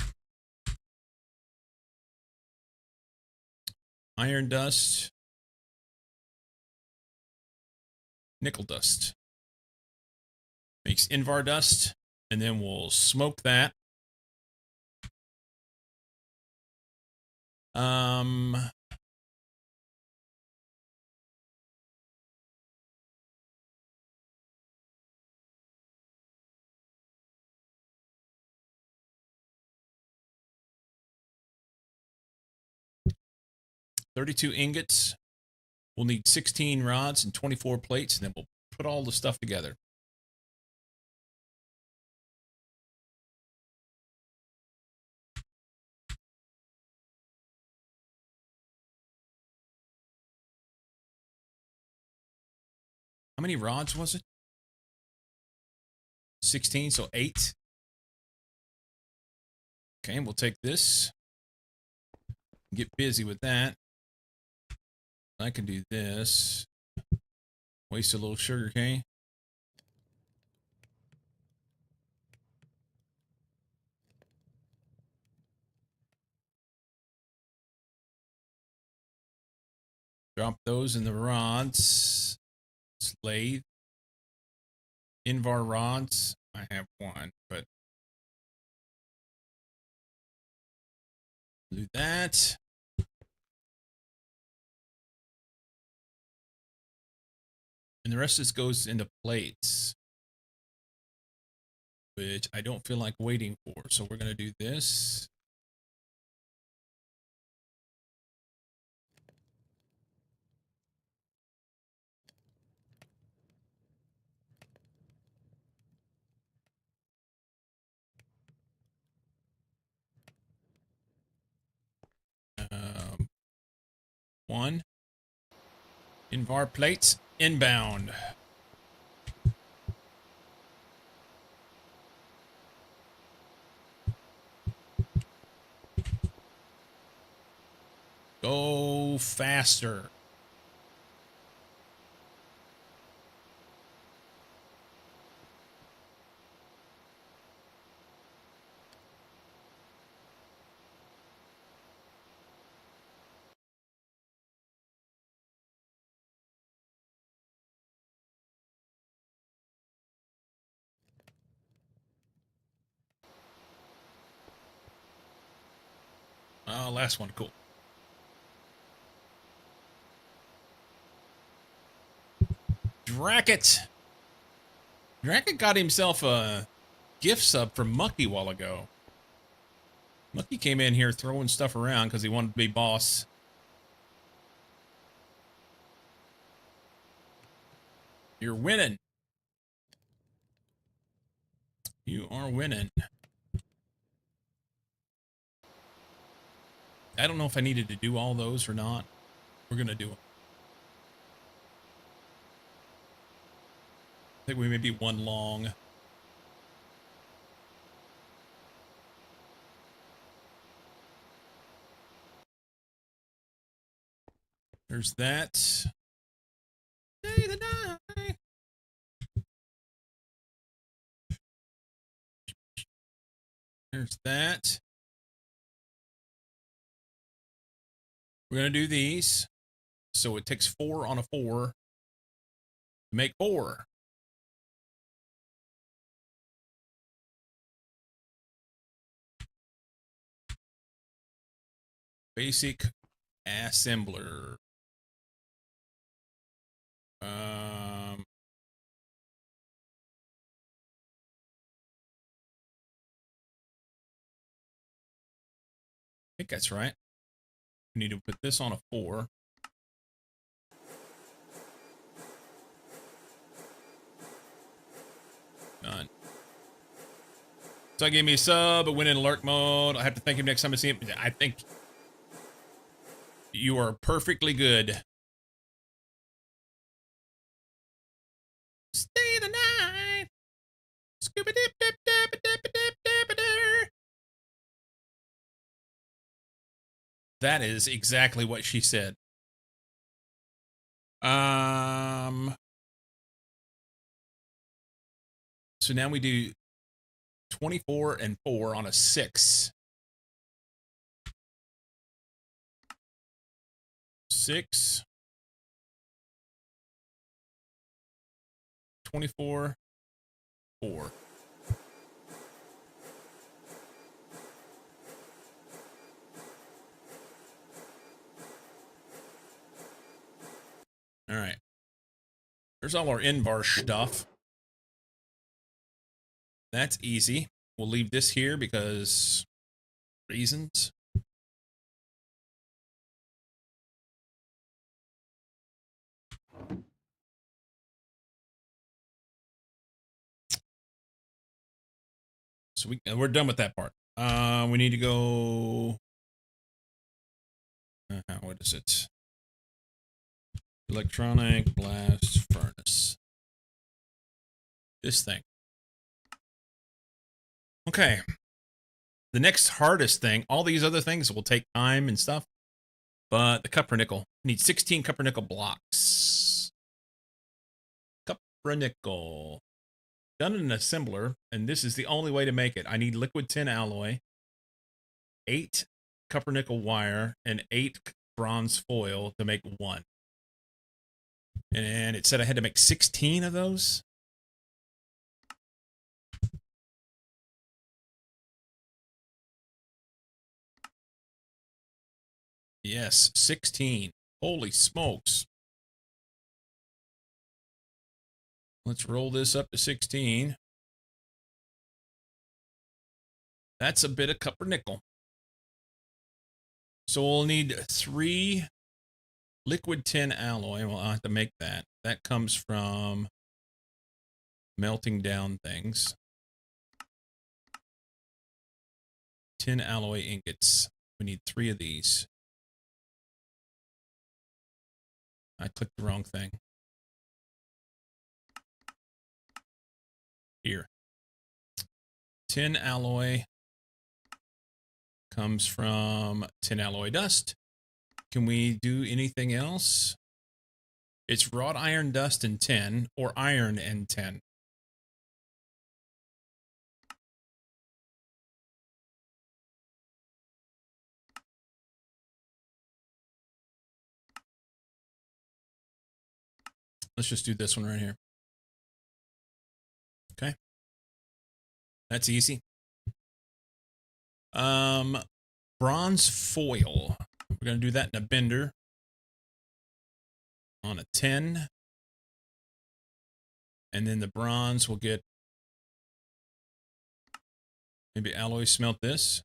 Iron dust. Nickel dust. Makes Invar dust. And then we'll smoke that. 32 ingots. We'll need 16 rods and 24 plates, and then we'll put all the stuff together. How many rods was it? 16, so 8. Okay, we'll take this. Get busy with that. I can do this. Waste a little sugar cane. Drop those in the rods. Lathe. Invar rods. I have one, but Do that. And the rest of this goes into plates, which I don't feel like waiting for. So we're going to do this. One. Invar plates inbound. Go faster. Oh, last one. Cool. Dracket. Dracket got himself a gift sub from Mucky a while ago. Mucky came in here throwing stuff around because he wanted to be boss. You're winning. You are winning. I don't know if I needed to do all those or not. We're going to do them. I think we may be one long. There's that. Day the night. There's that. We're going to do these. So it takes 4 on a 4 to make 4. Basic assembler. I think that's right. We need to put this on a 4. Done. So I gave me a sub, it went in alert mode. I have to thank him next time I see him. I think you are perfectly good. Stay the night. Scooby dip dip dip dip dip dip dip. That is exactly what she said. So now we do 24 and 4 on a 6. 6. 24. 4. All right. There's all our Invar stuff. That's easy. We'll leave this here because reasons. So we're done with that part. We need to go. What is it? Electronic blast furnace. This thing. Okay. The next hardest thing, all these other things will take time and stuff, but the Cupronickel. Need 16 Cupronickel blocks. Cupronickel. Done in an assembler, and this is the only way to make it. I need liquid tin alloy, 8 Cupronickel wire, and 8 bronze foil to make 1. And it said I had to make 16 of those. Yes, 16. Holy smokes. Let's roll this up to 16. That's a bit of copper nickel. So we'll need 3 liquid tin alloy. Well, I'll have to make that. That comes from melting down things. Tin alloy ingots. We need 3 of these. I clicked the wrong thing. Here. Tin alloy comes from tin alloy dust. Can we do anything else? It's wrought iron dust and tin, or iron and tin. Let's just do this one right here. Okay. That's easy. Bronze foil. We're going to do that in a bender. On a 10. And then the bronze will get, maybe alloy smelt this.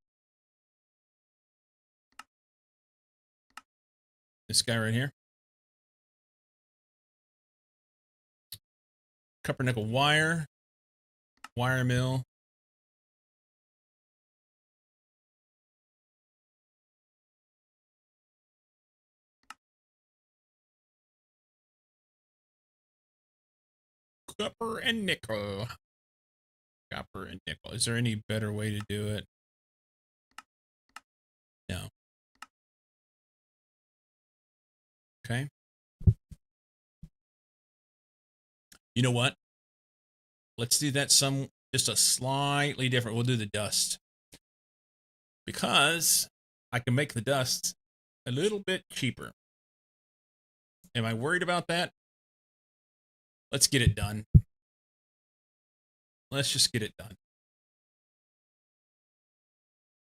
This guy right here. Copper nickel wire. Wire mill. Copper and nickel. Copper and nickel. Is there any better way to do it? No. Okay. You know what? Let's do that just a slightly different. We'll do the dust. Because I can make the dust a little bit cheaper. Am I worried about that? Let's get it done. Let's just get it done.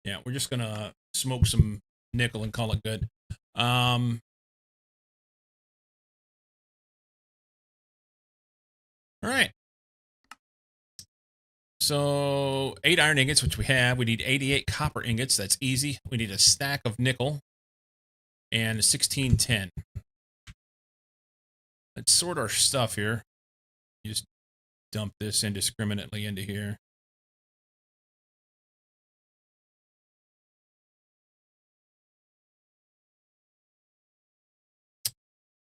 Yeah, we're just gonna smoke some nickel and call it good. All right. So 8 iron ingots, which we have. We need 88 copper ingots. That's easy. We need a stack of nickel and 16 tin. Let's sort our stuff here. Just dump this indiscriminately into here.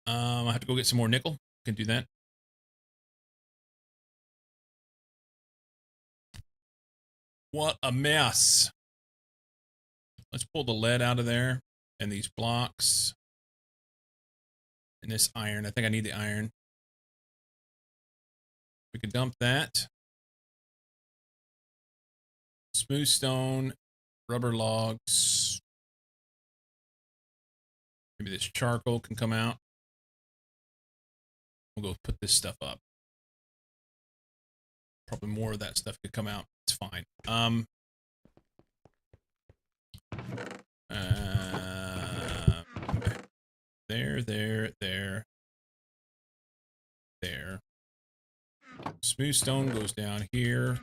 I have to go get some more nickel. Can do that. What a mess. Let's pull the lead out of there and these blocks and this iron. I think I need the iron. We can dump that. Smooth stone, rubber logs. Maybe this charcoal can come out. We'll go put this stuff up. Probably more of that stuff could come out. It's fine. There. Smooth stone goes down here.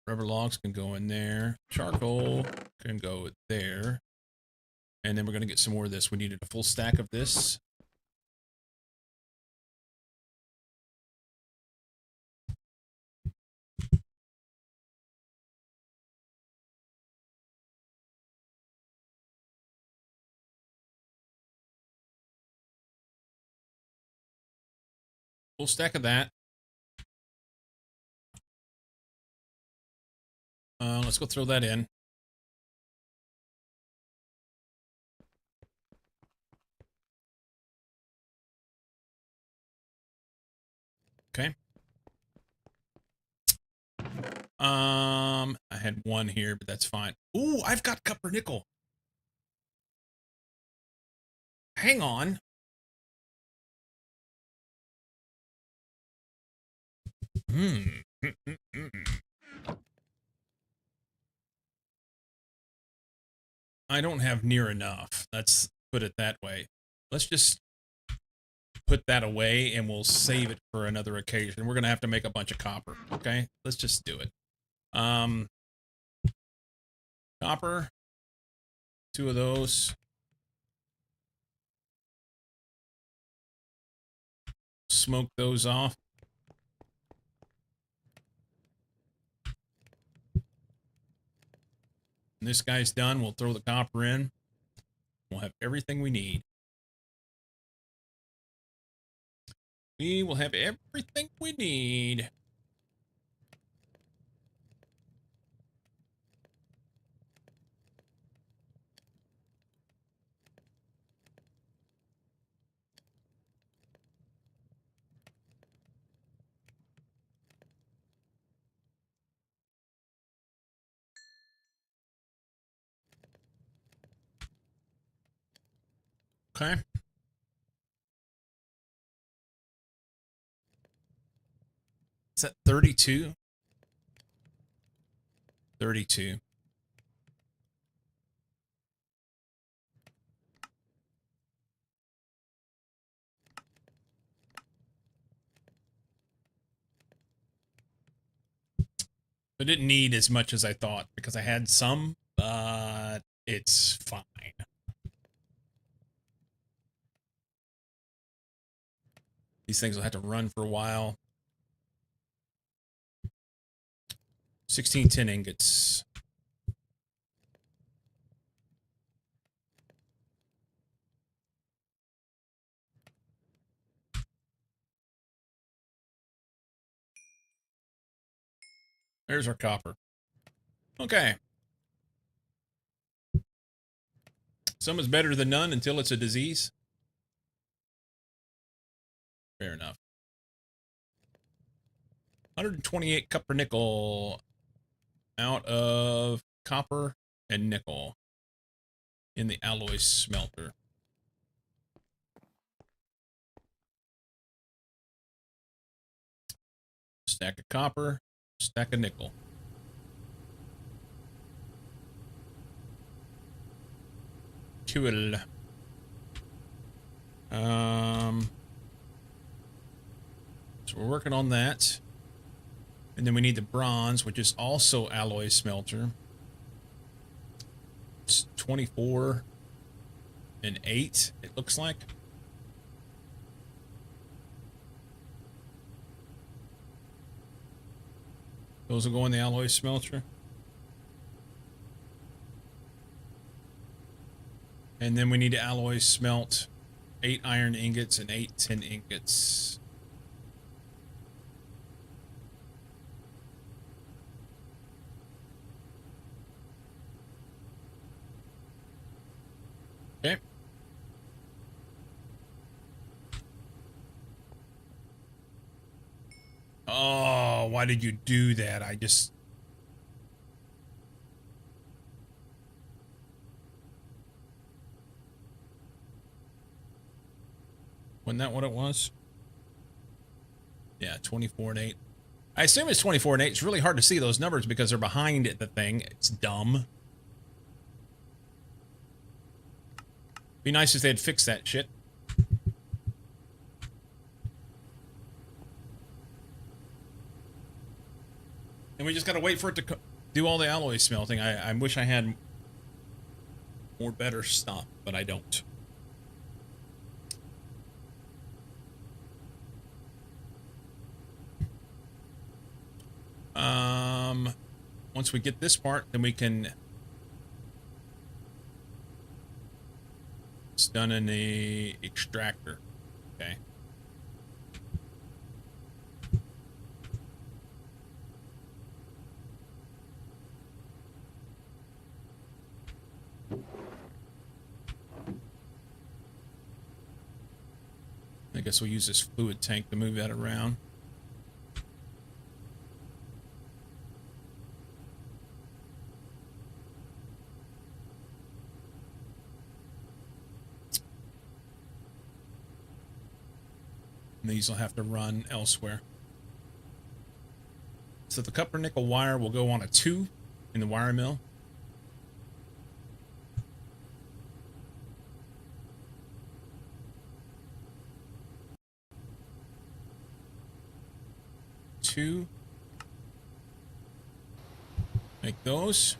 Rubber logs can go in there. Charcoal can go there. And then we're going to get some more of this. We needed a full stack of this. Full stack of that. Let's go throw that in. Okay. I had one here, but that's fine. Ooh, I've got copper nickel. Hang on. I don't have near enough. Let's put it that way. Let's just put that away and we'll save it for another occasion. We're going to have to make a bunch of copper. Okay. Let's just do it. Copper. 2 of those. Smoke those off. When this guy's done, we'll throw the copper in. We'll have everything we need. We will have everything we need. Okay. Is that 32? 32. I didn't need as much as I thought because I had some, but it's fine. These things will have to run for a while. 16 tin ingots. There's our copper. Okay. Some is better than none until it's a disease. Fair enough. 128 copper nickel out of copper and nickel in the alloy smelter. Stack of copper, stack of nickel. Cool. So we're working on that. And then we need the bronze, which is also alloy smelter. It's 24 and 8, it looks like. Those will go in the alloy smelter. And then we need to alloy smelt 8 iron ingots and 8 tin ingots. Okay. Oh, why did you do that? I just... Wasn't that what it was? Yeah, 24 and 8. I assume it's 24 and 8. It's really hard to see those numbers because they're behind the thing. It's dumb. Be nice if they'd fix that shit. And we just gotta wait for it to do all the alloy smelting. I wish I had more better stuff, but I don't. Once we get this part, then we can... It's done in the extractor. Okay. I guess we'll use this fluid tank to move that around. And these will have to run elsewhere. So the copper nickel wire will go on a 2 in the wire mill. 2. Make those.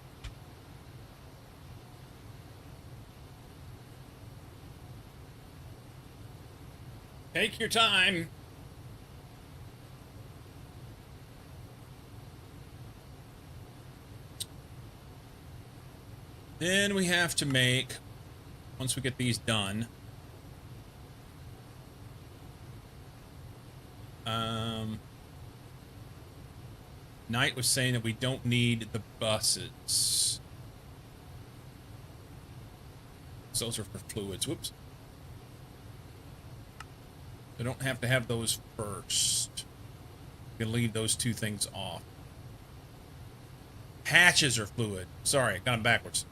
Take your time. Then we have to make, once we get these done, Knight was saying that we don't need the buses. Those are for fluids. Whoops. We don't have to have those first. We can leave those 2 things off. Hatches are fluid. Sorry, I got them backwards.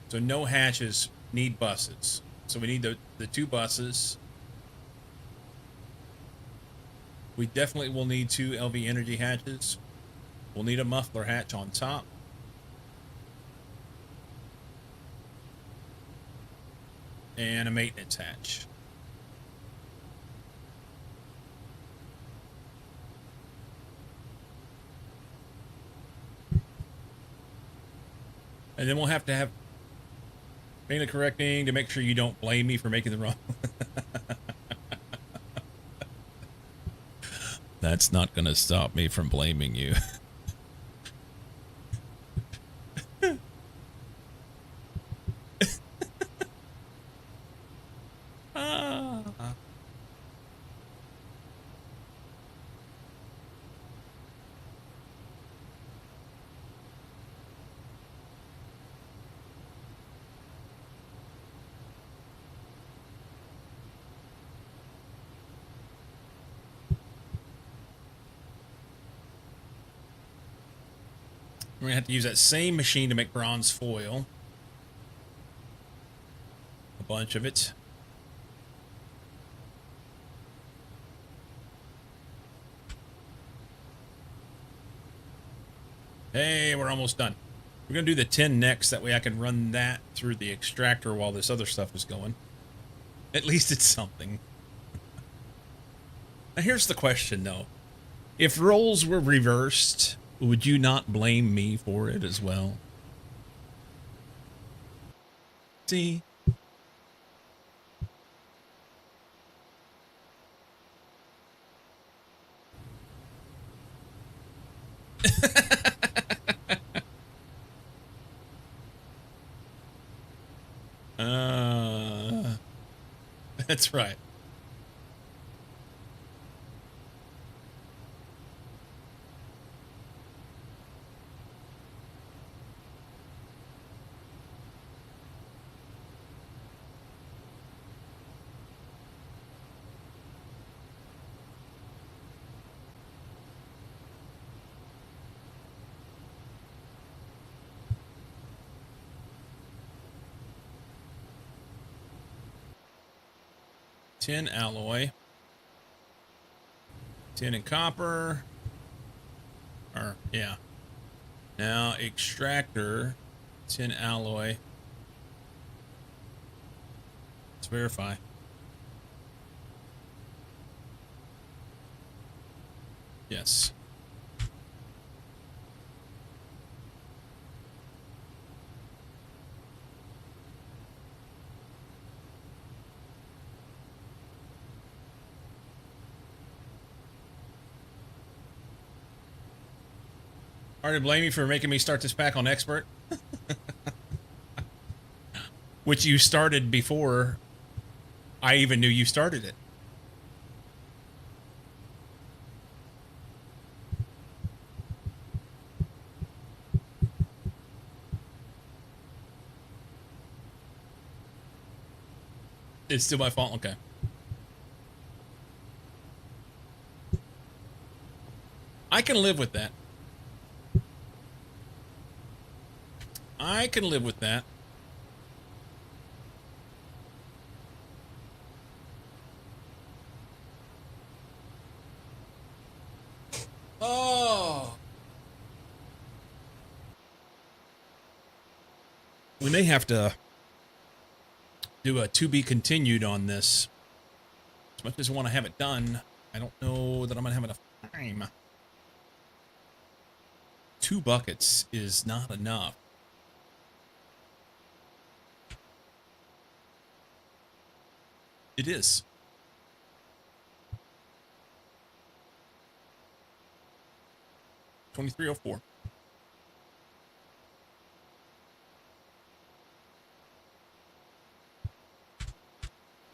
So no hatches, need buses. So we need the 2 buses. We definitely will need 2 LV energy hatches. We'll need a muffler hatch on top. And a maintenance hatch. And then we'll have to have mainly correcting to make sure you don't blame me for making the wrong. That's not going to stop me from blaming you. We're going to have to use that same machine to make bronze foil. A bunch of it. Hey, we're almost done. We're going to do the 10 next. That way I can run that through the extractor while this other stuff is going. At least it's something. Now here's the question, though. If roles were reversed, would you not blame me for it as well? See? That's right. Tin alloy, tin and copper, or yeah. Now extractor, tin alloy. Let's verify. Yes. Hard to blame you for making me start this pack on expert. Which you started before I even knew you started it. It's still my fault? Okay. I can live with that. I can live with that. Oh. We may have to do a to be continued on this. As much as I want to have it done, I don't know that I'm going to have enough time. 2 buckets is not enough. It is. $23.04.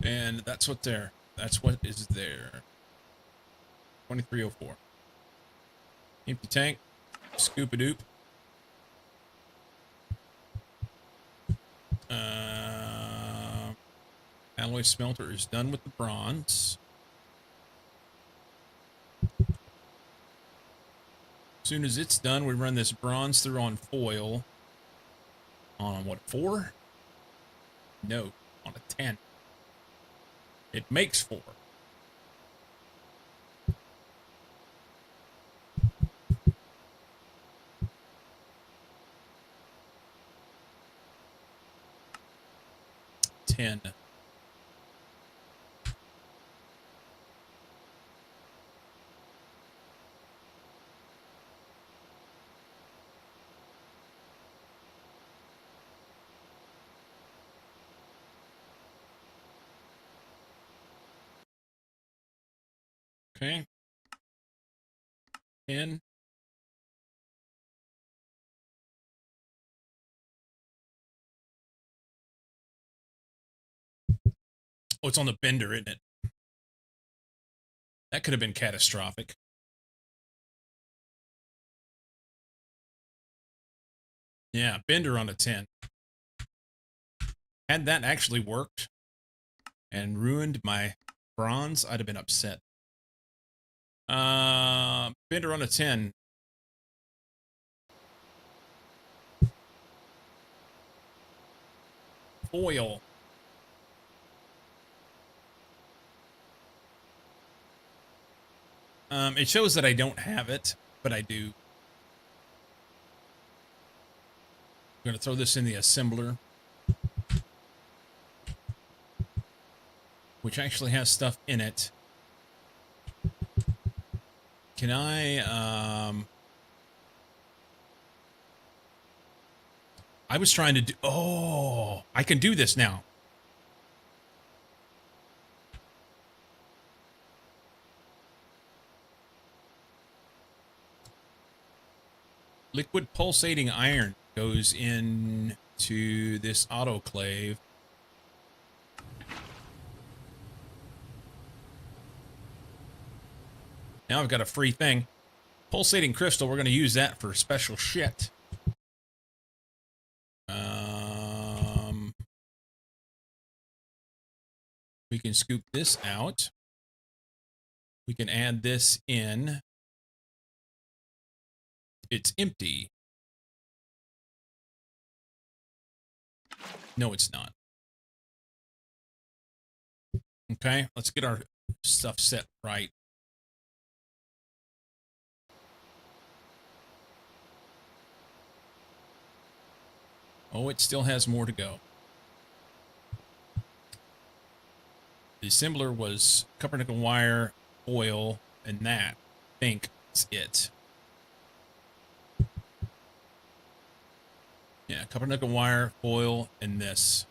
And that's what there. That's what is there. 23.04. Empty tank. Scoop-a-doop. Alloy smelter is done with the bronze. As soon as it's done, we run this bronze through on foil. On what, 4? No, on a 10. It makes 4. Ten. Okay. 10. Oh, it's on the bender, isn't it? That could have been catastrophic. Yeah, bender on a 10. Had that actually worked and ruined my bronze, I'd have been upset. Bender on a 10. Foil. It shows that I don't have it, but I do. I'm going to throw this in the assembler, which actually has stuff in it. Can I was trying to do, oh, I can do this now. Liquid pulsating iron goes into this autoclave. Now I've got a free thing. Pulsating crystal, we're going to use that for special shit. We can scoop this out. We can add this in. It's empty. No, it's not. Okay, let's get our stuff set right. Oh, it still has more to go. The assembler was copper nickel wire, oil, and that. I think it's it. Yeah, copper nickel wire, foil, and this.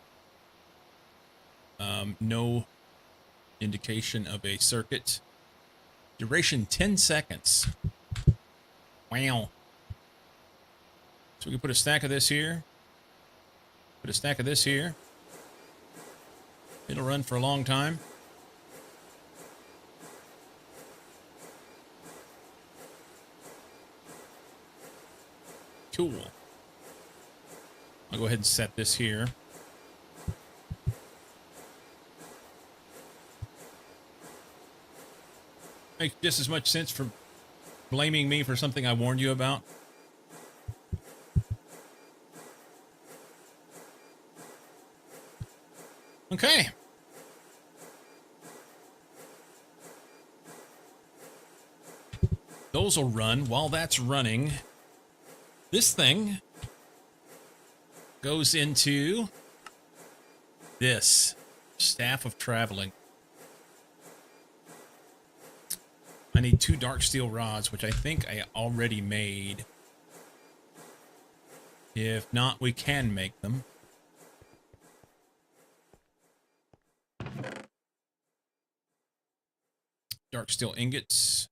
No indication of a circuit. Duration 10 seconds. Wow. So we can put a stack of this here. Put a stack of this here. It'll run for a long time. Cool. I'll go ahead and set this here. Makes just as much sense for blaming me for something I warned you about. Okay. Those will run. While that's running, this thing goes into this staff of traveling. I need 2 dark steel rods, which I think I already made. If not, we can make them. Dark steel ingots.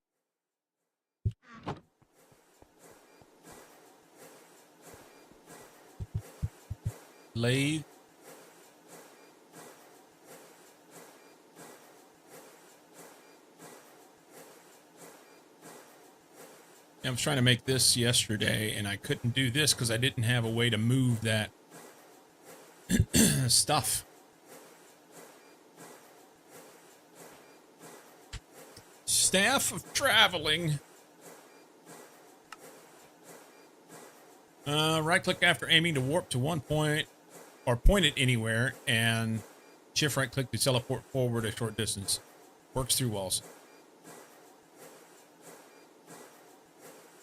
Lathe. I was trying to make this yesterday, and I couldn't do this because I didn't have a way to move that stuff. Staff of traveling. Right-click after aiming to warp to one point, or point it anywhere, and shift right-click to teleport forward a short distance. Works through walls.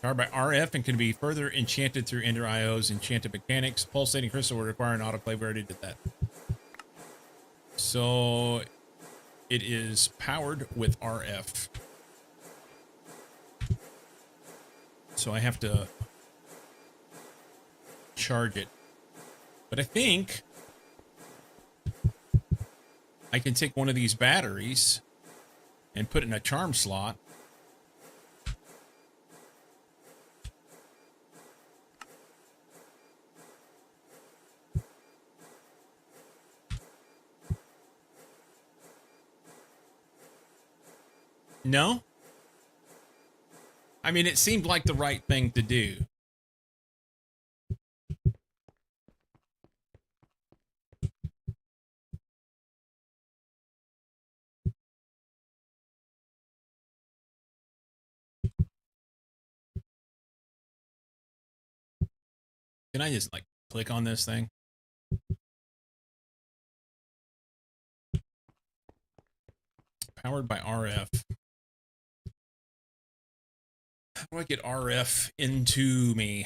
Powered by RF and can be further enchanted through Ender IO's enchanted mechanics. Pulsating crystal will require an autoclave. We already did that. So it is powered with RF. So I have to charge it. But I think I can take one of these batteries and put it in a charm slot. No? I mean, it seemed like the right thing to do. Can I just, like, click on this thing? Powered by RF. How do I get RF into me?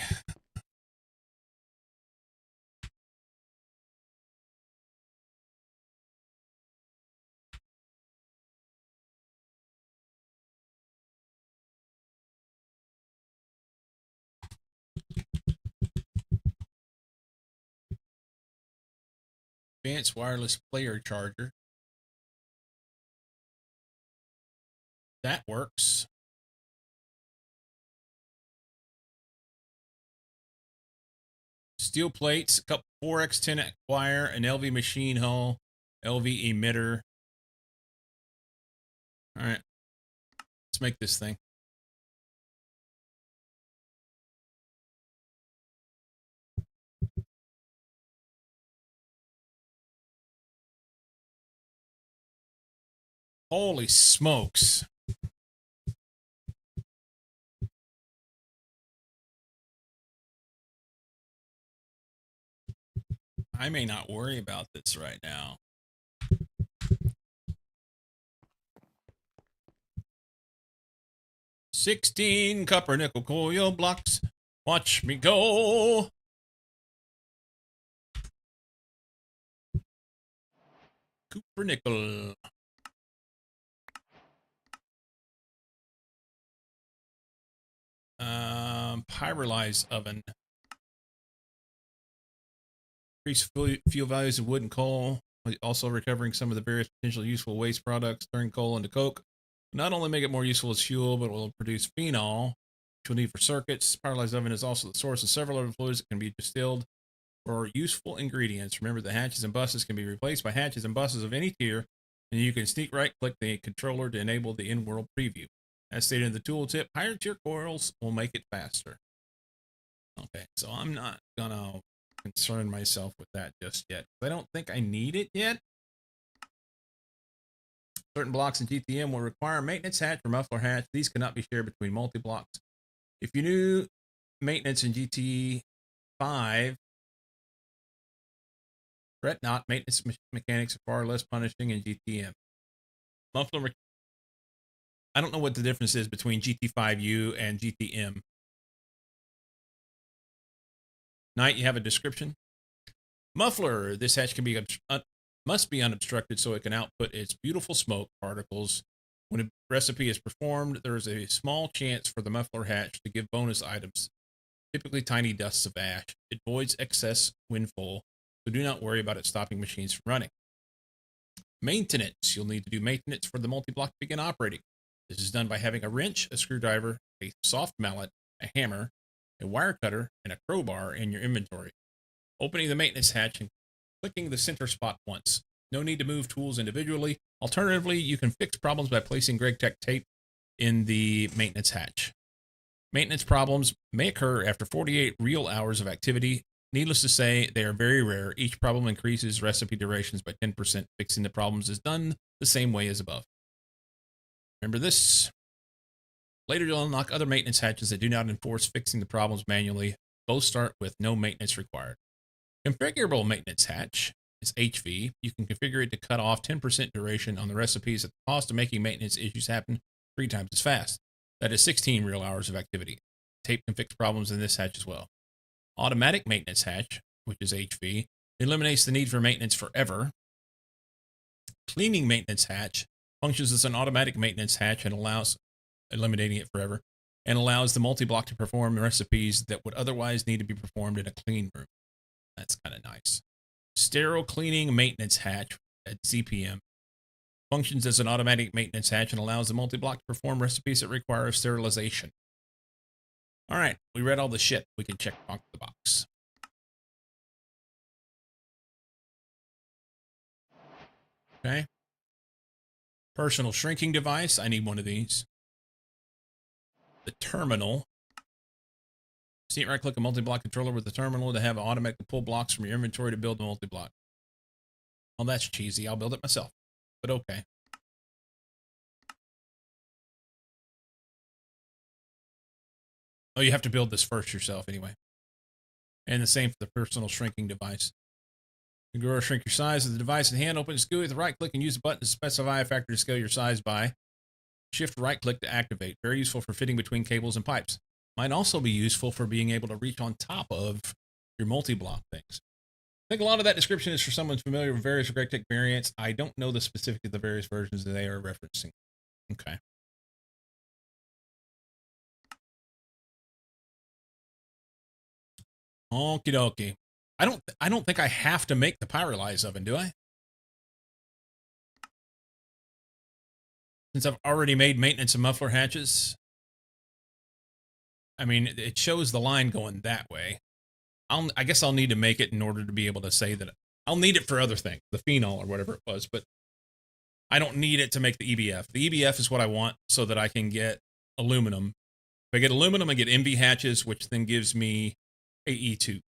Advanced wireless player charger. That works. Steel plates, a couple 4x10 wire, an LV machine hull, LV emitter. All right, let's make this thing. Holy smokes. I may not worry about this right now. $16 copper nickel coil blocks. Watch me go. Copper nickel. Pyrolyze oven. Increase fuel values of wood and coal, also recovering some of the various potential useful waste products, turn coal into coke. Not only make it more useful as fuel, but will produce phenol, which we'll need for circuits. Pyrolyzed oven is also the source of several other fluids that can be distilled for useful ingredients. Remember, the hatches and buses can be replaced by hatches and buses of any tier, and you can sneak right-click the controller to enable the in-world preview. As stated in the tooltip, higher tier coils will make it faster. Okay, so I'm not gonna concern myself with that just yet. I don't think I need it yet. Certain blocks in GTM will require maintenance hatch or muffler hatch. These cannot be shared between multi-blocks. If you knew maintenance in GT5, fret not. Maintenance mechanics are far less punishing in GTM. Muffler. I don't know what the difference is between GT5U and GTM. Knight, you have a description? Muffler. This hatch can be must be unobstructed so it can output its beautiful smoke particles When a recipe is performed, there is a small chance for the muffler hatch to give bonus items, typically tiny dusts of ash. It voids excess when full, so do not worry about it stopping machines from running. Maintenance. You'll need to do maintenance for the multi-block to begin operating. This is done by having a wrench, a screwdriver, a soft mallet, a hammer, a wire cutter, and a crowbar in your inventory. Opening the maintenance hatch and clicking the center spot once. No need to move tools individually. Alternatively, you can fix problems by placing GregTech tape in the maintenance hatch. Maintenance problems may occur after 48 real hours of activity. Needless to say, they are very rare. Each problem increases recipe durations by 10%. Fixing the problems is done the same way as above. Remember this. Later, you'll unlock other maintenance hatches that do not enforce fixing the problems manually. Both start with no maintenance required. Configurable maintenance hatch is HV. You can configure it to cut off 10% duration on the recipes at the cost of making maintenance issues happen 3 times as fast. That is 16 real hours of activity. Tape can fix problems in this hatch as well. Automatic maintenance hatch, which is HV, eliminates the need for maintenance forever. Cleaning maintenance hatch functions as an automatic maintenance hatch and allows eliminating it forever and allows the multi-block to perform recipes that would otherwise need to be performed in a clean room. That's kind of nice. Sterile cleaning maintenance hatch at CPM functions as an automatic maintenance hatch and allows the multi-block to perform recipes that require sterilization. All right, we read all the shit. We can check off the box. Okay. Personal shrinking device. I need one of these. The terminal. See, right-click a multi-block controller with the terminal to have it automatically pull blocks from your inventory to build the multi-block. Well, that's cheesy. I'll build it myself. But okay. Oh, you have to build this first yourself anyway. And the same for the personal shrinking device. You grow or shrink your size of the device in hand. Open the GUI with the right click and use the button to specify a factor to scale your size by. Shift right click to activate. Very useful for fitting between cables and pipes. Might also be useful for being able to reach on top of your multi-block things. I think a lot of that description is for someone familiar with various GregTech variants. I don't know the specifics of the various versions that they are referencing. Okay. Okie dokie. I don't think I have to make the pyrolyze oven, do I? Since I've already made maintenance and muffler hatches. I mean, it shows the line going that way. I guess I'll need to make it in order to be able to say that I'll need it for other things, the phenol or whatever it was, but I don't need it to make the EBF. The EBF is what I want so that I can get aluminum. If I get aluminum, I get MV hatches, which then gives me AE2.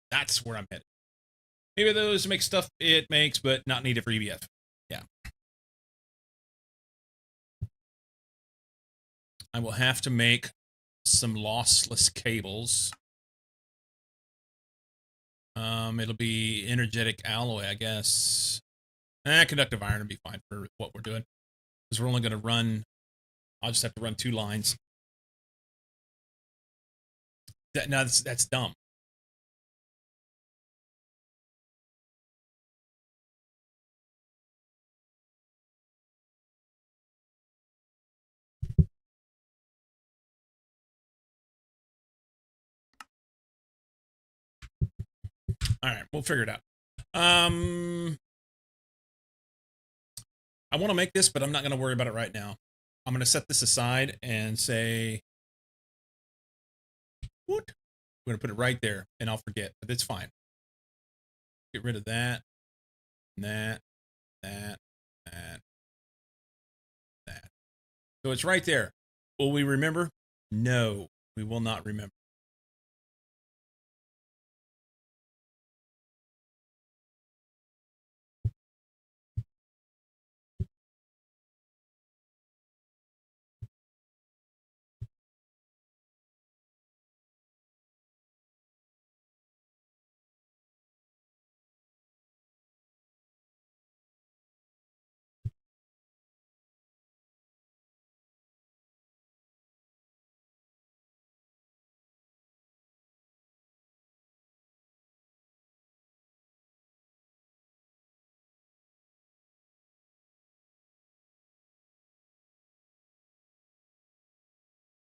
That's where I'm headed. Maybe those make stuff it makes, but not needed for EBF. Yeah. I will have to make some lossless cables. It'll be energetic alloy, I guess. Conductive iron will be fine for what we're doing. Because we're only going to run, I'll just have to run 2 lines. No, that's dumb. All right, we'll figure it out. I want to make this, but I'm not going to worry about it right now. I'm going to set this aside and say, what? I'm going to put it right there, and I'll forget, but it's fine. Get rid of that, that. So it's right there. Will we remember? No, we will not remember.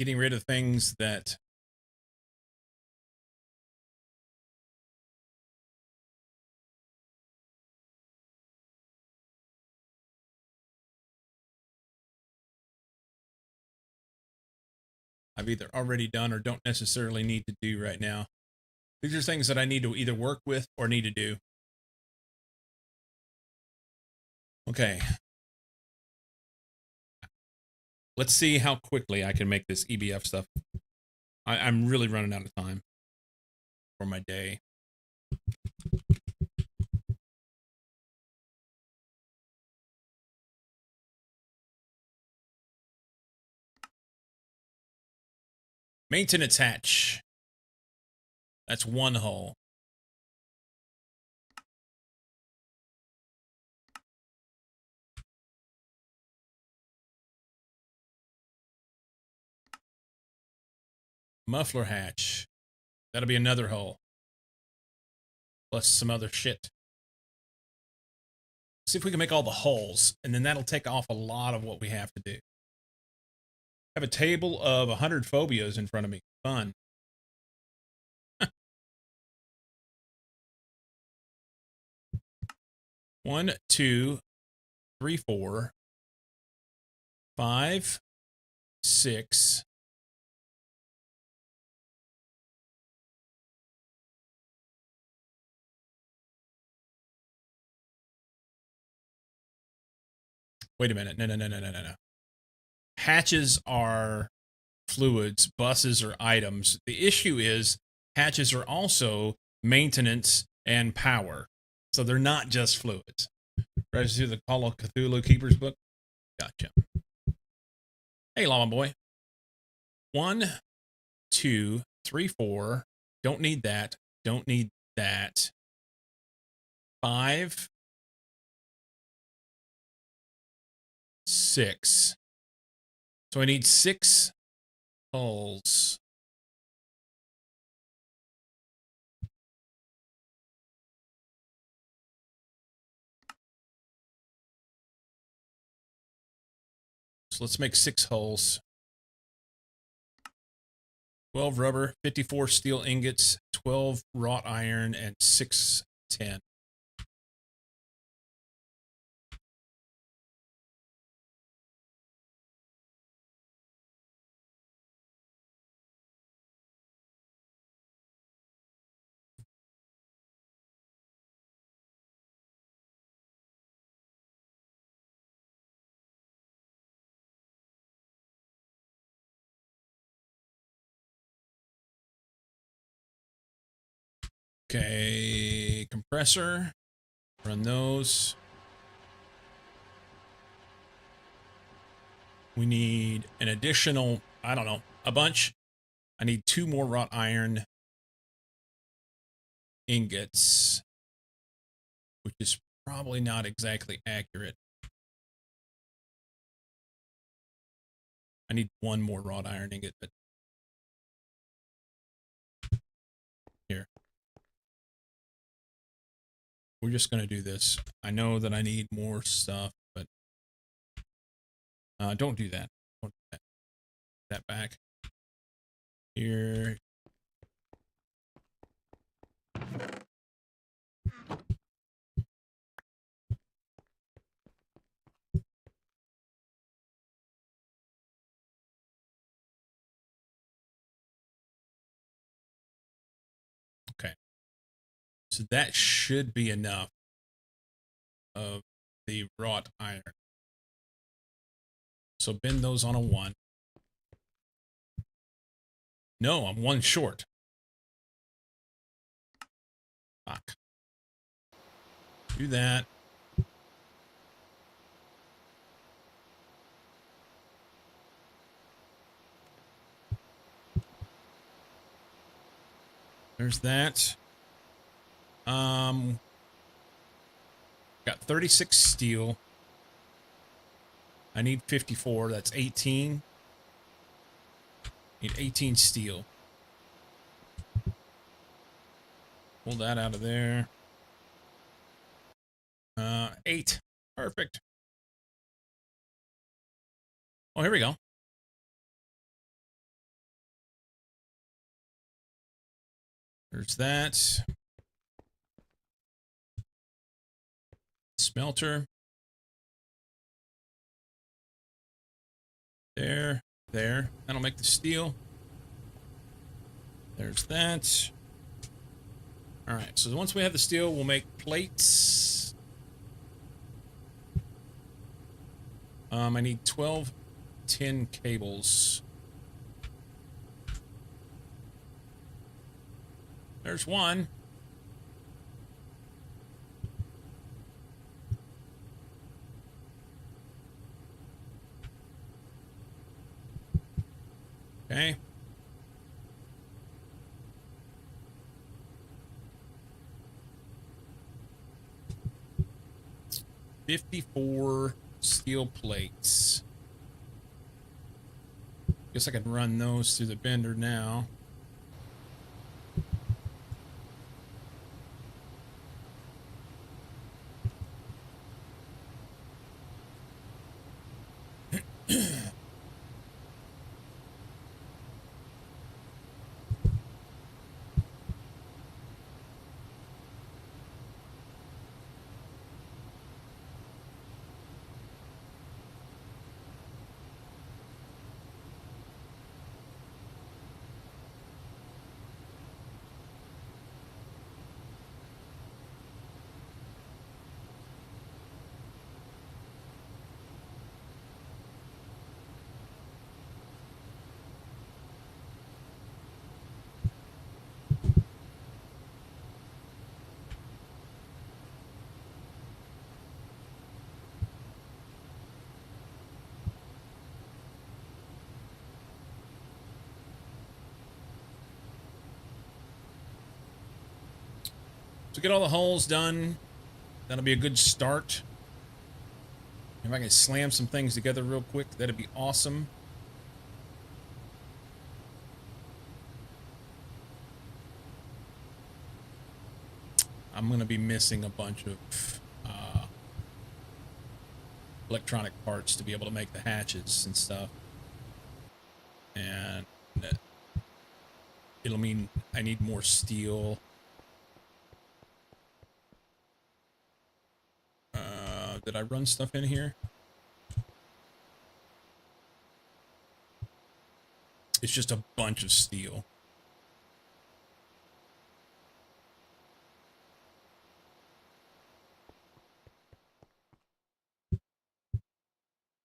getting rid of things that I've either already done or don't necessarily need to do right now. These are things that I need to either work with or need to do. Okay. Let's see how quickly I can make this EBF stuff. I'm really running out of time for my day. Maintenance hatch. That's one hull. Muffler hatch. That'll be another hull. Plus some other shit. See if we can make all the hulls, and then that'll take off a lot of what we have to do. I have a table of 100 phobias in front of me. Fun. 1, 2, 3, 4, 5, 6. Wait a minute. No. Hatches are fluids, buses are items. The issue is hatches are also maintenance and power. So they're not just fluids. Ready to do the Call of Cthulhu Keeper's book? Gotcha. Hey, Llama Boy. 1, 2, 3, 4. Don't need that. Don't need that. 5, 6. So I need 6 hulls. So let's make 6 hulls. 12 rubber, 54 steel ingots, 12 wrought iron, and 6 tin. Okay, compressor. Run those. We need an additional, I don't know, a bunch. I need 2 more wrought iron ingots, which is probably not exactly accurate. I need 1 more wrought iron ingot, but here. We're just going to do this. I know that I need more stuff, but don't do that. Don't do that. That back. Here. Okay. So that should be enough of the wrought iron. So bend those on a 1. No, I'm 1 short. Fuck. Do that. There's that. Got 36 steel. I need 54. That's 18. Need 18 steel. Pull that out of there. 8. Perfect. Oh, here we go. There's that. Smelter. There. That'll make the steel. There's that. All right, so once we have the steel, we'll make plates. I need 12 tin cables. There's one. Okay. $54 steel plates. Guess I can run those through the bender now. So get all the holes done. That'll be a good start. If I can slam some things together real quick, that'd be awesome. I'm going to be missing a bunch of electronic parts to be able to make the hatches and stuff. And it'll mean I need more steel. Did I run stuff in here? It's just a bunch of steel.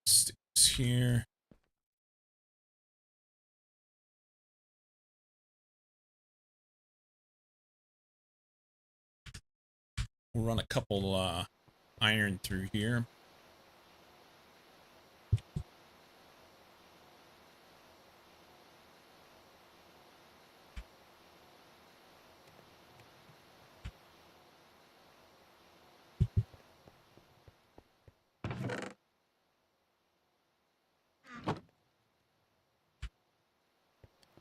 Sticks here. We'll run a couple iron through here.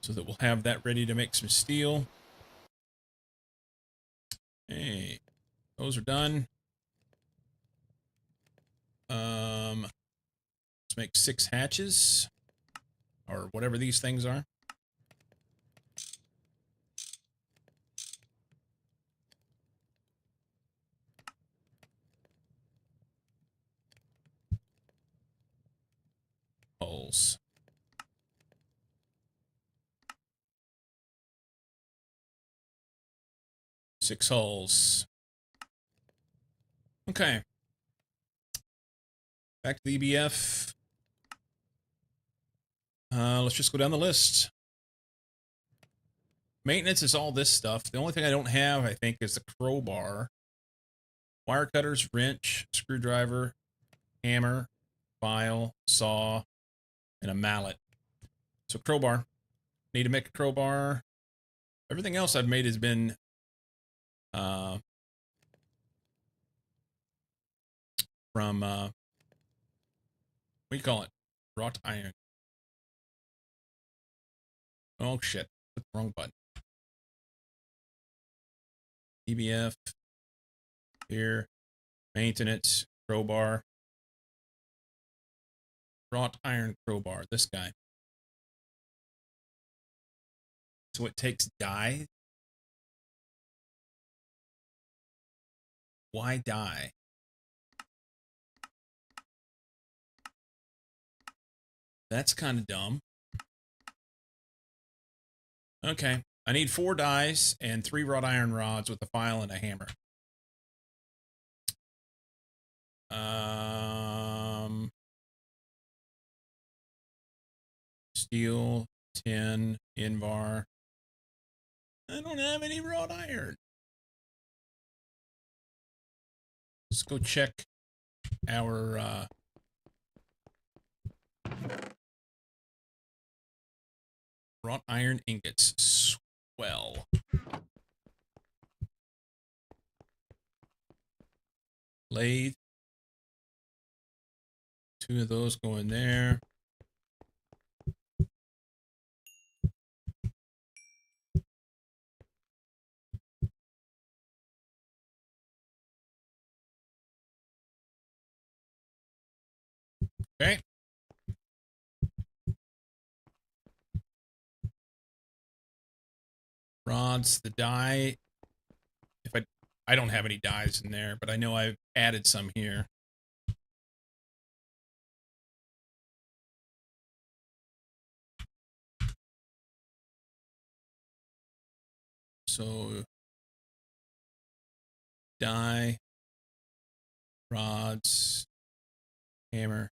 So that we'll have that ready to make some steel. Hey, those are done. Let's make 6 hatches, or whatever these things are. Holes. Six holes. Okay. Back to the EBF. Let's just go down the list. Maintenance is all this stuff. The only thing I don't have, I think, is the crowbar. Wire cutters, wrench, screwdriver, hammer, file, saw, and a mallet. So crowbar. Need to make a crowbar. Everything else I've made has been from what do you call it? Wrought iron. Oh shit. Hit the wrong button. EBF. Here. Maintenance. Crowbar. Wrought iron crowbar. This guy. So it takes die. Why die? That's kind of dumb. Okay. I need 4 dies and 3 wrought iron rods with a file and a hammer. Steel, tin, invar. I don't have any wrought iron. Let's go check our wrought iron ingots. Swell. Lathe. 2 of those go in there. Okay. Rods, the die. If I don't have any dies in there, but I know I've added some here. So die, rods, hammer,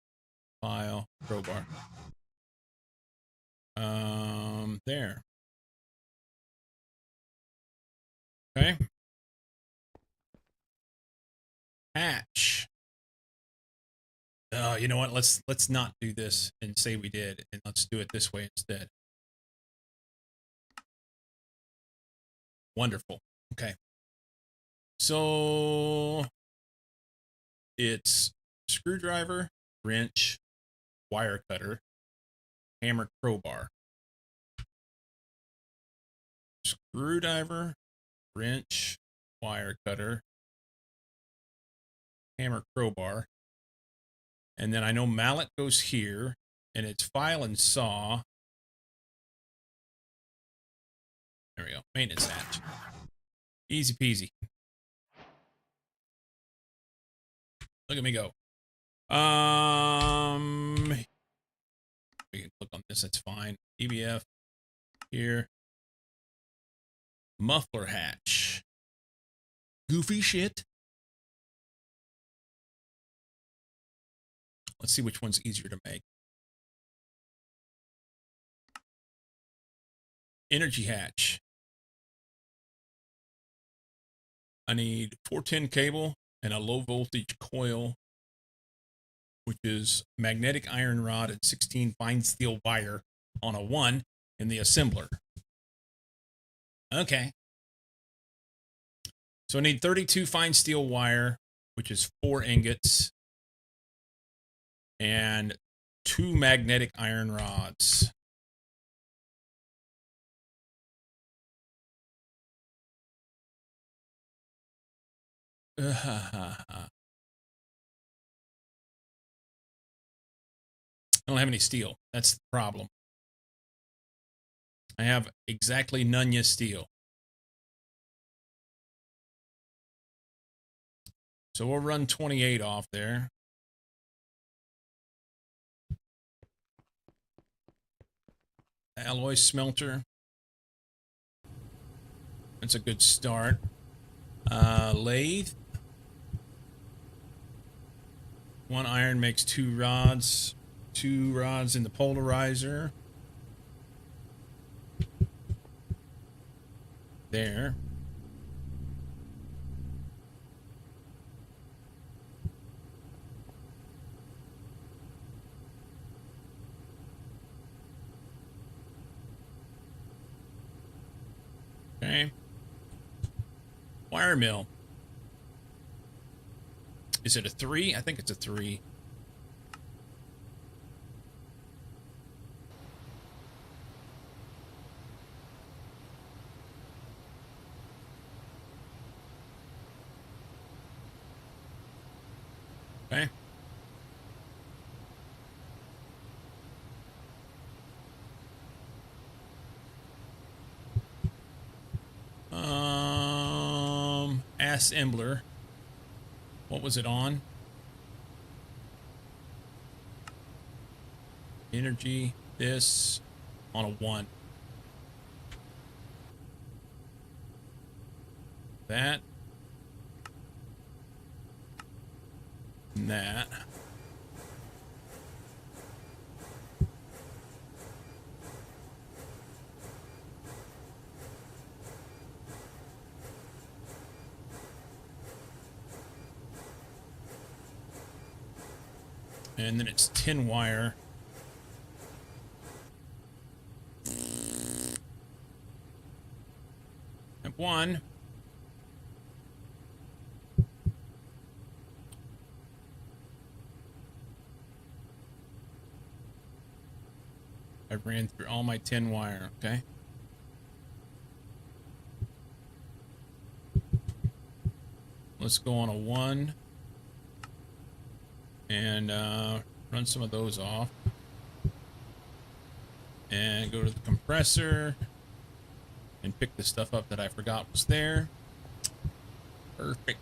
file, crowbar. There. Okay. Hatch. Oh, you know what? Let's not do this and say we did, and let's do it this way instead. Wonderful. Okay. So it's screwdriver, wrench, wire cutter, hammer, crowbar. Screwdriver, wrench, wire cutter, hammer, crowbar. And then I know mallet goes here, and it's file and saw. There we go. Maintenance hatch. Easy peasy. Look at me go. We can click on this. That's fine. EBF here. Muffler hatch. Goofy shit. Let's see which one's easier to make. Energy hatch. I need 410 cable and a low voltage coil, which is magnetic iron rod and 16 fine steel wire on a 1 in the assembler. Okay. So I need 32 fine steel wire, which is 4 ingots, and 2 magnetic iron rods. I don't have any steel. That's the problem. I have exactly none yet steel. So we'll run 28 off there. Alloy smelter. That's a good start. Lathe. 1 iron makes 2 rods. 2 rods in the polarizer. There. Okay. Wire mill. Is it a 3? I think it's a 3. Okay. Assembler. What was it on? Energy, this, on a 1. That. And that. And then it's 10 wire. At 1. I ran through all my 10 wire, okay? Let's go on a 1 and run some of those off. And go to the compressor and pick the stuff up that I forgot was there. Perfect.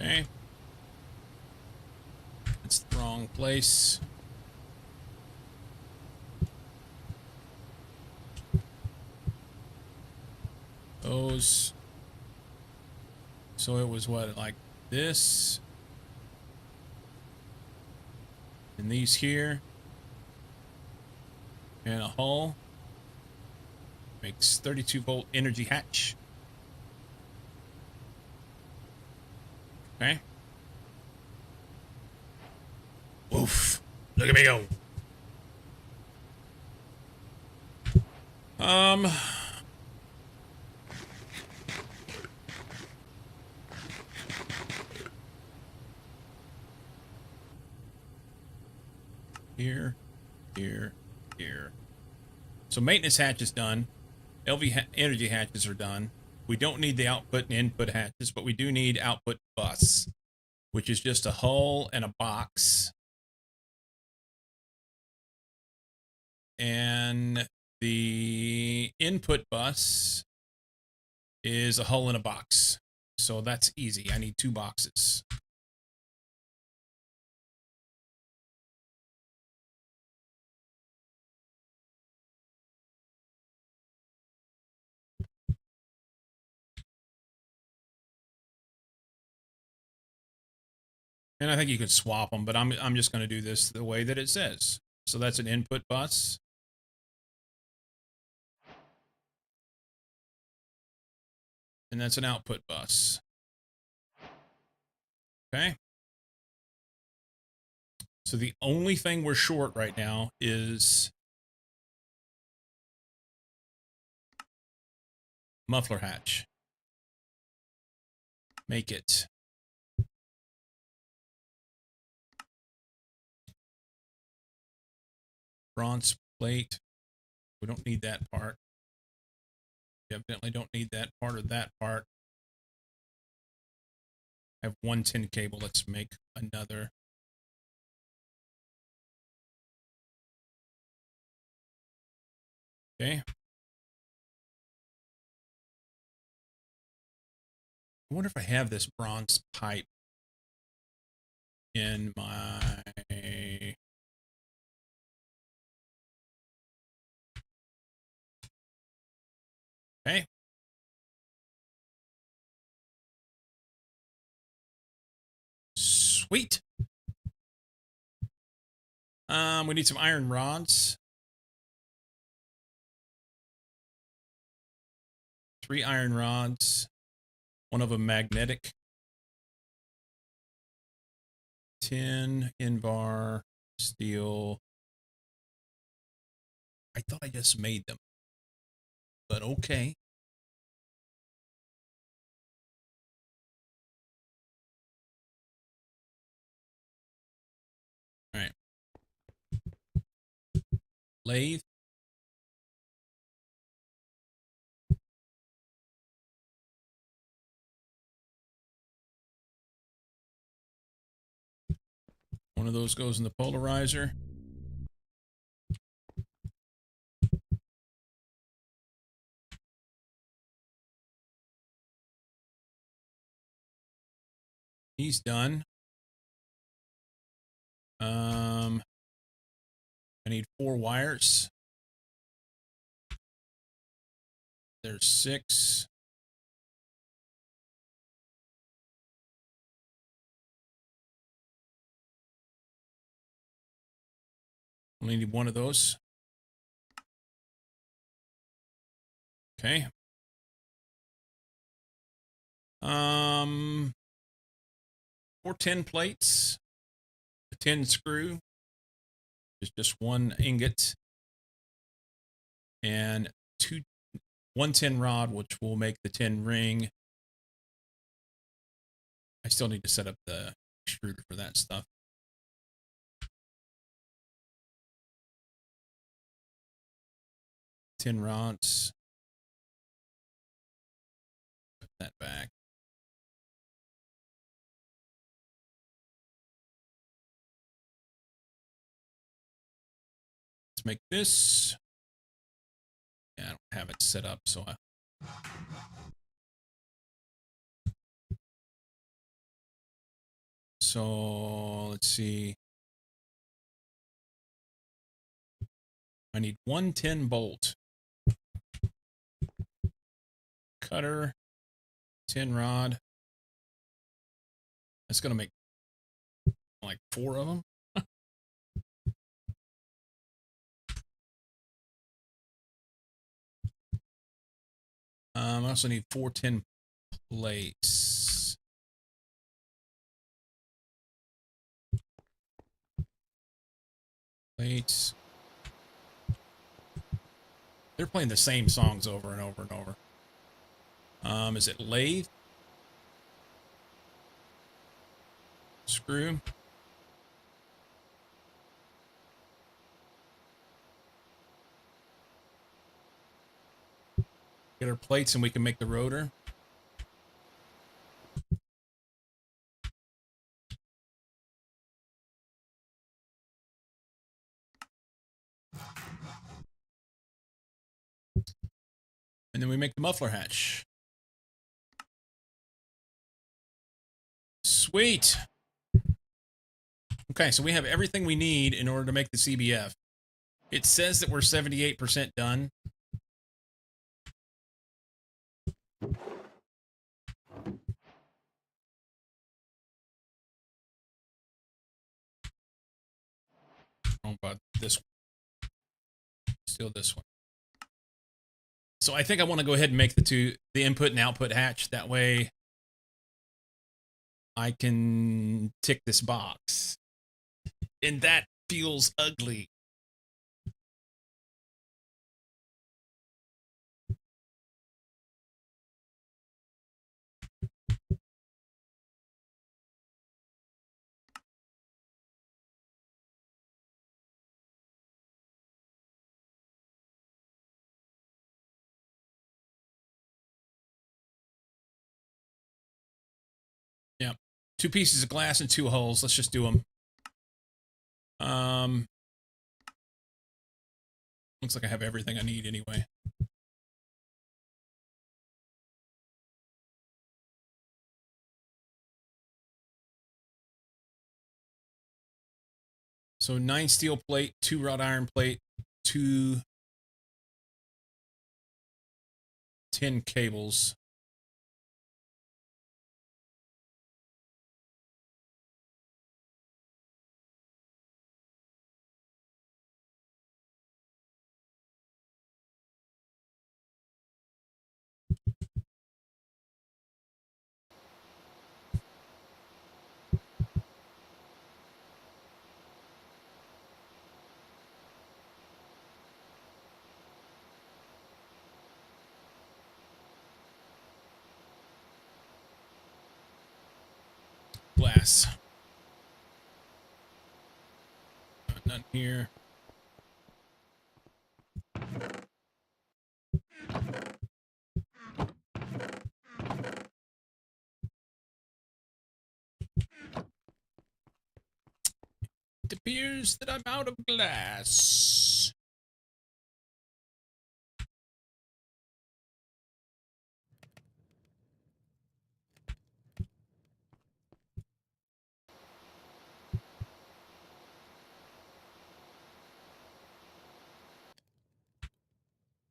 Okay. It's the wrong place. Those. So it was what, like this? And these here. And a hull. Makes 32 volt energy hatch. Okay. Oof. Look at me go. Here, here, here. So maintenance hatch is done. Energy hatches are done. We don't need the output and input hatches, but we do need output bus, which is just a hull and a box. And the input bus is a hull and a box. So that's easy. I need 2 boxes. And I think you could swap them, but I'm just going to do this the way that it says. So that's an input bus. And that's an output bus. Okay. So the only thing we're short right now is muffler hatch. Make it. Bronze plate. We don't need that part. We evidently don't need that part or that part. I have 1 tin cable. Let's make another. Okay. I wonder if I have this bronze pipe in my... Okay. Sweet. We need some iron rods. 3 iron rods. 1 of them magnetic. 10 in-bar steel. I thought I just made them, but okay. All right. Lathe. One of those goes in the polarizer. He's done. I need 4 wires. There's 6. Only need 1 of those. Okay. 4 tin plates. A tin screw. There's just 1 ingot. And 1 tin rod, which will make the tin ring. I still need to set up the extruder for that stuff. Tin rods. Put that back. Let's make this. Yeah, I don't have it set up, so let's see. I need 1 tin bolt. Cutter. Tin rod. That's going to make like 4 of them. I also need 4 tin plates. Plates. They're playing the same songs over and over and over. Is it lathe? Screw. Get our plates and we can make the rotor. And then we make the muffler hatch. Sweet. Okay, so we have everything we need in order to make the EBF. It says that we're 78% done. Oh, but this one. Still this one. So I think I want to go ahead and make the input and output hatch. That way I can tick this box. And that feels ugly. Yeah. 2 pieces of glass and 2 holes. Let's just do them. Looks like I have everything I need anyway. So 9 steel plate, 2 wrought iron plate, 2 tin cables. Glass. None here. appears that I'm out of glass.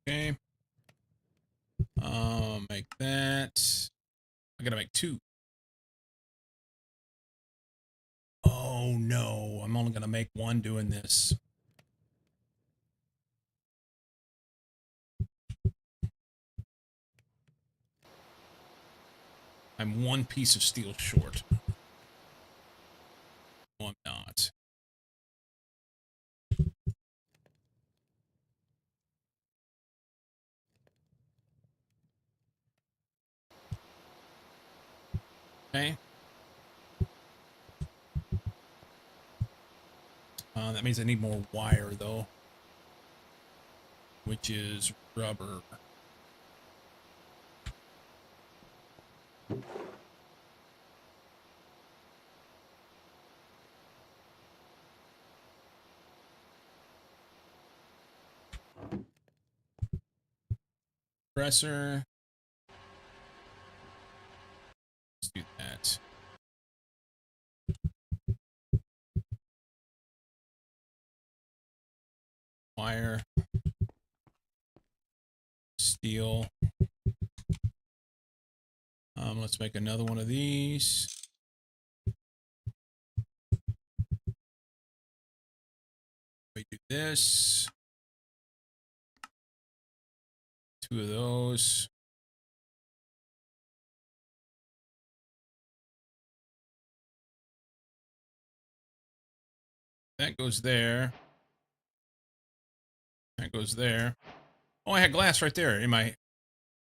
Okay. Make that. I gotta make 2. Oh no, I'm only gonna make 1 doing this. I'm 1 piece of steel short. No, I'm not. Okay. That means I need more wire, though, which is rubber. Compressor. Let's do that. Wire. Steel. Let's make another one of these. We do this. 2 of those. That goes there. That goes there. Oh, I had glass right there in my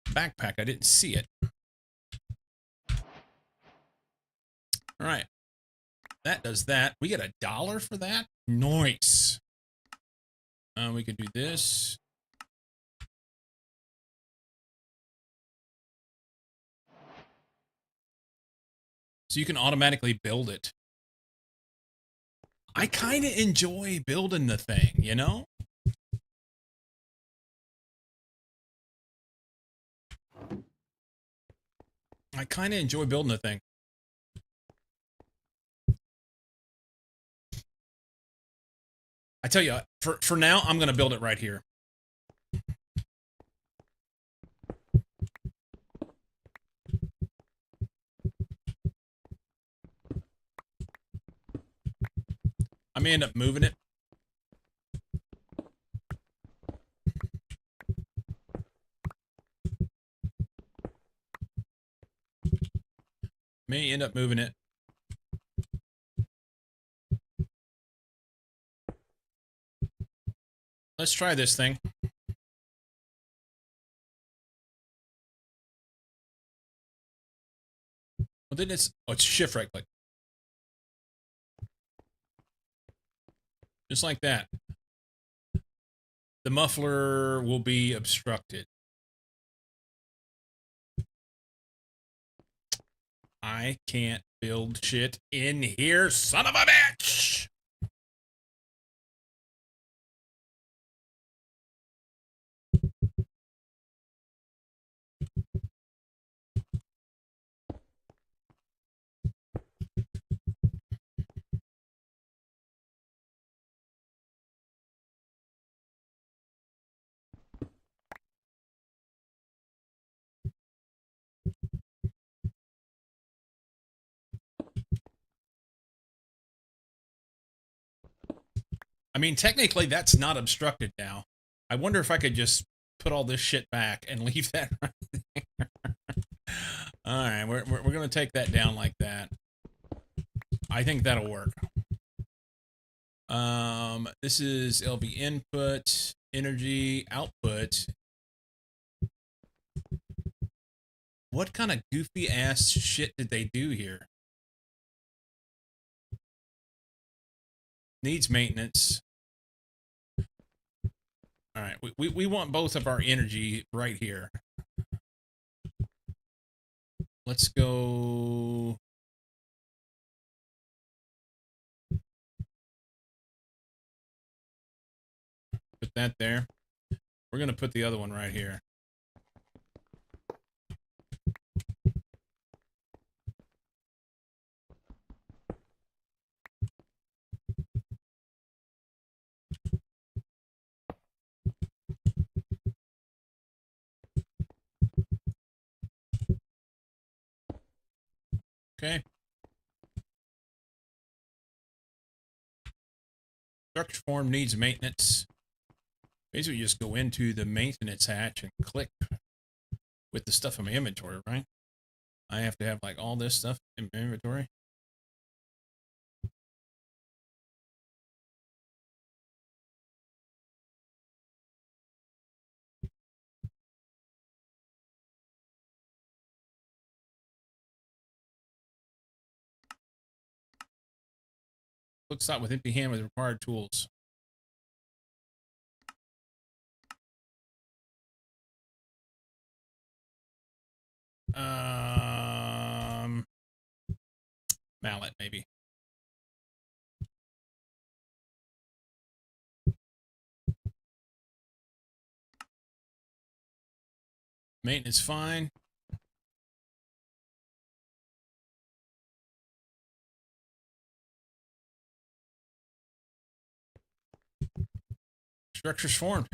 backpack. I didn't see it. All right. That does that. We get $1 for that? Nice. We could do this. So you can automatically build it. I kind of enjoy building the thing, you know? I kind of enjoy building the thing. I tell you, for now, I'm going to build it right here. I may end up moving it. May end up moving it. Let's try this thing. Well, then it's shift right click. Just like that. The muffler will be obstructed. I can't build shit in here, son of a bitch! I mean, technically, that's not obstructed now. I wonder if I could just put all this shit back and leave that right there. All right, we're going to take that down like that. I think that'll work. This is LV input, energy, output. What kind of goofy ass shit did they do here? Needs maintenance. All right, we want both of our energy right here. Let's go. that there. We're going to put the other one right here. Okay. Structure form needs maintenance. Basically, just go into the maintenance hatch and click with the stuff in my inventory, right? I have to have like all this stuff in my inventory. Looks like with empty hand with required tools. Mallet, maybe. Maintenance fine. Structure's formed.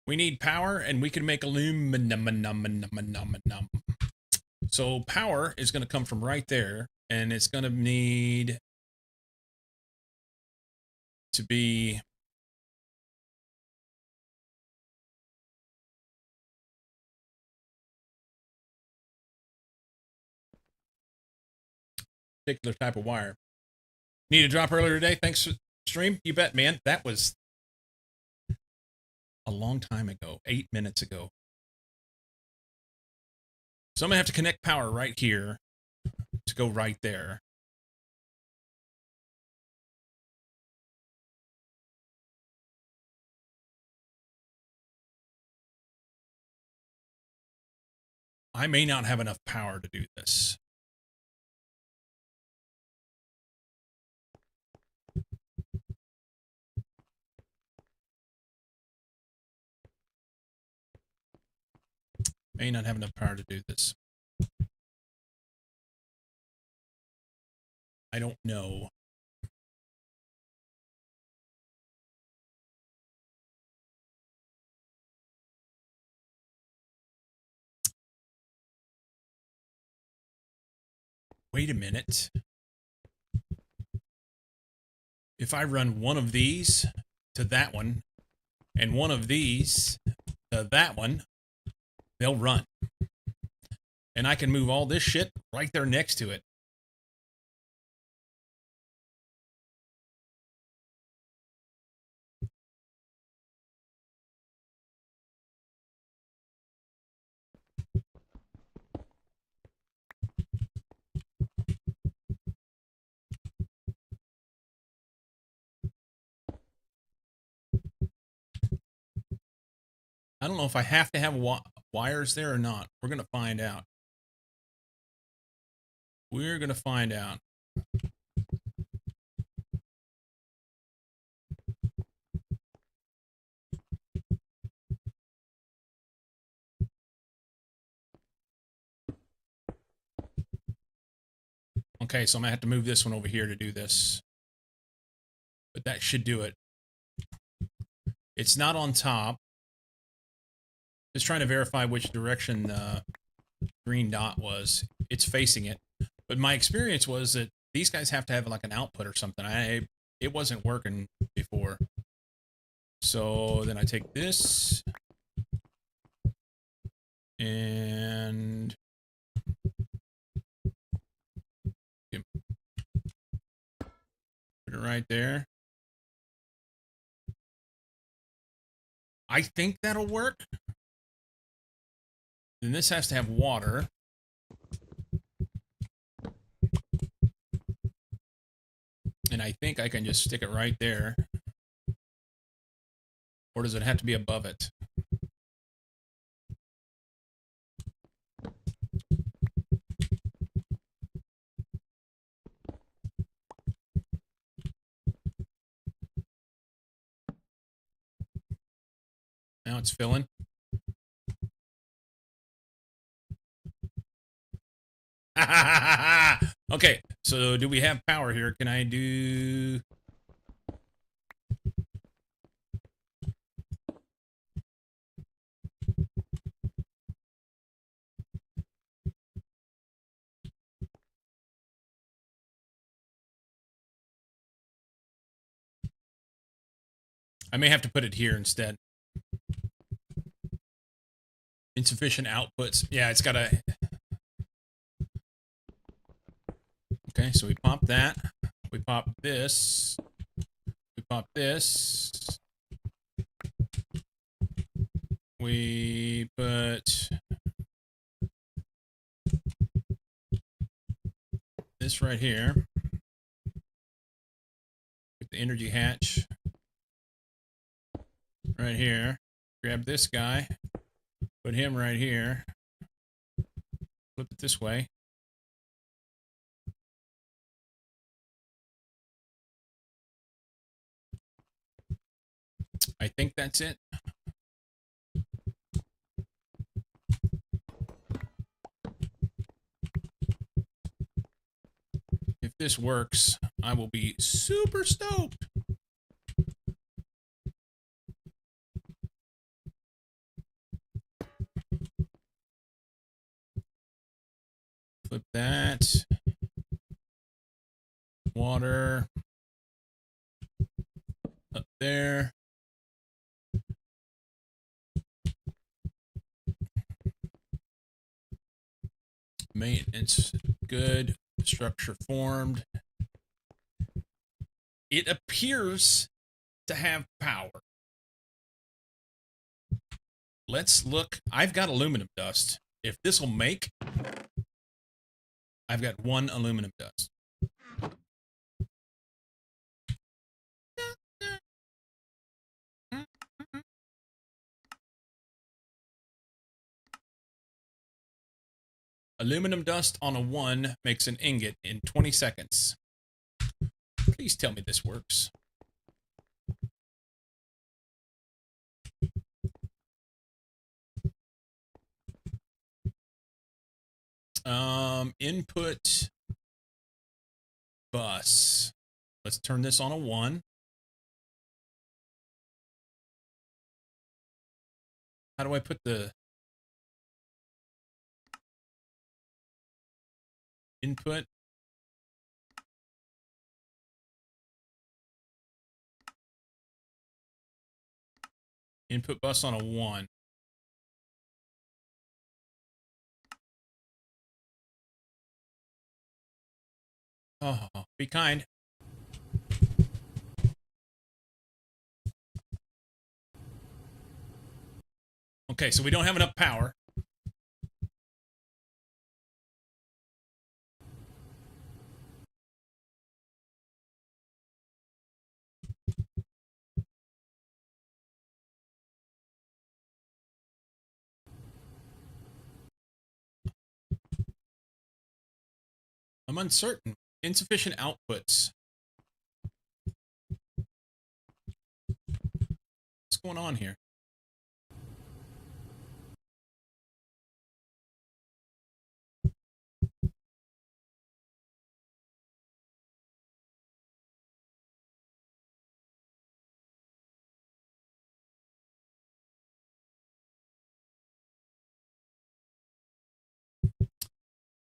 We need power, and we can make aluminum. So power is going to come from right there, and it's going to need to be particular type of wire. Need a drop earlier today? Thanks, stream. You bet, man. That was a long time ago, 8 minutes ago. So I'm going to have to connect power right here to go right there. I may not have enough power to do this. May not have enough power to do this. I don't know. Wait a minute. If I run one of these to that one and one of these to that one, they'll run. And I can move all this shit right there next to it. I don't know if I have to have wires there or not. We're going to find out. We're going to find out. Okay, so I'm going to have to move this one over here to do this. But that should do it. It's not on top. Just trying to verify which direction the green dot was. It's facing it. But my experience was that these guys have to have like an output or something. It wasn't working before. So then I take this and put it right there. I think that'll work. Then this has to have water. And I think I can just stick it right there. Or does it have to be above it? Now it's filling. Okay, so do we have power here? Can I do... I may have to put it here instead. Insufficient outputs. Yeah, it's got to... Okay, so we pop that. We pop this. We pop this. We put this right here. Get the energy hatch right here. Grab this guy. Put him right here. Flip it this way. I think that's it. If this works, I will be super stoked. Flip that. Water. Up there. Maintenance. Good. Structure formed. It appears to have power. Let's look. I've got aluminum dust. If this will make, I've got 1 aluminum dust. Aluminum dust on a 1 makes an ingot in 20 seconds. Please tell me this works. Input bus. Let's turn this on a 1. How do I put the input? Input bus on a 1. Oh, be kind. Okay, so we don't have enough power. I'm uncertain. Insufficient outputs. What's going on here?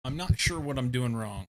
I'm not sure what I'm doing wrong.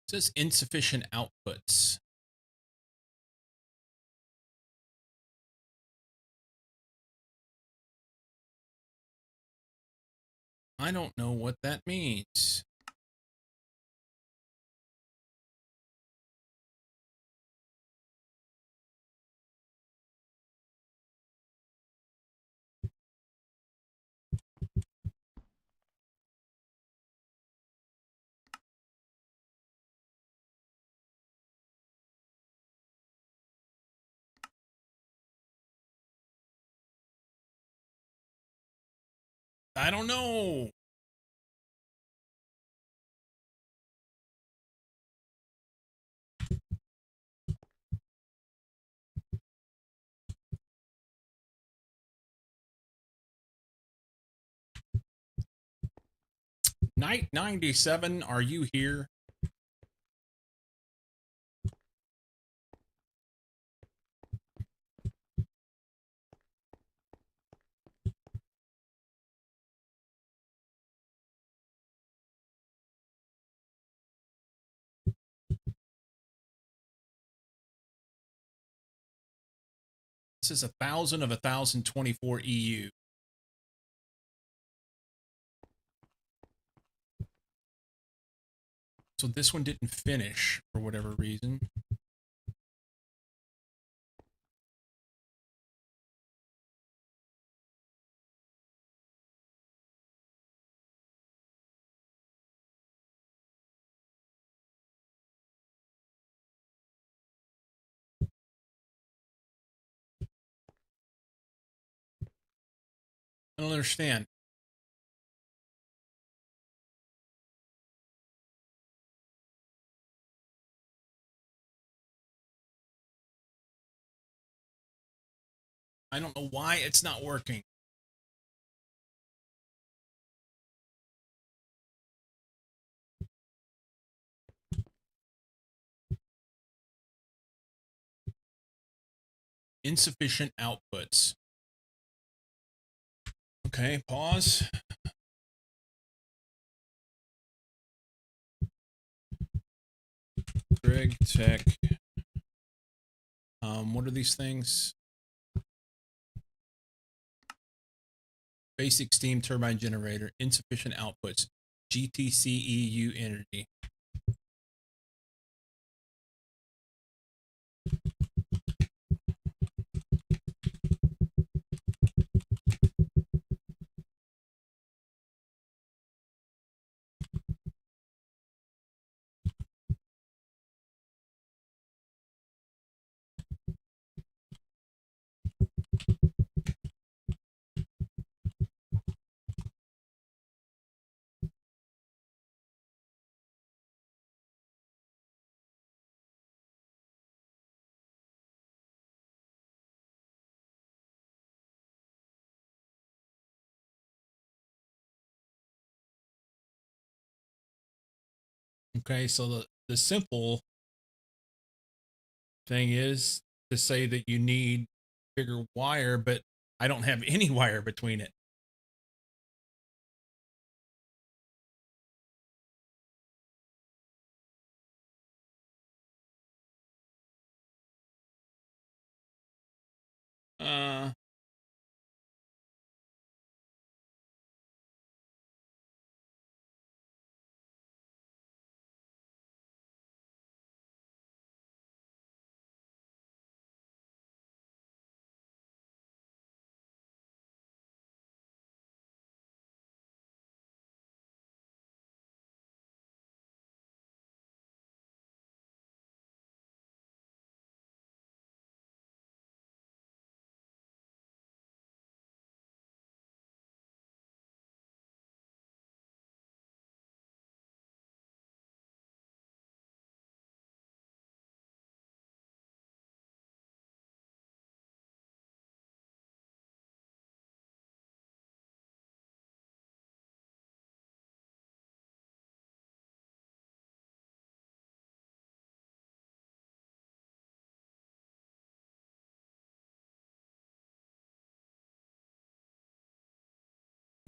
It says insufficient outputs. I don't know what that means. I don't know. Night 97, are you here? This is 1,000 of 1,024 EU. So this one didn't finish for whatever reason. I don't understand. I don't know why it's not working. Insufficient outputs. Okay, pause. Greg Tech. What are these things? Basic steam turbine generator, insufficient outputs, GTCEU energy. Okay, so the simple thing is to say that you need bigger wire, but I don't have any wire between it. Uh,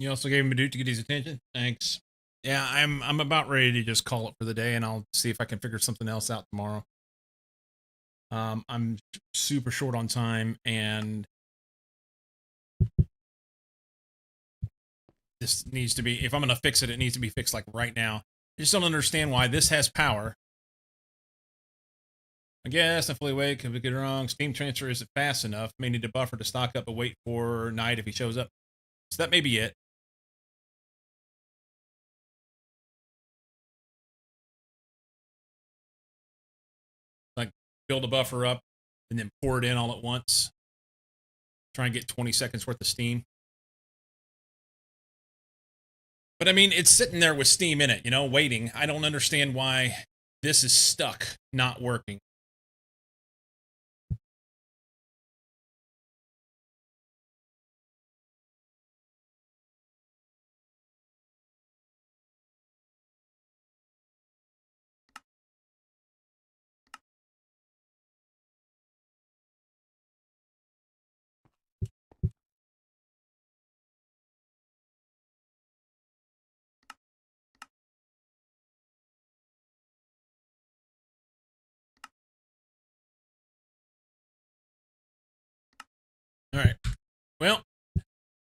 you also gave him a dude to get his attention. Thanks. Yeah, I'm about ready to just call it for the day, and I'll see if I can figure something else out tomorrow. I'm super short on time, and this needs to be, if I'm going to fix it, it needs to be fixed like right now. I just don't understand why this has power. I guess I'm fully awake. Could be good or wrong. Steam transfer isn't fast enough. May need a buffer to stock up, but wait for night if he shows up. So that may be it. Like build a buffer up and then pour it in all at once. Try and get 20 seconds worth of steam. But I mean, it's sitting there with steam in it, waiting. I don't understand why this is stuck, not working. All right. Well,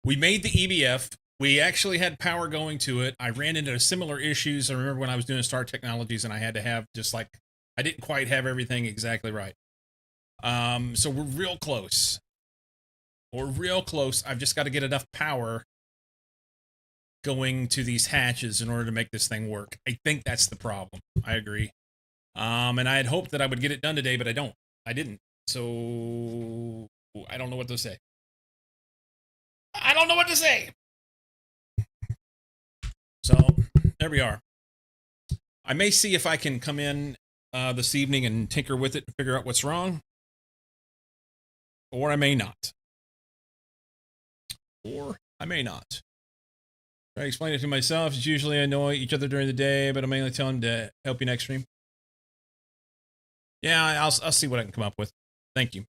we made the EBF. We actually had power going to it. I ran into similar issues. I remember when I was doing Star Technologies and I had to have I didn't quite have everything exactly right. So we're real close. We're real close. I've just got to get enough power going to these hatches in order to make this thing work. I think that's the problem. I agree. And I had hoped that I would get it done today, but I don't. I didn't. So I don't know what to say. I don't know what to say. So there we are. I may see if I can come in this evening and tinker with it and figure out what's wrong. Or I may not. Or I may not. Try to explain it to myself. It's usually annoy each other during the day, but I'm mainly telling to help you next stream. Yeah, I'll see what I can come up with. Thank you.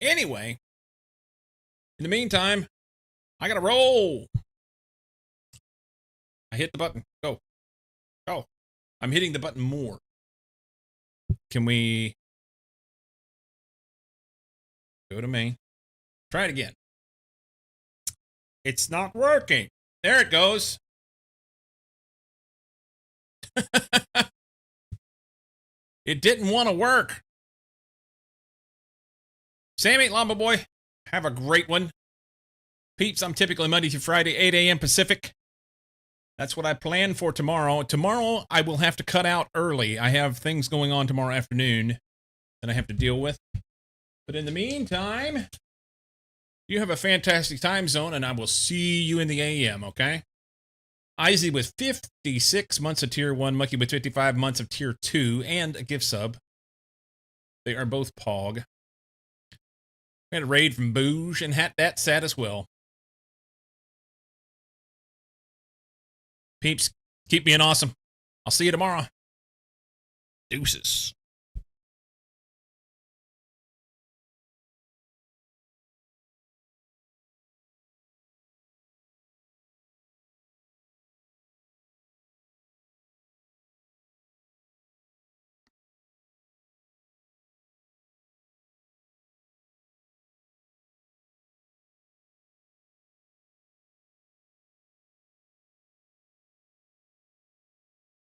Anyway, in the meantime, I gotta roll. I hit the button. Go. Go. I'm hitting the button more. Can we go to main? Try it again. It's not working. There it goes. It didn't want to work. Sammy, Llama Boy, have a great one. Peeps, I'm typically Monday through Friday, 8 a.m. Pacific. That's what I plan for tomorrow. Tomorrow, I will have to cut out early. I have things going on tomorrow afternoon that I have to deal with. But in the meantime, you have a fantastic time zone, and I will see you in the AM, okay? Izzy with 56 months of Tier 1, Mucky with 55 months of Tier 2, and a gift sub. They are both Pog. We had a raid from Booge, and that's sad as well. Peeps, keep being awesome. I'll see you tomorrow. Deuces.